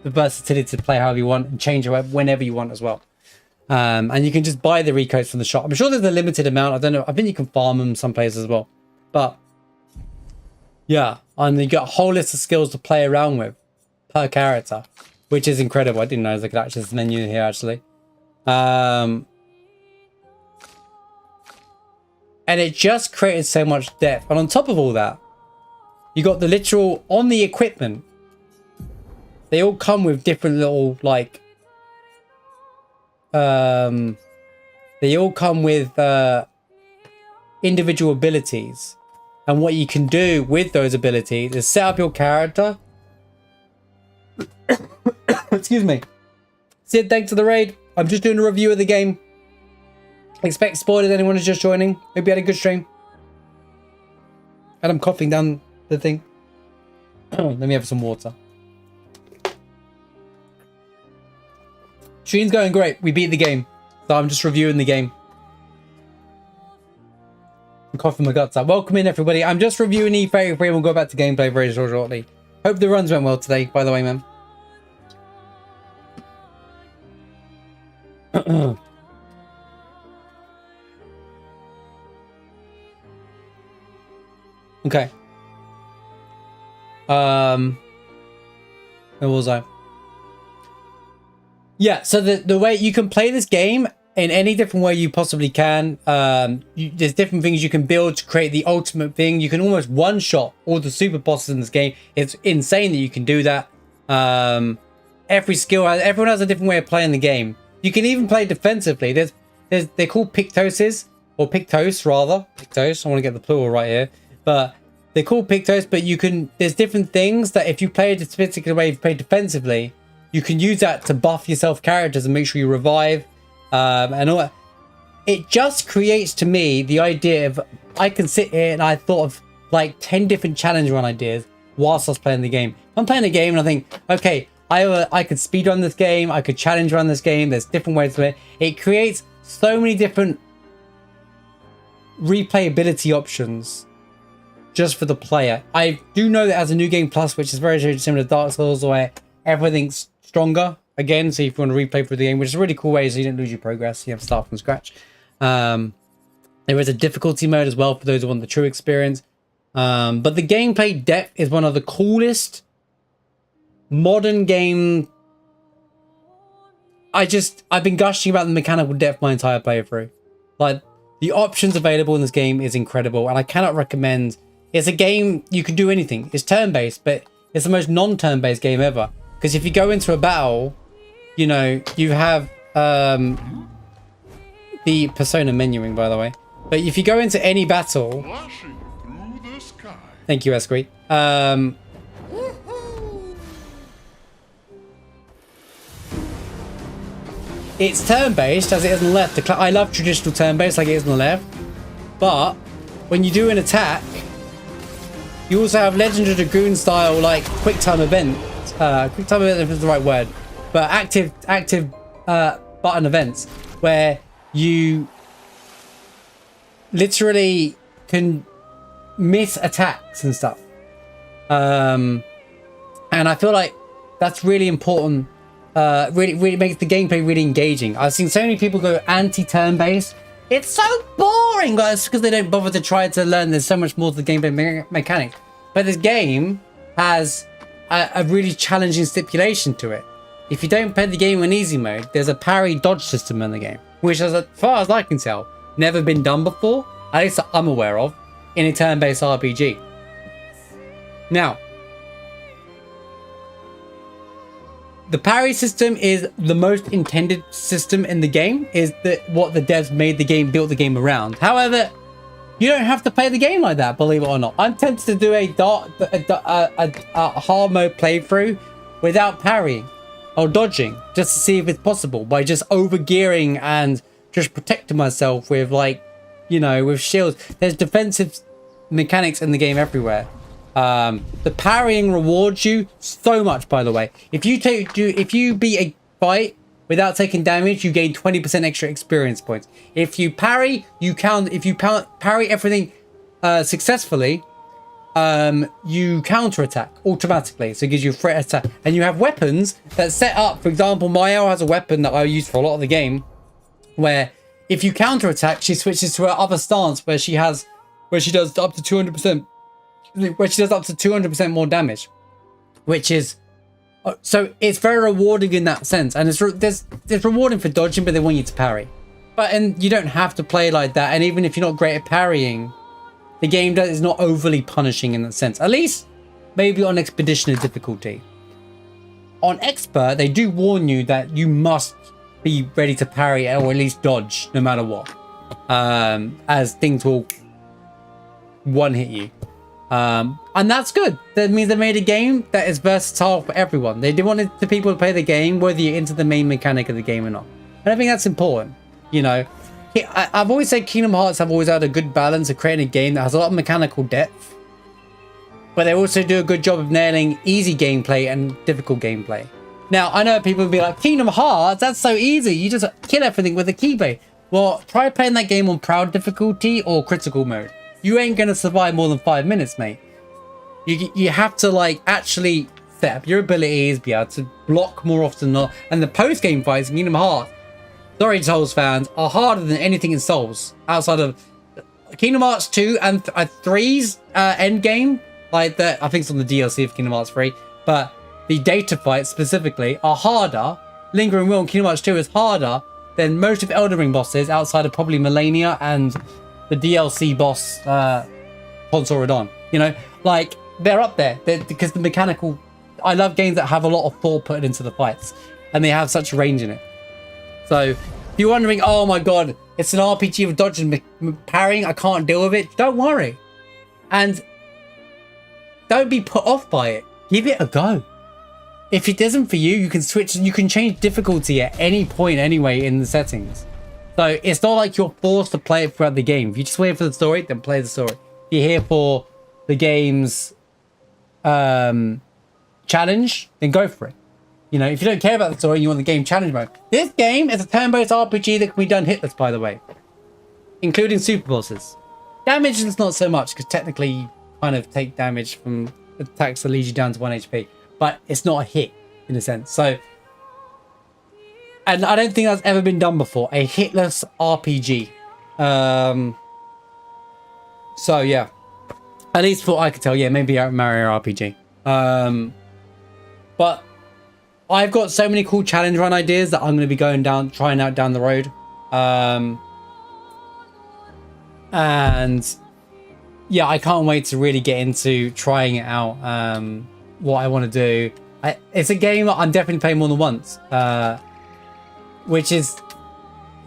Speaker 1: versatility to play however you want and change it whenever you want as well. And you can just buy the recoats from the shop. I'm sure there's a limited amount. I don't know. I think you can farm them some places as well. But yeah, and you got a whole list of skills to play around with per character, which is incredible. I didn't know there could actually this menu here actually. And it just created so much depth. And on top of all that, You got the literal on the equipment. They all come with different little like. They all come with individual abilities, and what you can do with those abilities is set up your character. Excuse me. Sid, thanks for the raid. I'm just doing a review of the game. Expect spoilers. Anyone who's just joining. Hope you had a good stream. And I'm coughing down the thing. Let me have some water. Stream's going great. We beat the game. So I'm just reviewing the game. I'm coughing my guts out. Welcome in, everybody. I'm just reviewing E33 and we'll go back to gameplay very shortly. Hope the runs went well today, by the way, man. Okay. Where was I? Yeah, so the way you can play this game in any different way you possibly can. There's different things you can build to create the ultimate thing. You can almost one-shot all the super bosses in this game. It's insane that you can do that. Every skill, everyone has a different way of playing the game. You can even play defensively. They're called Pictoses, or Pictos rather. Pictos. I want to get the plural right here, but they're called Pictos. But you can. There's different things that if you play it a particular way, if you play defensively, you can use that to buff yourself characters and make sure you revive. And all that. It just creates to me the idea of I can sit here and I thought of like 10 different challenge run ideas whilst I was playing the game. I'm playing the game and I think, okay, I could speed run this game, I could challenge run this game. There's different ways to it. It creates so many different replayability options just for the player. I do know that as a New Game Plus, which is very similar to Dark Souls, where everything's stronger again, so if you want to replay through the game, which is a really cool way so you don't lose your progress, you have to start from scratch. There is a difficulty mode as well for those who want the true experience. But the gameplay depth is one of the coolest modern game. I've been gushing about the mechanical depth my entire playthrough. Like, the options available in this game is incredible, and I cannot recommend. It's a game you can do anything. It's turn-based, but it's the most non-turn-based game ever. Because if you go into a battle, you know, you have the persona menuing, by the way. But if you go into any battle, thank you, Esquire. It's turn-based as it is on the left. I love traditional turn-based like it is on the left. But when you do an attack, you also have Legend of Dragoon style, like quick time event. Quick time event is the right word, but active button events where you literally can miss attacks and stuff. And I feel like that's really important. Really makes the gameplay really engaging. I've seen so many people go anti-turn based. It's so boring, guys, because they don't bother to try to learn. There's so much more to the gameplay mechanics. But this game has a really challenging stipulation to it. If you don't play the game in easy mode, there's a parry dodge system in the game, which, as far as I can tell, never been done before, at least that I'm aware of, in a turn-based RPG. Now, the parry system is the most intended system in the game, is what the devs made the game, built the game around. However, you don't have to play the game like that, believe it or not. I'm tempted to do a hard mode playthrough without parrying or dodging, just to see if it's possible, by just over gearing and just protecting myself with, like, you know, with shields. There's defensive mechanics in the game everywhere. The parrying rewards you so much, by the way. If you beat a fight without taking damage, you gain 20% extra experience points. If you parry, parry everything successfully, you counter-attack automatically. So it gives you a threat attack. And you have weapons that set up. For example, Maelle has a weapon that I use for a lot of the game, where if you counter-attack, she switches to her other stance where she does up to 200%. Where she does up to 200% more damage, which is so it's very rewarding in that sense, and there's rewarding for dodging, but they want you to parry. And you don't have to play like that. And even if you're not great at parrying, the game is not overly punishing in that sense. At least maybe on Expeditioner difficulty. On Expert, they do warn you that you must be ready to parry or at least dodge no matter what. As things will one-hit you. And that's good. That means they made a game that is versatile for everyone. They wanted the people to play the game whether you're into the main mechanic of the game or not. And I think that's important. You know, I've always said Kingdom Hearts have always had a good balance of creating a game that has a lot of mechanical depth, but they also do a good job of nailing easy gameplay and difficult gameplay. Now, I know people will be like, Kingdom Hearts, that's so easy. You just kill everything with a keyblade. Well, try playing that game on proud difficulty or critical mode. You ain't going to survive more than 5 minutes, mate. You have to, like, actually set up your abilities, be able to block more often than not. And the post-game fights in Kingdom Hearts, sorry Souls fans, are harder than anything in Souls. Outside of Kingdom Hearts 2 and 3's end game. Like, I think it's on the DLC of Kingdom Hearts 3. But the data fights specifically are harder. Lingering Will in Kingdom Hearts 2 is harder than most of Elden Ring bosses outside of probably Melania and the DLC boss, Consort Radon. You know, like, they're up there. Because the mechanical... I love games that have a lot of thought put into the fights. And they have such range in it. So, if you're wondering, oh my god, it's an RPG with dodge and parrying, I can't deal with it. Don't worry. And don't be put off by it. Give it a go. If it isn't for you, you can switch, you can change difficulty at any point anyway in the settings. So it's not like you're forced to play it throughout the game. If you just wait for the story, then play the story. If you're here for the game's challenge, then go for it. You know, if you don't care about the story and you want the game challenge mode. This game is a turn-based RPG that can be done hitless, by the way. Including super bosses. Damage is not so much, because technically you kind of take damage from attacks that lead you down to 1 HP. But it's not a hit, in a sense. So, and I don't think that's ever been done before. A hitless RPG. So, yeah. At least for I could tell, yeah, maybe Mario RPG. But I've got so many cool challenge run ideas that I'm going to be trying out down the road. And yeah, I can't wait to really get into trying it out. What I want to do. It's a game that I'm definitely playing more than once. Which is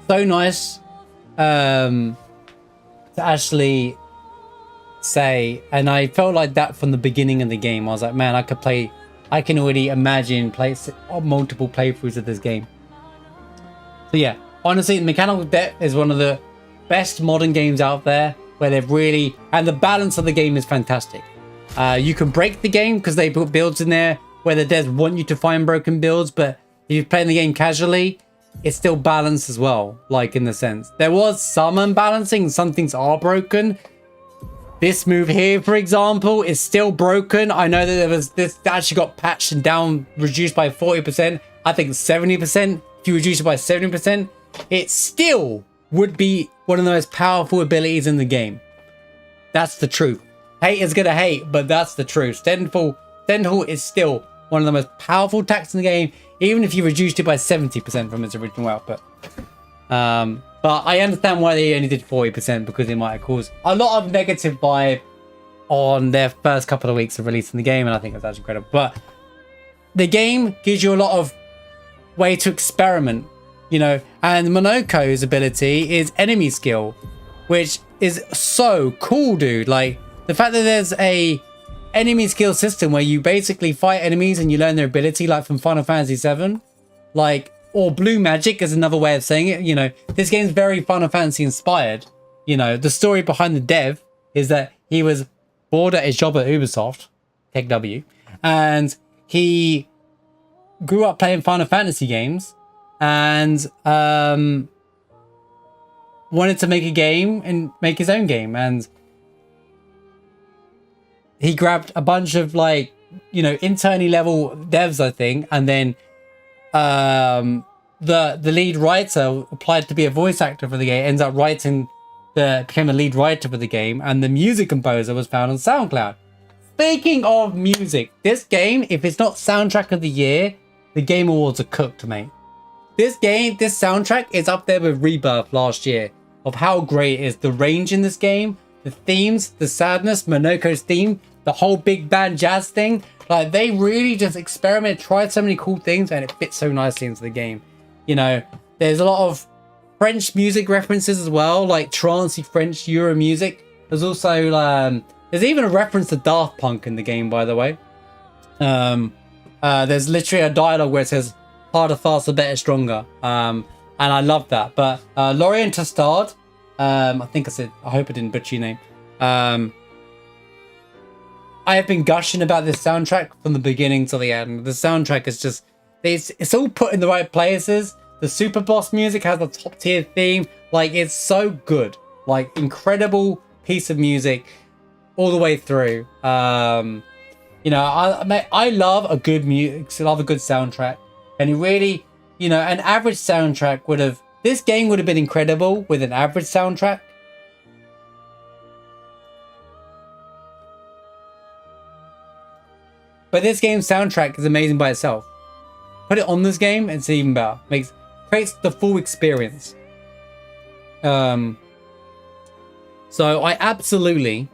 Speaker 1: so nice to actually say. And I felt like that from the beginning of the game. I was like, man, I can already imagine multiple playthroughs of this game. So yeah, honestly, Mechanical Depth is one of the best modern games out there, where they've really, and the balance of the game is fantastic. You can break the game because they put builds in there where the devs want you to find broken builds, but if you're playing the game casually, it's still balanced as well, like in the sense. There was some unbalancing, some things are broken. This move here, for example, is still broken. I know that there was this actually got patched and reduced by 40%. I think 70%. If you reduce it by 70%, it still would be one of the most powerful abilities in the game. That's the truth. Haters gonna hate, but that's the truth. Stendhal is still one of the most powerful attacks in the game, even if you reduced it by 70% from its original output. But I understand why they only did 40%, because it might have caused a lot of negative vibe on their first couple of weeks of releasing the game, and I think that's actually incredible. But the game gives you a lot of way to experiment, you know, and Monoko's ability is enemy skill, which is so cool, dude. Like, the fact that there's a enemy skill system where you basically fight enemies and you learn their ability, like from Final Fantasy VII, like, or Blue Magic is another way of saying it. You know, this game's very Final Fantasy inspired. You know, the story behind the dev is that he was bored at his job at Ubisoft, Tech W, and he grew up playing Final Fantasy games and wanted to make a game and make his own game. And he grabbed a bunch of, like, you know, internally level devs, I think, and then the lead writer applied to be a voice actor for the game, ends up became a lead writer for the game, and the music composer was found on SoundCloud. Speaking of music, this game, if it's not soundtrack of the year, the Game Awards are cooked, mate. This soundtrack is up there with Rebirth last year, of how great it is. The range in this game, the themes, the sadness, Monoko's theme, the whole big band jazz thing. Like, they really just experimented, tried so many cool things, and it fits so nicely into the game. You know, there's a lot of French music references as well, like trancey French Euro music. There's also, there's even a reference to Daft Punk in the game, by the way. There's literally a dialogue where it says, harder, faster, better, stronger. And I love that. But Lorient Tostard, I think I said, I hope I didn't butcher your name. I have been gushing about this soundtrack from the beginning to the end. The soundtrack is just, it's all put in the right places. The Super Boss music has a top tier theme. Like, it's so good. Like, incredible piece of music all the way through. You know, I love a good music, love a good soundtrack. And it really, you know, an average soundtrack would have, this game would have been incredible with an average soundtrack. But this game's soundtrack is amazing by itself. Put it on this game, it's even better. Creates the full experience. So I absolutely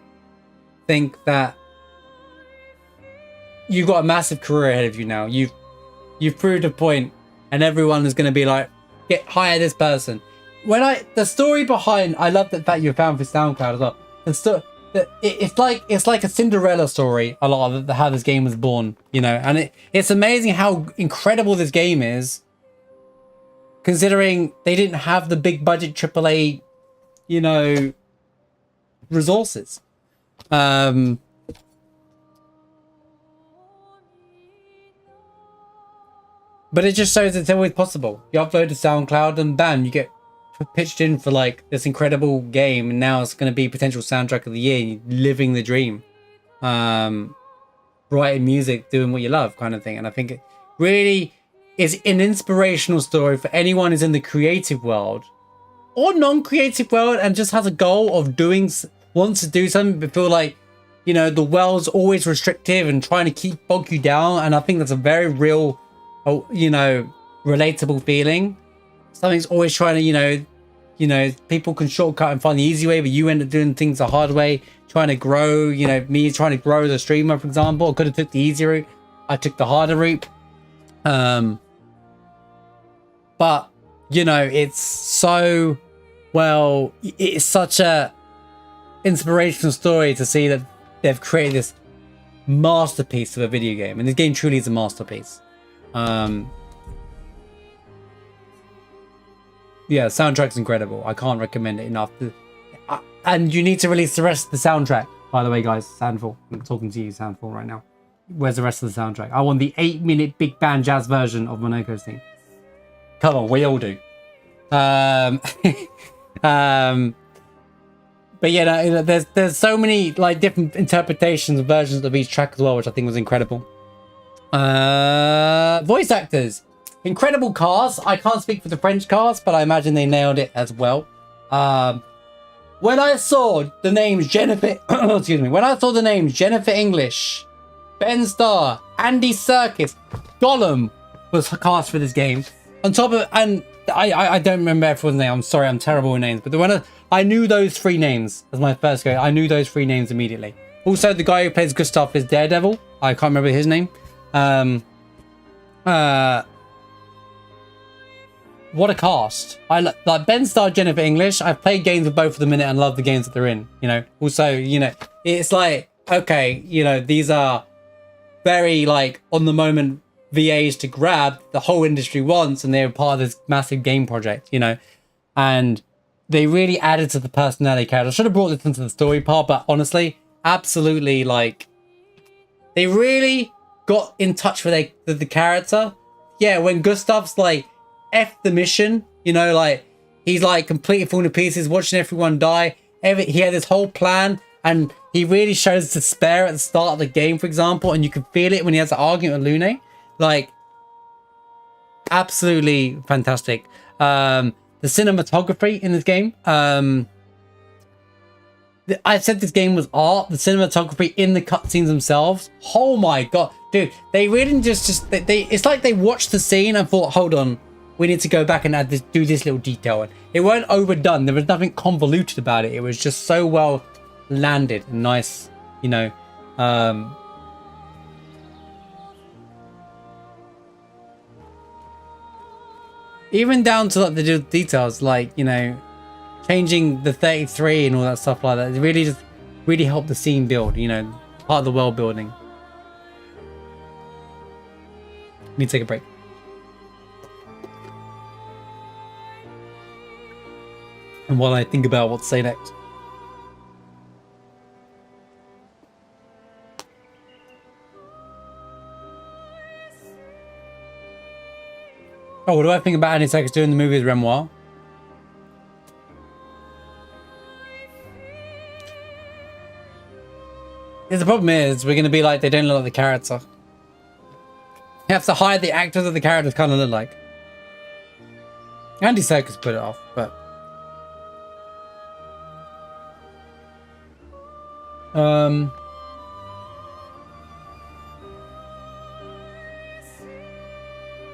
Speaker 1: think that you've got a massive career ahead of you now. You've proved a point, and everyone is going to be like, hire this person. The story behind, I love the fact you found for SoundCloud as well. It's like a Cinderella story, a lot of how this game was born, you know, and it's amazing how incredible this game is, considering they didn't have the big budget AAA, you know, resources. But it just shows it's always possible. You upload to SoundCloud and bam, you get pitched in for like this incredible game, and now it's going to be potential soundtrack of the year. Living the dream, writing music, doing what you love, kind of thing. And I think it really is an inspirational story for anyone who's in the creative world or non-creative world and just has a goal of wants to do something, but feel like, you know, the world's always restrictive and trying to bog you down. And I think that's a very real, you know, relatable feeling. Something's always trying to, you know, people can shortcut and find the easy way, but you end up doing things the hard way, trying to grow, you know, me trying to grow as a streamer, for example. I could have took the easy route. I took the harder route. But, you know, it's so, well, it's such a inspirational story to see that they've created this masterpiece of a video game. And this game truly is a masterpiece. Yeah, soundtrack's incredible. I can't recommend it enough. And you need to release the rest of the soundtrack. By the way, guys, Sandful. I'm talking to you, Sandful, right now. Where's the rest of the soundtrack? I want the 8-minute big band jazz version of Monoko's theme. Come on, we all do. But yeah, there's so many like different interpretations and versions of each track as well, which I think was incredible. Voice actors. Incredible cast. I can't speak for the French cast, but I imagine they nailed it as well. When I saw the names Jennifer, excuse me, when I saw the names Jennifer English, Ben Starr, Andy Serkis, Gollum was cast for this game. On top of, and I don't remember everyone's name. I'm sorry, I'm terrible with names. But when I knew those 3 names as my first go, I knew those 3 names immediately. Also, the guy who plays Gustav is Daredevil. I can't remember his name. What a cast. I like Ben Starr, Jennifer English. I've played games with both of them in it and love the games that they're in, you know. Also, you know, it's like, okay, you know, these are very like on the moment VAs to grab the whole industry wants, and they're part of this massive game project, you know. And they really added to the personality character. I should have brought this into the story part, but honestly, absolutely, like, they really got in touch with the character. Yeah, when Gustav's like, F the mission, you know, like, he's like completely falling to pieces, watching everyone die. He had this whole plan, and he really shows despair at the start of the game, for example, and you can feel it when he has an argument with Lune. Like, absolutely fantastic. The cinematography in this game, I said this game was art. The cinematography in the cutscenes themselves, oh my god, dude, they really just it's like they watched the scene and thought, hold on, we need to go back and do this little detail. And it weren't overdone. There was nothing convoluted about it. It was just so well landed. Nice, you know, even down to like the details, like, you know, changing the 33 and all that stuff like that. It really just really helped the scene build, you know, part of the world building. Need to take a break. And while I think about what to say next. Oh, what do I think about Andy Serkis doing the movie with Renoir? Yeah, the problem is we're going to be like, they don't look like the character. You have to hide the actors that the characters kind of look like. Andy Serkis put it off, but...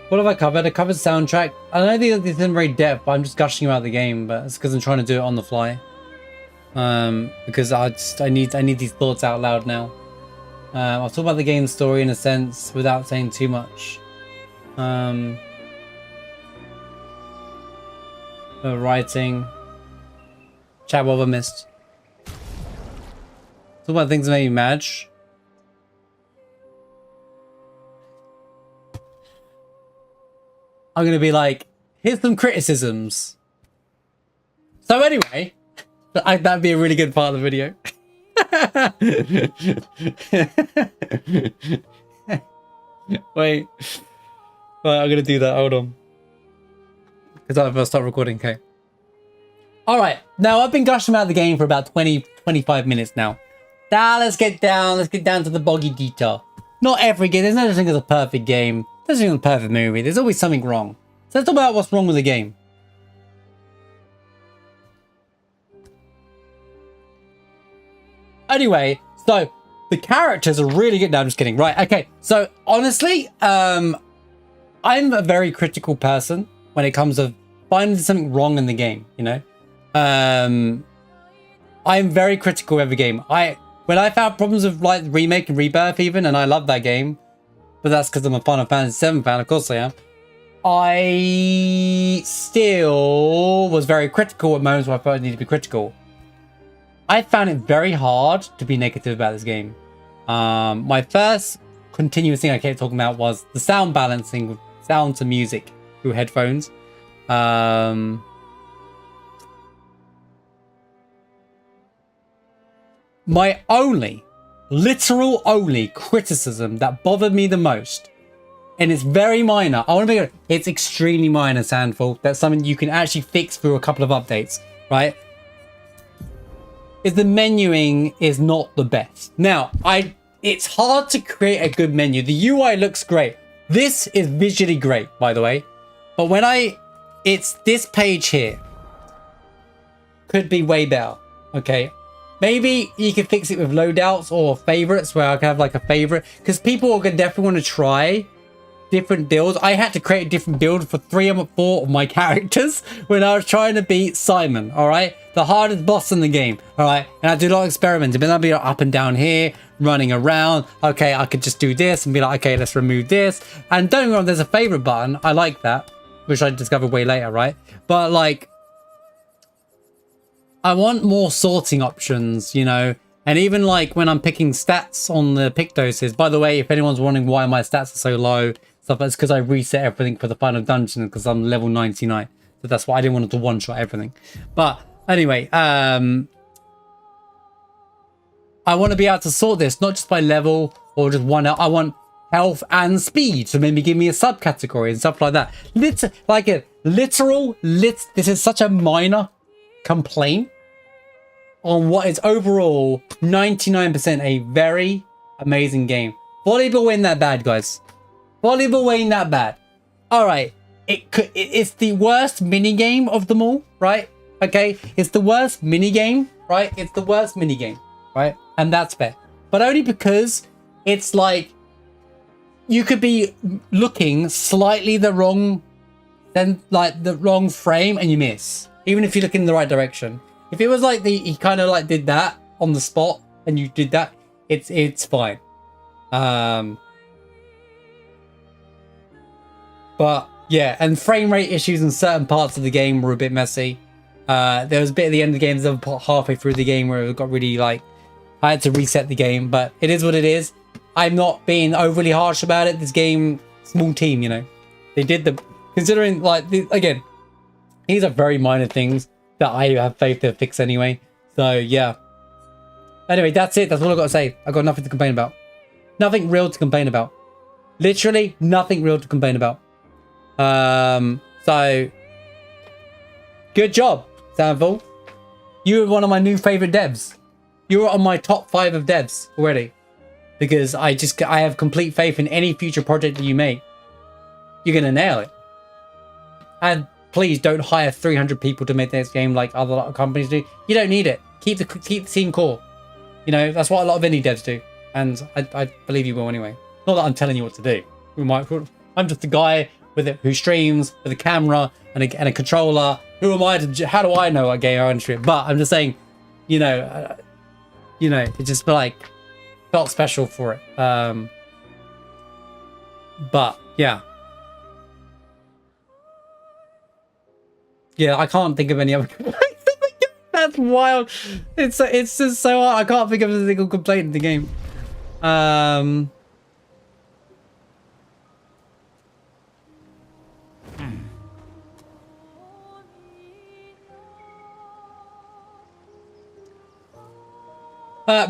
Speaker 1: What have I covered? I covered soundtrack. I don't think this isn't very depth, but I'm just gushing about the game, but it's because I'm trying to do it on the fly. Because I need these thoughts out loud now. I'll talk about the game story in a sense without saying too much. Writing. Chat what I missed. Talk about things that made me mad. I'm gonna be like, here's some criticisms. So anyway, that'd be a really good part of the video. Wait, right, I'm gonna do that. Hold on, because I'll start recording. Okay. All right. Now I've been gushing about the game for about 20-25 minutes now. Now let's get down to the boggy detail. Not every game. There's no such thing as a perfect game. There's no such thing as a perfect movie. There's always something wrong. So let's talk about what's wrong with the game. Anyway, so the characters are really good. No, I'm just kidding. Right. Okay. So honestly, I'm a very critical person when it comes to finding something wrong in the game, you know? I'm very critical of every game. When I found problems with like Remake and Rebirth even, and I love that game, but that's because I'm a Final Fantasy VII fan, of course I am. I still was very critical at moments where I felt I needed to be critical. I found it very hard to be negative about this game. My first continuous thing I kept talking about was the sound balancing with sound to music through headphones. My literal only criticism that bothered me the most, and it's very minor, I want to be, it's extremely minor, Sandful. That's something you can actually fix through a couple of updates, right? Is the menuing is not the best. Now, it's hard to create a good menu. The UI looks great. This is visually great, by the way. But when it's this page here. Could be way better, okay? Maybe you could fix it with loadouts or favorites where I can have like a favorite. Because people are going to definitely want to try different builds. I had to create a different build for 3 or 4 of my characters when I was trying to beat Simon, alright? The hardest boss in the game, alright? And I do a lot of experimenting, but I'll be like up and down here, running around. Okay, I could just do this and be like, okay, let's remove this. And don't get me wrong, there's a favorite button. I like that, which I discovered way later, right? But like, I want more sorting options, you know? And even like when I'm picking stats on the pick doses, by the way, if anyone's wondering why my stats are so low, stuff, that's because I reset everything for the final dungeon because I'm level 99. So that's why I didn't want to one-shot everything. But anyway, I want to be able to sort this, not just by level or just one. I want health and speed. So maybe give me a subcategory and stuff like that. This is such a minor complaint on what is overall 99% a very amazing game. Volleyball ain't that bad, guys. Volleyball ain't that bad. All right, it's the worst mini game of them all, right? Okay, it's the worst mini game, right? It's the worst mini game, right? And that's fair, but only because it's like you could be looking slightly the wrong, then like the wrong frame and you miss. Even if you look in the right direction. If it was like he kind of like did that, on the spot and you did that, it's fine. But yeah, and frame rate issues in certain parts of the game were a bit messy. There was a bit at the end of the game, there's a halfway through the game where it got really like, I had to reset the game, but it is what it is. I'm not being overly harsh about it. This game, small team, you know. They did considering like, again, these are very minor things that I have faith to fix anyway. So yeah. Anyway, that's it. That's all I've got to say. I've got nothing to complain about. Nothing real to complain about. Literally nothing real to complain about. So good job, Samful. You were one of my new favorite devs. You were on my top 5 of devs already. Because I have complete faith in any future project that you make. You're gonna nail it. And please don't hire 300 people to make this game like other companies do. You don't need it. Keep the team core. You know, that's what a lot of indie devs do. And I believe you will anyway. Not that I'm telling you what to do. I'm just a guy who streams with a camera and a controller. Who am I to? How do I know what game I stream? But I'm just saying, it just felt special for it. But yeah, I can't think of any other. That's wild. It's just so hard. I can't think of a single complaint in the game.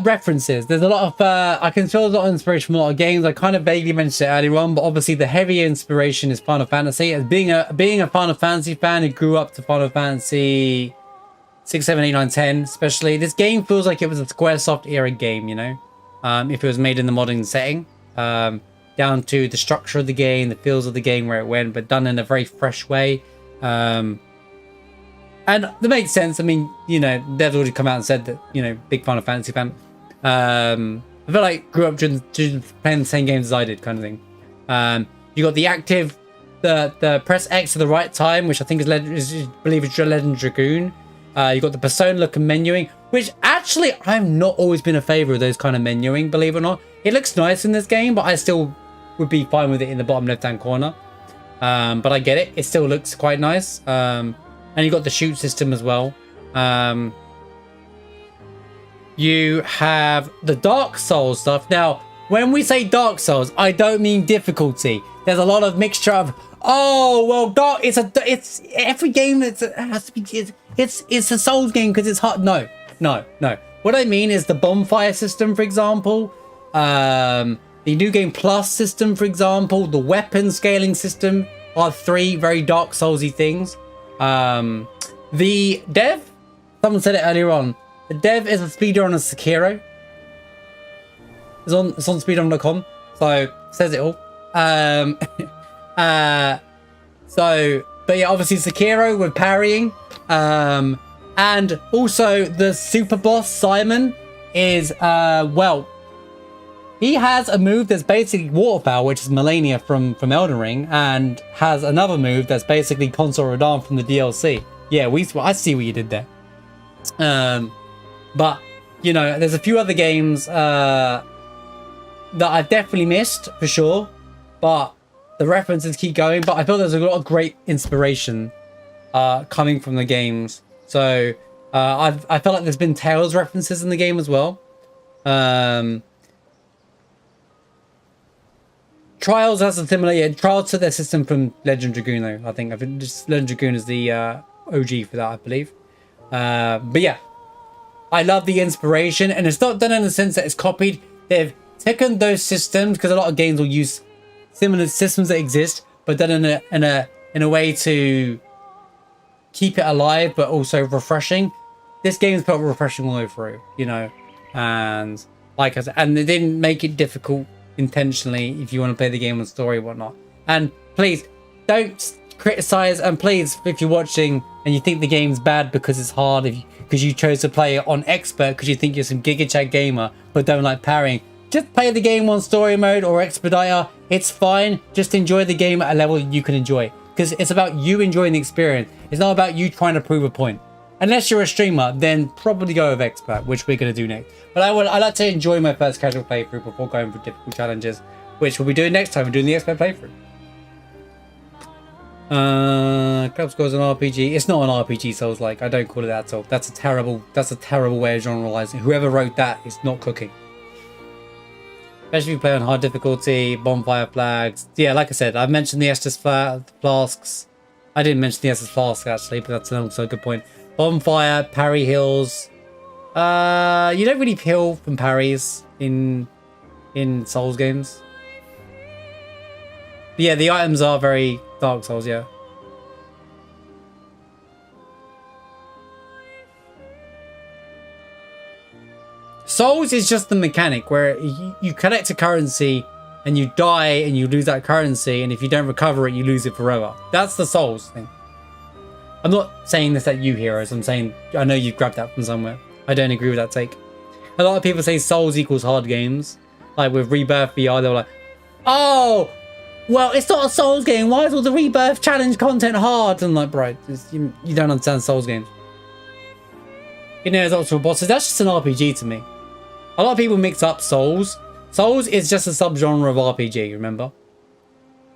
Speaker 1: References. There's a lot of I can feel a lot of inspiration from a lot of games. I kind of vaguely mentioned it earlier on, but obviously the heavy inspiration is Final Fantasy. As being a Final Fantasy fan who grew up to Final Fantasy 6, 7, 8, 9, 10, especially, this game feels like it was a Squaresoft era game, you know, if it was made in the modern setting, down to the structure of the game, the feels of the game, where it went, but done in a very fresh way. And that makes sense. I mean, they've already come out and said that, big Final Fantasy fan. I feel like grew up during playing the same games as I did, kind of thing. You got the active, the press X at the right time, which I think is Legend Dragoon. You got the persona look and menuing, which actually I've not always been a favor of those kind of menuing, believe it or not. It looks nice in this game, but I still would be fine with it in the bottom left-hand corner. But I get it. It still looks quite nice. And you got the shoot system as well. You have the Dark Souls stuff. Now, when we say Dark Souls, I don't mean difficulty. There's a lot of mixture of, oh well, it's every game that's has to be it's a Souls game because it's hard. No. What I mean is the bonfire system, for example. The New Game Plus system, for example. The weapon scaling system are 3 very Dark Soulsy things. The dev, someone said it earlier on, the dev is a speedrunner of Sekiro. It's on speedrun.com, so it says it all. But yeah, obviously Sekiro with parrying, and also the super boss Simon is he has a move that's basically Waterfowl, which is Melania from Elden Ring, and has another move that's basically Consort Radahn from the DLC. Yeah, I see what you did there. But there's a few other games that I've definitely missed for sure, but the references keep going. But I feel there's a lot of great inspiration coming from the games. So I felt like there's been Tales references in the game as well. Trials has a similar, Trials to their system from Legend Dragoon though. I think just Legend Dragoon is the OG for that, I believe. But yeah, I love the inspiration, and it's not done in the sense that it's copied. They've taken those systems, because a lot of games will use similar systems that exist, but done in a way to keep it alive, but also refreshing. This game's felt refreshing all the way through, and like I said, and they didn't make it difficult intentionally if you want to play the game on story and whatnot. And please don't criticize, and please, if you're watching and you think the game's bad because it's hard, because you chose to play it on expert because you think you're some Giga Chat gamer but don't like parrying, just play the game on story mode or expediter. It's fine. Just enjoy the game at a level you can enjoy, because it's about you enjoying the experience. It's not about you trying to prove a point. Unless you're a streamer, then probably go with expert, which we're going to do next. But I like to enjoy my first casual playthrough before going for difficult challenges, which we'll be doing next time. We're doing the expert playthrough. Clair Obscur is an RPG. It's not an RPG Souls-like. I don't call it that at all. That's a terrible way of generalizing. Whoever wrote that is not cooking. Especially if you play on hard difficulty, bonfire flags. Yeah, like I said, I've mentioned the Estus flasks. I didn't mention the Estus flask actually, but that's also a good point. Bonfire, parry hills. You don't really heal from parries in Souls games. But yeah, the items are very Dark Souls, yeah. Souls is just the mechanic where you collect a currency and you die and you lose that currency, and if you don't recover it, you lose it forever. That's the Souls thing. I'm not saying this at you, heroes. I'm saying, I know you grabbed that from somewhere. I don't agree with that take. A lot of people say Souls equals hard games. Like with Rebirth VR, they were like, oh, well, it's not a Souls game. Why is all the Rebirth challenge content hard? And like, bro, you don't understand Souls games. You know, there's optional bosses. That's just an RPG to me. A lot of people mix up Souls. Souls is just a subgenre of RPG, remember?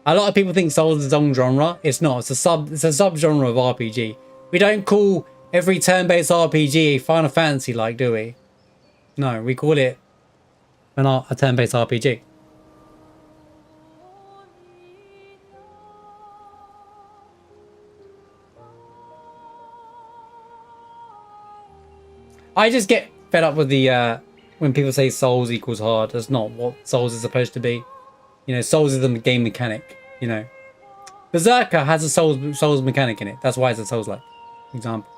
Speaker 1: A lot of people think Souls is its own genre. It's not. It's a subgenre of RPG. We don't call every turn-based RPG Final Fantasy-like, do we? No, we call it a turn-based RPG. I just get fed up with the when people say Souls equals hard. That's not what Souls is supposed to be. You know, Souls is the game mechanic. You know, Berserker has a Souls mechanic in it. That's why it's a Souls-like example.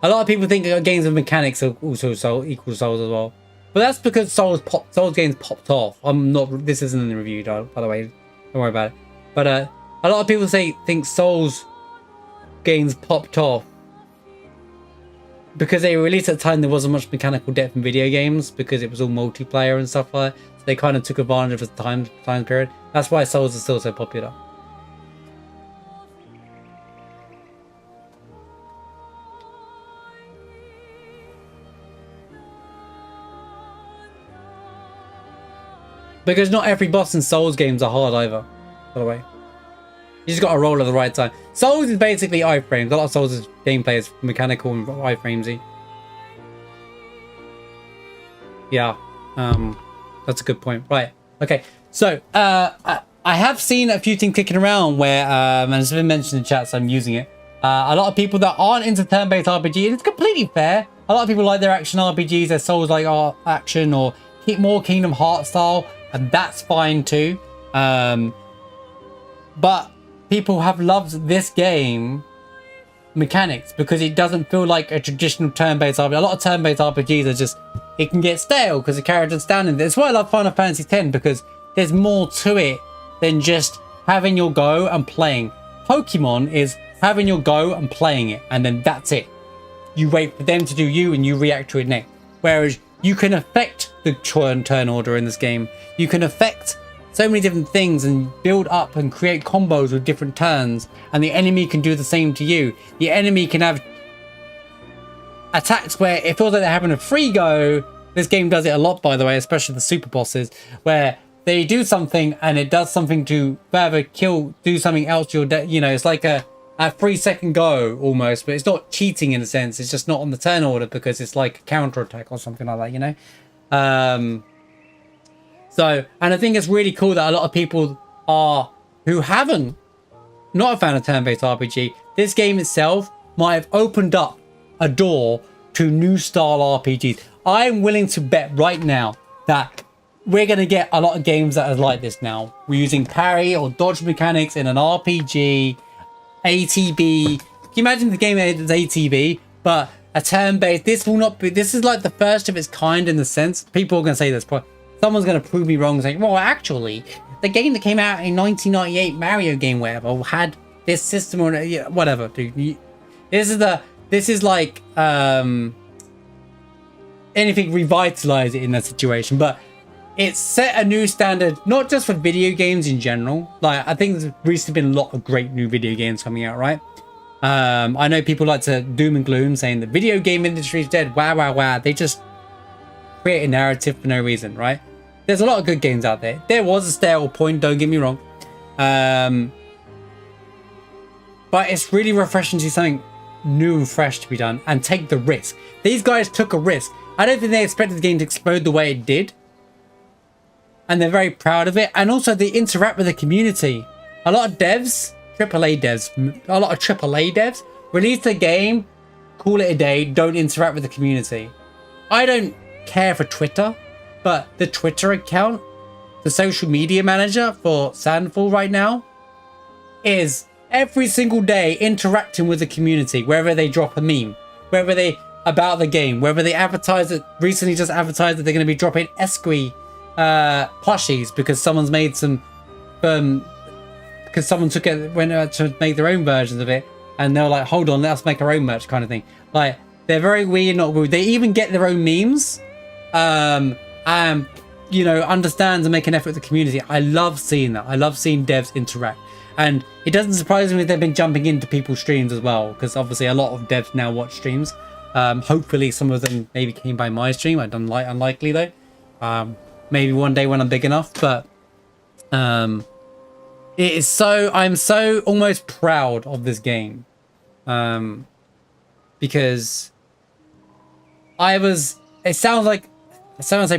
Speaker 1: A lot of people think games with mechanics are also equal Souls as well, but that's because Souls games popped off. I'm not. This isn't in the review, by the way. Don't worry about it. But a lot of people think Souls games popped off because they released at the time there wasn't much mechanical depth in video games because it was all multiplayer and stuff like that. So they kind of took advantage of the time period. That's why Souls is still so popular. Because not every boss in Souls games are hard either, by the way. You just got to roll at the right time. Souls is basically iframes. A lot of Souls' gameplay is mechanical and iframesy. Yeah, that's a good point. Right, okay. So, I have seen a few things kicking around where, and it's been mentioned in chat, so I'm using it. A lot of people that aren't into turn-based RPG, and it's completely fair. A lot of people like their action RPGs, their Souls-like action, or more Kingdom Hearts style, and that's fine too. But people have loved this game mechanics because it doesn't feel like a traditional turn-based RPG. A lot of turn-based RPGs are just, it can get stale because the character's standing there. That's why I love Final Fantasy X, because there's more to it than just having your go and playing. Pokemon is having your go and playing it, and then that's it. You wait for them to do you and you react to it next. Whereas you can affect the turn order in this game. You can affect so many different things and build up and create combos with different turns, and the enemy can do the same to you. The enemy can have attacks where it feels like they're having a free go. This game does it a lot, by the way, especially the super bosses, where they do something and it does something to further do something else to your you know, it's like a 3-second go almost, but it's not cheating in a sense. It's just not on the turn order because it's like a counter attack or something like that, you know. So, and I think it's really cool that a lot of people who haven't not a fan of turn-based RPG, this game itself might have opened up a door to new style RPGs. I'm willing to bet right now that we're going to get a lot of games that are like this now. We're using parry or dodge mechanics in an RPG, ATB. Can you imagine the game is ATB, but a turn-based? This will not be, this is like the first of its kind in the sense. People are going to say this, someone's going to prove me wrong saying, well, actually, the game that came out in 1998, Mario game, whatever, had this system or whatever, dude. This is like, anything revitalize it in that situation, but it's set a new standard, not just for video games in general. Like, I think there's recently been a lot of great new video games coming out, right? I know people like to doom and gloom saying the video game industry is dead. Wow, wow, wow. They just create a narrative for no reason, right? There's a lot of good games out there. There was a stale point, don't get me wrong. But it's really refreshing to see something new and fresh to be done and take the risk. These guys took a risk. I don't think they expected the game to explode the way it did. And they're very proud of it. And also they interact with the community. A lot of devs, AAA devs, release the game, call it a day, don't interact with the community. I don't care for Twitter, but the Twitter account, the social media manager for Sandfall right now, is every single day interacting with the community, wherever they drop a meme, wherever they about the game, wherever they advertise it. Recently just advertised that they're going to be dropping Esqui plushies because someone's made some because someone took it went out to make their own versions of it, and they're like, hold on, let's make our own merch kind of thing. Like, they're very weird, not rude. They even get their own memes, and you know, understands and make an effort with the community. I love seeing that. I love seeing devs interact. And it doesn't surprise me they've been jumping into people's streams as well, because obviously a lot of devs now watch streams. Hopefully some of them maybe came by my stream. I don't like, unlikely though. Maybe one day when I'm big enough, but it is so, I'm so almost proud of this game, because it sounds like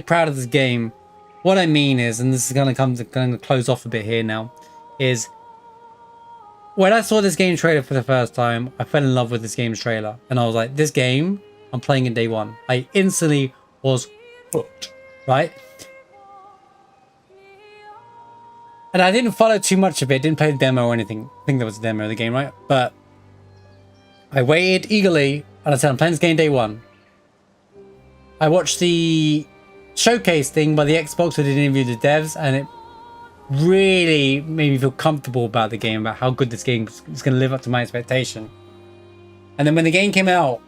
Speaker 1: proud of this game. What I mean is, and this is going to close off a bit here now, is when I saw this game trailer for the first time, I fell in love with this game's trailer. And I was like, this game, I'm playing in day one. I instantly was hooked, right? And I didn't follow too much of it, didn't play the demo or anything. I think there was a demo of the game, right? But I waited eagerly, and I said, I'm playing this game day one. I watched the showcase thing by the Xbox, where they interviewed the devs, and it really made me feel comfortable about the game, about how good this game is going to live up to my expectation. And then when the game came out,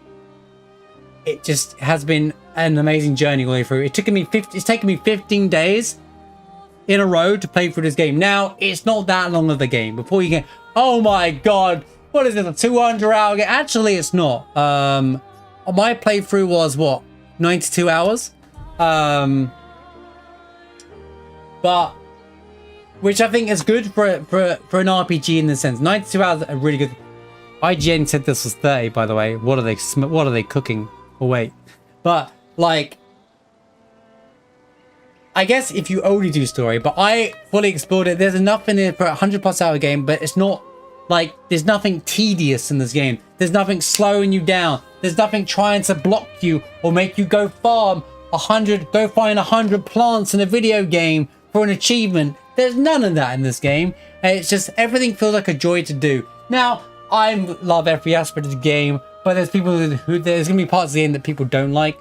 Speaker 1: it just has been an amazing journey all the way through. It's taken me 15 days in a row to play through this game. Now, it's not that long of a game. Before you get, oh my god, what is this, a 200-hour game? Actually, it's not. My playthrough was, what, 92 hours? But which I think is good for an RPG in the sense. 92 hours are really good. IGN said this was 30, by the way. What are they cooking? Oh wait, but like, I guess if you only do story, but I fully explored it. There's enough in it for a 100+ hour game, but it's not like, there's nothing tedious in this game. There's nothing slowing you down. There's nothing trying to block you or make you go farm go find 100 plants in a video game for an achievement. There's none of that in this game. It's just, everything feels like a joy to do. Now, I love every aspect of the game, but there's there's gonna be parts of the game that people don't like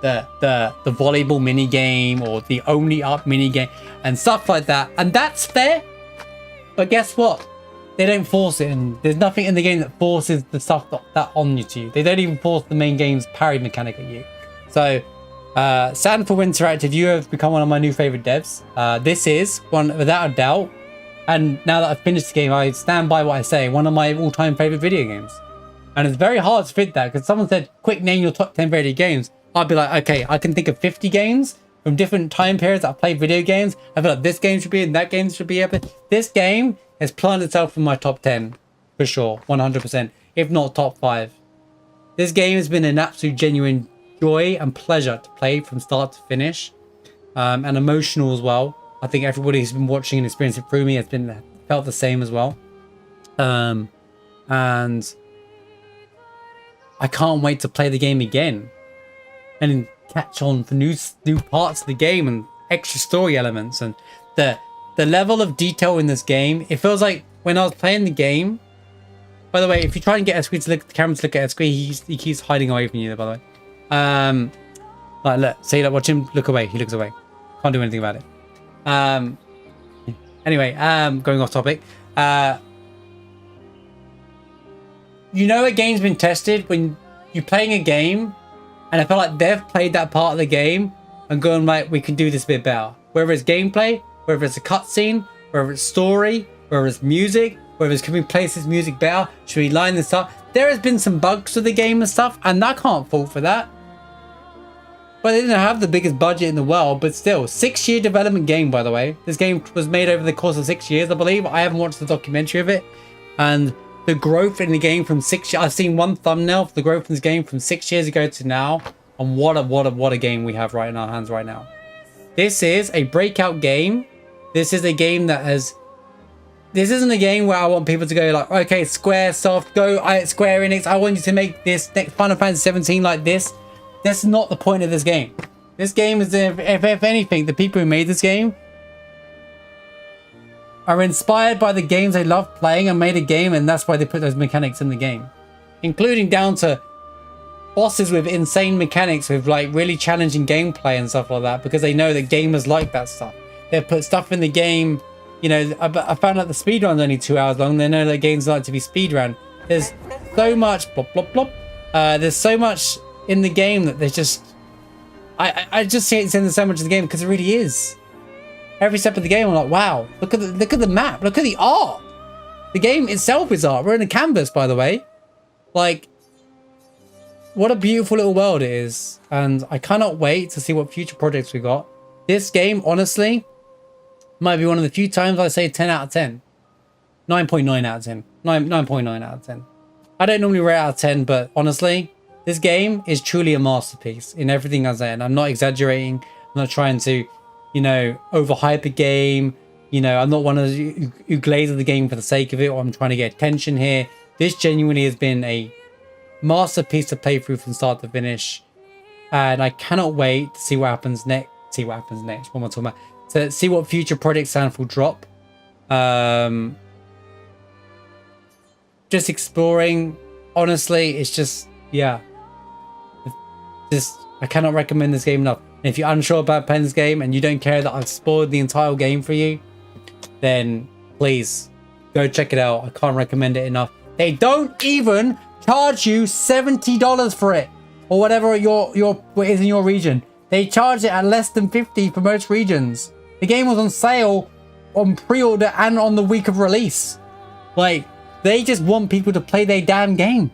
Speaker 1: the volleyball mini game or the only up mini game and stuff like that, and that's fair. But guess what? They don't force it, and there's nothing in the game that forces the stuff that on you to you. They don't even force the main game's parry mechanic at you. So, Sandfall Interactive, you have become one of my new favorite devs. This is one, without a doubt, and now that I've finished the game, I stand by what I say, one of my all-time favorite video games. And it's very hard to fit that, because someone said, quick, name your top 10 favorite games. I'd be like, okay, I can think of 50 games from different time periods that I've played video games. I feel like this game should be in, that game should be up. This game has planted itself in my top 10, for sure, 100%, if not top 5. This game has been an absolute genuine joy and pleasure to play from start to finish, and emotional as well. I think everybody who's been watching and experiencing it through me has felt the same as well, and I can't wait to play the game again and catch on for new parts of the game and extra story elements, and the level of detail in this game. It feels like when I was playing the game. By the way, if you try and get Esqui to look at the camera to look at Esqui, he keeps hiding away from you there, by the way. Like, look, see, like, watch him look away. He looks away. Can't do anything about it. Anyway, going off topic. You know, a game's been tested when you're playing a game, and I feel like they've played that part of the game and gone, like, we can do this a bit better. Whether it's gameplay, whether it's a cutscene, whether it's story, whether it's music, Whether it's, can we place this music better? Should we line this up? There has been some bugs to the game and stuff, and I can't fault for that. But they didn't have the biggest budget in the world, but still, 6-year development game, by the way. This game was made over the course of 6 years, I believe. I haven't watched the documentary of it. And the growth in the game from 6 years, I've seen one thumbnail for the growth in this game from 6 years ago to now. And what a game we have right in our hands right now. This is a breakout game. This is a game that has... This isn't a game where I want people to go like, okay, Squaresoft, Square Enix, I want you to make this next Final Fantasy 17 like this. That's not the point of this game. This game is, if anything, the people who made this game are inspired by the games they love playing and made a game, and that's why they put those mechanics in the game. Including down to bosses with insane mechanics with like really challenging gameplay and stuff like that, because they know that gamers like that stuff. They've put stuff in the game, you know, I found out the speedrun's only 2 hours long. They know that games like to be speedrun. There's so much, blop, blop, blop. There's so much in the game that there's just... I just hate saying so much of the game because it really is. Every step of the game, I'm like, wow, look at the map, look at the art. The game itself is art. We're in a canvas, by the way. Like, what a beautiful little world it is. And I cannot wait to see what future projects we got. This game, honestly, might be one of the few times I say 10 out of 10. 9.9 out of 10. 9.9 out of 10. I don't normally rate out of 10, but honestly, this game is truly a masterpiece in everything I say. And I'm not exaggerating. I'm not trying to, you know, overhype a game. You know, I'm not one of those who glazes the game for the sake of it, or I'm trying to get attention here. This genuinely has been a masterpiece to play through from start to finish. And I cannot wait to see what happens next. What am I talking about? To see what future projects Sandful drop. Just exploring. Honestly, it's just, yeah. I cannot recommend this game enough. And if you're unsure about playing this game and you don't care that I've spoiled the entire game for you, then please go check it out. I can't recommend it enough. They don't even charge you $70 for it, or whatever what is in your region. They charge it at less than 50 for most regions. The game was on sale on pre-order and on the week of release. Like, they just want people to play their damn game.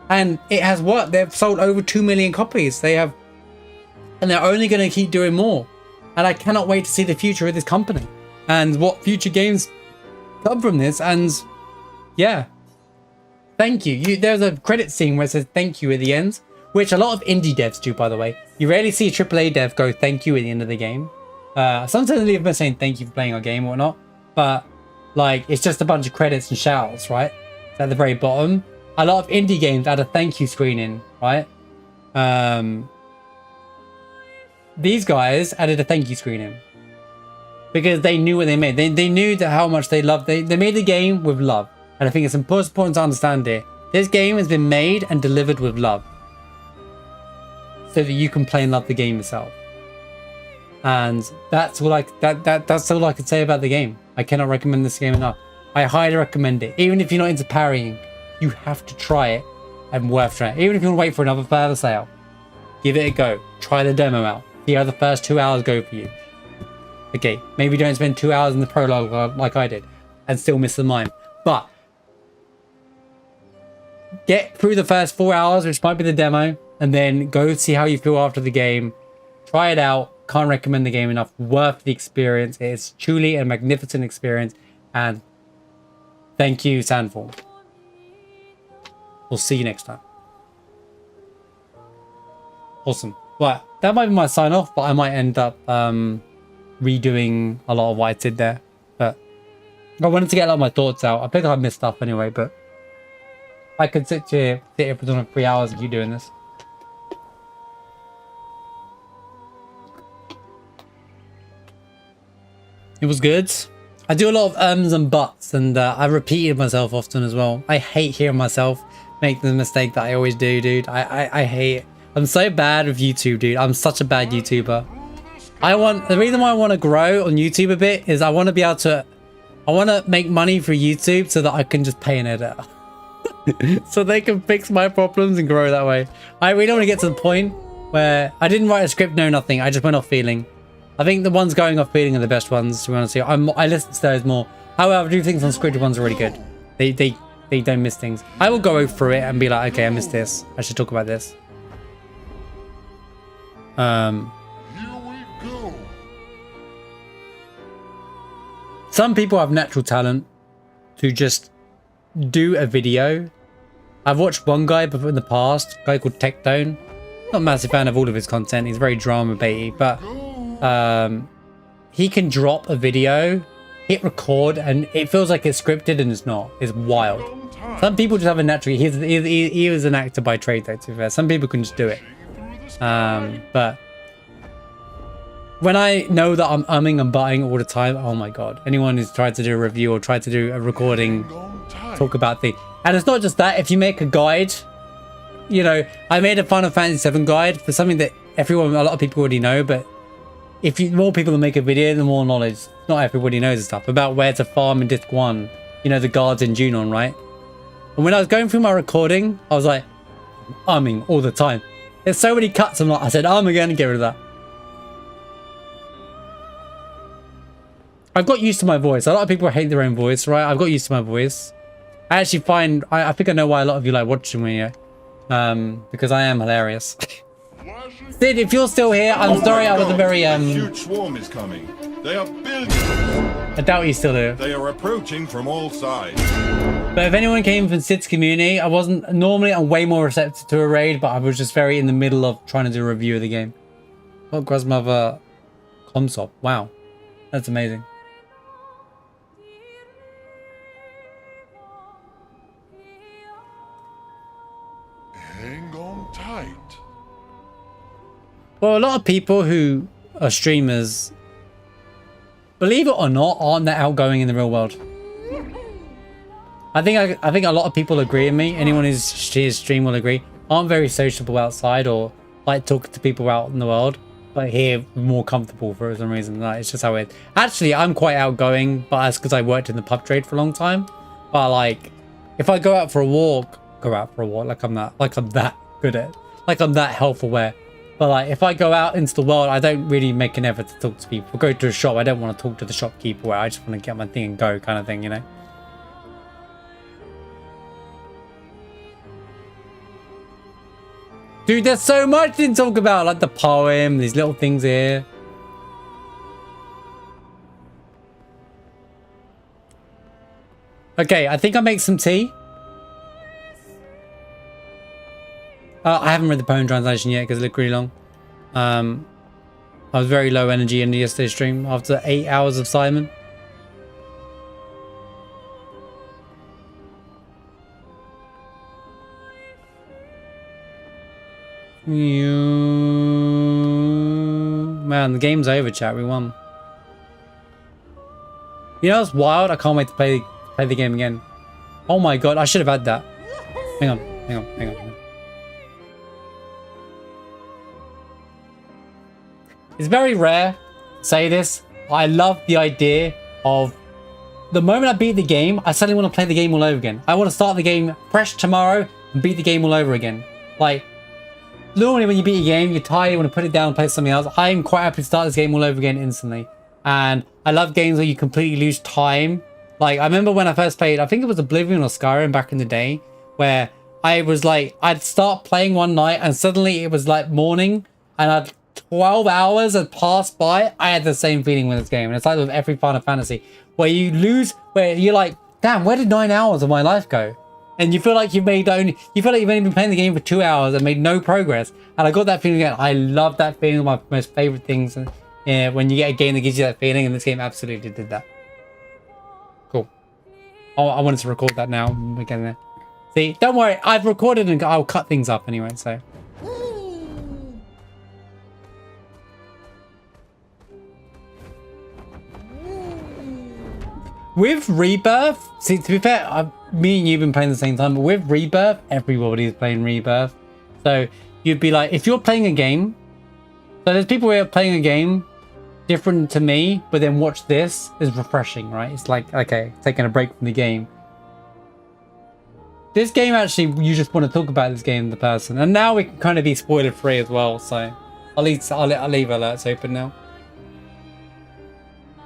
Speaker 1: And it has worked. They've sold over 2 million copies. They have, and they're only going to keep doing more. And I cannot wait to see the future of this company and what future games come from this. And yeah, thank you. There's a credit scene where it says thank you at the end, which a lot of indie devs do, by the way. You rarely see a AAA dev go thank you at the end of the game. Sometimes they leave them saying thank you for playing our game or whatnot, but like, it's just a bunch of credits and shout-outs, right? It's at the very bottom. A lot of indie games add a thank you screen in, right? These guys added a thank you screen in because they knew what they made. They knew that how much they loved. They made the game with love, and I think it's important to understand it. This game has been made and delivered with love, so that you can play and love the game yourself. And that's all that's all I can say about the game. I cannot recommend this game enough. I highly recommend it. Even if you're not into parrying, you have to try it, and worth trying. Even if you want to wait for another further sale, give it a go. Try the demo out. See how the first 2 hours go for you. Okay, maybe don't spend 2 hours in the prologue like I did and still miss the mime. But get through the first 4 hours, which might be the demo, and then go see how you feel after the game. Try it out. Can't recommend the game enough. Worth the experience. It's truly a magnificent experience. And thank you, Sandfall. We'll see you next time. Awesome. Well, that might be my sign off, but I might end up redoing a lot of what I did there. But I wanted to get a lot of my thoughts out. I think I missed stuff anyway, but I could sit here for 3 hours and keep doing this. It was good. I do a lot of ums and buts, and I repeated myself often as well. I hate hearing myself make the mistake that I always do, dude. I hate it. I'm so bad with YouTube, dude. I'm such a bad YouTuber. The reason why I want to grow on YouTube a bit is I want to be able to, I want to make money for YouTube so that I can just pay an editor. So they can fix my problems and grow that way. I really don't want to get to the point where I didn't write a script, no nothing. I just went off feeling. I think the ones going off feeling are the best ones, to be honest with you. I listen to those more. However, I do think some scripted ones are really good. They don't miss things. I will go through it and be like, okay, I missed this. I should talk about this. Some people have natural talent to just do a video. I've watched one guy before in the past, a guy called Tectone. Not a massive fan of all of his content. He's very drama baity, but he can drop a video, hit record, and it feels like it's scripted and it's not. It's wild. Some people just have a natural. He was an actor by trade, though. To be fair, some people can just do it. But when I know that I'm umming and butting all the time, oh my god! Anyone who's tried to do a review or tried to do a recording, talk about the, and it's not just that. If you make a guide, you know, I made a Final Fantasy VII guide for something that a lot of people already know, but if more people make a video, the more knowledge. Not everybody knows this stuff about where to farm in Disc 1. You know, the guards in Junon, right? And when I was going through my recording, I was like, umming all the time. There's so many cuts. I said, I'm going to get rid of that. I've got used to my voice. A lot of people hate their own voice, right? I've got used to my voice. I actually find, I think I know why a lot of you like watching me, because I am hilarious. Sid, if you're still here, I'm sorry I wasn't very,
Speaker 15: huge swarm is coming. They are billions.
Speaker 1: I doubt you're still here.
Speaker 15: They are approaching from all sides.
Speaker 1: But if anyone came from Sid's community, I'm way more receptive to a raid, but I was just very in the middle of trying to do a review of the game. Oh, Grasmother Comsop. Wow. That's amazing.
Speaker 15: Hang on tight.
Speaker 1: Well, a lot of people who are streamers, believe it or not, aren't that outgoing in the real world. I think a lot of people agree with me. Anyone who's stream will agree. Aren't very sociable outside or like talking to people out in the world, but here more comfortable for some reason. Like, it's just how it. Actually, I'm quite outgoing, but that's because I worked in the pub trade for a long time. But like, if I go out for a walk, like I'm that good at, like I'm that health aware. But like, if I go out into the world, I don't really make an effort to talk to people. Go to a shop, I don't want to talk to the shopkeeper. Where I just want to get my thing and go, kind of thing, you know. Dude, there's so much to talk about, like the poem, these little things here. Okay, I think I'll make some tea. I haven't read the poem translation yet because it looked really long. I was very low energy in yesterday's stream after 8 hours of Simon. Man, the game's over, chat. We won. You know what's wild? I can't wait to play the game again. Oh my god, I should have had that. Hang on. It's very rare to say this. I love the idea of the moment I beat the game, I suddenly want to play the game all over again. I want to start the game fresh tomorrow and beat the game all over again. Like, normally when you beat a game, you're tired, you want to put it down and play something else. I'm quite happy to start this game all over again instantly. And I love games where you completely lose time. Like, I remember when I first played, I think it was Oblivion or Skyrim back in the day, where I was like, I'd start playing one night and suddenly it was like morning and 12 hours had passed by. I had the same feeling with this game. And it's like with every Final Fantasy, where you lose, where you're like, damn, where did 9 hours of my life go? And you feel like you've only been playing the game for 2 hours and made no progress. And I got that feeling again. I love that feeling. One of my most favorite things. And yeah, when you get a game that gives you that feeling, and this game absolutely did that. Cool. Oh, I wanted to record that now. We're getting there. See, don't worry. I've recorded and I'll cut things up anyway, so. With Rebirth, see, to be fair, me and you've been playing at the same time, but with Rebirth, everybody's playing Rebirth. So you'd be like, if you're playing a game, so there's people who are playing a game different to me, but then watch this is refreshing, right? It's like, okay, taking a break from the game. This game, actually, you just want to talk about this game, the person. And now we can kind of be spoiler free as well, so I'll leave alerts open now.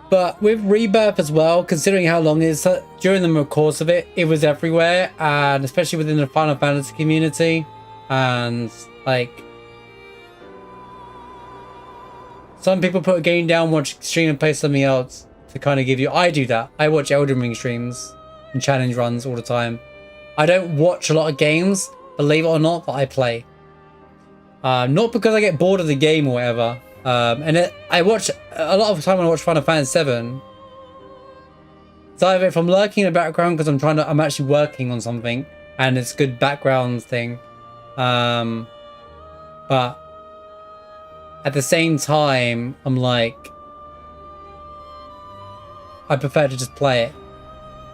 Speaker 1: But with Rebirth as well, considering how long it is, during the course of it, it was everywhere, and especially within the Final Fantasy community. And like, some people put a game down, watch stream, and play something else to kind of give you. I do that. I watch Elden Ring streams and challenge runs all the time. I don't watch a lot of games, believe it or not, that I play. Not because I get bored of the game or whatever. I watch a lot of the time when I watch Final Fantasy 7. It's either if I'm lurking in the background because I'm actually working on something and it's good background thing. But at the same time, I'm like, I prefer to just play it.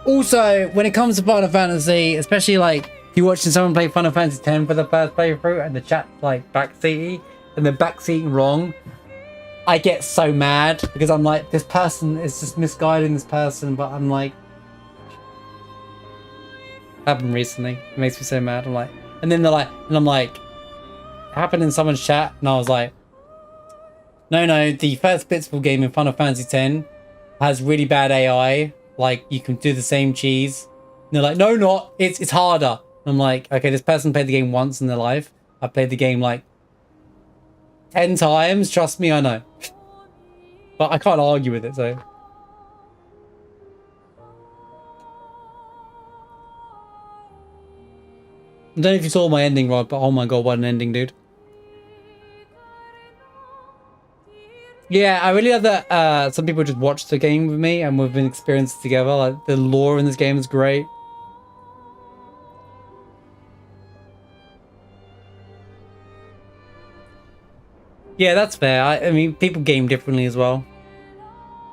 Speaker 1: Also, when it comes to Final Fantasy, especially like if you're watching someone play Final Fantasy 10 for the first playthrough and the chat's like backseaty and they're backseating wrong, I get so mad because I'm like, this person is just misguiding this person, but I'm like, happened recently. It makes me so mad. I'm like, and then they're like, and I'm like, it happened in someone's chat, and I was like, no, the first Blitzball game in Final Fantasy 10 has really bad AI. Like, you can do the same cheese. And they're like, no, not. It's harder. And I'm like, okay, this person played the game once in their life. I played the game like 10 times. Trust me, I know. But I can't argue with it, so. I don't know if you saw my ending, Rod, but oh my god, what an ending, dude. Yeah, I really love that some people just watch the game with me and we've been experienced together. Like, the lore in this game is great. Yeah, that's fair. I mean, people game differently as well.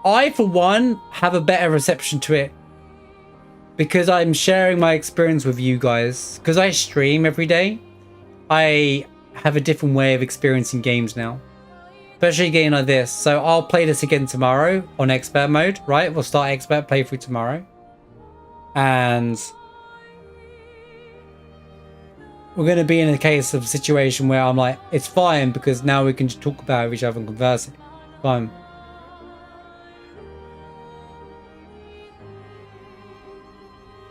Speaker 1: I, for one, have a better reception to it because I'm sharing my experience with you guys. Because I stream every day, I have a different way of experiencing games now. Especially a game like this. So I'll play this again tomorrow on expert mode, right? We'll start expert playthrough tomorrow. And we're going to be in a case of situation where I'm like, it's fine because now we can just talk about each other and converse. Fine.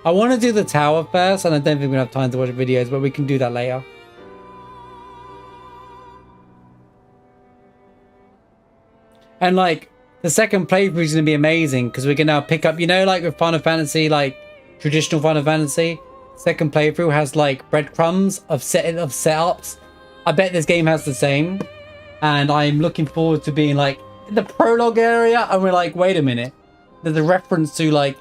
Speaker 1: I want to do the tower first, and I don't think we have time to watch videos, but we can do that later. And like, the second playthrough is going to be amazing because we can now pick up, you know, like with Final Fantasy, like traditional Final Fantasy, second playthrough has like breadcrumbs of setups. I bet this game has the same. And I'm looking forward to being like in the prologue area, and we're like, wait a minute. There's a reference to like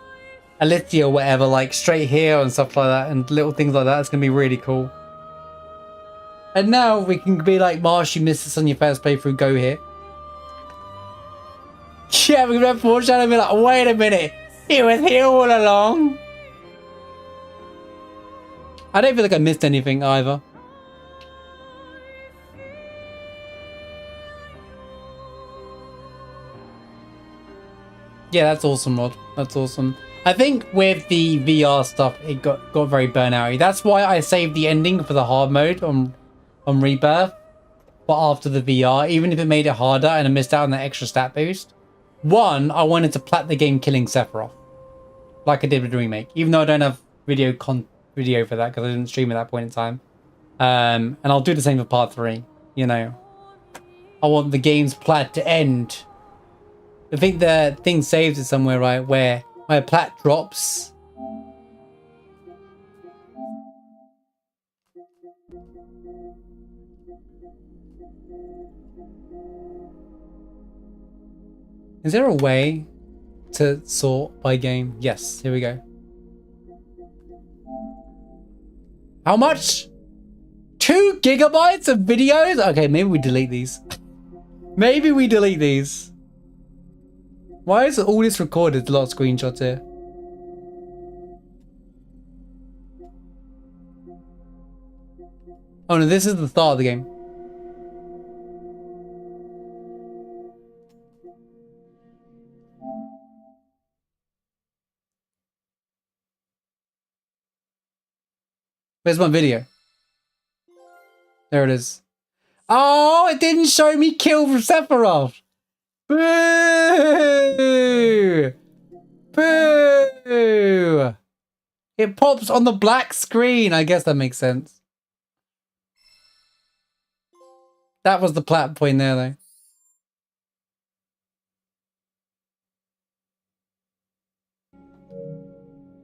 Speaker 1: Alithia or whatever, like straight here and stuff like that, and little things like that. It's going to be really cool. And now we can be like, Marsh, you missed this on your first playthrough, go here. Yeah, we're going to foreshadow and be like, wait a minute, he was here all along. I don't feel like I missed anything either. Yeah, that's awesome, Rod. That's awesome. I think with the VR stuff, it got very burnout-y. That's why I saved the ending for the hard mode on Rebirth. But after the VR, even if it made it harder and I missed out on that extra stat boost. One, I wanted to plat the game killing Sephiroth. Like I did with Remake. Even though I don't have video for that because I didn't stream at that point in time. And I'll do the same for part 3. You know. I want the game's plat to end. I think the thing saves it somewhere, right, where my plat drops. Is there a way to sort by game? Yes, here we go. How much? 2 gigabytes of videos? Okay, maybe we delete these. Maybe we delete these. Why is all this recorded? A lot of screenshots here. Oh no, this is the start of the game. Where's my video? There it is. Oh, it didn't show me kill from Sephiroth. Boo! Boo! It pops on the black screen. I guess that makes sense. That was the plot point there, though.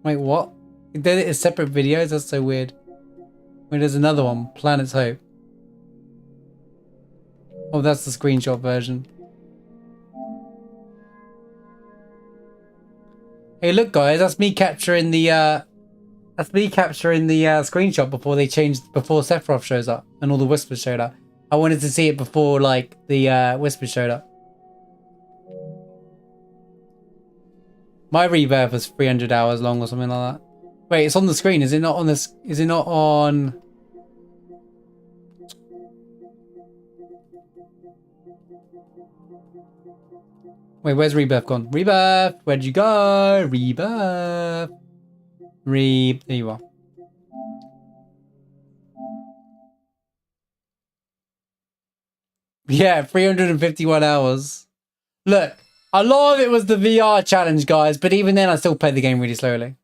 Speaker 1: Wait, what? It did it as separate videos? That's so weird. Wait, there's another one. Planet's Hope. Oh, that's the screenshot version. Hey, look, guys, that's me capturing the screenshot before they changed, before Sephiroth shows up and all the whispers showed up. I wanted to see it before, like, the whispers showed up. My rebirth was 300 hours long or something like that. Wait, it's on the screen. Is it not on this? Is it not on? Wait, where's Rebirth gone? Rebirth, where'd you go? Rebirth. There you are. Yeah, 351 hours. Look, a lot of it was the VR challenge, guys, but even then I still played the game really slowly.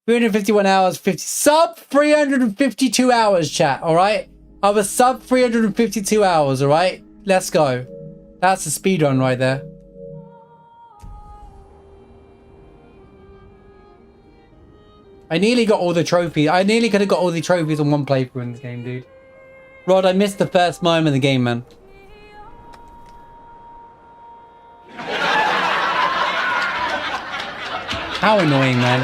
Speaker 1: 351 hours, sub 352 hours, chat, alright? I was sub 352 hours, alright? Let's go. That's a speedrun right there. I nearly got all the trophies. I nearly could have got all the trophies on one playthrough in this game, dude. Rod, I missed the first moment of the game, man. How annoying, man.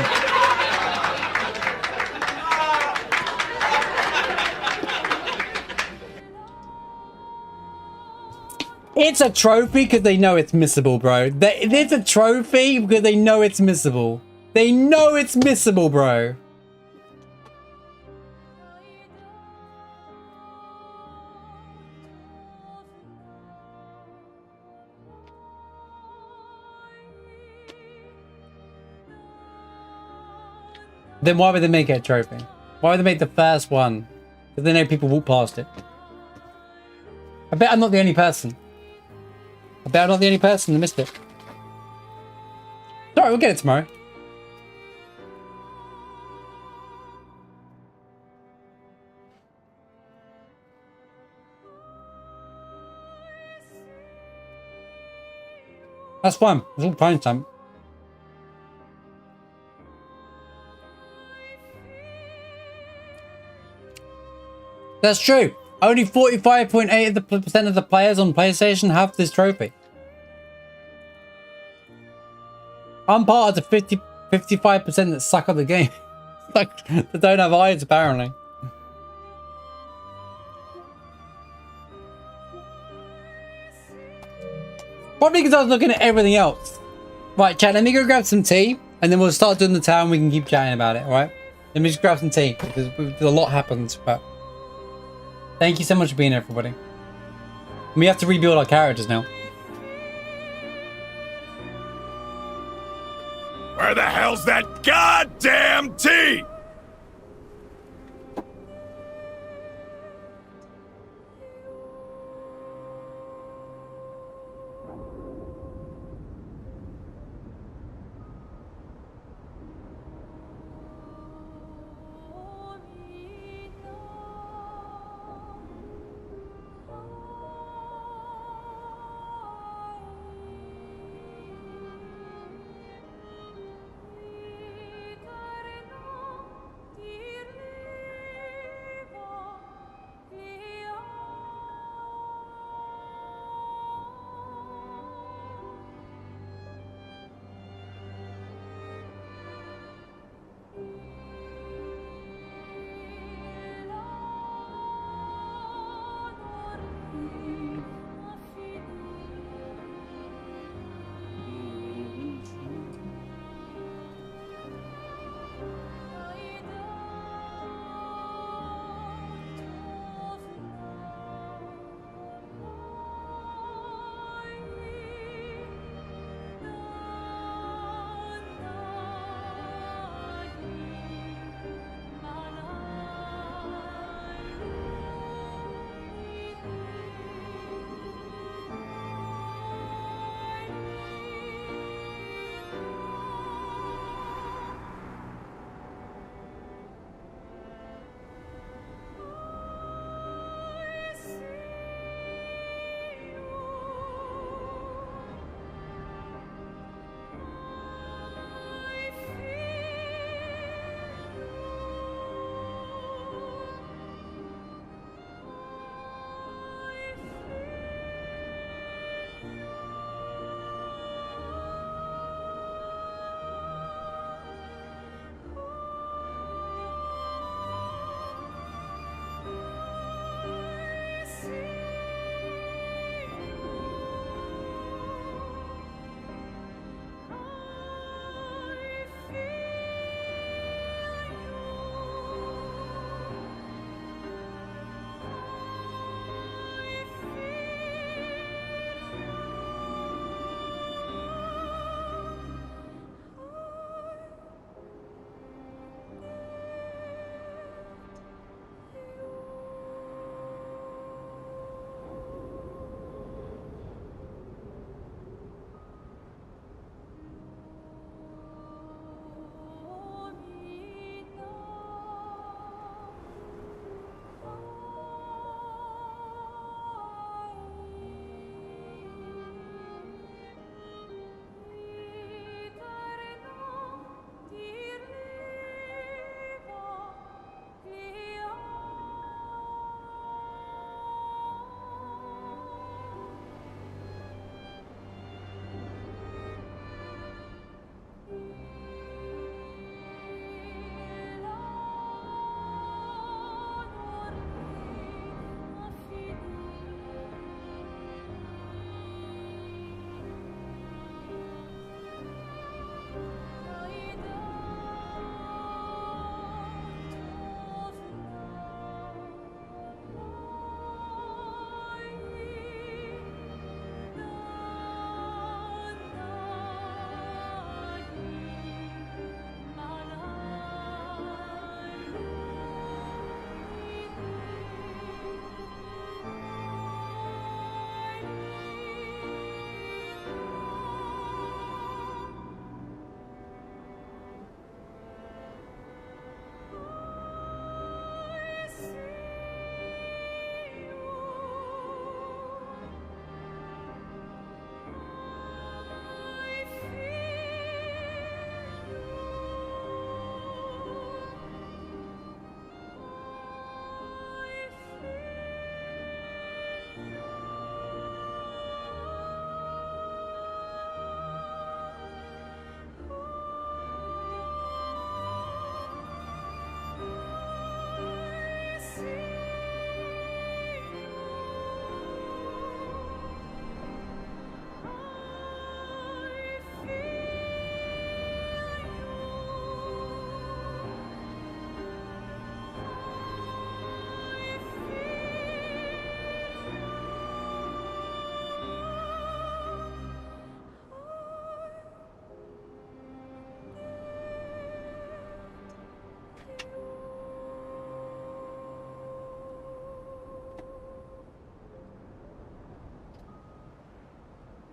Speaker 1: It's a trophy because they know it's missable, bro. It's a trophy because they know it's missable. They know it's missable, bro. Then why would they make it a trophy? Why would they make the first one? Because they know people walk past it. I bet I'm not the only person. I bet I'm not the only person that missed it. Sorry, we'll get it tomorrow. That's fine. It's all time stamp. That's true. Only 45.8% of the players on PlayStation have this trophy. I'm part of the 55% that suck at the game. Like, they don't have eyes, apparently. Probably because I was looking at everything else. Right, chat, let me go grab some tea, and then we'll start doing the town. We can keep chatting about it, alright? Let me just grab some tea, because a lot happens, but... Thank you so much for being here, everybody. We have to rebuild our characters now.
Speaker 13: Where the hell's that goddamn tea?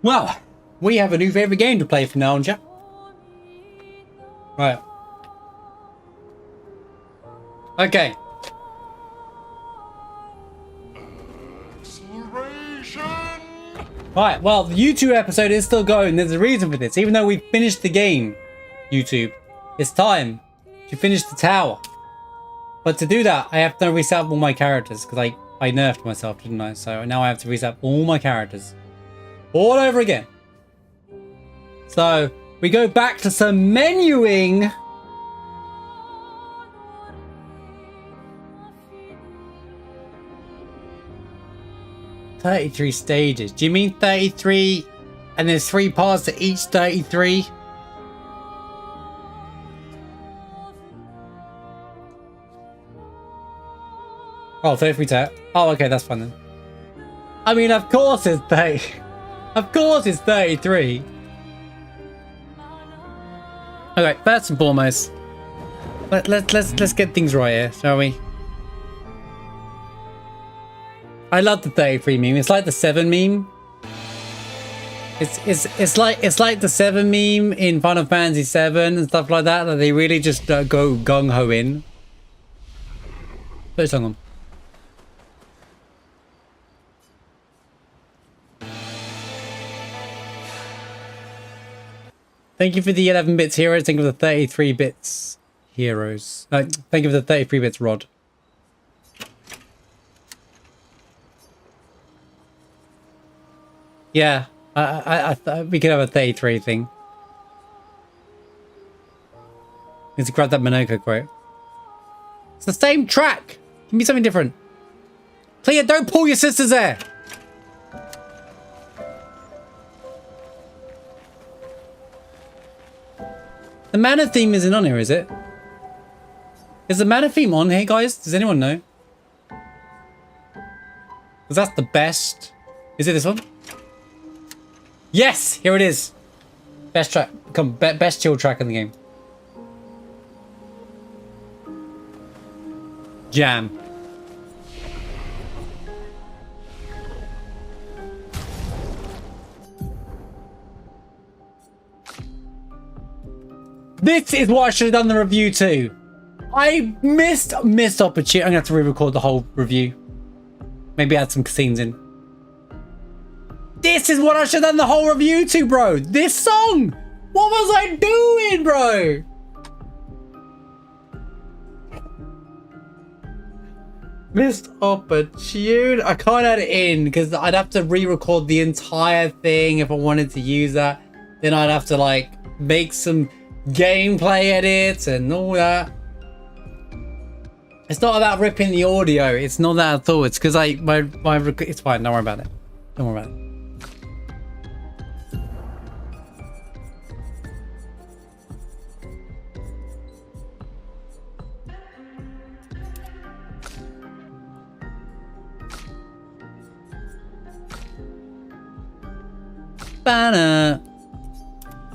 Speaker 1: Well, we have a new favourite game to play from now on, chat. Right. Okay. Right, well, the YouTube episode is still going. There's a reason for this. Even though we finished the game, YouTube, it's time to finish the tower. But to do that, I have to reset all my characters because I nerfed myself, didn't I? So now I have to reset all my characters all over again. So we go back to some menuing. "33 stages. Do you mean 33 and there's 3 parts to each 33? Oh, 33 to... Oh, okay, that's fine then. I mean, of course it's 30. Of course it's 33. Okay, first and foremost, let's get things right here, shall we? I love the 33 meme. It's like the 7 meme. It's like the 7 meme in Final Fantasy 7 and stuff like that. That they really just go gung ho in. Put a song on. Thank you for the 11 bits heroes. Thank you for the 33 bits heroes. Thank you for the 33 bits Rod. Yeah, I we could have a 33 thing. Need to grab that Minoko quote. It's the same track. Give me something different. Claire, don't pull your sisters there. The mana theme isn't on here, is it? Is the mana theme on here, guys? Does anyone know? Because that's the best. Is it this one? Yes, here it is. Best track, best chill track in the game. Jam. This is what I should have done the review to. I missed opportunity. I'm gonna have to re-record the whole review. Maybe add some scenes in. This is what I should have done the whole review to, bro. This song. What was I doing, bro? Missed opportunity. I can't add it in because I'd have to re-record the entire thing if I wanted to use that. Then I'd have to like make some gameplay edits and all that. It's not about ripping the audio. It's not that at all. It's because it's fine. Don't worry about it. Don't worry about it. Banner.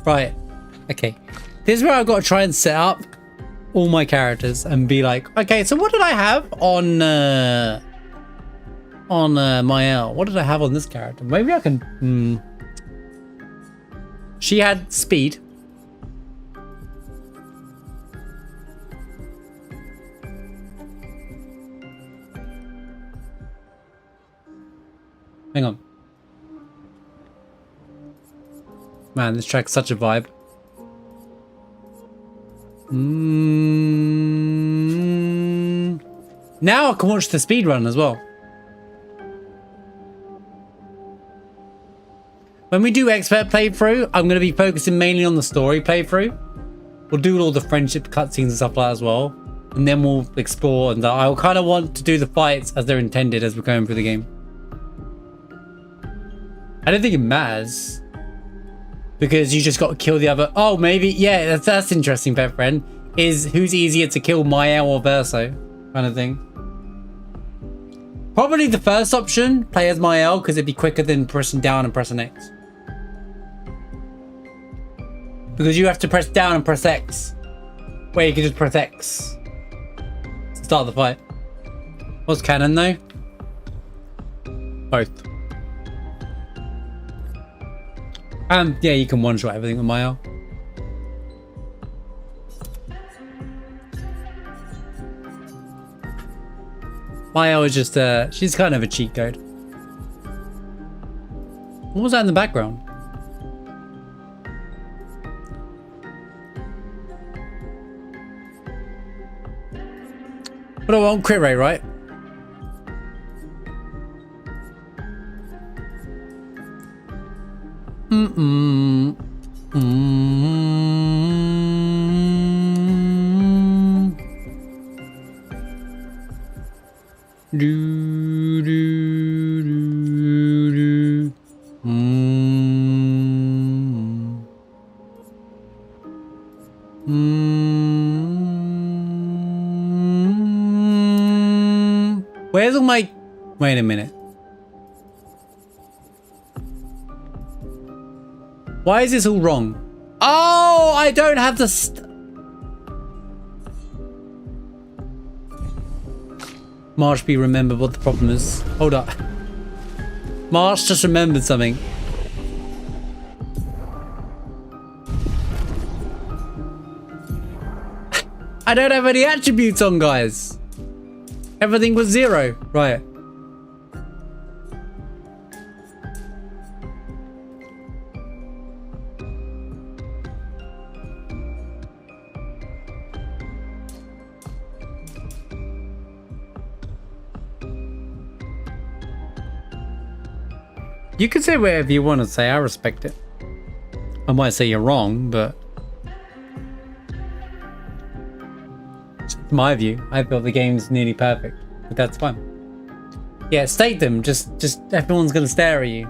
Speaker 1: Right. Okay. This is where I've got to try and set up all my characters and be like, okay, so what did I have on Maelle? What did I have on this character? Maybe I can. She had speed. Hang on. Man, this track's such a vibe. Now I can watch the speedrun as well. When we do expert playthrough, I'm going to be focusing mainly on the story playthrough. We'll do all the friendship cutscenes and stuff like that as well. And then we'll explore, and I'll kind of want to do the fights as they're intended as we're going through the game. I don't think it matters. Because you just got to kill the other... Oh, maybe... Yeah, that's interesting, pet friend. Is who's easier to kill, Maelle or Verso? Kind of thing. Probably the first option, play as Maelle, because it'd be quicker than pressing down and pressing X. Because you have to press down and press X. Where you can just press X. To start the fight. What's canon, though? Both. Yeah, you can one-shot everything with Maelle. Maelle is just, she's kind of a cheat code. What was that in the background? But I want crit rate, right? Where's all my... Wait a minute. Why is this all wrong? Oh, I don't have the... Marshby remembered what the problem is. Hold up. Marsh just remembered something. I don't have any attributes on, guys. Everything was 0. Right. You can say whatever you want to say. I respect it. I might say you're wrong, but it's my view. I feel the game's nearly perfect, but that's fine. Yeah, state them. Just everyone's gonna stare at you.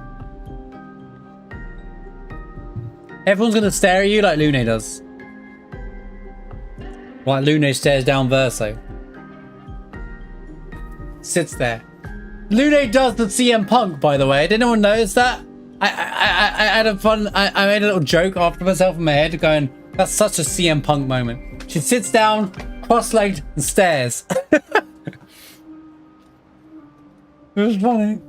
Speaker 1: Everyone's gonna stare at you like Lune does. Like Lune stares down Verso. Sits there. Lune does the CM Punk, by the way. Did anyone notice that? I had a fun... I made a little joke after myself in my head going, that's such a CM Punk moment. She sits down, cross-legged, and stares. It was funny.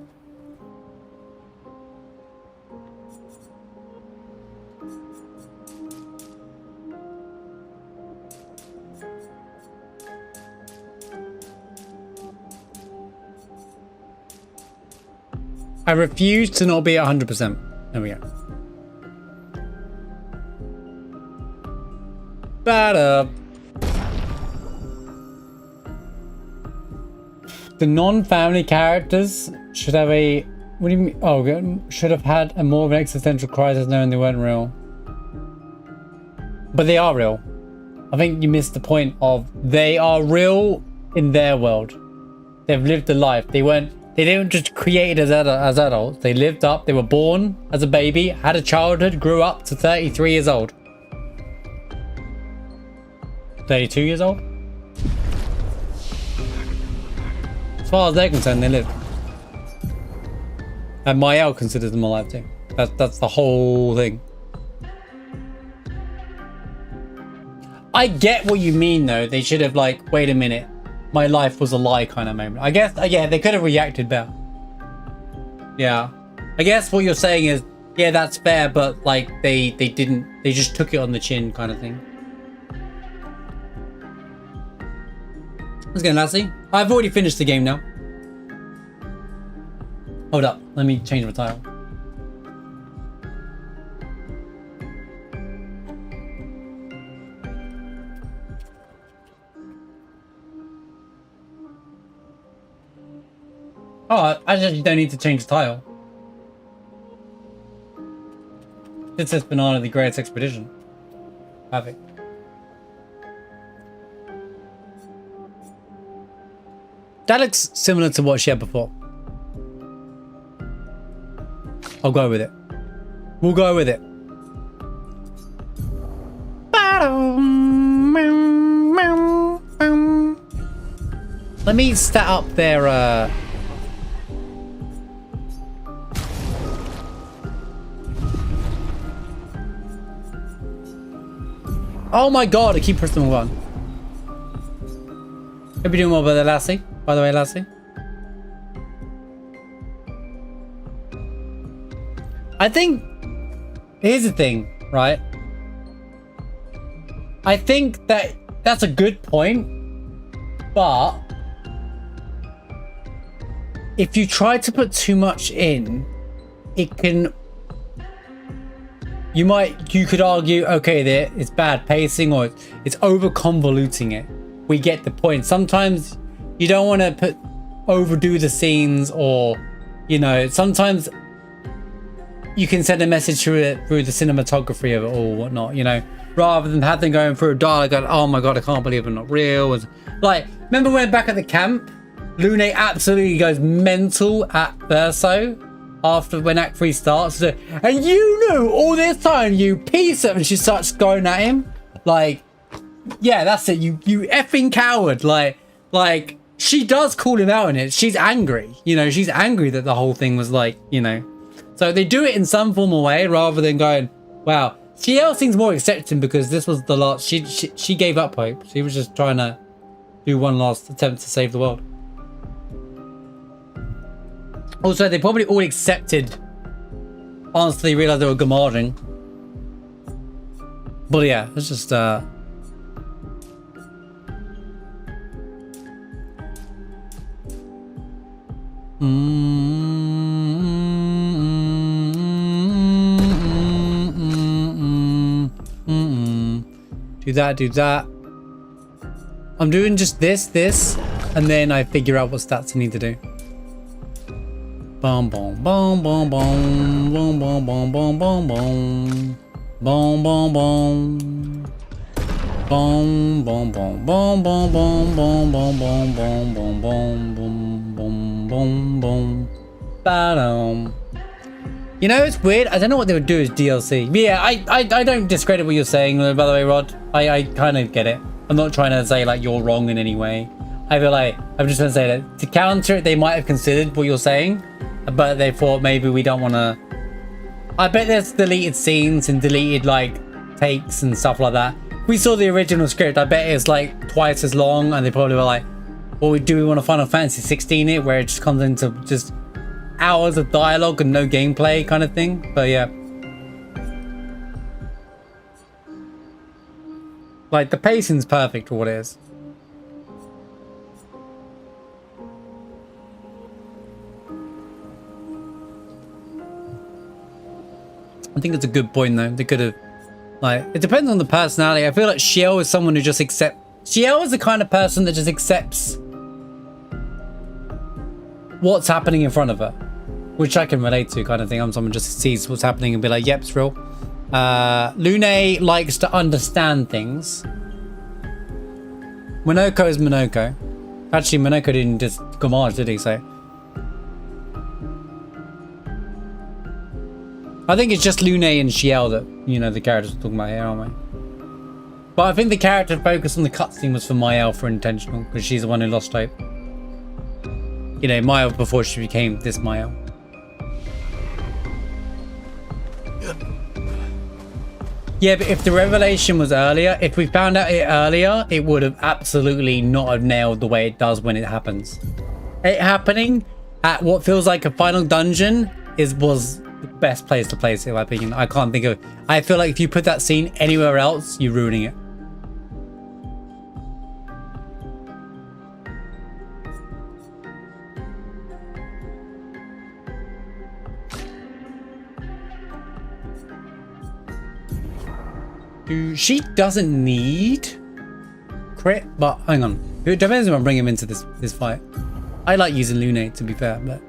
Speaker 1: I refuse to not be at 100%. There we go. Bad up. The non-family characters should have a... What do you mean? Oh, should have had a more of an existential crisis knowing they weren't real. But they are real. I think you missed the point of they are real in their world. They've lived a life. They didn't just create as adults. They lived up. They were born as a baby, had a childhood, grew up to 33 years old. 32 years old? As far as they're concerned, they live. And Maelle considers them alive too. That's the whole thing. I get what you mean though. They should have like, wait a minute. My life was a lie kind of moment. I guess, yeah, they could have reacted better. Yeah. I guess what you're saying is, yeah, that's fair, but like they just took it on the chin kind of thing. Let's go, Lassie. I've already finished the game now. Hold up, let me change my title. Oh, I actually don't need to change the title. It says Banana the Greatest Expedition. Perfect. That looks similar to what she had before. I'll go with it. We'll go with it. Let me stat up their Oh my god, I keep pressing the one. Hope you're doing well by the Lassie. By the way, Lassie. I think here's the thing, right? I think that that's a good point, but if you try to put too much in, it can, you could argue, okay, there it's bad pacing or it's over convoluting it. We get the point. Sometimes you don't want to overdo the scenes, or you know, sometimes you can send a message through the cinematography of it or whatnot, you know, rather than have them going through a dialogue going, oh my god, I can't believe I'm not real. Like, remember when back at the camp, Lune absolutely goes mental at Verso after when Act 3 starts, and you knew all this time, you piece of, and she starts going at him. Like, yeah, that's it. You effing coward. Like she does call him out in it. She's angry. You know, she's angry that the whole thing was like, you know. So they do it in some formal way rather than going, wow. CL seems more accepting because this was the last. She gave up hope. She was just trying to do one last attempt to save the world. Also, they probably all accepted once they realized they were Gamading. But yeah, it's just do that. I'm doing just this, and then I figure out what stats I need to do. Boom, boom, boom, boom, boom, boom, boom, boom, boom, boom, boom, boom, boom, boom. Boom, boom, boom, boom, boom, boom, boom, boom, boom, boom, boom, boom, boom, boom, boom, boom, ba-dum. You know, it's weird. I don't know what they would do as DLC. But yeah, I don't discredit what you're saying, by the way, Rod. I kind of get it. I'm not trying to say like you're wrong in any way. I feel like I'm just going to say that to counter it, they might have considered what you're saying, but they thought maybe we don't want to. I bet there's deleted scenes and deleted like takes and stuff like that. We saw the original script. I bet it's like twice as long, and they probably were like, well, do we want a Final Fantasy 16 it where it just comes into just hours of dialogue and no gameplay kind of thing? But yeah, like the pacing's perfect for what it is. I think it's a good point though. They could have, like, it depends on the personality. I feel like Shiel is someone who just accepts. Shiel is the kind of person that just accepts what's happening in front of her, which I can relate to, kind of thing. I'm someone who just sees what's happening and be like, yep, it's real. Lune likes to understand things. Monoko is Monoko. Actually, Monoko didn't just Gamage, did he? So I think it's just Lune and Shiel that, you know, the characters we're talking about here, aren't we? But I think the character focus on the cutscene was for Maelle for intentional, because she's the one who lost hope. You know, Maelle before she became this Maelle. Yeah, but if the revelation was earlier, if we found out it earlier, it would have absolutely not have nailed the way it does when it happens. It happening at what feels like a final dungeon was the best place to place it, in my opinion. I can't think of it. I feel like if you put that scene anywhere else, you're ruining it. She doesn't need crit, but hang on. It depends if I bring him into this fight. I like using Lune, to be fair, but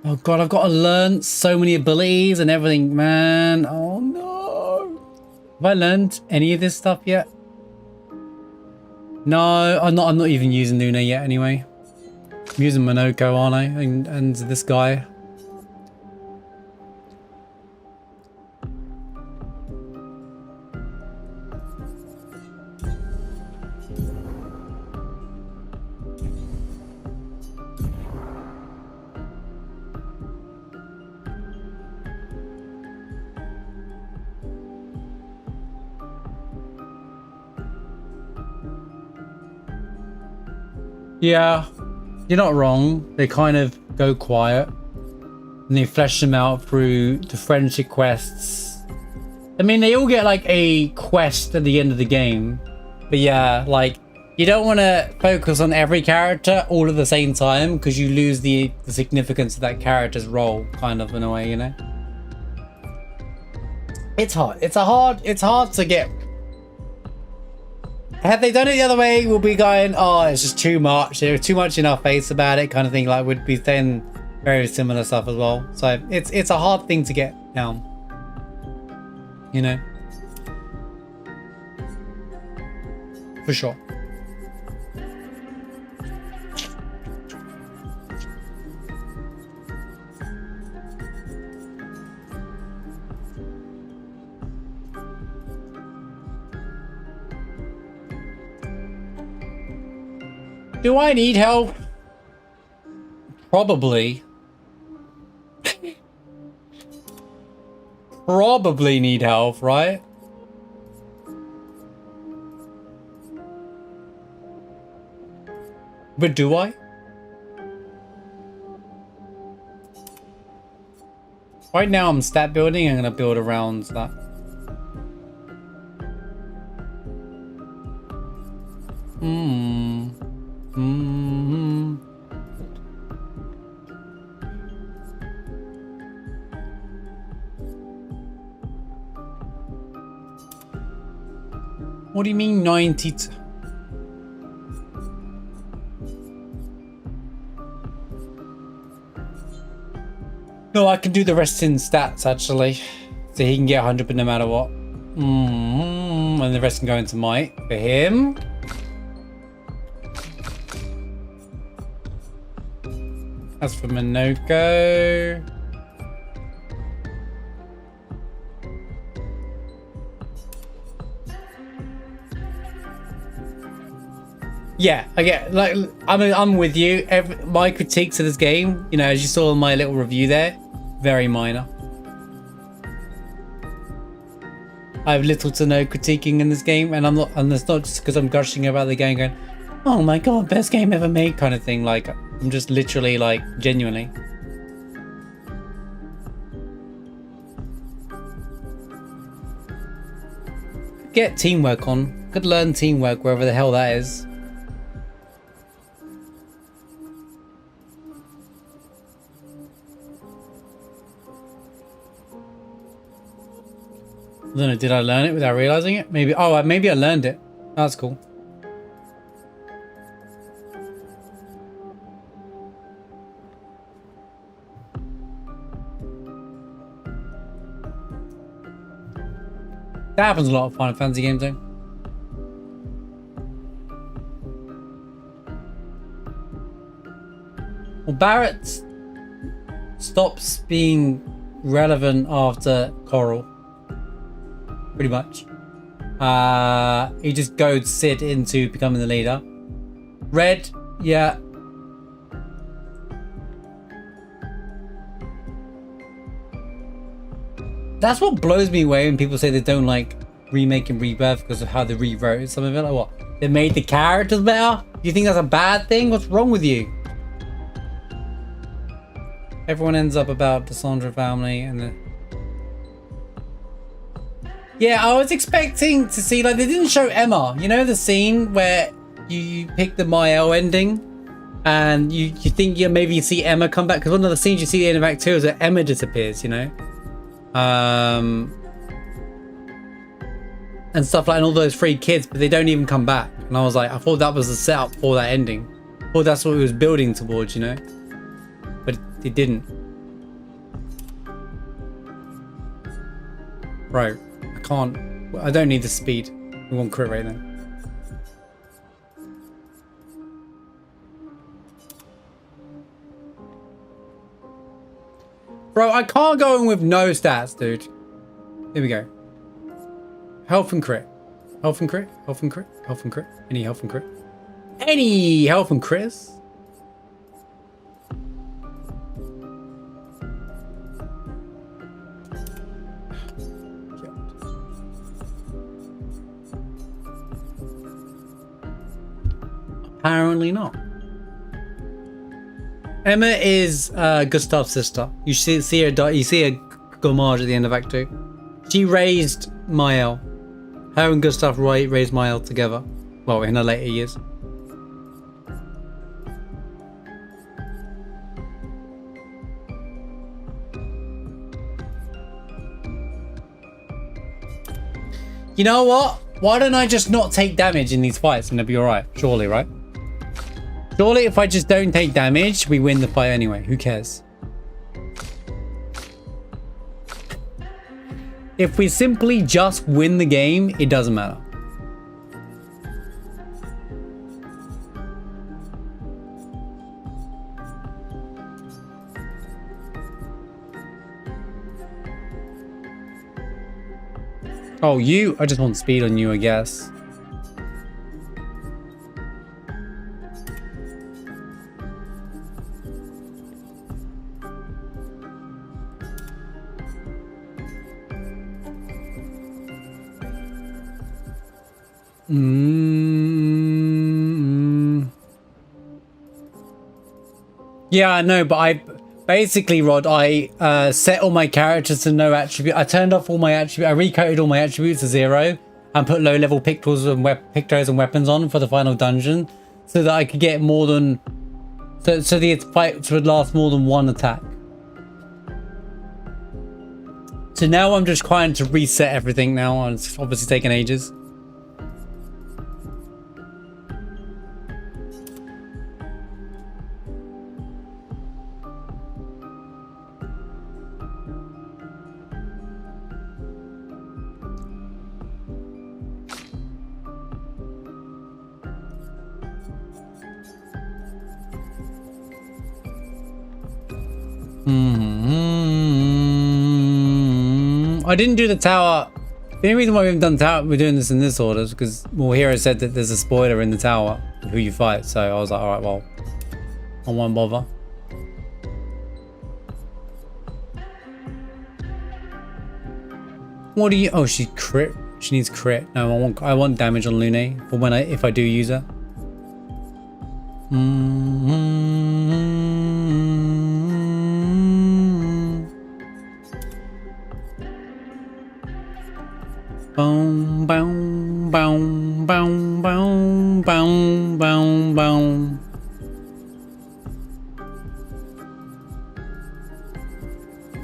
Speaker 1: oh god, I've got to learn so many abilities and everything, man. Oh no. Have I learned any of this stuff yet? No, I'm not even using Lune yet anyway. I'm using Monoko, aren't I? And this guy. Yeah, you're not wrong. They kind of go quiet. And they flesh them out through the friendship quests. I mean, they all get like a quest at the end of the game. But yeah, like, you don't want to focus on every character all at the same time because you lose the significance of that character's role, kind of, in a way, you know? It's hard. It's hard to get. Had they done it the other way, we'll be going, oh, it's just too much. There's too much in our face about it, kind of thing. Like, we'd be saying very similar stuff as well. So it's a hard thing to get down, you know, for sure. Do I need help? Probably. Probably need help, right? But do I? Right now I'm stat building. I'm gonna build around that. What do you mean 92? No, I can do the rest in stats actually. So he can get 100 but no matter what. And the rest can go into might for him. As for Minoko. Yeah, I get, like, I'm with you. My critiques of this game, you know, as you saw in my little review there, very minor. I have little to no critiquing in this game, and it's not just because I'm gushing about the game going, oh my god, best game ever made kind of thing. Like, I'm just literally, like, genuinely. Get teamwork on. Could learn teamwork wherever the hell that is. I don't know, did I learn it without realizing it? Maybe, oh, maybe I learned it. That's cool. That happens a lot of Final Fantasy games though. Well, Barrett stops being relevant after Coral. Pretty much. He just goads Sid into becoming the leader. Red, yeah. That's what blows me away when people say they don't like Remake and Rebirth because of how they rewrote some of it. Like, what? They made the characters better? You think that's a bad thing? What's wrong with you? Everyone ends up about the Sandra family and the... Yeah, I was expecting to see, like, they didn't show Emma. You know the scene where you pick the Maelle ending and you think maybe you see Emma come back? Because one of the scenes you see at the end of Act 2 is that Emma disappears, you know? And stuff like, and all those 3 kids, but they don't even come back. And I was like, I thought that was the setup for that ending. I thought that's what it was building towards, you know? But it didn't. Right. I don't need the speed. We want crit rate then. Bro, I can't go in with no stats, dude. Here we go. Health and crit. Health and crit. Health and crit. Health and crit. Any health and crit. Any health and crits? Apparently not. Emma is Gustav's sister. You see her die. You see her Gommage at the end of Act 2. She raised Maelle. Her and Gustav raised Maelle together. Well, in her later years. You know what? Why don't I just not take damage in these fights and it'll be alright? Surely, right? Surely if I just don't take damage, we win the fight anyway. Who cares? If we simply just win the game, it doesn't matter. Oh, you? I just want speed on you, I guess. Yeah, I know, but I basically, Rod, I set all my characters to no attribute. I turned off all my attributes. I recoded all my attributes to 0 and put low-level pictors and weapons on for the final dungeon, so that I could get more than so the fights would last more than one attack. So now I'm just trying to reset everything now, and it's obviously taking ages. I didn't do the tower. The only reason why we haven't done tower, we're doing this in this order, is because Hero said that there's a spoiler in the tower of who you fight. So I was like, all right, well, I won't bother. What do you? Oh, she crit. She needs crit. No, I want damage on Lune for when if I do use her. Boom, boom, boom, boom, boom, boom, boom, boom.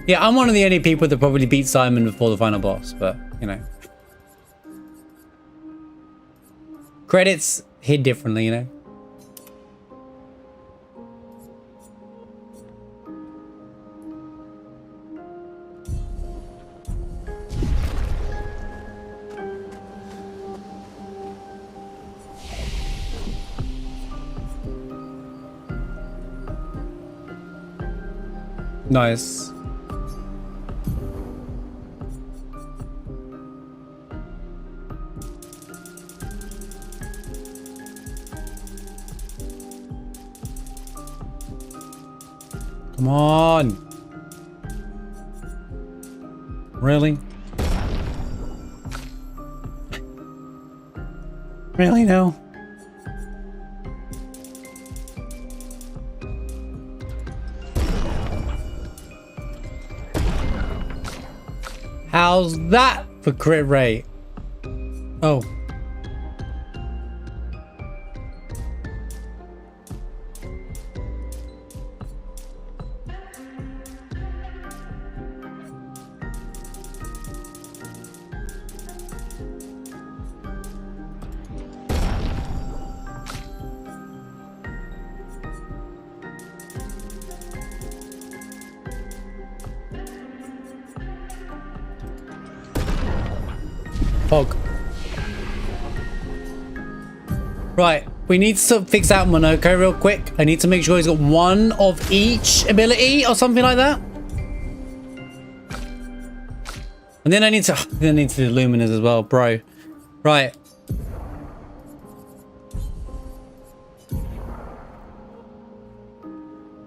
Speaker 1: Yeah, I'm one of the only people that probably beat Simon before the final boss, but, you know. Credits hit differently, you know. Nice. Come on. Really? Really? No. How's that for crit rate? Oh. Fog. Right, we need to fix out Monoko real quick. I need to make sure he's got one of each ability or something like that. And then I need to do Luminous as well, bro. Right.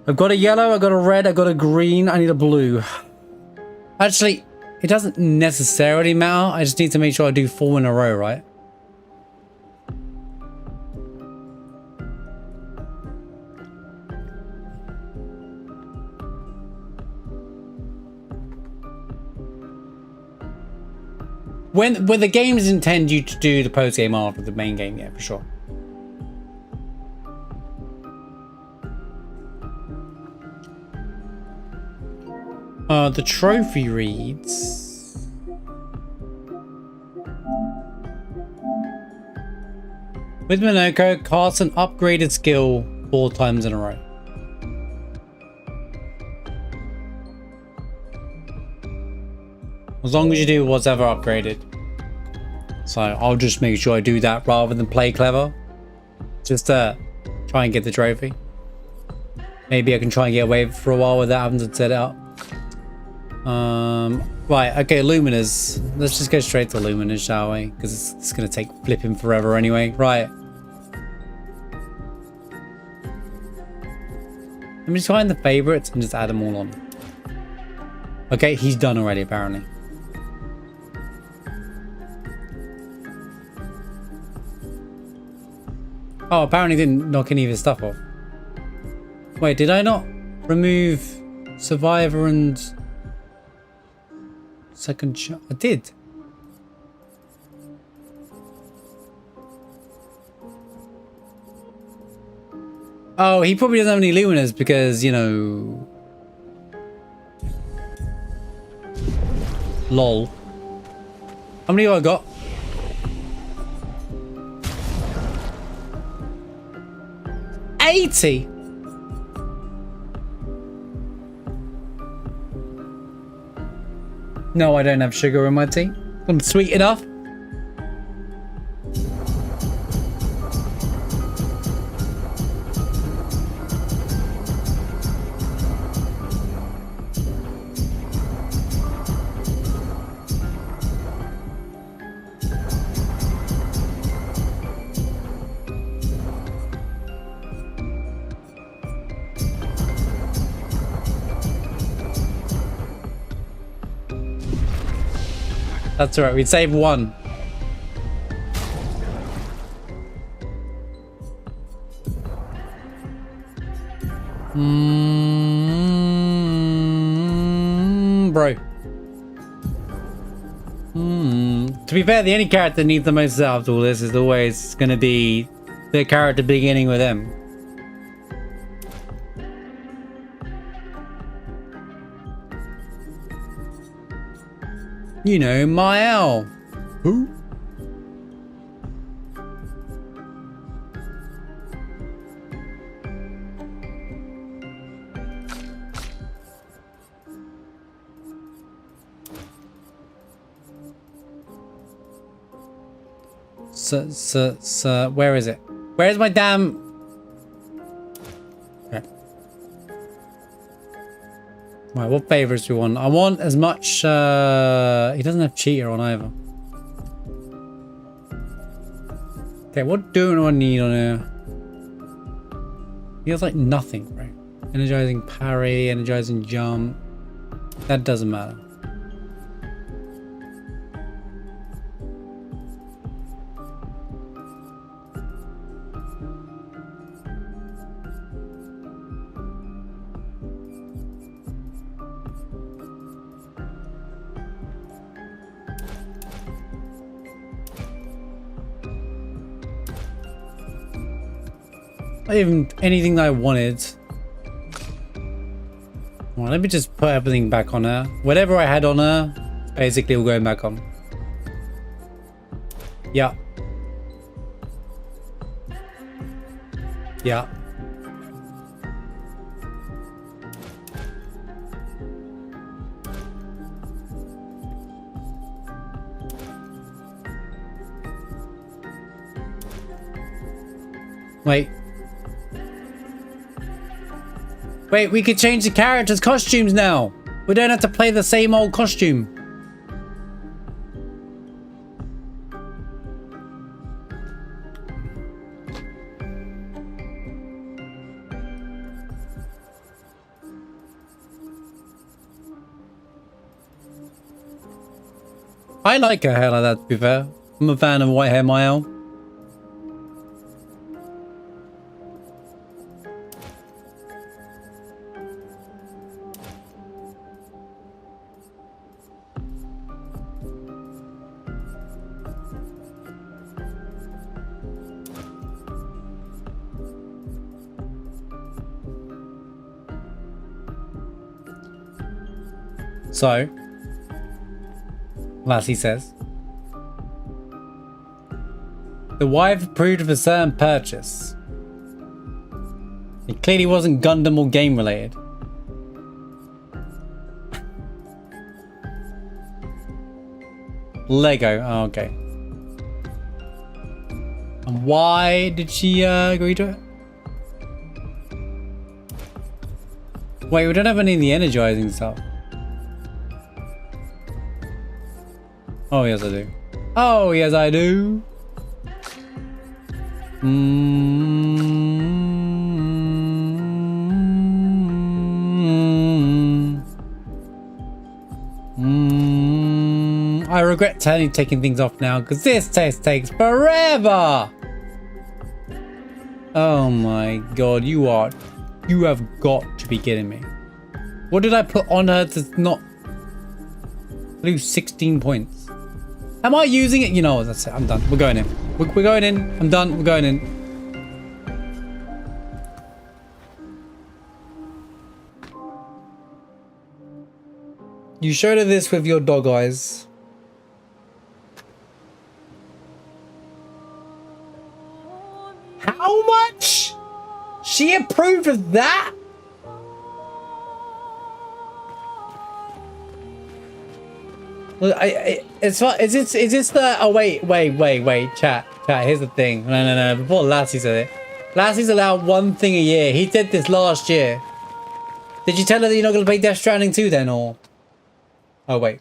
Speaker 1: I've got a yellow, I've got a red, I've got a green, I need a blue. Actually, it doesn't necessarily matter. I just need to make sure I do 4 in a row, right? when the games intend you to do the post game after the main game, yeah, for sure. The trophy reads. With Minoko, cast an upgraded skill 4 times in a row. As long as you do whatever upgraded. So I'll just make sure I do that rather than play clever. Just to try and get the trophy. Maybe I can try and get away for a while without having to set it up. Right, okay, Luminers. Let's just go straight to Luminers, shall we? Because it's going to take flipping forever anyway. Right. Let me just find the favorites and just add them all on. Okay, he's done already, apparently. Oh, apparently didn't knock any of his stuff off. Wait, did I not remove Survivor and Second Shot? I did. Oh, he probably doesn't have any Luminers because, you know... LOL. How many have I got? 80? No, I don't have sugar in my tea. I'm sweet enough. That's alright, we'd save 1. Bro. To be fair, the only character that needs the most out of all this is always going to be the character beginning with M. You know, Maelle. Who? So, where is it? Where's my damn... Okay. Right, what favors do we want? I want as much, he doesn't have cheater on either. Okay, what do I need on here? He has like nothing, right? Energizing parry, energizing jump. That doesn't matter. Not even anything that I wanted. Well, let me just put everything back on her. Whatever I had on her, basically we're going back on. Yeah. Yeah. Wait. Wait, we could change the characters' costumes now. We don't have to play the same old costume. I like her hair like that, to be fair. I'm a fan of white hair Maelle. So, Lassie says, the wife approved of a certain purchase. It clearly wasn't Gundam or game related. Lego. Oh, okay. And why did she agree to it? Wait, we don't have any of the energizing stuff. Oh, yes, I do. Oh, yes, I do. I regret taking things off now because this test takes forever. Oh my god, you have got to be kidding me. What did I put on her to not lose 16 points? Am I using it? You know, that's it. I'm done. We're going in. We're going in. I'm done. We're going in. You showed her this with your dog eyes. How much? She approved of that? Well, is this the? Oh wait, chat. Here's the thing. No. Before Lassie said it, Lassie's allowed one thing a year. He did this last year. Did you tell her that you're not gonna play Death Stranding 2 then, or? Oh wait.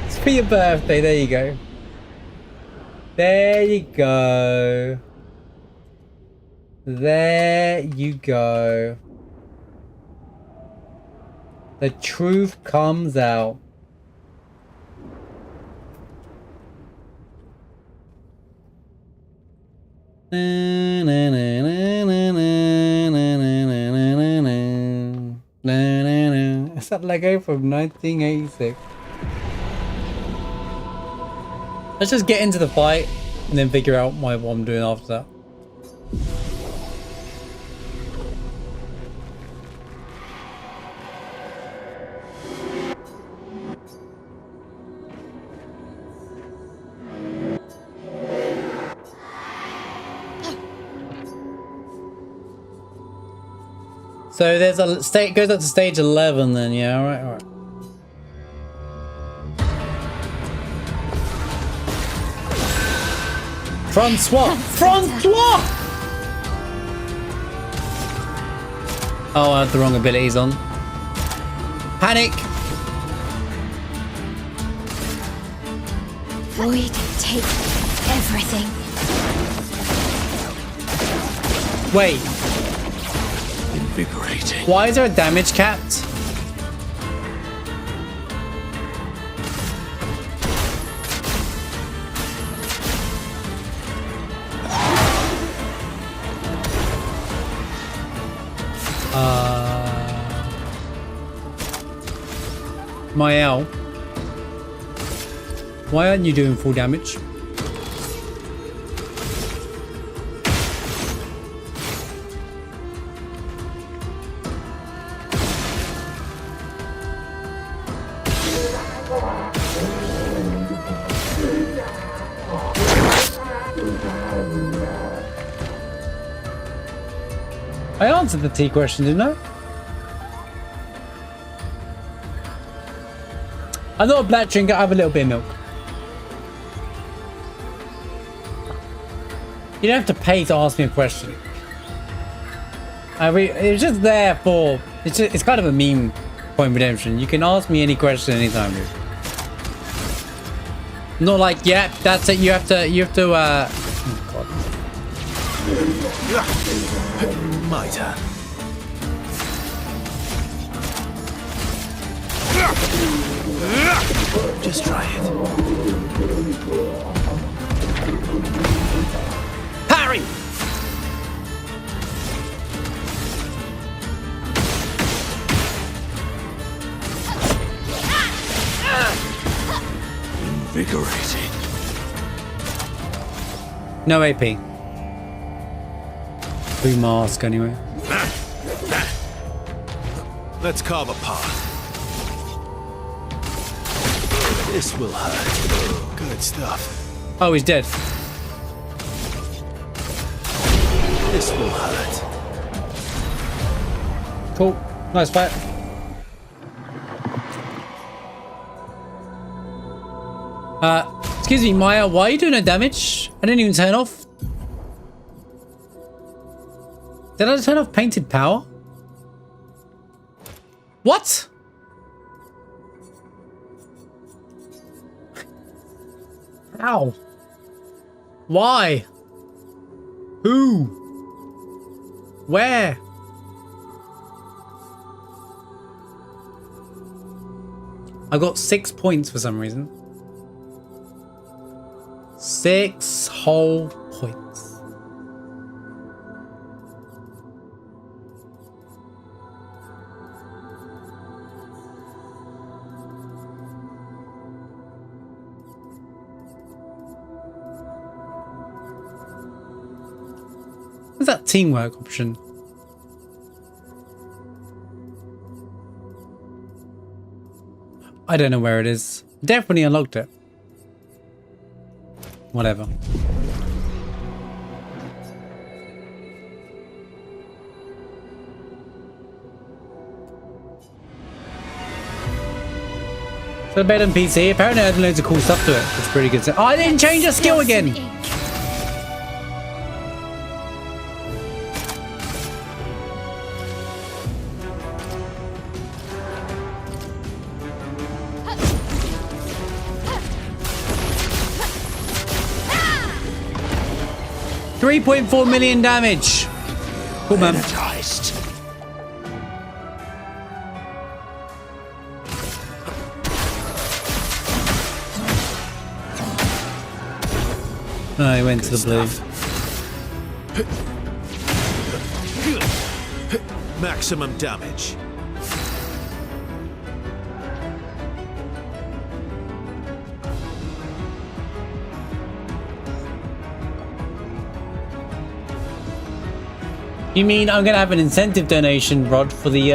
Speaker 1: It's for your birthday. There you go. There you go. There you go. The truth comes out. It's that Lego from 1986. Let's just get into the fight and then figure out what I'm doing after that. So there's a state goes up to stage 11 then, yeah, alright. Francois! Oh, I had the wrong abilities on. Panic!
Speaker 3: Void take everything.
Speaker 1: Wait.
Speaker 9: Invigorating.
Speaker 1: Why is there a damage capped? Maelle, why aren't you doing full damage? I answered the tea question, didn't I? I'm not a black drinker, I have a little bit of milk. You don't have to pay to ask me a question. It's just there for... It's kind of a meme point redemption. You can ask me any question anytime, dude. Not like, yeah, that's it, you have to, oh
Speaker 5: God. My turn. Just try it.
Speaker 1: Parry!
Speaker 9: Invigorating.
Speaker 1: No AP. Free mask anyway.
Speaker 5: Let's carve a path. This will hurt. Good stuff.
Speaker 1: Oh, he's dead.
Speaker 5: This will hurt.
Speaker 1: Cool. Nice fight. Excuse me, Maya, why are you doing no damage? I didn't even turn off. Did I turn off painted power? What? How? Why? Who? Where? I got 6 points for some reason. 6 whole points. What's that teamwork option? I don't know where it is. Definitely unlocked it. Whatever. So better than PC. Apparently I had loads of cool stuff to it. It's pretty good. Oh, I didn't change the skill again. $3.4 million damage. Cool, man. Oh, he went to the blue.
Speaker 5: Maximum damage.
Speaker 1: You mean I'm gonna have an incentive donation, Rod, for the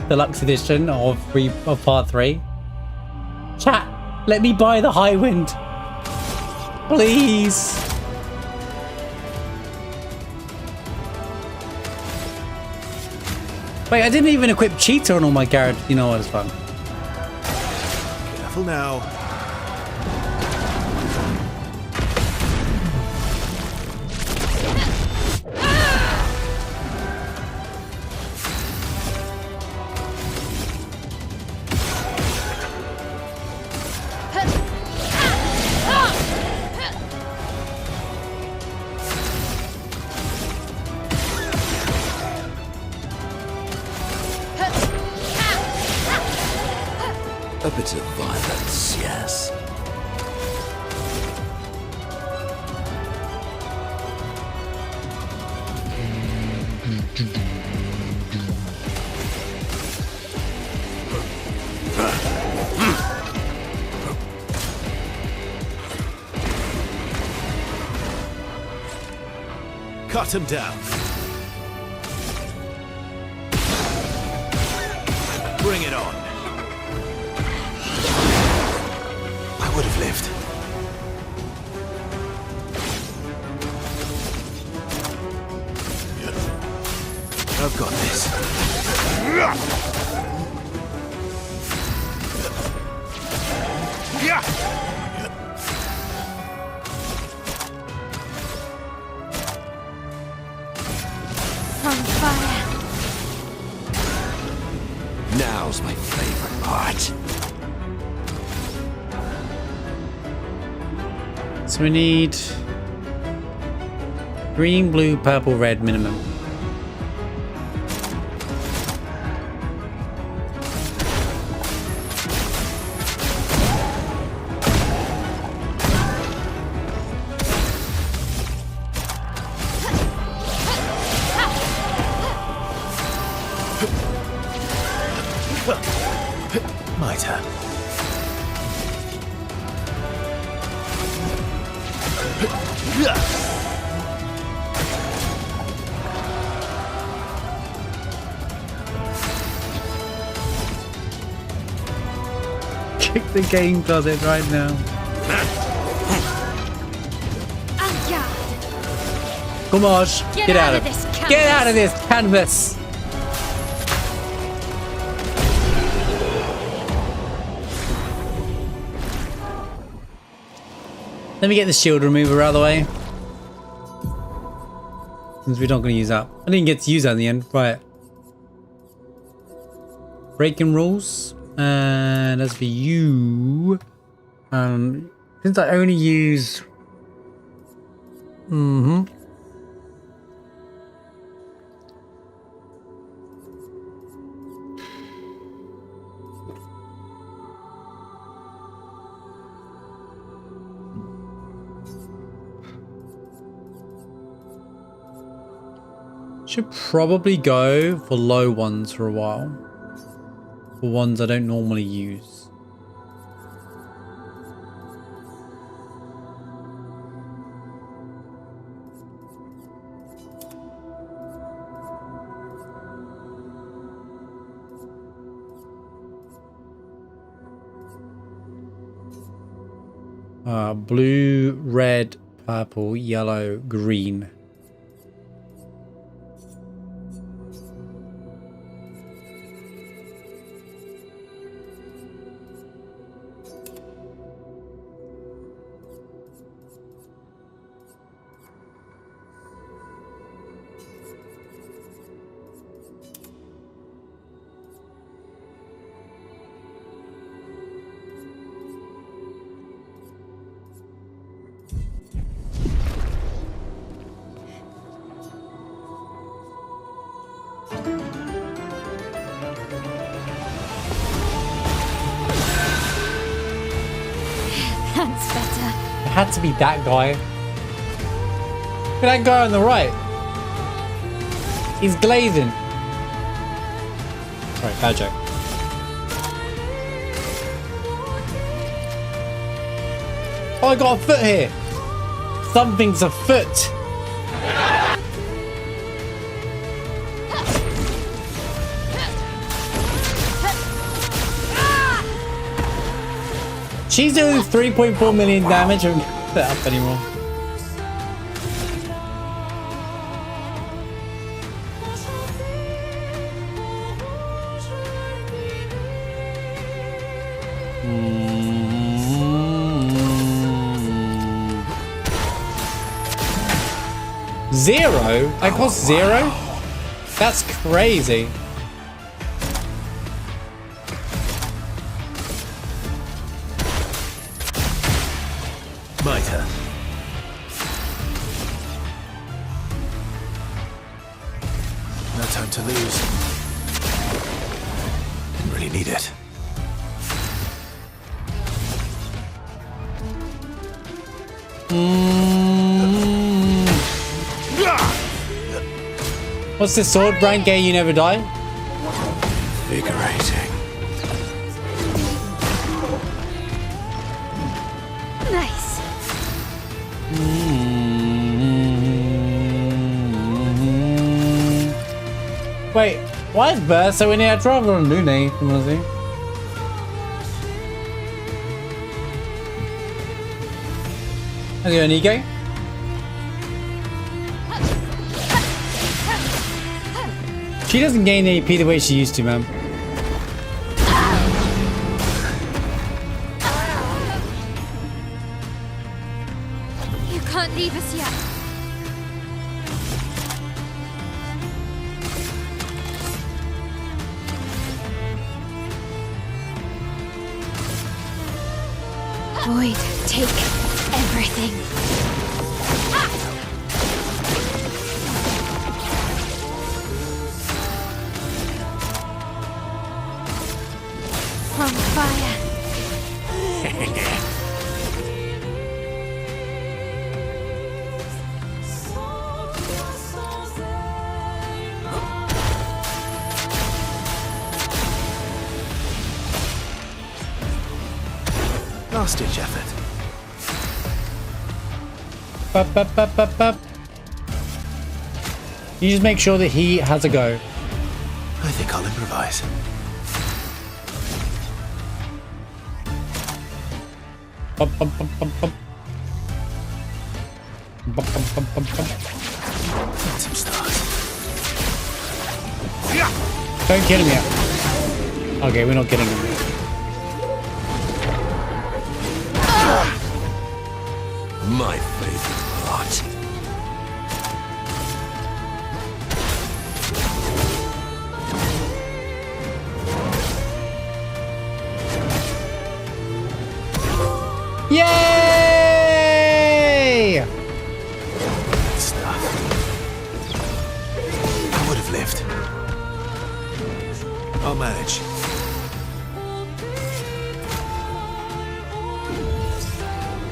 Speaker 1: deluxe edition of part 3? Chat, let me buy the High Wind, please. Wait, I didn't even equip Cheetah on all my characters. You know what? It's fun.
Speaker 5: Careful now.
Speaker 9: A bit of violence, yes.
Speaker 5: Cut him down. Bring it on. I would have lived. I've got this.
Speaker 3: On fire.
Speaker 9: Now's my favorite part.
Speaker 1: So we need green, blue, purple, red minimum.
Speaker 5: My turn.
Speaker 1: check the game closet right now. Come on, get out of this canvas. Get out of this canvas. Let me get the shield remover out of the way. Since we're not going to use that. I didn't get to use that in the end. Right. Breaking rules. And as for you, since I only use, should probably go for low ones for a while. For ones I don't normally use. Blue, red, purple, yellow, green.
Speaker 3: That's better.
Speaker 1: It had to be that guy. Look at that guy on the right. He's glazing. Right, bad joke. Oh, I got a foot here. Something's afoot. She's doing 3.4 million damage. I don't get that up anymore. Zero? That costs zero? That's crazy.
Speaker 5: My turn. No time to lose. Didn't really need it.
Speaker 1: What's this sword? Brand gay, you never die?
Speaker 5: Invigorating.
Speaker 3: Nice.
Speaker 1: Wait, why is Verso in here? I'd rather on Lune, honestly. How's it going, Ego? She doesn't gain AP the way she used to, man.
Speaker 3: You can't leave us yet. Void, take everything. On fire.
Speaker 5: Last ditch effort.
Speaker 1: Bup, bup, bup, bup, bup. You just make sure that he has a go.
Speaker 5: I think I'll improvise. Some stars.
Speaker 1: Don't kill him yet. Okay, we're not killing him yet.
Speaker 9: My favorite part.
Speaker 1: Yay!
Speaker 5: Stuff. I would have lived. I'll manage.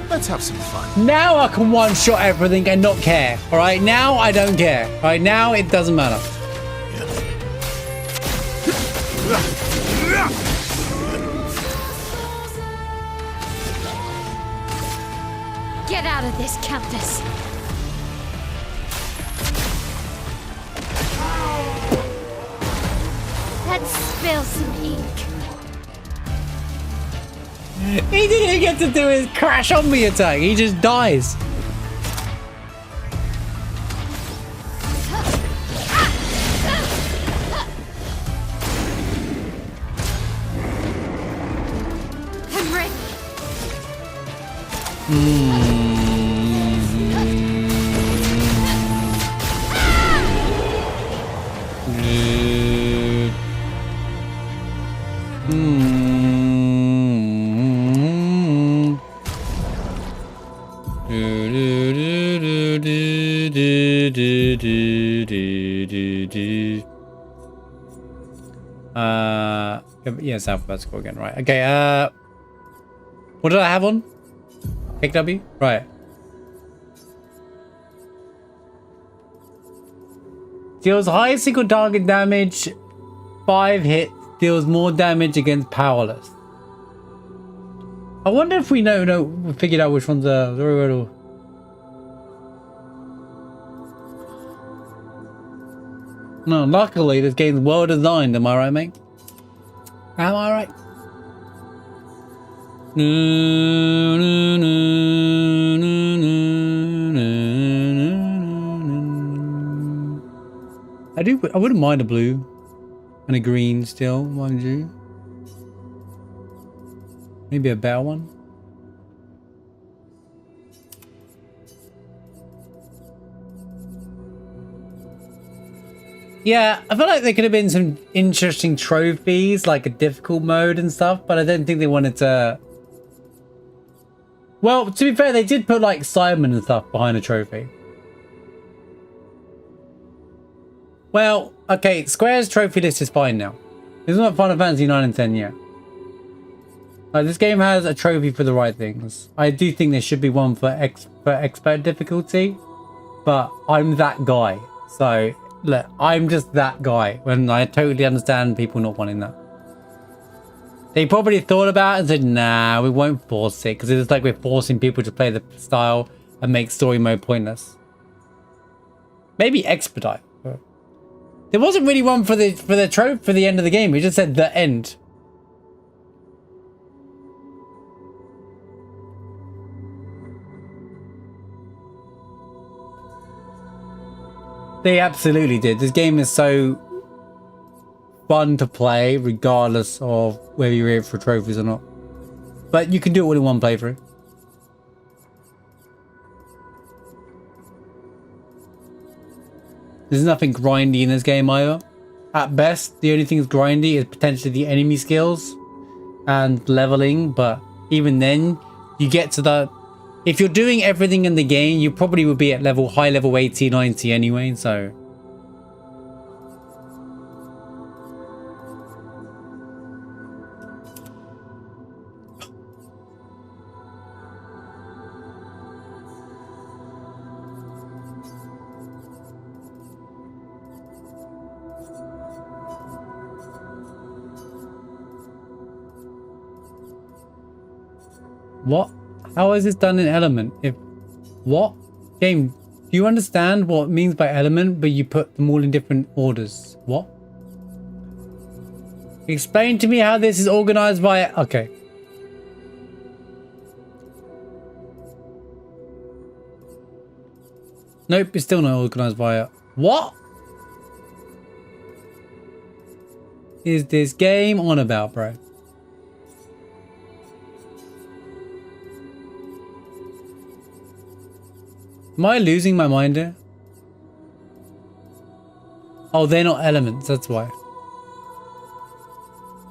Speaker 5: Let's have some fun.
Speaker 1: Now I can one-shot everything and not care. All right, now I don't care. All right, now it doesn't matter.
Speaker 3: Get out of this, Countess. Let's spill some ink.
Speaker 1: He didn't even get to do his crash on me attack. He just dies.
Speaker 3: I'm ready.
Speaker 1: Yes, alphabetical again, right? Okay, what did I have on? Pick W? Right. Deals high single target damage, 5 hits, deals more damage against powerless. I wonder if we we figured out which ones are very little. No, luckily this game's well designed, am I right, mate? Am I right? I wouldn't mind a blue and a green still, mind you. Maybe a better one. Yeah, I feel like there could have been some interesting trophies, like a difficult mode and stuff, but I don't think they wanted to... Well, to be fair, they did put like Simon and stuff behind a trophy. Well, okay, Square's trophy list is fine now. It's not Final Fantasy 9 and 10 yet. Like, this game has a trophy for the right things. I do think there should be one for expert difficulty, but I'm that guy. So... Look, I'm just that guy when I totally understand people not wanting that. They probably thought about it and said, nah, we won't force it because it's like we're forcing people to play the style and make story mode pointless. Maybe expedite. There wasn't really one for the trope for the end of the game. We just said the end. They absolutely did. This game is so fun to play regardless of whether you're here for trophies or not. But you can do it all in one playthrough. There's nothing grindy in this game either. At best, the only thing that's grindy is potentially the enemy skills and leveling, but even then, you get to the... If you're doing everything in the game, you probably would be at high level 80, 90 anyway, so... What? How is this done in element? If what? Game, do you understand what it means by element, but you put them all in different orders? What? Explain to me how this is organized by... Okay. Nope, it's still not organized by it. What is this game on about, bro? Am I losing my mind here? Oh, they're not elements, that's why.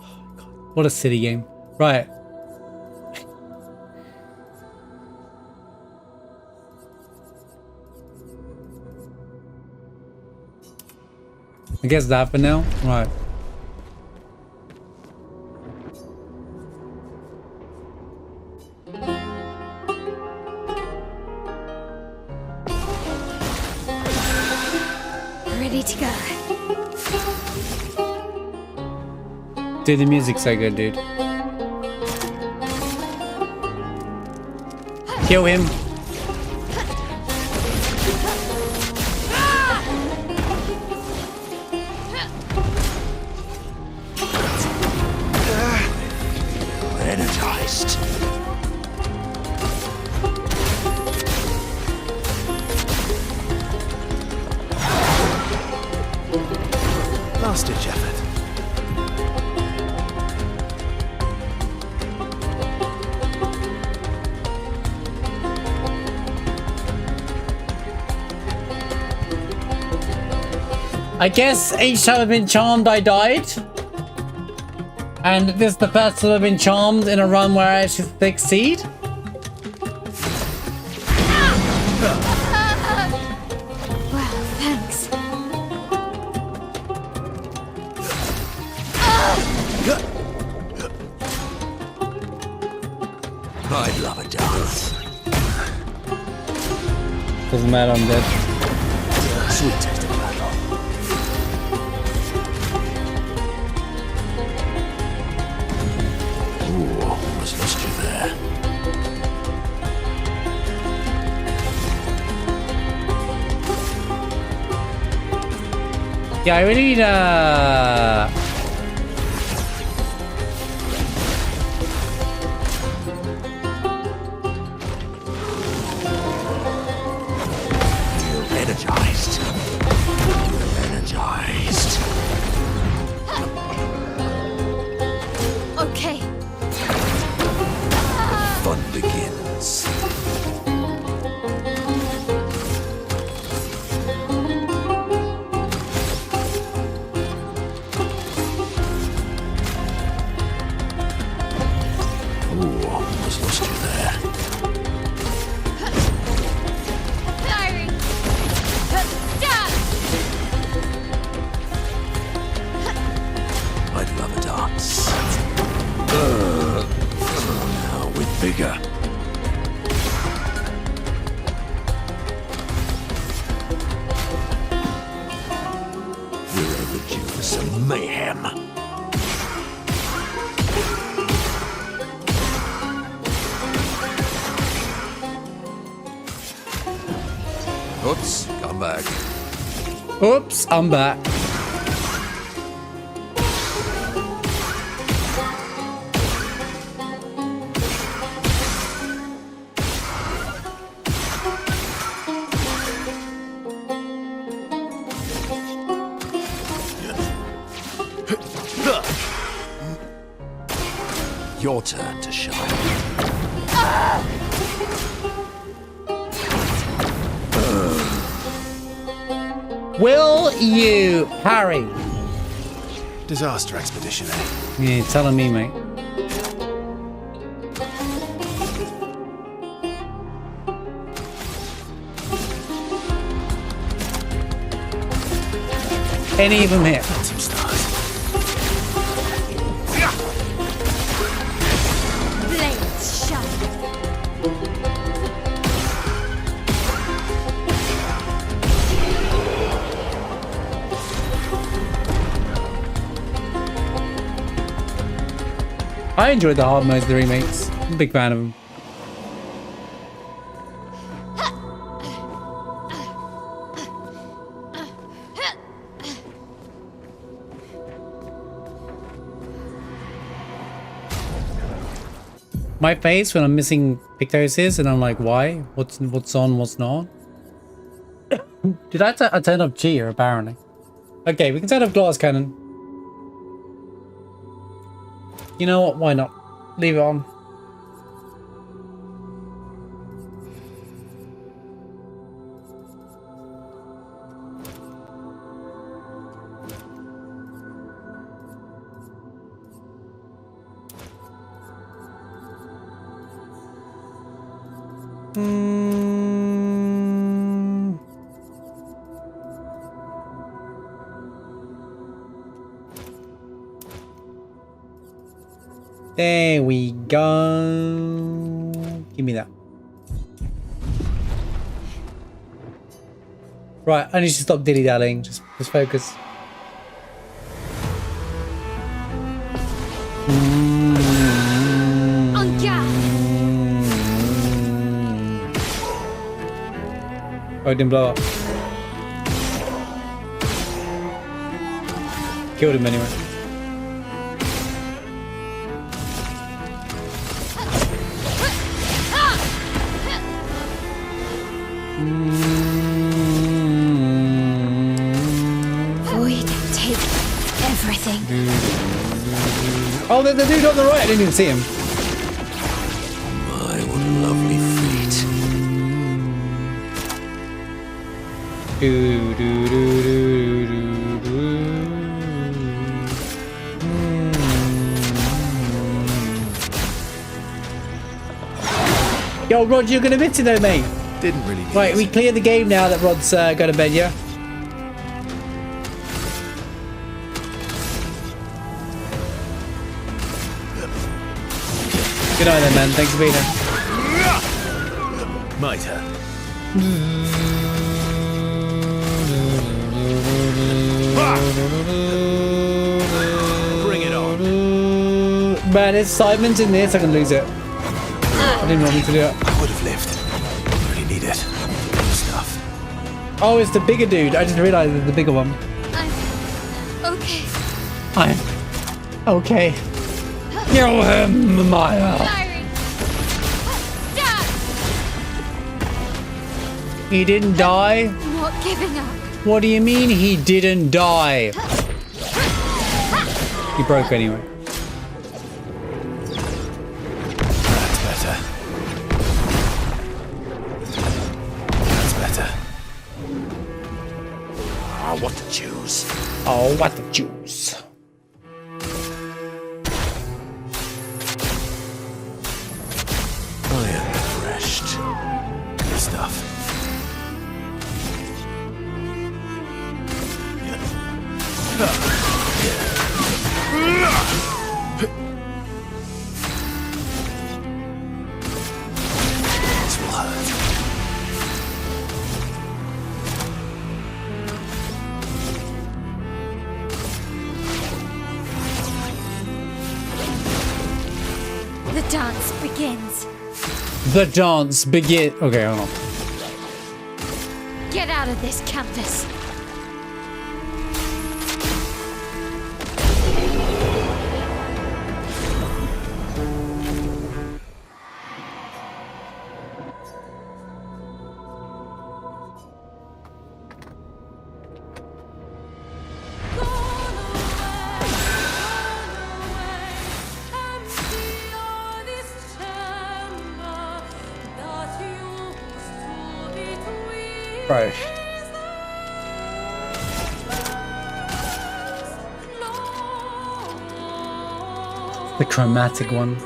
Speaker 1: Oh, God. What a silly game. Right. I guess that for now. Right.
Speaker 3: Ready to go.
Speaker 1: Dude, the music's so good, dude. Kill him.
Speaker 9: Energized.
Speaker 5: Last ditch effort.
Speaker 1: I guess each time I've been charmed, I died. And this is the first time I've been charmed in a run where I actually succeed.
Speaker 3: Well, thanks.
Speaker 9: I'd love a dance.
Speaker 1: Doesn't matter, I'm dead.
Speaker 9: Sweet taste of battle. Ooh, almost lost you there.
Speaker 1: Yeah, I really need
Speaker 9: Energized. Energized.
Speaker 3: Okay.
Speaker 9: Fun begins. Ooh, almost lost you there.
Speaker 3: Firing. Stop.
Speaker 9: I'd love a dance. Now with vigor. We're overdue for some mayhem. Oops, come back.
Speaker 1: Oops, I'm back.
Speaker 9: Your turn to shine.
Speaker 1: Will you parry?
Speaker 5: Disaster expedition, eh?
Speaker 1: Yeah, you're telling me, mate. Any of them hit?
Speaker 5: Some stars.
Speaker 3: Blades shine.
Speaker 1: I enjoyed the hard modes of the remakes. I'm a big fan of them. My face when I'm missing pictoses and I'm like, why? What's on, what's not? Did I turn off G or apparently? Okay, we can turn off glass cannon. You know what? Why not? Leave it on. There we go. Give me that. Right, I need to stop dilly-dallying. Just focus. Oh, it didn't blow up. Killed him anyway.
Speaker 3: Void, take everything.
Speaker 1: Oh, there's the dude on the right. I didn't even see him.
Speaker 9: My, what a lovely feat.
Speaker 1: Do, do, do, do, do, do. Yo, Rod, you're gonna miss it though, mate.
Speaker 5: Didn't really need
Speaker 1: Right, we cleared the game now that Rod's got to bed, yeah? Good night then, man. Thanks for being here.
Speaker 5: My turn. Bring it on.
Speaker 1: Man, if Simon's in this, I can lose it. I didn't want me to do it.
Speaker 5: I would have lived. Really need it. Stuff.
Speaker 1: Oh, it's the bigger dude. I just realized it's the bigger one.
Speaker 3: Okay.
Speaker 1: I'm okay. Kill him, Maya. He didn't die?
Speaker 3: Not giving up.
Speaker 1: What do you mean he didn't die? He broke anyway.
Speaker 5: That's better. That's better.
Speaker 9: Ah, what to choose?
Speaker 1: Oh, what to choose?
Speaker 5: I am refreshed. Good stuff. This will hurt.
Speaker 3: The dance begins.
Speaker 1: The dance begin. Okay, hold on.
Speaker 3: Get out of this campus.
Speaker 1: Right. The chromatic one.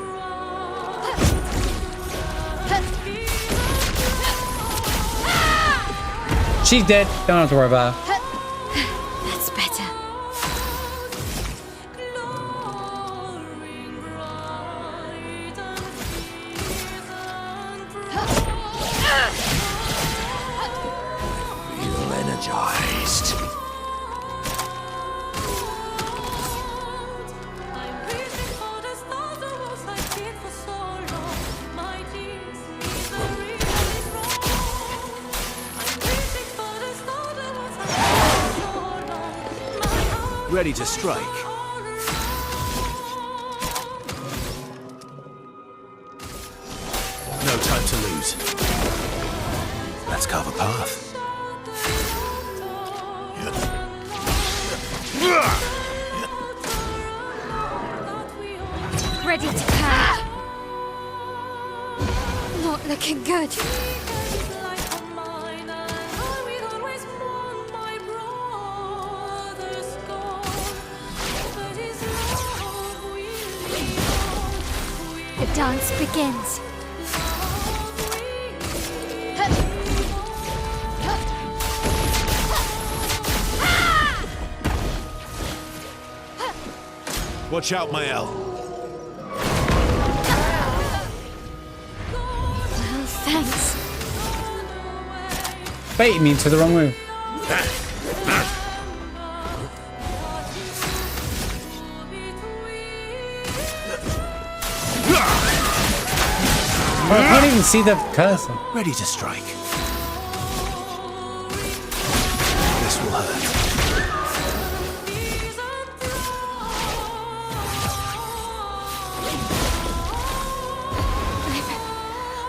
Speaker 1: She's dead. Don't have to worry about her.
Speaker 3: That's better.
Speaker 9: Feel energized.
Speaker 5: Ready to strike. No time to lose. Let's carve a path.
Speaker 3: looking good. The dance begins.
Speaker 9: Watch out, Maelle.
Speaker 3: Well, thanks.
Speaker 1: Baiting me into the wrong move. Oh, I can't even see the cursor.
Speaker 9: Ready to strike. This will hurt.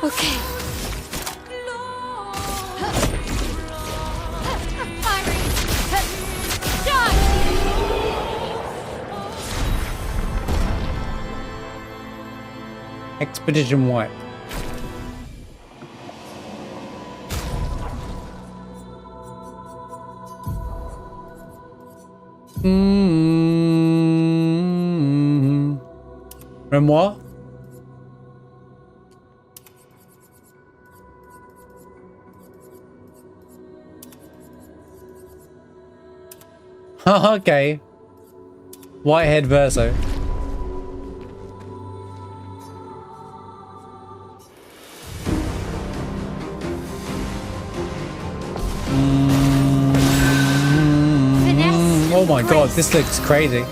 Speaker 3: Okay. Firing. Dodge.
Speaker 1: Expedition White. Memoir? Okay. Whitehead Verso. Oh my god, this looks crazy.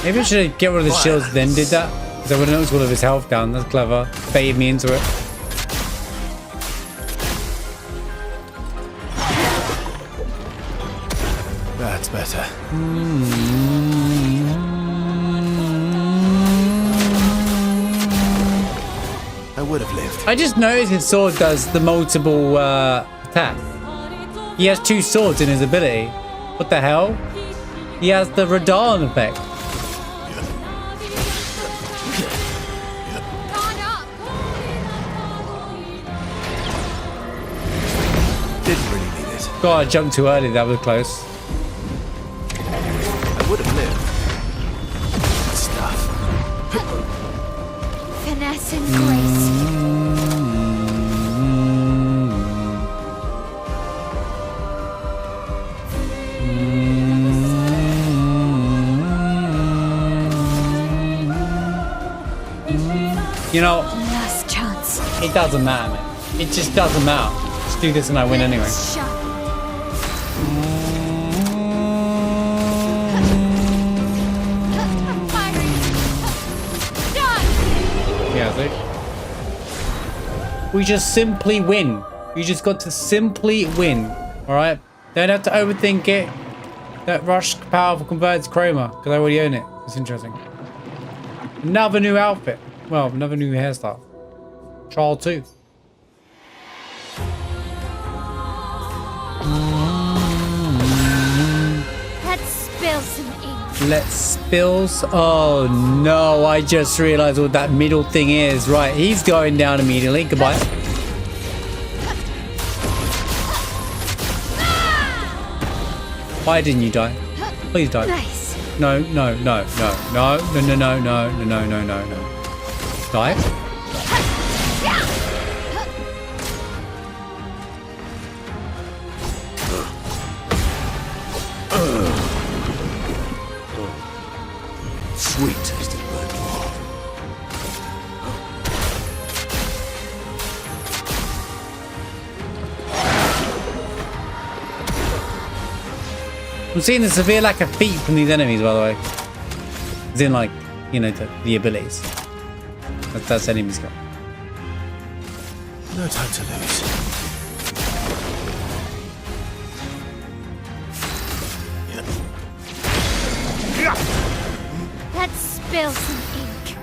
Speaker 1: Maybe I should get rid of the shields then did that. Because I would have noticed all of his health down. That's clever. Baited me into it.
Speaker 9: That's better. I would have lived.
Speaker 1: I just noticed his sword does the multiple attack. He has 2 swords in his ability. What the hell? He has the Radon effect.
Speaker 9: Didn't really need it.
Speaker 1: God, I jumped too early. That was close.
Speaker 9: I would have lived. Good stuff.
Speaker 3: Finesse and grace.
Speaker 1: You know,
Speaker 3: Last chance.
Speaker 1: it doesn't matter, man. It just doesn't matter. Just do this and I win anyway. Yeah, see? We just simply win. You just got to simply win. Alright? Don't have to overthink it. That rush powerful converts chroma, because I already own it. It's interesting. Another new outfit. Well, another new hairstyle. Child 2.
Speaker 3: Let's spill some ink.
Speaker 1: Let's spills. Oh no, I just realized what that middle thing is. Right, he's going down immediately. Goodbye. Why didn't you die? Please die.
Speaker 3: Nice.
Speaker 1: No, no, no, no, no, no, no, no, no, no, no, no, no, no. Die.
Speaker 9: Sweet.
Speaker 1: I'm seeing a severe lack of feet from these enemies, by the way. As in, like, you know, the abilities. That's enemies got.
Speaker 5: No time to lose.
Speaker 3: Let's spill some ink.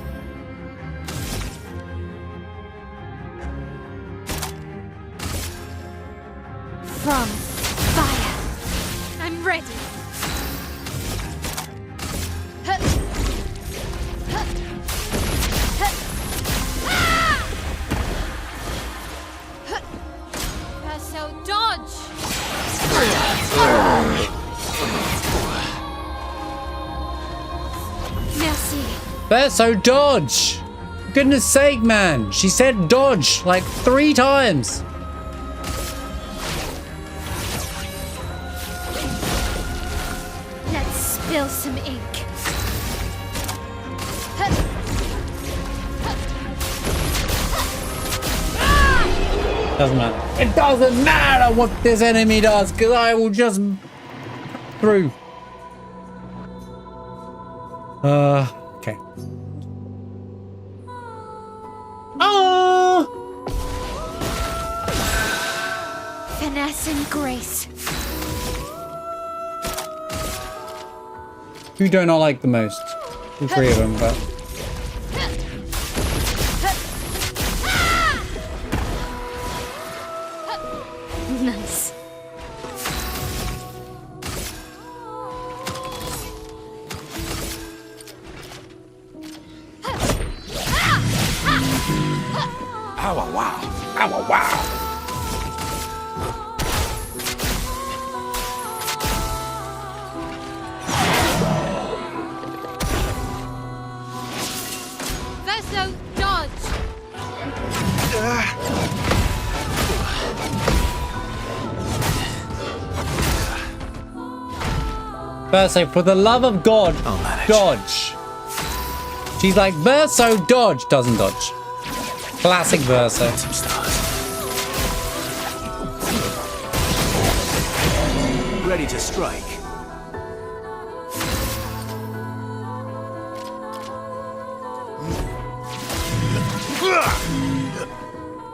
Speaker 3: From fire. I'm ready. Verso, dodge! Merci.
Speaker 1: Verso, dodge! For goodness sake, man. She said dodge like 3 times.
Speaker 3: Let's spill some ink.
Speaker 1: Doesn't matter. It doesn't matter what this enemy does, because I will just through. Okay. Oh!
Speaker 3: Finesse and grace.
Speaker 1: Who do I not like the most? All 3 of them, but.
Speaker 3: Nice.
Speaker 13: Ow, wow. Ow, wow.
Speaker 3: Verso, dodge!
Speaker 1: Verso, for the love of God, dodge. She's like, Verso, dodge. Doesn't dodge. Classic Verso.
Speaker 5: Some stars. Ready to strike.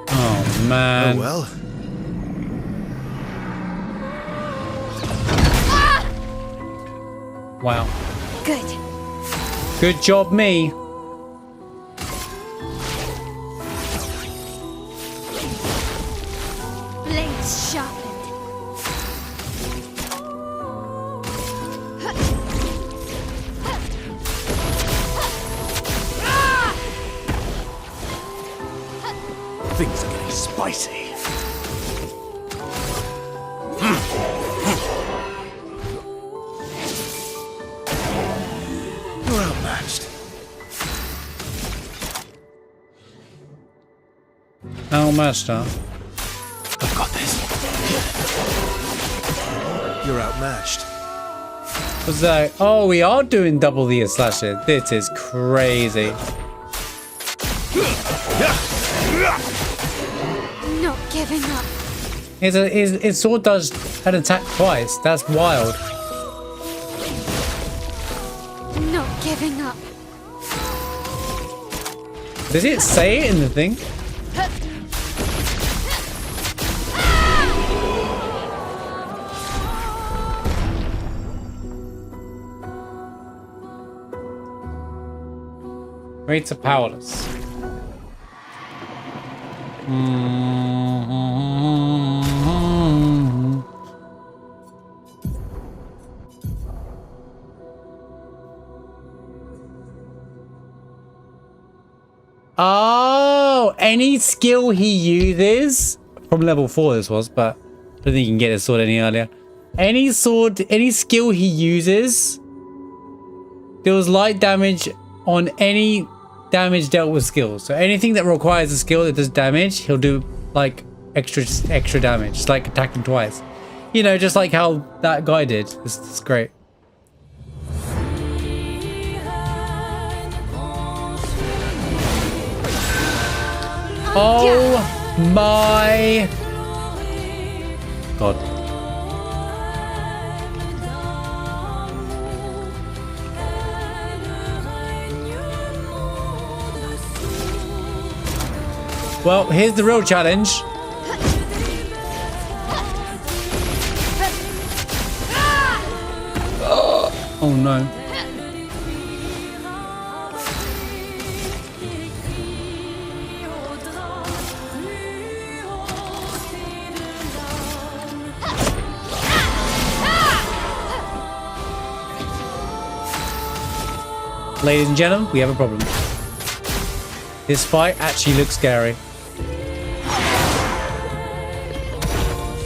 Speaker 1: Oh man.
Speaker 5: Oh well.
Speaker 1: Wow.
Speaker 3: Good.
Speaker 1: Good job, me.
Speaker 3: Blades sharpened.
Speaker 5: Things are getting spicy. You're outmatched.
Speaker 1: Outmatched, huh?
Speaker 5: I've got this. You're outmatched.
Speaker 1: What's that? Oh, we are doing double the slashes. This is crazy.
Speaker 3: Not giving up.
Speaker 1: His sword does an attack twice. That's wild.
Speaker 3: Not giving up.
Speaker 1: Does it say it in the thing? Rates are powerless. Oh, any skill he uses from level 4 this was, but I don't think you can get his sword any earlier. Any skill he uses deals light damage on any damage dealt with skills. So anything that requires a skill that does damage, he'll do like extra damage. It's like attacking twice. You know, just like how that guy did. It's great. Oh my God. Well, here's the real challenge. Oh no. Ladies and gentlemen, we have a problem. This fight actually looks scary.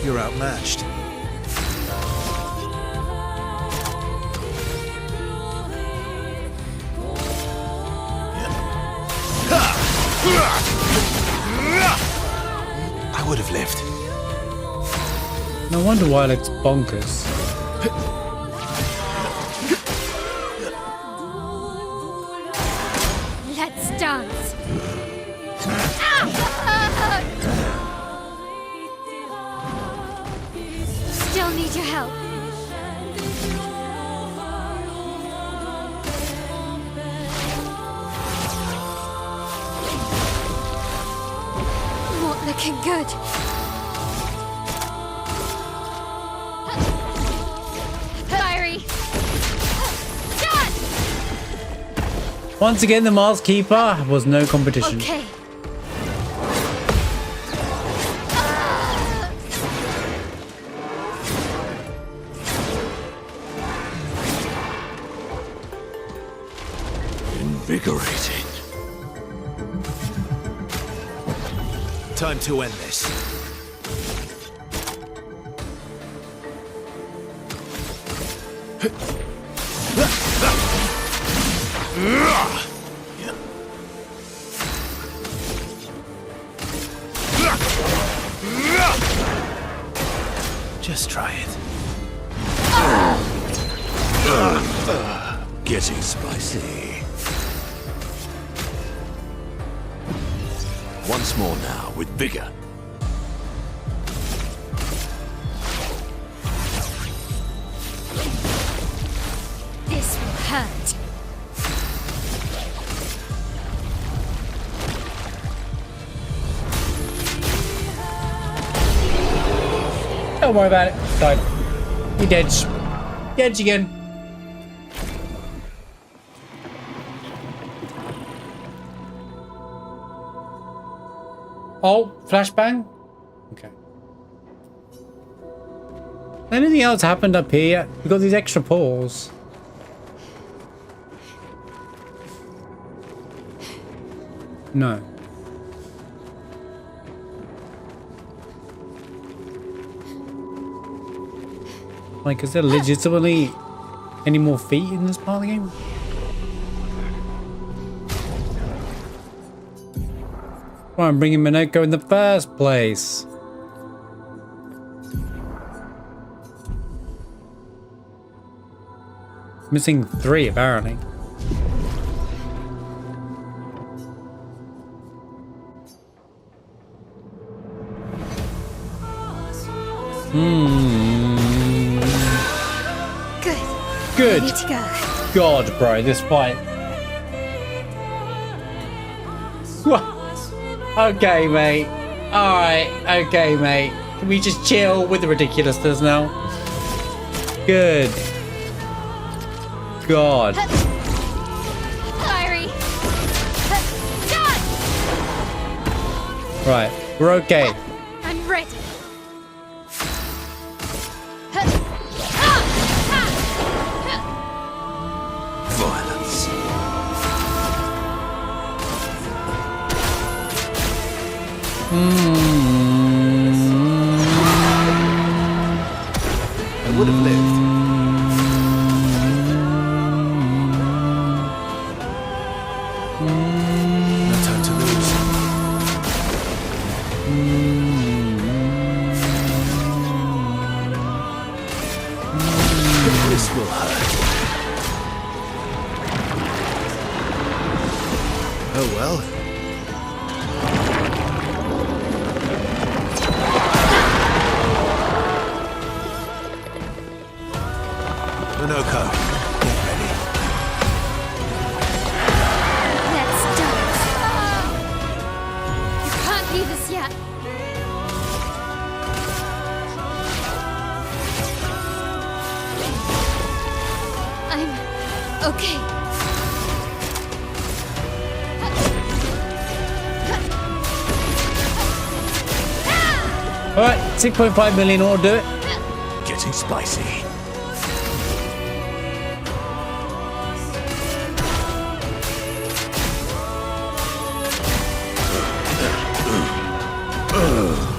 Speaker 5: You're outmatched. I would have lived.
Speaker 1: No wonder why it looks bonkers.
Speaker 3: Let's dance. Still need your help. Not looking good. Fiery. Done.
Speaker 1: Once again, the Mars Keeper was no competition.
Speaker 3: Okay.
Speaker 9: Invigorating.
Speaker 5: Time to end this. Just try it.
Speaker 9: Getting spicy. Once more now, with vigor.
Speaker 3: This will hurt.
Speaker 1: Don't worry about it. Died. You dead. Dead again. Oh, flashbang? Okay. Anything else happened up here yet? We've got these extra paws. No. Like, is there legitimately any more feet in this part of the game? Why I'm bringing Minoko in the first place. Missing 3 apparently. Good.
Speaker 3: Ready to go.
Speaker 1: God, bro, this fight. Okay, mate. Alright, okay, mate. Can we just chill with the ridiculousness now? Good. God.
Speaker 3: Fiery. Done.
Speaker 1: Right, we're okay.
Speaker 3: I'm ready.
Speaker 9: Violence.
Speaker 5: I would have lived. No time to lose. This will hurt. Oh well. Minoko, get ready.
Speaker 3: Let's dance. You can't Okay.
Speaker 1: All right, 6.5 million ought to do it.
Speaker 9: Getting spicy.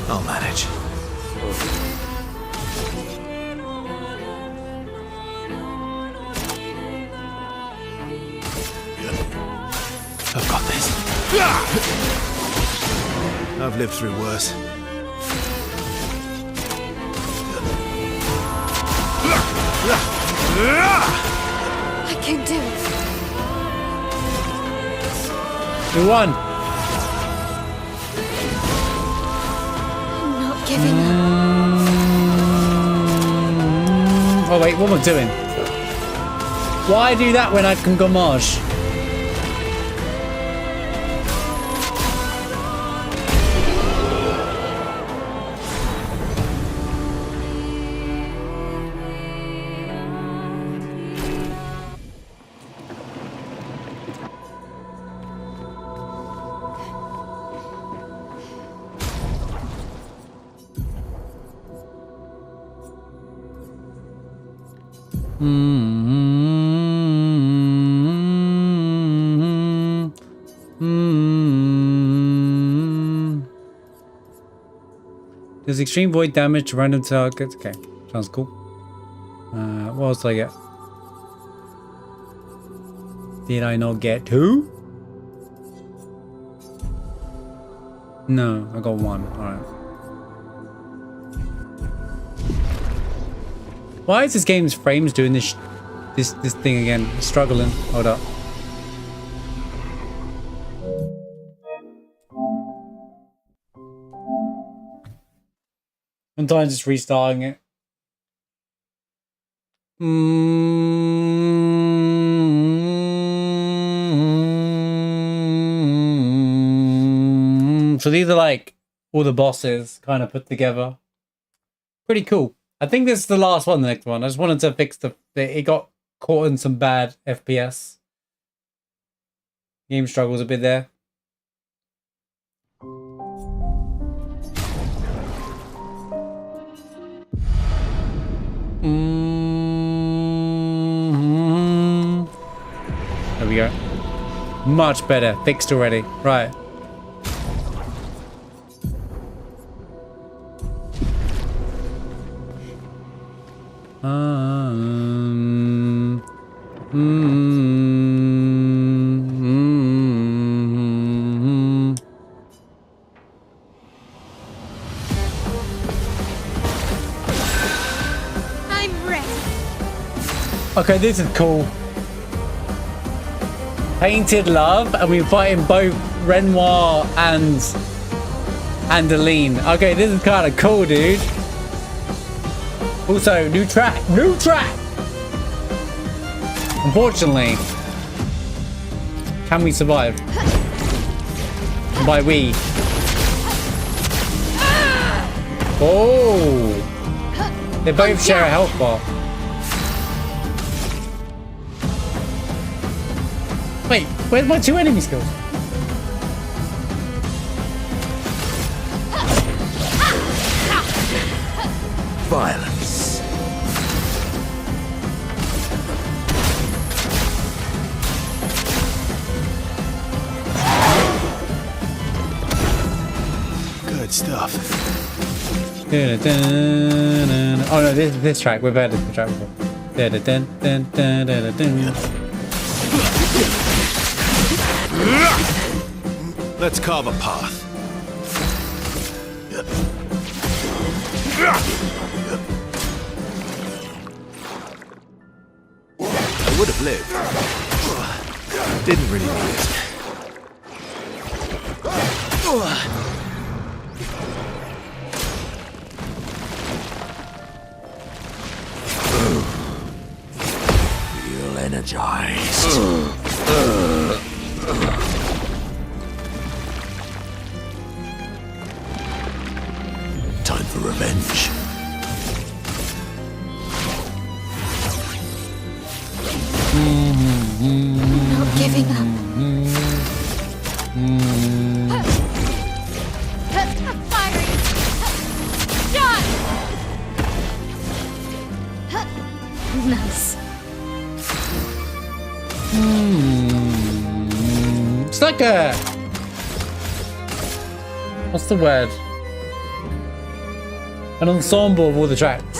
Speaker 5: I'll manage. I've got this. I've lived through worse.
Speaker 3: I can do it.
Speaker 1: You won.
Speaker 3: I'm not giving up.
Speaker 1: Oh wait, what am I doing? Why do that when I can gomage? Does extreme void damage to random targets? Okay, sounds cool. What else did I get? Did I not get 2? No, I got 1. Alright. Why is this game's frames doing this thing again? Struggling. Hold up. Sometimes it's restarting it. So these are like all the bosses kind of put together. Pretty cool. I think this is the last one, the next one. I just wanted to fix it got caught in some bad FPS. Game struggles a bit there. There we go. Much better. Fixed already. Right.
Speaker 3: I'm ready.
Speaker 1: Okay, this is cool. Painted Love, and we're fighting both Renoir and Adeline. Okay, this is kind of cool, dude. Also, new track. Unfortunately, can we survive? By we. Oh, they both share a health bar. Wait, where's my 2 enemy skills?
Speaker 9: Violence.
Speaker 5: Good stuff.
Speaker 1: Oh no, this track. We've heard this track before.
Speaker 5: Let's carve a path. I would have lived. Didn't really need it.
Speaker 9: Feel energized. Time for revenge.
Speaker 3: Nice.
Speaker 1: It's like a... What's the word? An ensemble of all the tracks.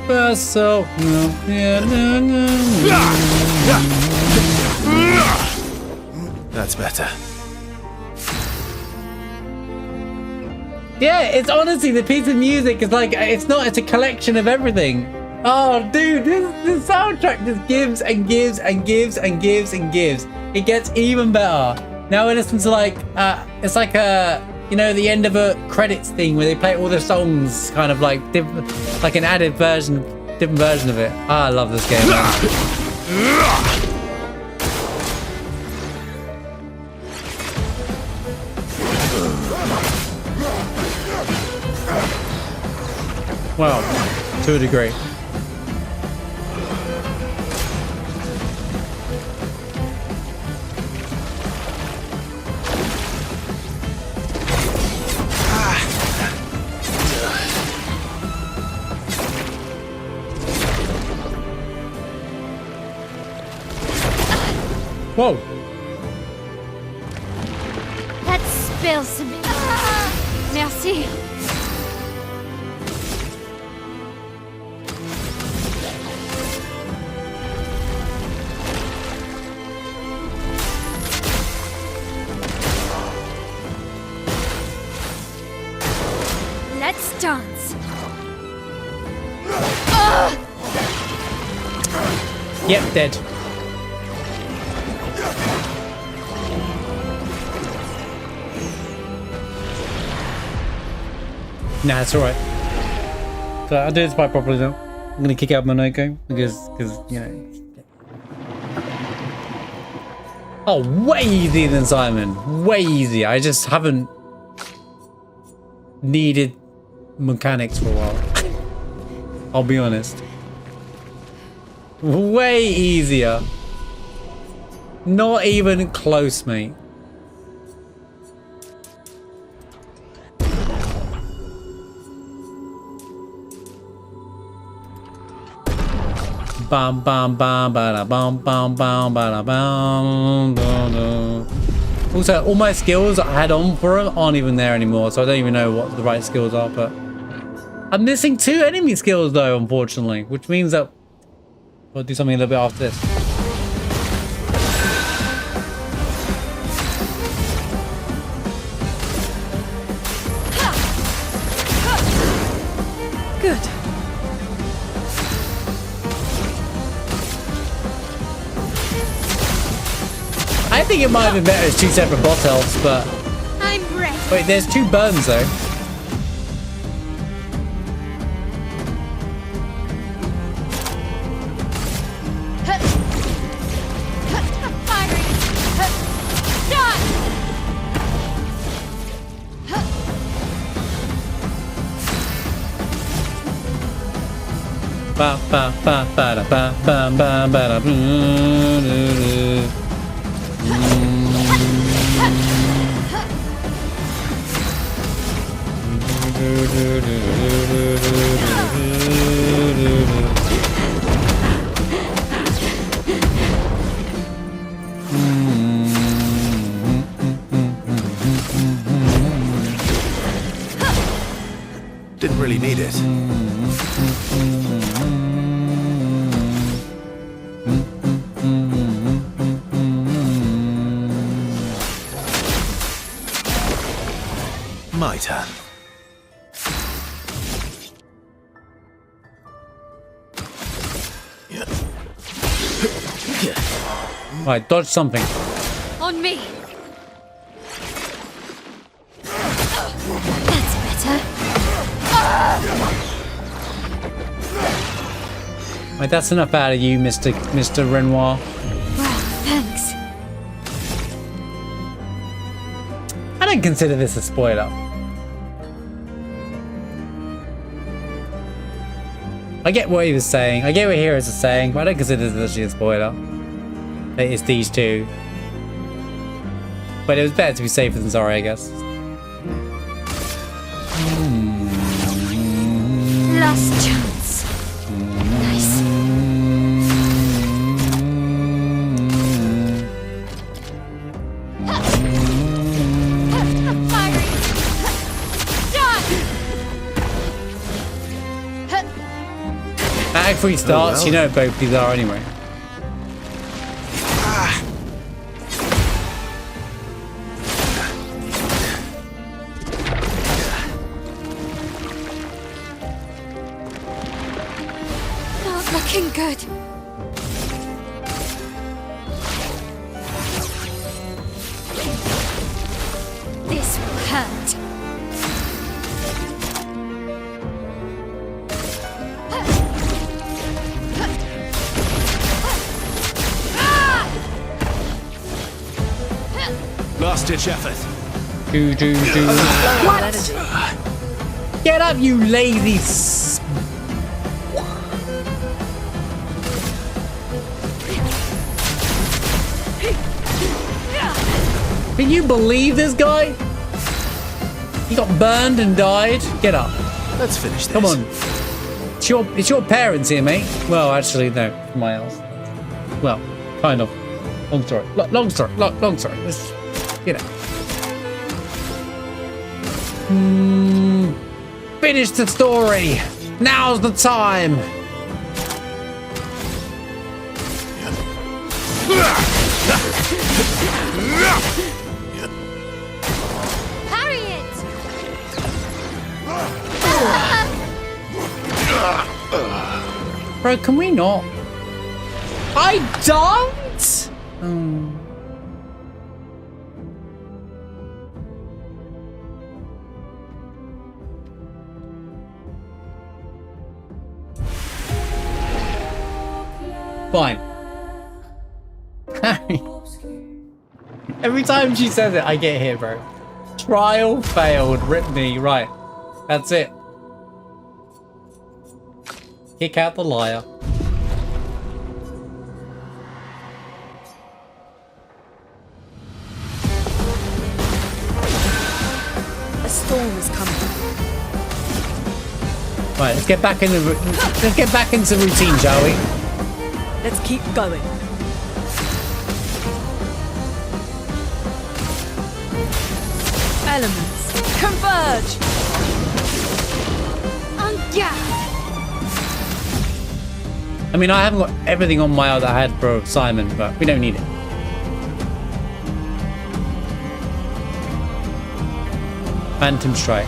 Speaker 1: Verso.
Speaker 5: That's better.
Speaker 1: Yeah, it's honestly, the piece of music is like, it's a collection of everything. Oh, dude, this soundtrack just gives and gives and gives and gives and gives. It gets even better. Now we listen to like, it's like a, you know, the end of a credits thing where they play all the songs, kind of like, like an added version, different version of it. I love this game, man. Well, to a degree. Whoa.
Speaker 3: Let's spill some. Merci. Let's dance.
Speaker 1: Yep, dead. Nah, it's alright. So I'll do this part properly now. I'm gonna kick out my night game because you know. Oh, way easier than Simon. Way easier. I just haven't needed mechanics for a while. I'll be honest. Way easier. Not even close, mate. Bam bam bam bada bam bam bam bada bam. Also, all my skills I had on for them aren't even there anymore, so I don't even know what the right skills are. But I'm missing 2 enemy skills though, unfortunately, which means that I'll do something a little bit after this.
Speaker 12: Good.
Speaker 1: I think it might have been better as 2 separate boss elves, but...
Speaker 3: I'm ready.
Speaker 1: Wait, there's 2 burns though. Ba ba ba ba da ba ba ba ba da
Speaker 5: Didn't really need it. My turn.
Speaker 1: Right, dodge something.
Speaker 3: On me. That's better.
Speaker 1: Right, that's enough out of you, Mr. Renoir.
Speaker 3: Wow, thanks.
Speaker 1: I don't consider this a spoiler. I get what he was saying. I get what Heroes is saying, but I don't consider this actually a spoiler. It's these two. But it was better to be safer than sorry, I guess.
Speaker 3: Last chance. Nice.
Speaker 1: Act 3 starts,
Speaker 5: well.
Speaker 1: you know what both these are anyway.
Speaker 3: Not looking good. This will hurt.
Speaker 5: Last ditch effort.
Speaker 1: Do.
Speaker 12: What?
Speaker 1: Get up, you lazy Can you believe this guy? He got burned and died. Get up.
Speaker 5: Let's finish this.
Speaker 1: Come on. It's your parents here, mate. Well, actually, no. My else. Well, kind of. Long story. Long story. Long story. Let's, you know. Finish the story. Now's the time.
Speaker 3: Parry it!
Speaker 1: Bro, can we not? I don't? Fine. Every time she says it, I get hit, bro. Trial failed. Rip me. Right. That's it. Kick out the liar.
Speaker 12: A storm is coming.
Speaker 1: Right, let's get back in the let's get back into routine, shall we?
Speaker 12: Let's keep going. Elements converge.
Speaker 1: I mean, I haven't got everything on my other head for Simon, but we don't need it. Phantom Strike.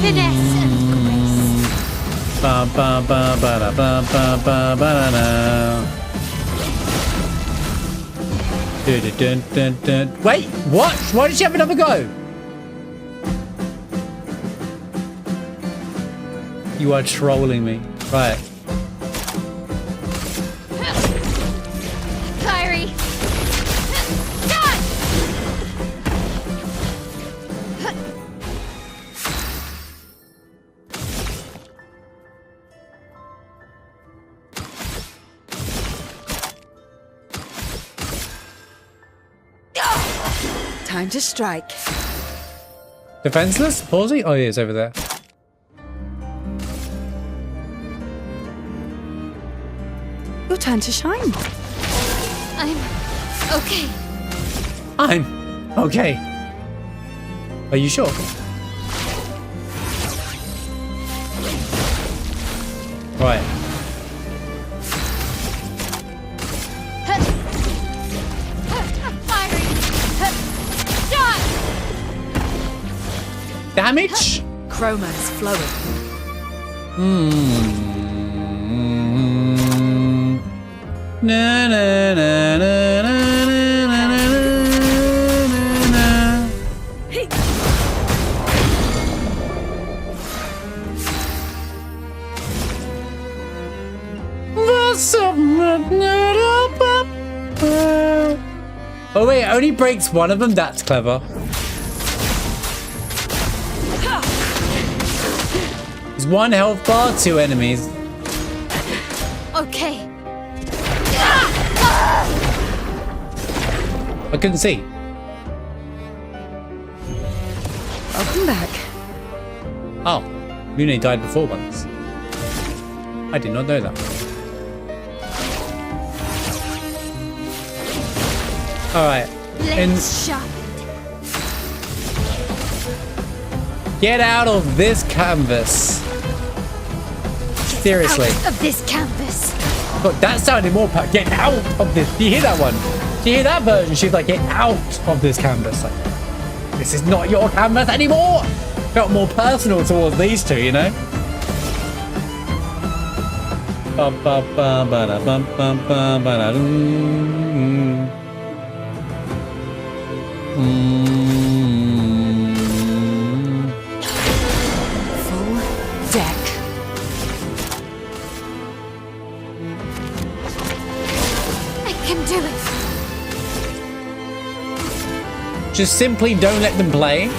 Speaker 3: Finesse and grace.
Speaker 1: Ba ba ba ba da ba ba ba ba da da. Dun, dun, dun. Wait, what? Why did she have another go? You are trolling me. Right.
Speaker 3: Kyrie.
Speaker 10: Time to strike.
Speaker 1: Defenseless? Palsy? Oh, he is over there.
Speaker 10: Your turn to shine.
Speaker 3: I'm okay.
Speaker 1: I'm okay. Are you sure? Right. Damage?
Speaker 12: Chroma is flowing.
Speaker 1: Na na na na na na na na. Oh wait, it only breaks one of them? That's clever. There's one health bar, 2 enemies.
Speaker 3: Okay.
Speaker 1: I couldn't see.
Speaker 10: Welcome back.
Speaker 1: Oh, Lumiere died before once. I did not know that. Alright.
Speaker 3: Let's shop.
Speaker 1: Get out of this canvas. Seriously.
Speaker 3: Out of this canvas.
Speaker 1: Look, that sounded more get out of this. Do you hear that one? Do you hear that version? She's like, get out of this canvas. Like, this is not your canvas anymore. Felt more personal towards these two, you know?
Speaker 10: Full deck.
Speaker 3: I can do it.
Speaker 1: Just simply don't let them play.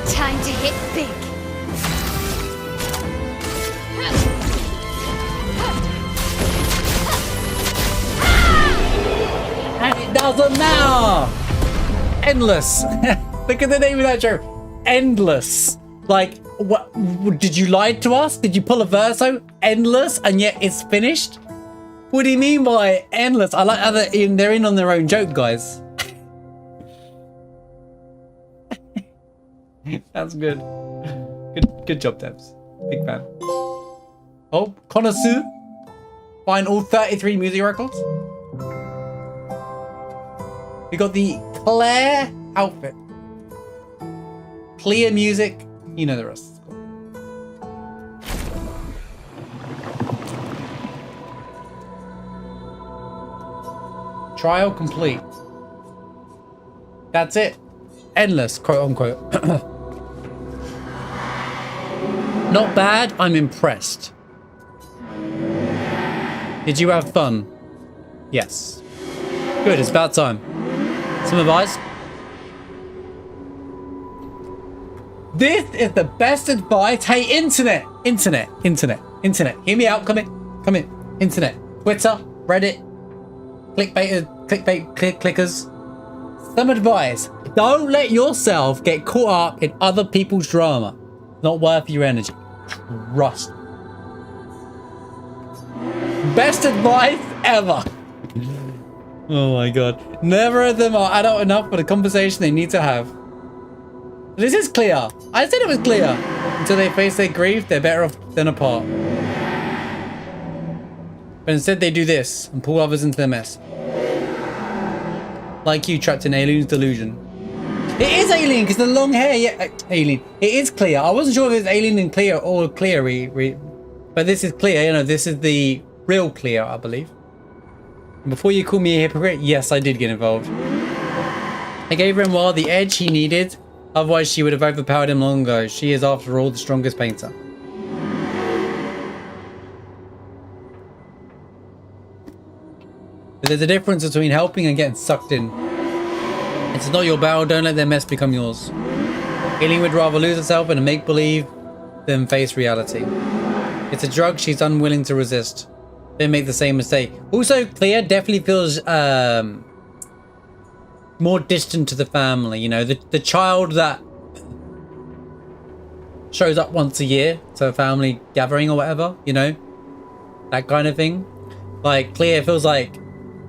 Speaker 3: Time to hit big.
Speaker 1: And it doesn't matter. Endless. Look at the name of that show. Endless. Like, what? Did you lie to us? Did you pull a verso? Endless, and yet it's finished? What do you mean by endless? I like how they're in on their own joke, guys. That's good. Good job, Debs. Big fan. Oh, connoisseur. Find all 33 music records. We got the Clair outfit. Clear music. You know the rest. Trial complete. That's it. Endless, quote unquote. Not bad, I'm impressed. Did you have fun? Yes. Good, it's about time. Some advice? This is the best advice. Hey, internet. Hear me out, come in. Internet. Twitter, Reddit, clickers. Some advice. Don't let yourself get caught up in other people's drama. Not worth your energy. Trust. Best advice ever. Oh my god. Neither of them are adult enough for the conversation they need to have. This is clear. I said it was clear. Until they face their grief, they're better off than apart. But instead they do this and pull others into their mess. Like you, trapped in Alien's delusion. It is Alien because the long hair, yeah, Alien. It is clear. I wasn't sure if it's Alien and Clear or Clear, but this is clear. You know, this is the real Clear, I believe. And before you call me a hypocrite, yes, I did get involved. I gave Renoir the edge he needed. Otherwise, she would have overpowered him long ago. She is, after all, the strongest painter. But there's a difference between helping and getting sucked in. It's not your battle, don't let their mess become yours. Alien would rather lose herself in a make-believe than face reality. It's a drug she's unwilling to resist. Don't make the same mistake. Also, Claire definitely feels more distant to the family, you know, the child that shows up once a year to a family gathering or whatever, you know, that kind of thing. Like, Claire feels like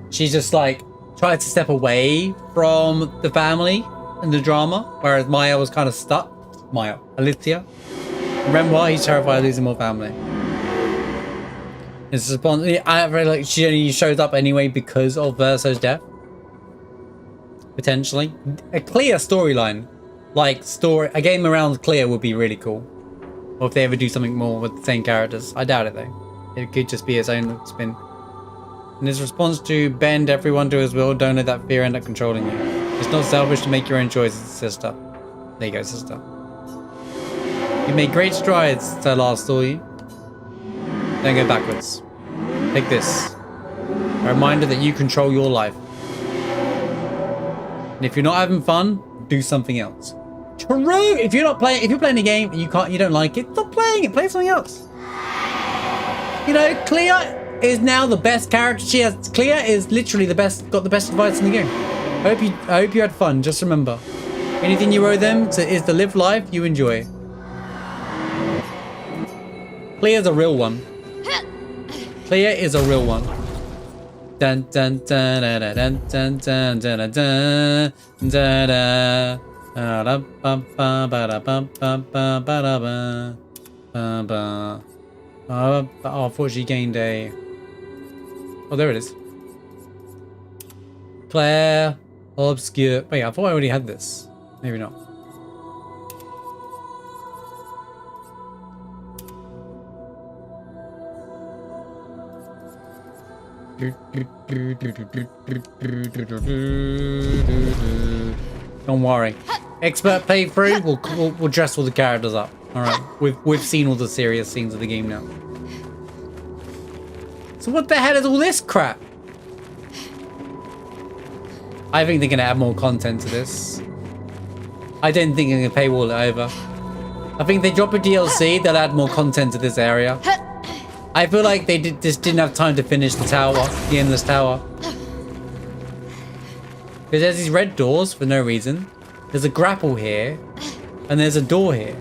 Speaker 1: she's just like tried to step away from the family and the drama, whereas Maya was kind of stuck. Alicia. Renoir, he's terrified of losing more family. It's response. I really like she only shows up anyway because of Verso's death. Potentially a clear storyline, like a game around Claire would be really cool. Or if they ever do something more with the same characters. I doubt it though. It could just be its own spin. In his response to bend everyone to his will, don't let that fear end up controlling you. It's not selfish to make your own choices, sister. There you go, sister. You made great strides, said last saw you. Don't go backwards. Take this. A reminder that you control your life. And if you're not having fun, do something else. True! If you're playing a game and you don't like it, stop playing it. Play something else. You know, Clair is now the best character. Clair is literally got the best advice in the game. I hope you had fun. Just remember, anything you owe them is to live life you enjoy. Clair's a real one. Clair is a real one. Dun dun dun dun dun dun dun dun dun dun dun. Oh, unfortunately gained a... Oh, there it is. Clair Obscur. Wait, I thought I already had this. Maybe not. Don't worry. Expert playthrough, we'll dress all the characters up. Alright, we've seen all the serious scenes of the game now. So what the hell is all this crap? I think they're gonna add more content to this. I don't think they're gonna paywall it over. I think they drop a DLC, they'll add more content to this area. I feel like they just didn't have time to finish the tower, the endless tower. Because there's these red doors for no reason. There's a grapple here, and there's a door here.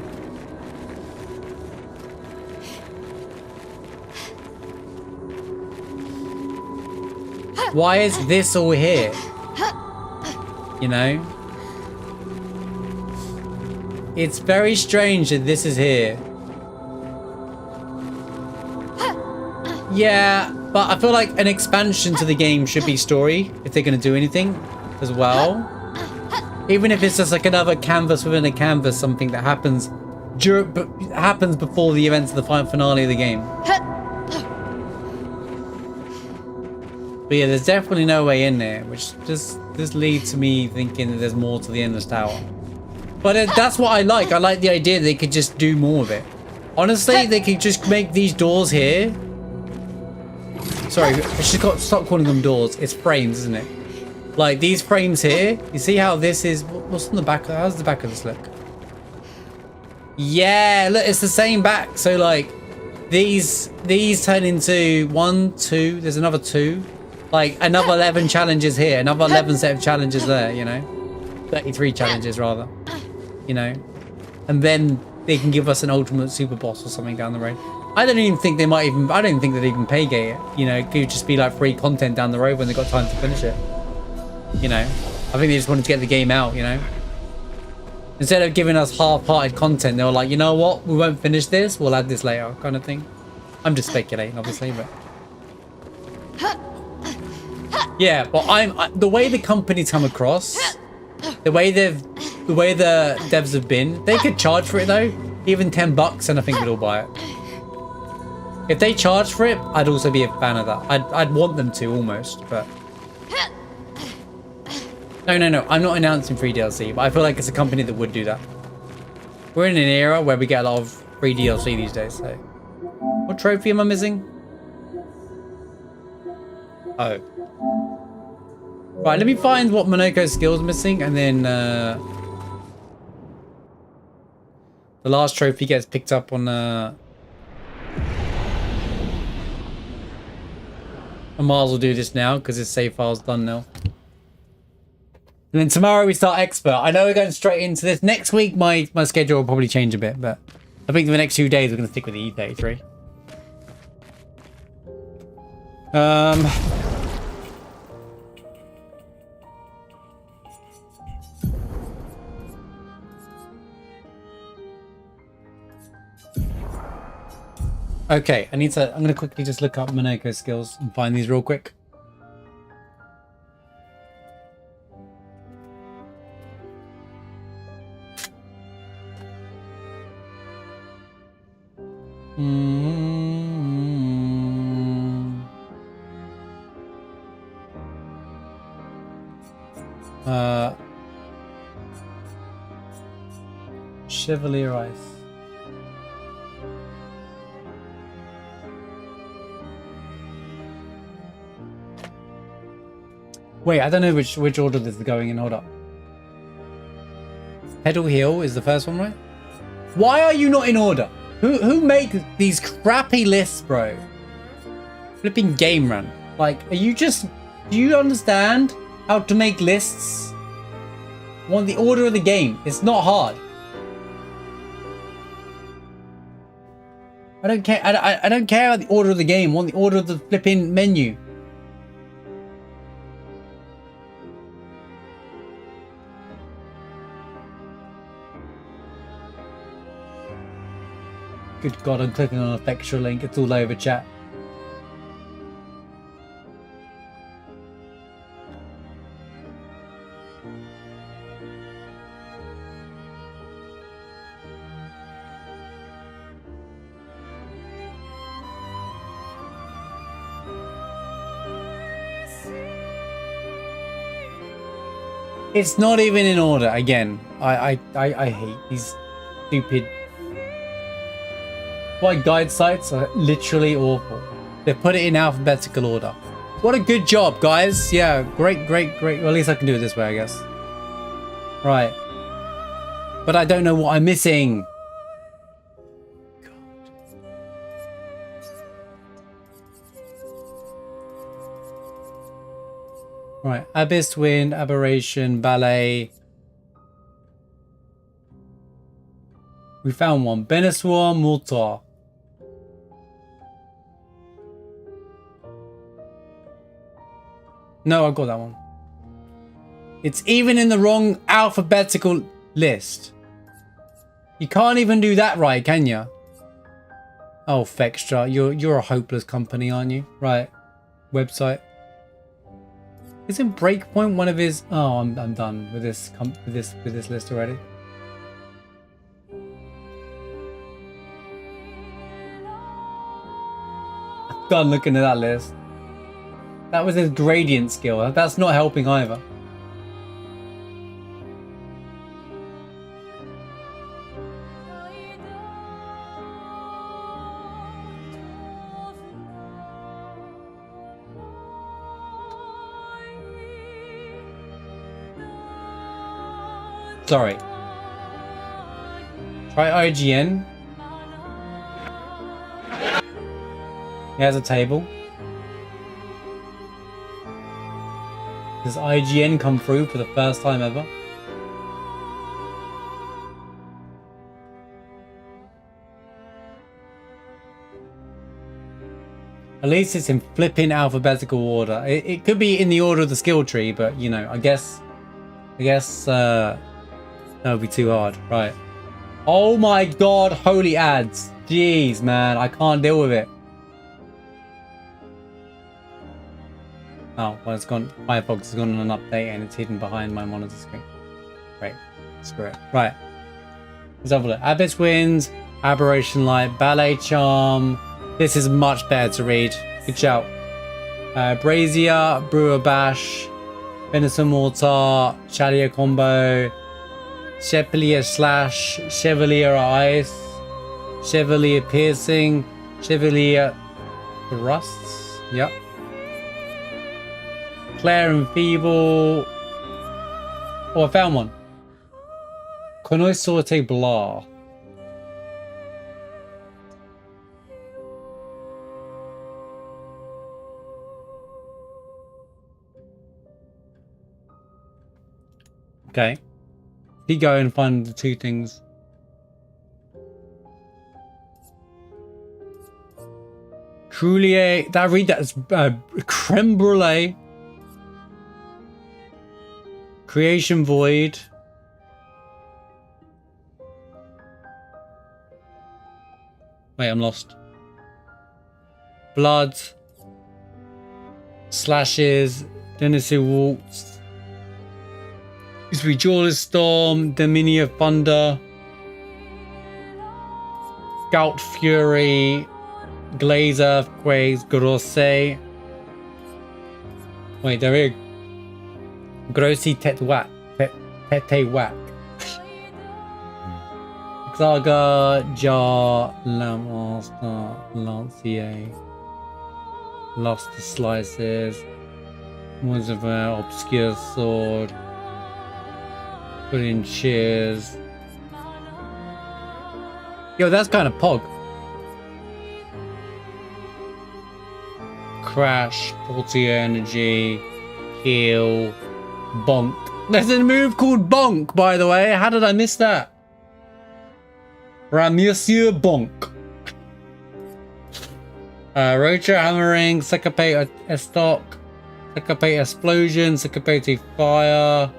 Speaker 1: Why is this all here? You know? It's very strange that this is here. Yeah, but I feel like an expansion to the game should be story, if they're going to do anything as well. Even if it's just like another canvas within a canvas, something that happens before the events of the final finale of the game. But yeah, there's definitely no way in there, which just leads to me thinking that there's more to the endless tower. But that's what I like. I like the idea they could just do more of it. Honestly, they could just make these doors here. Sorry, I should stop calling them doors. It's frames, isn't it? Like these frames here. You see how this is? What's on the back? How's the back of this look? Yeah, look, it's the same back. So like these turn into 1, 2. There's another 2. Like another 11 challenges here. Another 11 set of challenges there. You know, 33 challenges rather. You know, and then they can give us an ultimate super boss or something down the road. I don't even think they might even. I don't even think they'd even pay gate it. You know, it could just be like free content down the road when they got time to finish it. You know, I think they just wanted to get the game out. You know, instead of giving us half-hearted content, they were like, you know what, we won't finish this. We'll add this later, kind of thing. I'm just speculating, obviously, but yeah. But the way the company's come across, the way the devs have been, they could charge for it though, even $10, and I think we'd all buy it. If they charge for it, I'd also be a fan of that. I'd want them to almost, but no. I'm not announcing free DLC, but I feel like it's a company that would do that. We're in an era where we get a lot of free DLC these days. So, what trophy am I missing? Oh. Right, let me find what Monaco's skill's missing, and then the last trophy gets picked up on I might as well do this now because his save file's done now. And then tomorrow we start Expert. I know we're going straight into this. Next week my schedule will probably change a bit, but I think for the next 2 days we're going to stick with the E33. Okay, I'm going to quickly just look up Monaco's skills and find these real quick. Chevalier Ice. Wait, I don't know which order this is going in. Hold up. Pedal Hill is the first one, right? Why are you not in order? Who made these crappy lists, bro? Flipping game run. Like, are you just... Do you understand how to make lists? Want the order of the game. It's not hard. I don't care. I don't care about the order of the game. I want the order of the flipping menu. Good God, I'm clicking on a texture link. It's all over chat. It's not even in order. Again, I hate these stupid... Why guide sites are literally awful. They put it in alphabetical order. What a good job, guys. Yeah, great. Well, at least I can do it this way, I guess. Right. But I don't know what I'm missing. Right, Abyss, Wind, Aberration, Ballet. We found one. Beneswar, Multar. No, I got that one. It's even in the wrong alphabetical list. You can't even do that right, can you? Oh, Fextra, you're a hopeless company, aren't you? Right. Website. Isn't Breakpoint one of his? Oh, I'm done with this list already. I'm done looking at that list. That was his gradient skill. That's not helping either. Sorry. Try IGN. He has a table. Does IGN come through for the first time ever? At least it's in flipping alphabetical order. It could be in the order of the skill tree, but you know, I guess that would be too hard. Right. Oh my God, holy ads. Jeez, man, I can't deal with it. Oh, well, it's gone. Firefox has gone on an update and it's hidden behind my monitor screen. Great. Screw it. Right. Let's have a look. Abyss Winds, Aberration Light, Ballet Charm. This is much better to read. Good shout. Brazier, Brewer Bash, Venison Mortar, Chalier Combo, Chevalier Slash, Chevalier Ice, Chevalier Piercing, Chevalier Thrusts. Yep. Clair and Feeble. Oh, I found one. Connoy Sorte Blah. Okay. Keep going and find the two things. Trulier. Did I read that as creme brulee? Creation Void. Wait, I'm lost. Blood. Slashes. Dennis Waltz. Used to be Jawless Storm. Dominia Thunder. Scout Fury. Glaze Earthquakes. Grosse. Wait, there is. Grossi Tetwak. Tetewak. Xaga, Jar, Lamaster, Lancier. Lost the Slices. One's of an obscure sword. Put in cheers. Yo, that's kind of pog. Crash, portio energy, heal, bonk. There's a move called bonk, by the way. How did I miss that? Monsieur bonk. Roacher hammering, syncopate estoc, syncopate explosion, syncopate fire,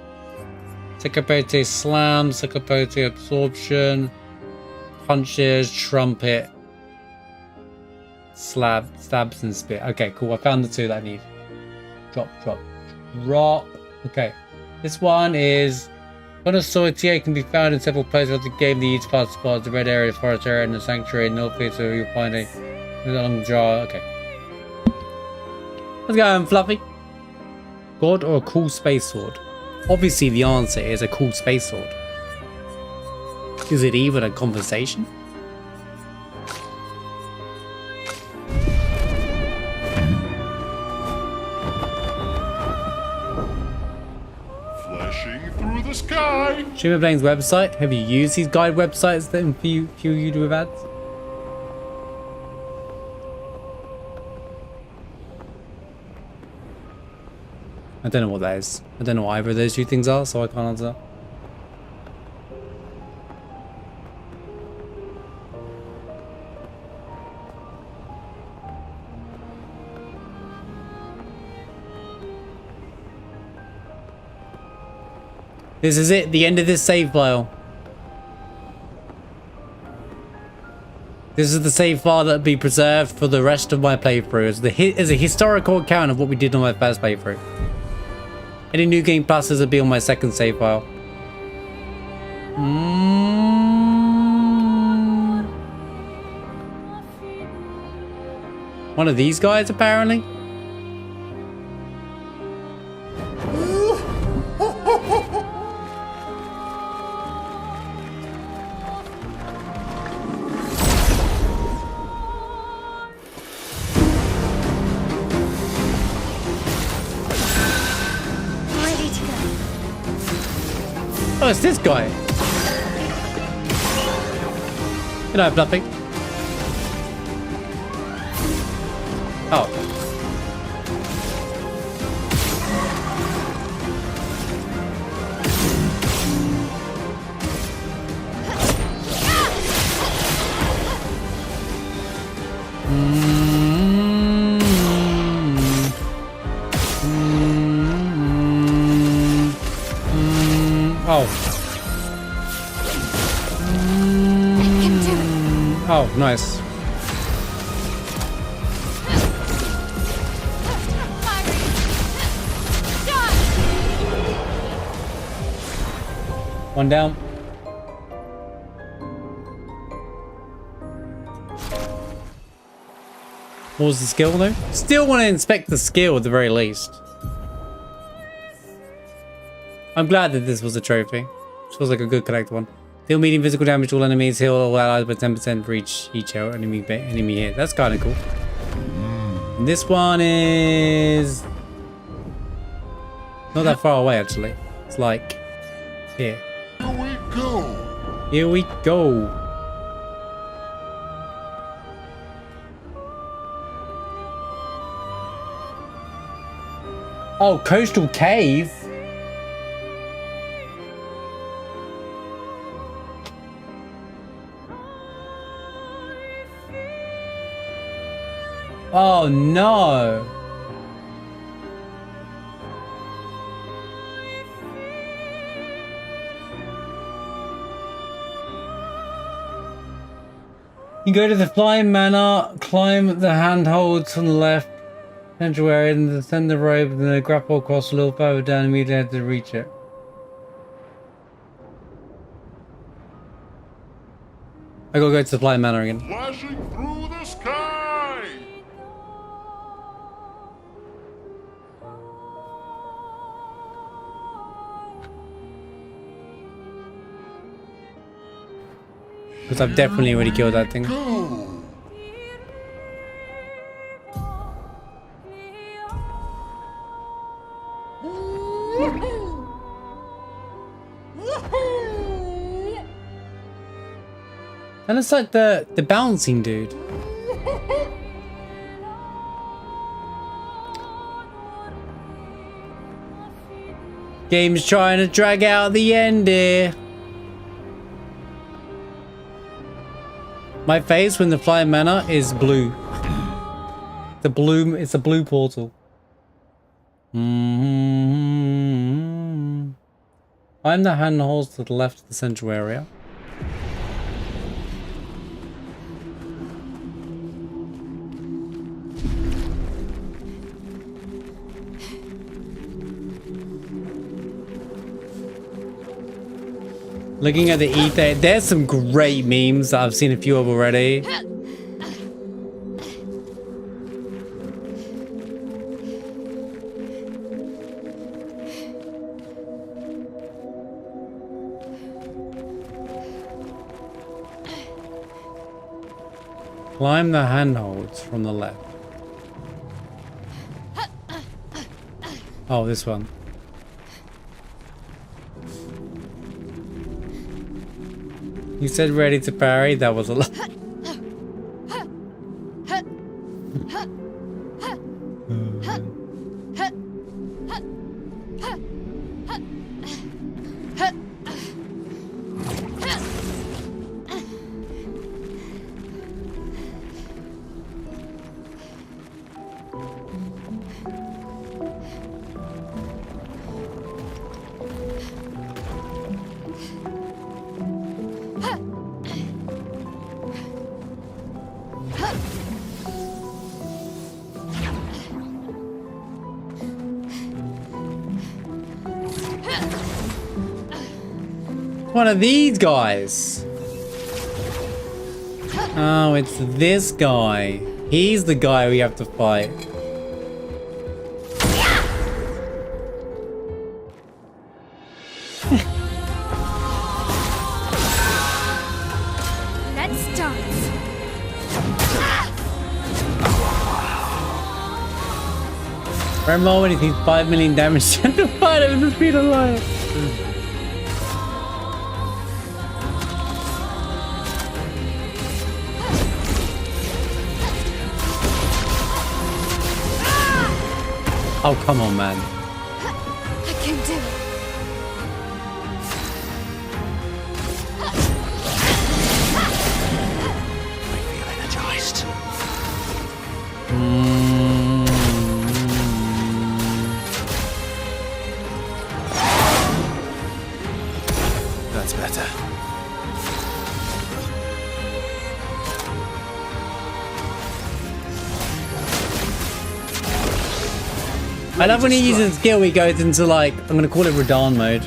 Speaker 1: syncopate slam, syncopate absorption, punches, trumpet, stabs and spit. Okay, cool. I found the two that I need. Drop. Okay. This one is Connoisseur TA can be found in several places of the game. The each part spots, the red area, forest area, and the sanctuary in Northfield, so you'll find a long jar. Okay. Let's go, Fluffy. God or a cool space sword? Obviously the answer is a cool space sword. Is it even a conversation?
Speaker 15: Flashing through the sky.
Speaker 1: Streamer Blaine's website. Have you used these guide websites that fuel you with ads? I don't know what that is. I don't know what either of those two things are, so I can't answer. This is it, the end of this save file. This is the save file that will be preserved for the rest of my playthrough. As a historical account of what we did on my first playthrough. Any new game passes will be on my second save file. One of these guys, apparently. Oh, it's this guy. Good night, Fluffy. Oh. Oh, nice. One down. What was the skill though? Still want to inspect the skill at the very least. I'm glad that this was a trophy. Feels like a good collect one. Deal medium physical damage to all enemies, heal all allies by 10% for each enemy hit. That's kind of cool. And this one is not that far away actually. It's like here.
Speaker 15: Here we go.
Speaker 1: Here we go. Oh, Coastal Cave. Oh no! You go to the flying manor, climb the handholds on the left, central area, and descend the rope, and then grapple across a little further down immediately to reach it. I gotta go to the flying manor again.
Speaker 15: Flashing through the sky.
Speaker 1: Because I've definitely already killed that thing. And it's like the bouncing dude. Game's trying to drag out the end here. My face when the flying manor is blue. It's a blue portal. I'm the handholds to the left of the central area. Looking at the ether, there's some great memes that I've seen a few of already. Climb the handholds from the left. Oh, this one. You said ready to parry? That was a lot. One of these guys. Oh, it's this guy. He's the guy we have to fight.
Speaker 3: Let's dance.
Speaker 1: Remember when he takes 5 million damage to fight him with the speed of light. Oh, come on, man.
Speaker 3: I can do it.
Speaker 9: I feel energized.
Speaker 5: That's better.
Speaker 1: I love when he uses skill, he goes into like, I'm gonna call it Radahn mode.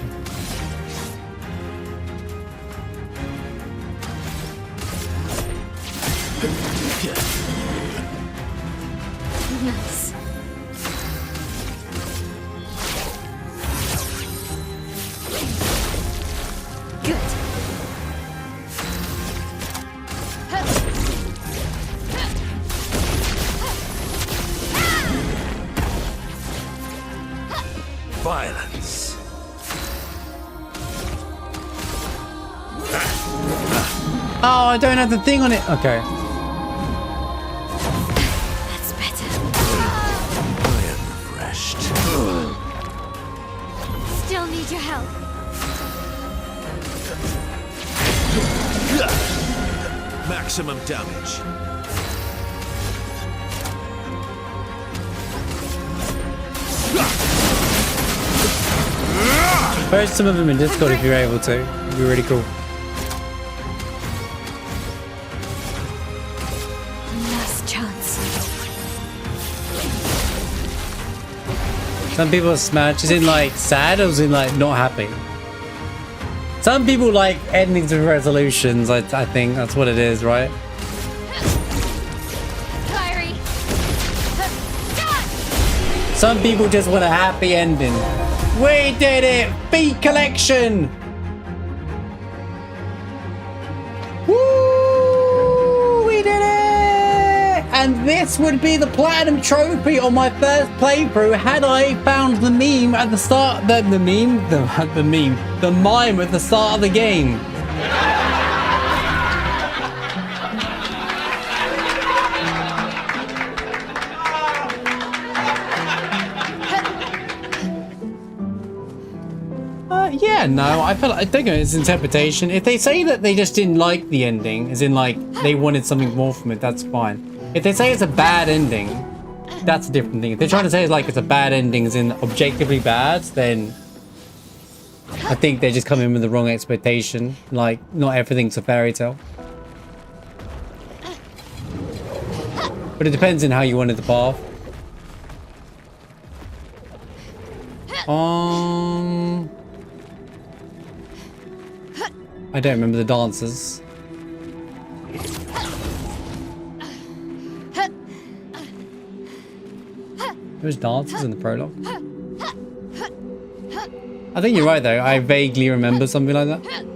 Speaker 3: Nice. Good.
Speaker 9: Violence.
Speaker 1: Oh, I don't have the thing on it. Okay.
Speaker 3: That's better.
Speaker 9: I am refreshed.
Speaker 3: Still need your help.
Speaker 9: Maximum damage.
Speaker 1: Post some of them in Discord if you're able to. It'd be really cool.
Speaker 3: Last chance.
Speaker 1: Some people smash is in like sad or is in like not happy. Some people like endings with resolutions. I think that's what it is, right?
Speaker 3: Kyrie.
Speaker 1: Some people just want a happy ending. We did it! Beat collection! Woo! We did it! And this would be the platinum trophy on my first playthrough had I found the meme at the start. The mime at the start of the game. Yeah, no, I feel like, I think it's interpretation. If they say that they just didn't like the ending, as in like they wanted something more from it, that's fine. If they say it's a bad ending, that's a different thing. If they're trying to say it's like it's a bad ending, as in objectively bad, then I think they're just coming with the wrong expectation. Like, not everything's a fairy tale. But it depends on how you wanted the path. I don't remember the dancers. There was dancers in the prologue. I think you're right though. I vaguely remember something like that.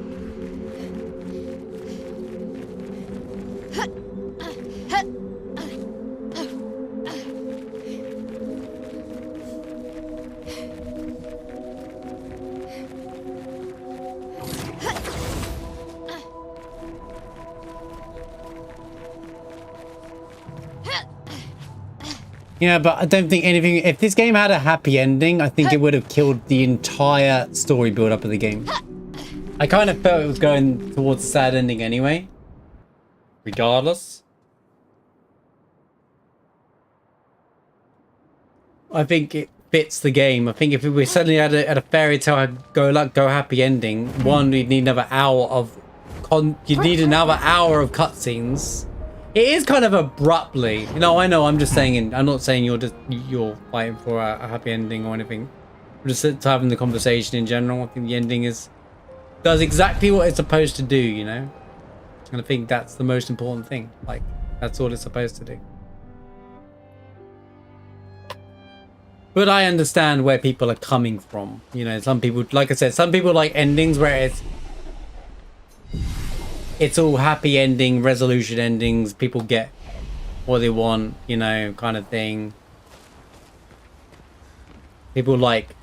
Speaker 1: Yeah, but I don't think anything... If this game had a happy ending, I think it would have killed the entire story build-up of the game. I kind of felt it was going towards a sad ending anyway. Regardless. I think it fits the game. I think if we suddenly had a fairy tale go happy ending, one, you'd need another hour of... You'd need another hour of cutscenes. It is kind of abruptly. No, I know. I'm just saying. I'm not saying you're fighting for a happy ending or anything. We're just having the conversation in general. I think the ending does exactly what it's supposed to do. You know, and I think that's the most important thing. Like, that's all it's supposed to do. But I understand where people are coming from. You know, some people, like I said, some people like endings where it's all happy ending, resolution endings. People get what they want, you know, kind of thing. People like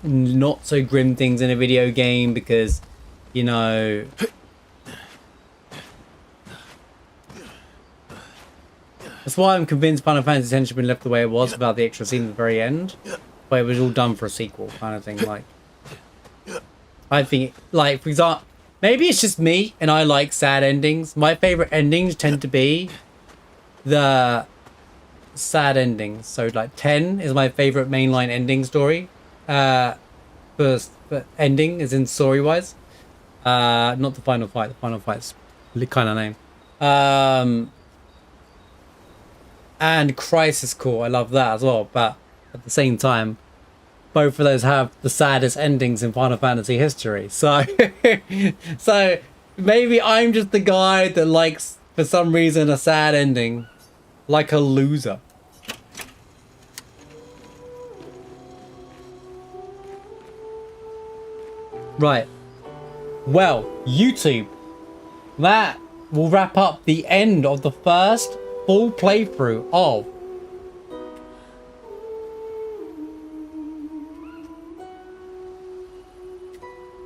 Speaker 1: not so grim things in a video game because, you know... That's why I'm convinced Final Fantasy X should have been left the way it was without the extra scene at the very end. But it was all done for a sequel kind of thing. Like, I think, like, for example... Maybe it's just me and I like sad endings. My favorite endings tend to be the sad endings. So like 10 is my favorite mainline ending story. First ending is in story wise. Not the final fight. The final fight's kind of lame. And Crisis Core. I love that as well. But at the same time, both of those have the saddest endings in Final Fantasy history. So, so maybe I'm just the guy that likes, for some reason, a sad ending. Like a loser. Right. Well, YouTube. That will wrap up the end of the first full playthrough of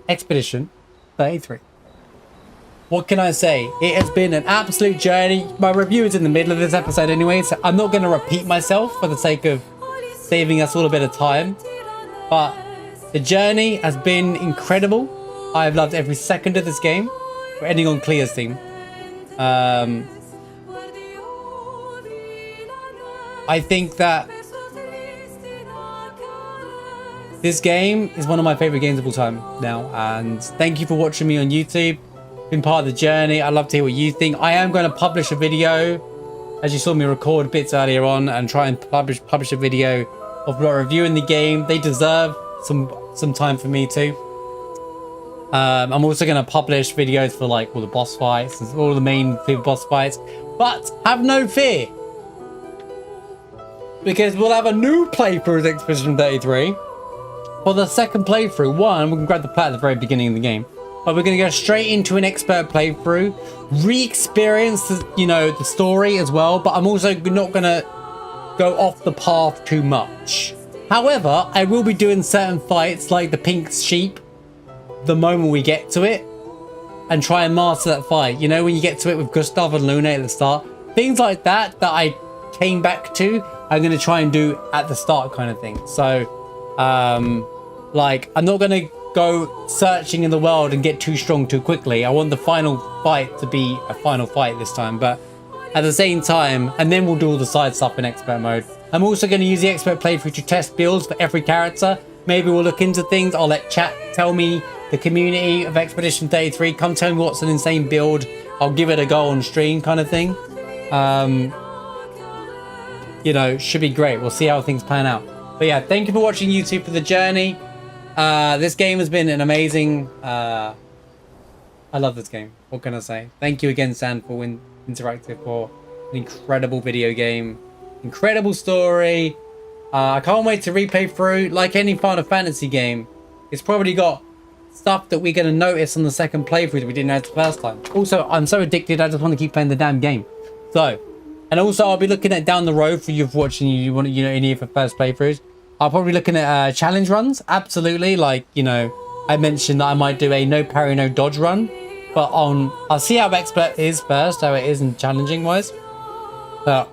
Speaker 1: Expedition 33. What can I say? It has been an absolute journey. My review is in the middle of this episode anyway, so I'm not going to repeat myself for the sake of saving us all a bit of time. But the journey has been incredible. I've loved every second of this game. We're ending on Clair's theme. I think that this game is one of my favorite games of all time now, and thank you for watching me on YouTube. Been part of the journey. I'd love to hear what you think. I am going to publish a video, as you saw me record bits earlier on, and try and publish a video of reviewing the game. They deserve some time for me too. I'm also going to publish videos for like all the boss fights and all the main boss fights, but have no fear, because we'll have a new playthrough of Expedition 33. For the second playthrough, we can grab the plat at the very beginning of the game, but we're going to go straight into an expert playthrough, re-experience the story as well, but I'm also not going to go off the path too much. However, I will be doing certain fights like the pink sheep the moment we get to it, and try and master that fight. You know, when you get to it with Gustav and Luna at the start, things like that I came back to, I'm going to try and do at the start kind of thing. So like, I'm not going to go searching in the world and get too strong too quickly. I want the final fight to be a final fight this time, but at the same time, and then we'll do all the side stuff in expert mode. I'm also going to use the expert playthrough to test builds for every character. Maybe we'll look into things. I'll let chat tell me, the community of Expedition 33, come tell me what's an insane build. I'll give it a go on stream kind of thing. You know, should be great. We'll see how things pan out. But yeah, thank you for watching YouTube for the journey. This game has been an amazing... I love this game. What can I say? Thank you again, Sandful Interactive, for an incredible video game. Incredible story. I can't wait to replay through. Like any Final Fantasy game, it's probably got stuff that we're going to notice on the second playthrough that we didn't notice the first time. Also, I'm so addicted, I just want to keep playing the damn game. So, and also I'll be looking at down the road for you watching, you want, you know, any of the first playthroughs. I'll probably be looking at challenge runs. Absolutely. Like, you know, I mentioned that I might do a no parry, no dodge run. But I'll see how expert is first, how it is in challenging wise. But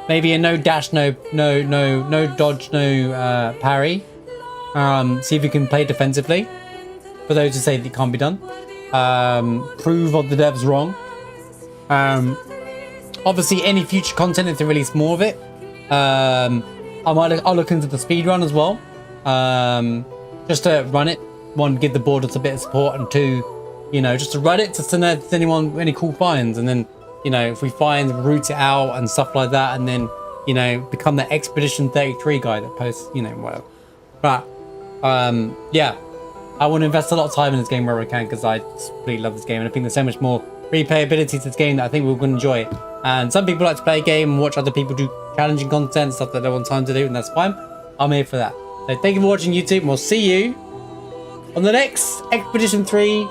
Speaker 1: maybe a no dash, no dodge, no parry. See if you can play defensively. For those who say that it can't be done. Prove what the devs wrong. Obviously, any future content, if they release more of it, I'll look into the speed run as well. Just to run it. One, give the boarders a bit of support, and two, you know, just to run it to know if there's any cool finds, and then, you know, if we find, route it out and stuff like that, and then, you know, become the Expedition 33 guy that posts, you know, whatever. But yeah, I want to invest a lot of time in this game wherever I can, because I just really love this game, and I think there's so much more replayability to this game that I think we're going to enjoy. And some people like to play a game and watch other people do challenging content, stuff that they don't want time to do, and that's fine. I'm here for that. So thank you for watching YouTube, and we'll see you on the next Expedition 3.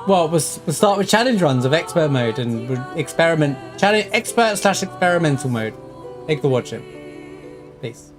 Speaker 1: Well, we'll start with challenge runs of expert mode, and expert/experimental mode. Thank you for watching. Peace.